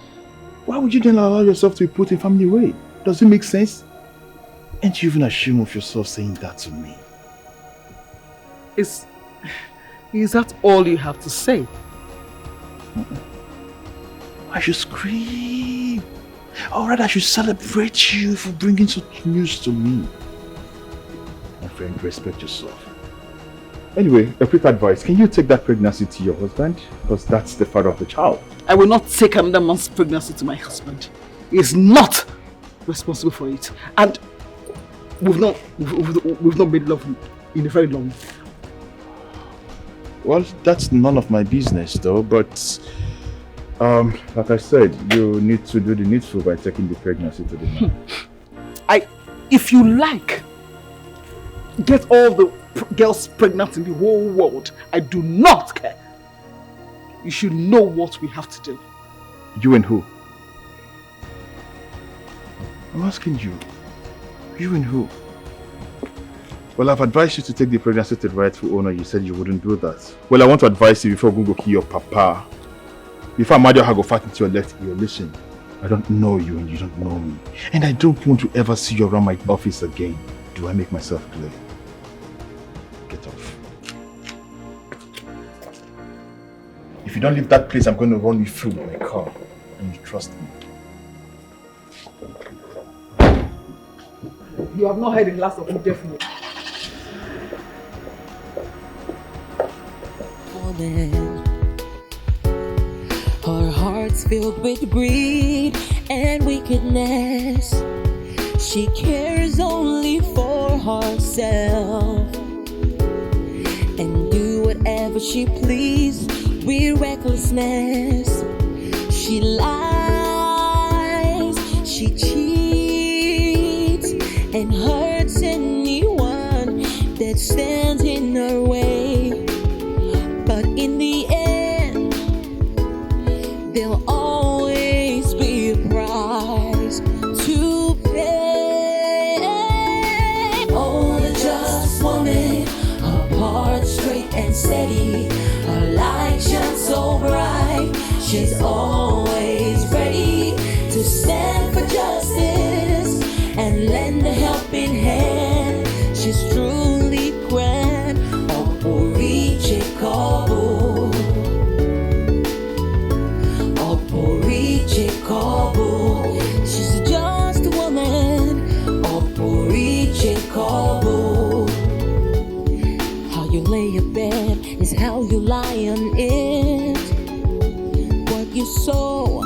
Why would you then allow yourself to be put in family way? Does it make sense? Ain't you even ashamed of yourself saying that to me? Is that all you have to say? I should scream. Or rather, I should celebrate you for bringing such news to me. My friend, respect yourself. Anyway, a quick advice. Can you take that pregnancy to your husband? Because that's the father of the child. I will not take another man's pregnancy to my husband. He is not responsible for it. And we've not made love in a very long time. Well, that's none of my business though, but like I said, you need to do the needful by taking the pregnancy to the man. If you like, get all the girls pregnant in the whole world. I do not care. You should know what we have to do. You and who? I'm asking you. You and who? Well, I've advised you to take the pregnancy to the rightful owner. You said you wouldn't do that. Well, I want to advise you before we go kill your papa. Before Amadio go fight into your left ear, listen. I don't know you and you don't know me. And I don't want to ever see you around my office again. Do I make myself clear? Get off. If you don't leave that place, I'm going to run you through with my car. And you trust me. You have not heard the last of me, definitely. Her heart's filled with greed and wickedness. She cares only for herself and do whatever she pleases with recklessness. She lies, she cheats and hurts anyone that stands in her way. But in the end, they'll all steady. Her light shines so bright. She's always ready to stand for justice and lend a helping hand. She's truly grand. Oporiche Kobo. Oporiche Kobo. She's just a woman. Oporiche Kobo. How you lay your bed is how you lie on it. What you sow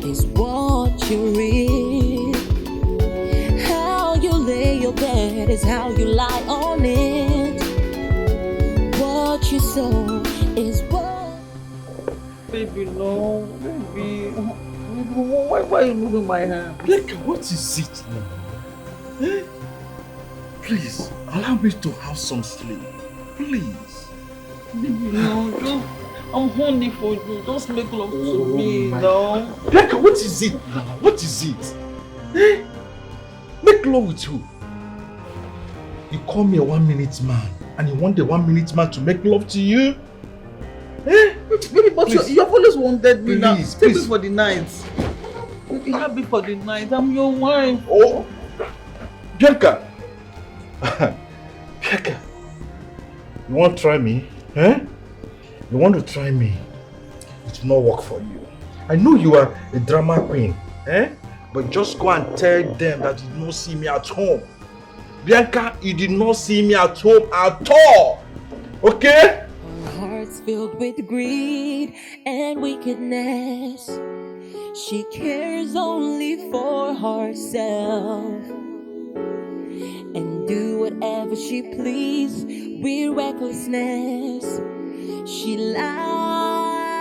is what you reap. How you lay your bed is how you lie on it. What you sow is what. Baby, no, baby. Why are you moving my hand? Like, what is it now? Eh? Please, allow me to have some sleep. Please. Baby, no, just, I'm horny for you. Just make love to me, no. Like, what is it now? What is it? Eh? Make love with who? You call me a 1 minute man and you want the 1 minute man to make love to you? Eh? Baby, but you have always wanted me now. Please, Take please. me for the night. You have me for the night. I'm your wife. Oh, Bianca. Bianca. You want to try me? Eh? You want to try me? It will not work for you. I know you are a drama queen. Eh? But just go and tell them that you did not see me at home. Bianca, you did not see me at home at all. Okay? Hearts filled with greed and wickedness. She cares only for herself and do whatever she please with recklessness. She lies,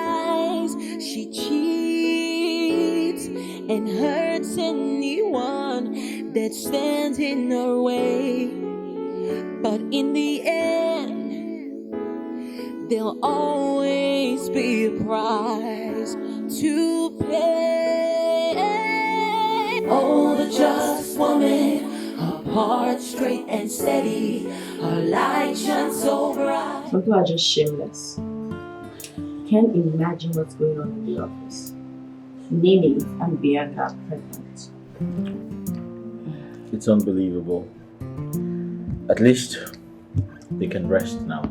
she cheats and hurts anyone that stands in her way. But in the end, there'll always be a price to pay. Oh, the just woman, her heart straight and steady, her light shines so bright. Some people are just shameless. Can't imagine what's going on in the office. Nini and Bianca are pregnant. It's unbelievable. At least they can rest now.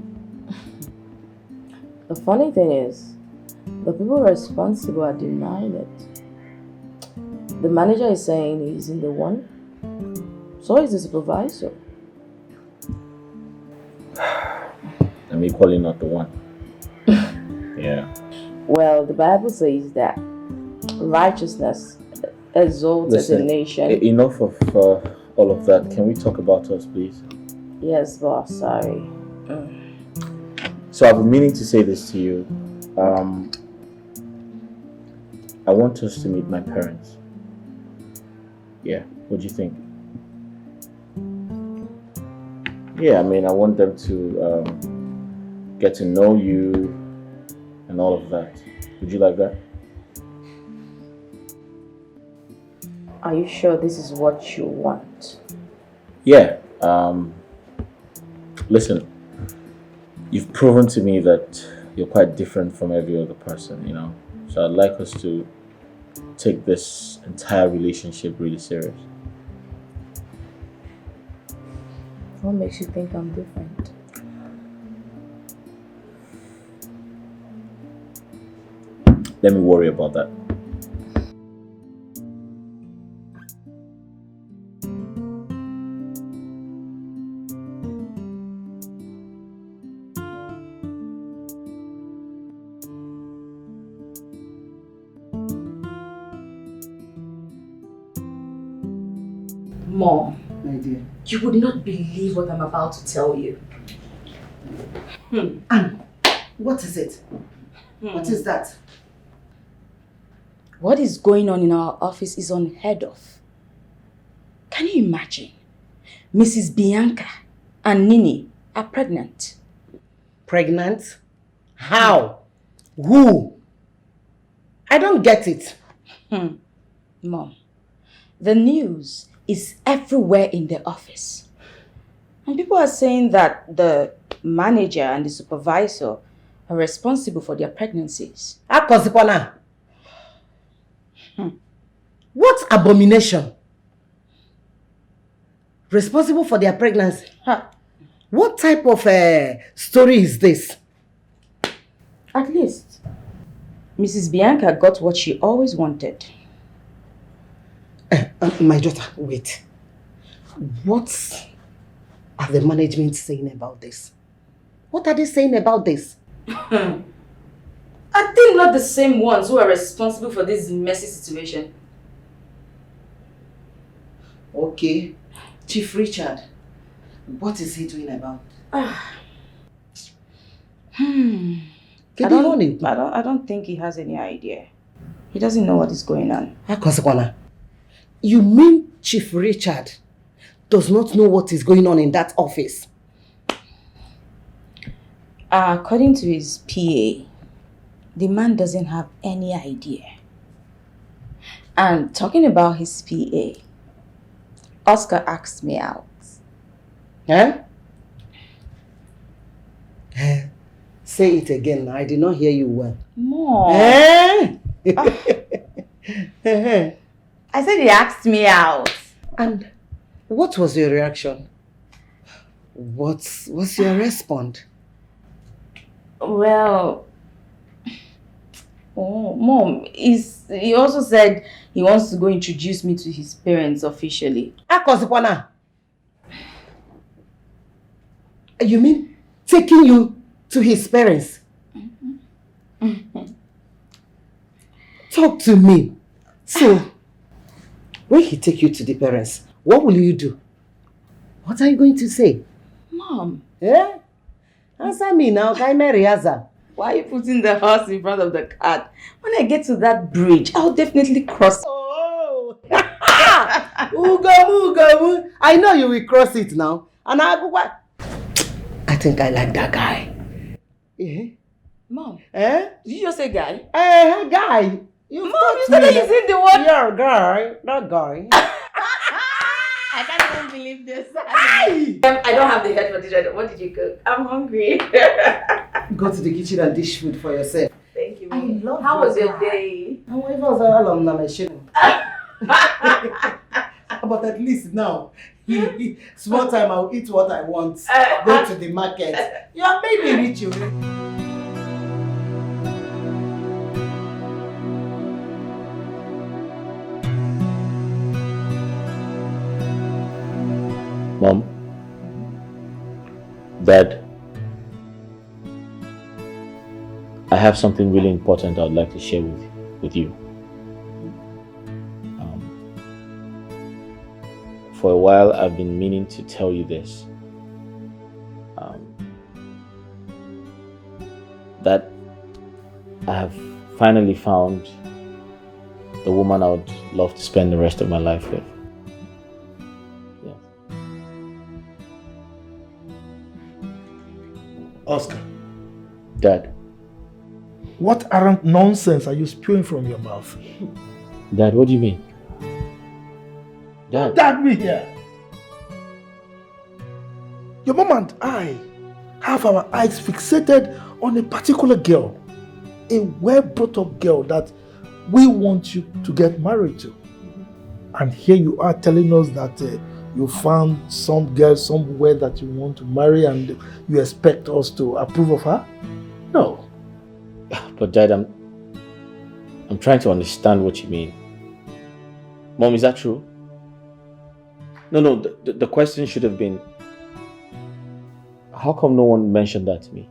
The funny thing is, the people responsible are denying it. The manager is saying he's in the one, so is the supervisor. I'm equally not the one. Yeah. Well, the Bible says that righteousness exalts a nation. Enough of all of that. Can we talk about us, please? Yes, boss, sorry. So I've been meaning to say this to you. I want us to meet my parents. Yeah, what do you think? Yeah, I mean, I want them to get to know you and all of that. Would you like that? Are you sure this is what you want? Yeah. Listen, you've proven to me that you're quite different from every other person, you know. So I'd like us to take this entire relationship really serious. What makes you think I'm different? Let me worry about that. Mom, My dear. you would not believe what I'm about to tell you. Anne, what is it? What is that? What is going on in our office is unheard of. Can you imagine? Mrs. Bianca and Nini are pregnant. Pregnant? How? Who? I don't get it. Mom, the news is everywhere in the office. And people are saying that the manager and the supervisor are responsible for their pregnancies. Akosikwana. What abomination? Responsible for their pregnancy? What type of story is this? At least, Mrs. Bianca got what she always wanted. My daughter, wait. What are the management saying about this? What are they saying about this? I think not the same ones who are responsible for this messy situation. Okay. Chief Richard, what is he doing about it? I don't think he has any idea. He doesn't know what is going on. Akosikwana, you mean Chief Richard does not know what is going on in that office? According to his PA, the man doesn't have any idea. And talking about his PA, Oscar asked me out. Huh? Say it again. I did not hear you well. Mom. Eh? I said he asked me out. And what was your reaction? What's your response? Well, Mom, he also said he wants to go introduce me to his parents officially. Akosikwana. You mean taking you to his parents? Talk to me. So, when he take you to the parents, what will you do? What are you going to say? Mom. Eh? Answer me now, Kaime Riaza. Why are you putting the horse in front of the cart? When I get to that bridge, I'll definitely cross. Oh! Ugo. I know you will cross it now. And I think I like that guy. Eh? Mom. Eh? Did you just say guy? Eh, guy. Mom, you started using the word. Yeah, guy. That guy. I can't even believe this. I don't have the head for this. What did you cook? I'm hungry. Go to the kitchen and dish food for yourself. Thank you, I Mom. love How your was your guy. day? But at least now, small time I'll eat what I want. Go to the market. You have made me rich, you. Mom, Dad, I have something really important I'd like to share with you. For a while, I've been meaning to tell you this. That I have finally found the woman I would love to spend the rest of my life with. Oscar. Dad. What arrant nonsense are you spewing from your mouth? Dad, what do you mean? Dad. Dad, me here. Your mom and I have our eyes fixated on a particular girl. A well-brought-up girl that we want you to get married to. And here you are telling us that you found some girl somewhere that you want to marry and you expect us to approve of her? No. But Dad, I'm trying to understand what you mean. Mom, is that true? No, the question should have been, how come no one mentioned that to me?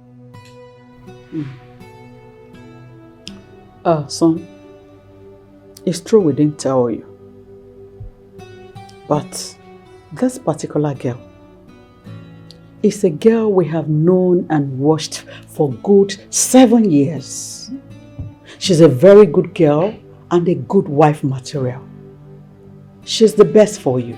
Son, it's true we didn't tell you. But this particular girl is a girl we have known and watched for good 7 years. She's a very good girl and a good wife material. She's the best for you.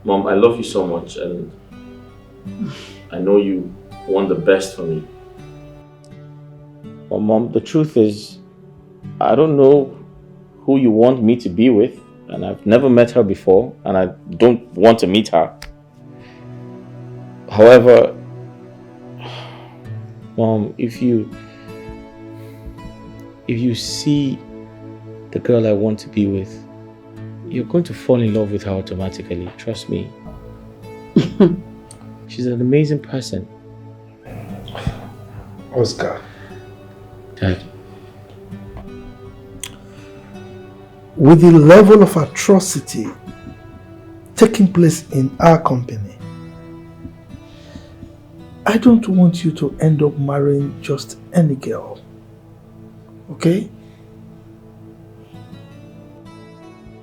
Mom, I love you so much and I know you want the best for me. But Mom, the truth is, I don't know who you want me to be with, and I've never met her before, and I don't want to meet her. However, Mom, if you see the girl I want to be with, you're going to fall in love with her automatically. Trust me. She's an amazing person. Oscar. Dad. With the level of atrocity taking place in our company, I don't want you to end up marrying just any girl. Okay?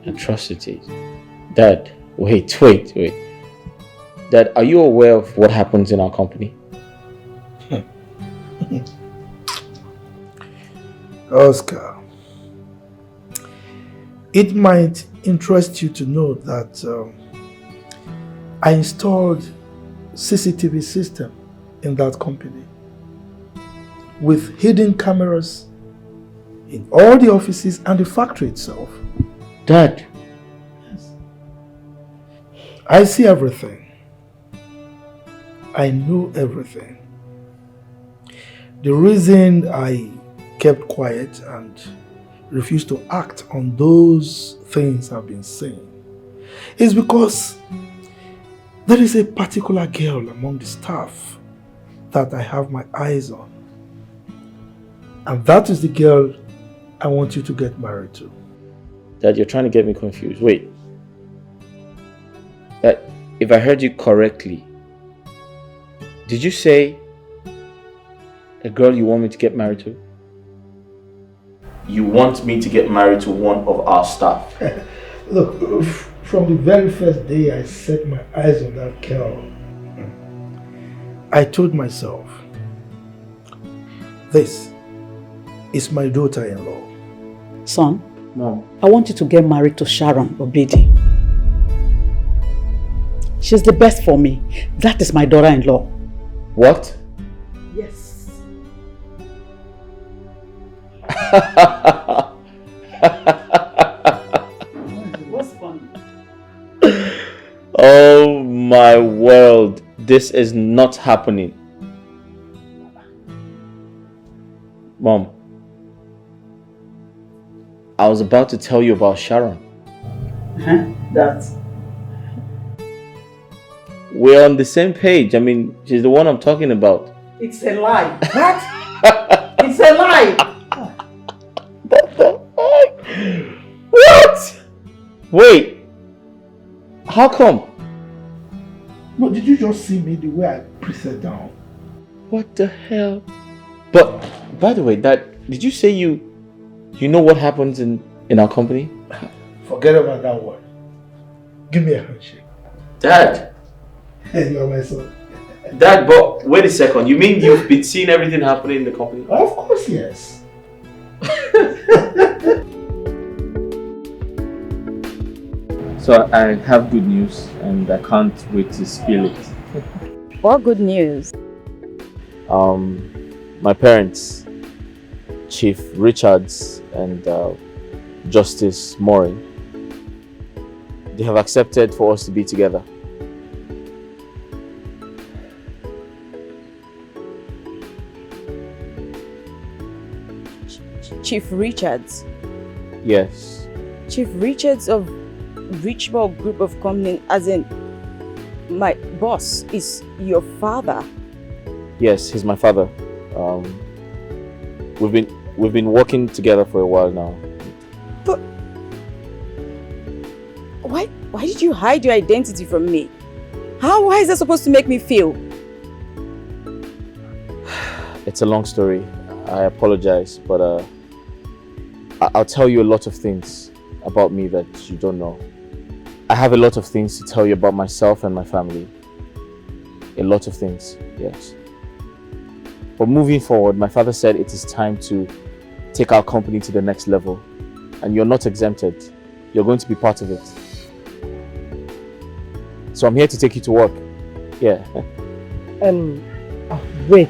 Atrocities. Dad, wait. Dad, are you aware of what happens in our company? Oscar, it might interest you to know that I installed CCTV system in that company with hidden cameras in all the offices and the factory itself. Dad. Yes. I see everything. I know everything. The reason I kept quiet and refused to act on those things I've been saying is because there is a particular girl among the staff that I have my eyes on. And that is the girl I want you to get married to. Dad, you're trying to get me confused. Wait. Dad, if I heard you correctly, did you say a girl you want me to get married to? You want me to get married to one of our staff? Look, from the very first day I set my eyes on that girl, I told myself, this is my daughter-in-law. Son, Mom. I want you to get married to Sharon Obedi. She's the best for me. That is my daughter-in-law. What? Yes. What's funny? Oh my world. This is not happening. Mom, I was about to tell you about Sharon. Huh? That? We're on the same page. I mean, she's the one I'm talking about. It's a lie. What? It's a lie. What? Wait. How come? No, did you just see me the way I pressed down? What the hell? But, by the way, did you say you know what happens in our company? Forget about that word. Give me a handshake. Dad. You are my son. Dad, but wait a second. You mean you've been seeing everything happening in the company? Of course, yes. So I have good news and I can't wait to spill it. What good news? My parents, Chief Richards and Justice Morin, they have accepted for us to be together. Chief Richards. Yes. Chief Richards of Richmond Group of Company, as in my boss is your father. Yes, he's my father. We've been working together for a while now. But why did you hide your identity from me? How is that supposed to make me feel? It's a long story. I apologize, but I'll tell you a lot of things about me that you don't know. I have a lot of things to tell you about myself and my family. A lot of things, yes. But moving forward, my father said it is time to take our company to the next level. And you're not exempted. You're going to be part of it. So I'm here to take you to work. Yeah. Wait,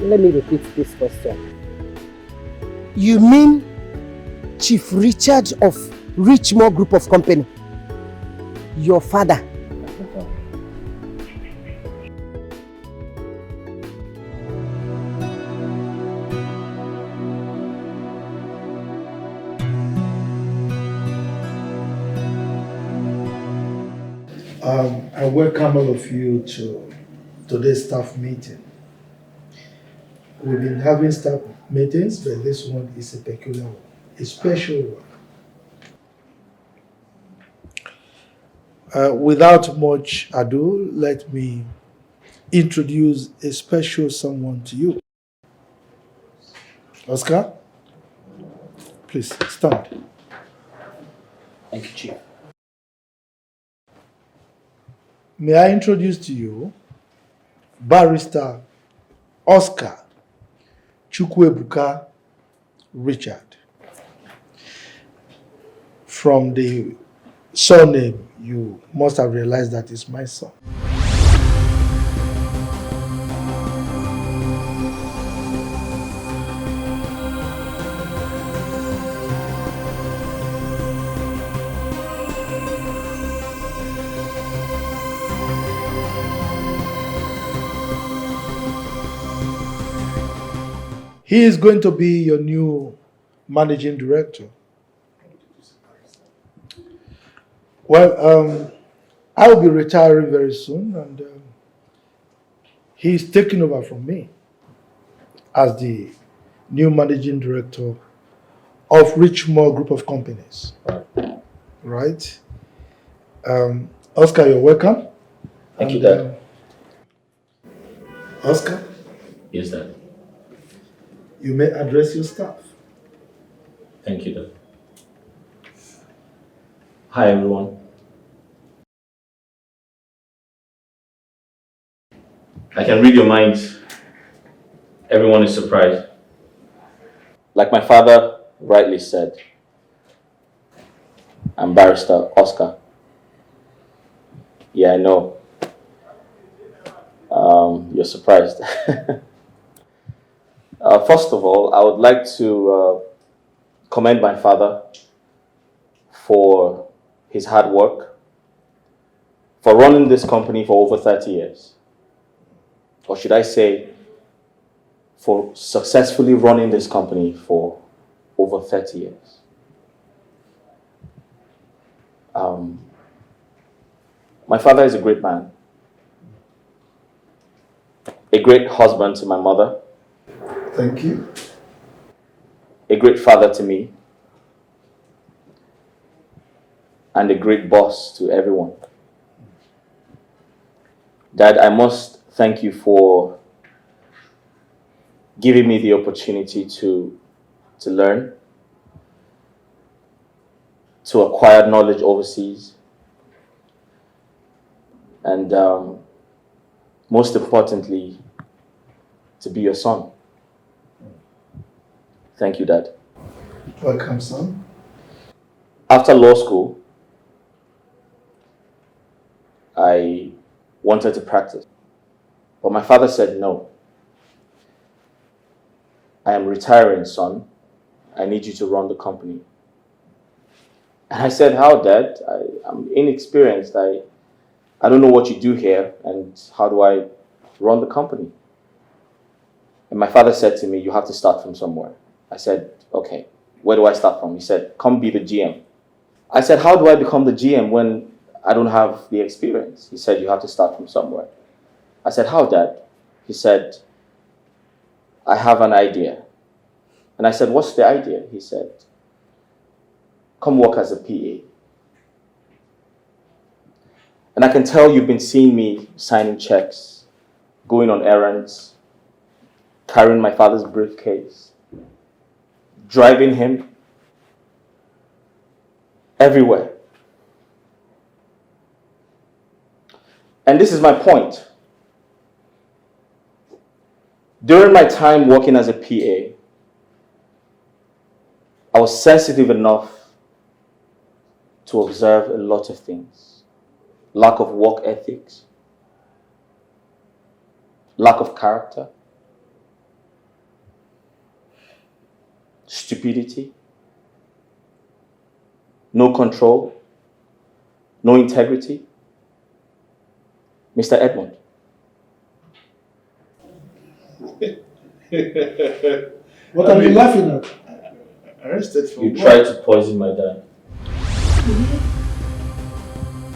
Let me repeat this question. You mean Chief Richard of Richmore Group of Company? Your father? I welcome all of you to today's staff meeting. We've been having staff meetings, but this one is a peculiar one, a special one. Without much ado, let me introduce a special someone to you. Oscar, please stand. Thank you, Chief. May I introduce to you Barrister Oscar Chukwuebuka Richard. From the surname, you must have realized that is my son. He is going to be your new managing director. Well, I will be retiring very soon, and he is taking over from me as the new managing director of Richmore Group of Companies. Right? Oscar, you're welcome. Thank you, Dad. Oscar? Yes, Dad. You may address your staff. Thank you, Dad. Hi, everyone. I can read your minds. Everyone is surprised. Like my father rightly said, I'm Barrister Oscar. Yeah, I know. You're surprised. First of all, I would like to commend my father for his hard work, for running this company for over 30 years. Or should I say, for successfully running this company for over 30 years. My father is a great man, a great husband to my mother. Thank you. A great father to me, and a great boss to everyone. Dad, I must thank you for giving me the opportunity to learn, to acquire knowledge overseas, and most importantly, to be your son. Thank you, Dad. Welcome, son. After law school, I wanted to practice, but my father said no. I am retiring, son. I need you to run the company. And I said, how, Dad? I'm inexperienced. I don't know what you do here, and how do I run the company? And my father said to me, you have to start from somewhere. I said, okay, where do I start from? He said, come be the GM. I said, how do I become the GM when I don't have the experience? He said, you have to start from somewhere. I said, how, Dad? He said, I have an idea. And I said, what's the idea? He said, come work as a PA. And I can tell you've been seeing me signing checks, going on errands, carrying my father's briefcase, driving him everywhere. And this is my point. During my time working as a PA, I was sensitive enough to observe a lot of things. Lack of work ethics, lack of character, stupidity, no control, no integrity. Mr. Edmond. What are you laughing at? Arrested for You tried to poison my dad.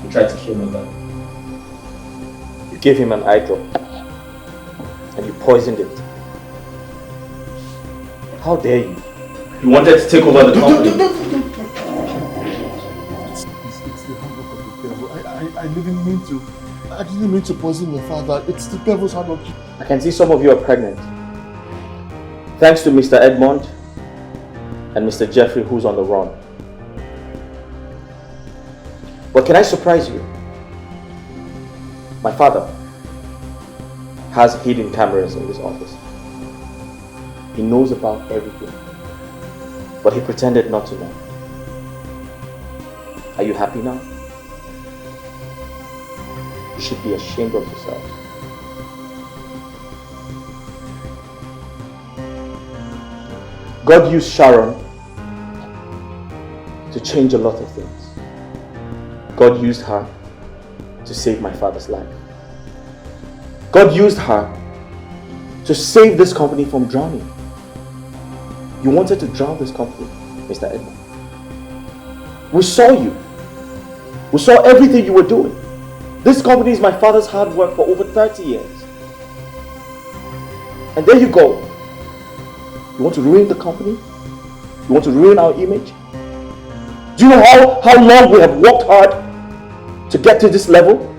You tried to kill my dad. You gave him an eye drop. And you poisoned it. How dare you? You wanted to take over the company. It's the handwork of the devil. I didn't mean to poison your father. It's the devil's handwork. I can see some of you are pregnant. Thanks to Mr. Edmond and Mr. Jeffrey, who's on the run. But can I surprise you? My father has hidden cameras in this office. He knows about everything, but he pretended not to know. Are you happy now? You should be ashamed of yourself. God used Sharon to change a lot of things. God used her to save my father's life. God used her to save this company from drowning. You wanted to drown this company, Mr. Edmond. We saw you. We saw everything you were doing. This company is my father's hard work for over 30 years. And there you go. You want to ruin the company? You want to ruin our image? Do you know how long we have worked hard to get to this level?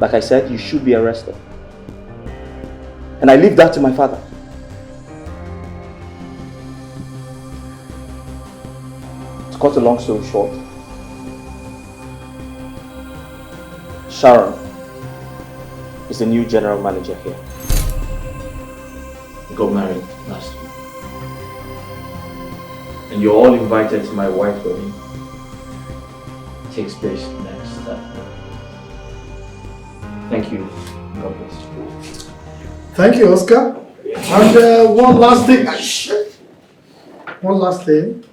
Like I said, you should be arrested. And I leave that to my father. To cut a long story short, Sharon is the new general manager here. We got married last week. And you're all invited to my wife's wedding. It takes place next Saturday. Thank you. God bless you. Thank you, Oscar. And one last thing. One last thing.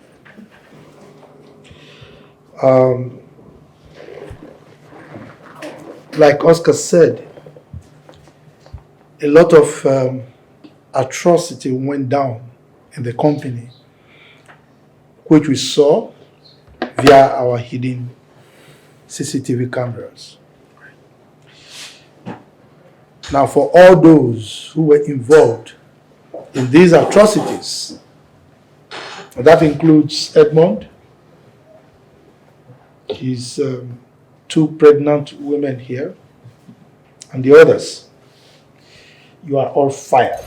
Like Oscar said, a lot of atrocity went down in the company, which we saw via our hidden CCTV cameras. Now, for all those who were involved in these atrocities, that includes Edmond, his two pregnant women here, and the others, you are all fired.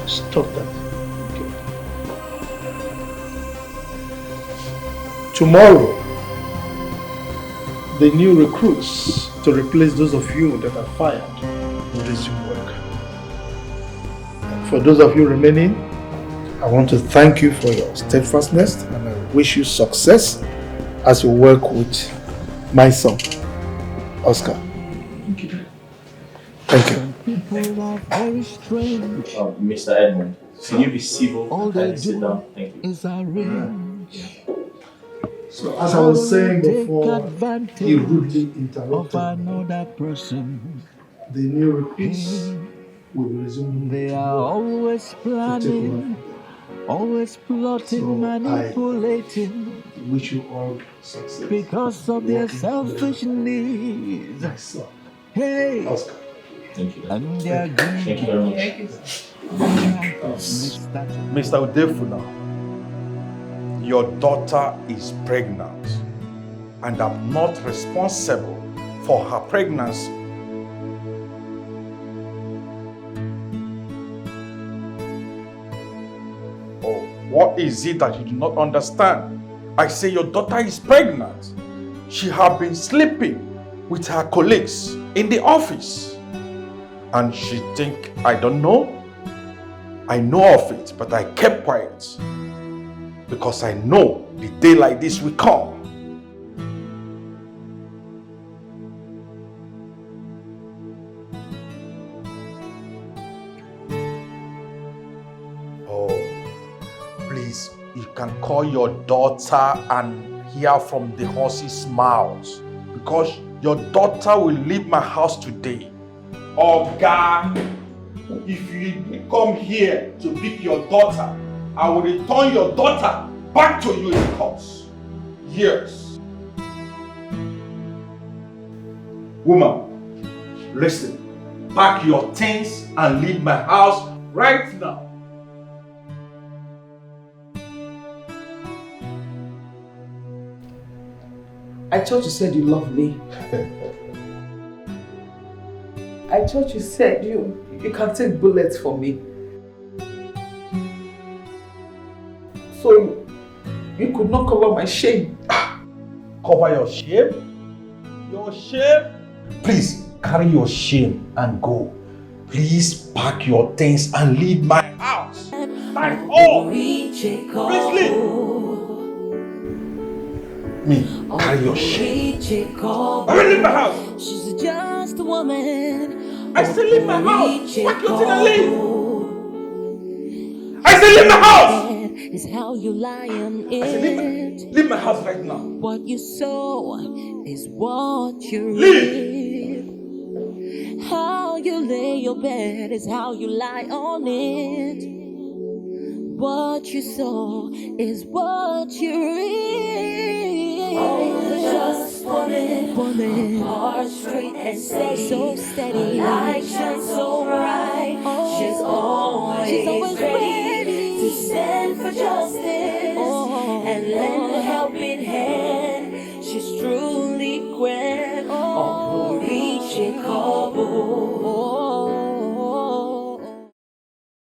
Stop that. Okay. Tomorrow, the new recruits to replace those of you that are fired will resume work. And for those of you remaining, I want to thank you for your steadfastness and I wish you success as you work with my son, Oscar. Thank you. Thank you. Mr. Edmond, can you be civil and sit down? Thank you. So as I was saying before, he rudely interrupted the new recruits will be resuming. They are always planning, always plotting, manipulating. I wish you all success. Because of their selfish needs. Hey, Oscar. Thank you. And their Thank you very much. Mr. Udefuna, your daughter is pregnant and I'm not responsible for her pregnancy. Oh, what is it that you do not understand? I say your daughter is pregnant. She has been sleeping with her colleagues in the office. And she think I don't know. I know of it, but I kept quiet. Because I know the day like this will come. please, you can call your daughter and hear from the horse's mouth. Because your daughter will leave my house today. Oga, if you come here to pick your daughter, I will return your daughter back to you in court. Yes. Woman, listen. Pack your things and leave my house right now. I thought you said you love me. I thought you said you can take bullets for me. So you could not cover my shame. Cover your shame? Your shame? Please, carry your shame and go. Please pack your things and leave my house. That's all. Please leave. Me, carry your shame. Leave my house. She's just a woman. I said leave my house. Pack your things and leave. I said leave my house. Is how you lie on it. I said leave my house right now. What you sow is what you leave. reap. How you lay your bed is how you lie on it. What you sow is what you reap. Just woman, heart straight and steady, so steady, her light shines so bright. She's always ready to stand for justice and lend a helping hand. She's truly grand. Oh, reaching Cabo.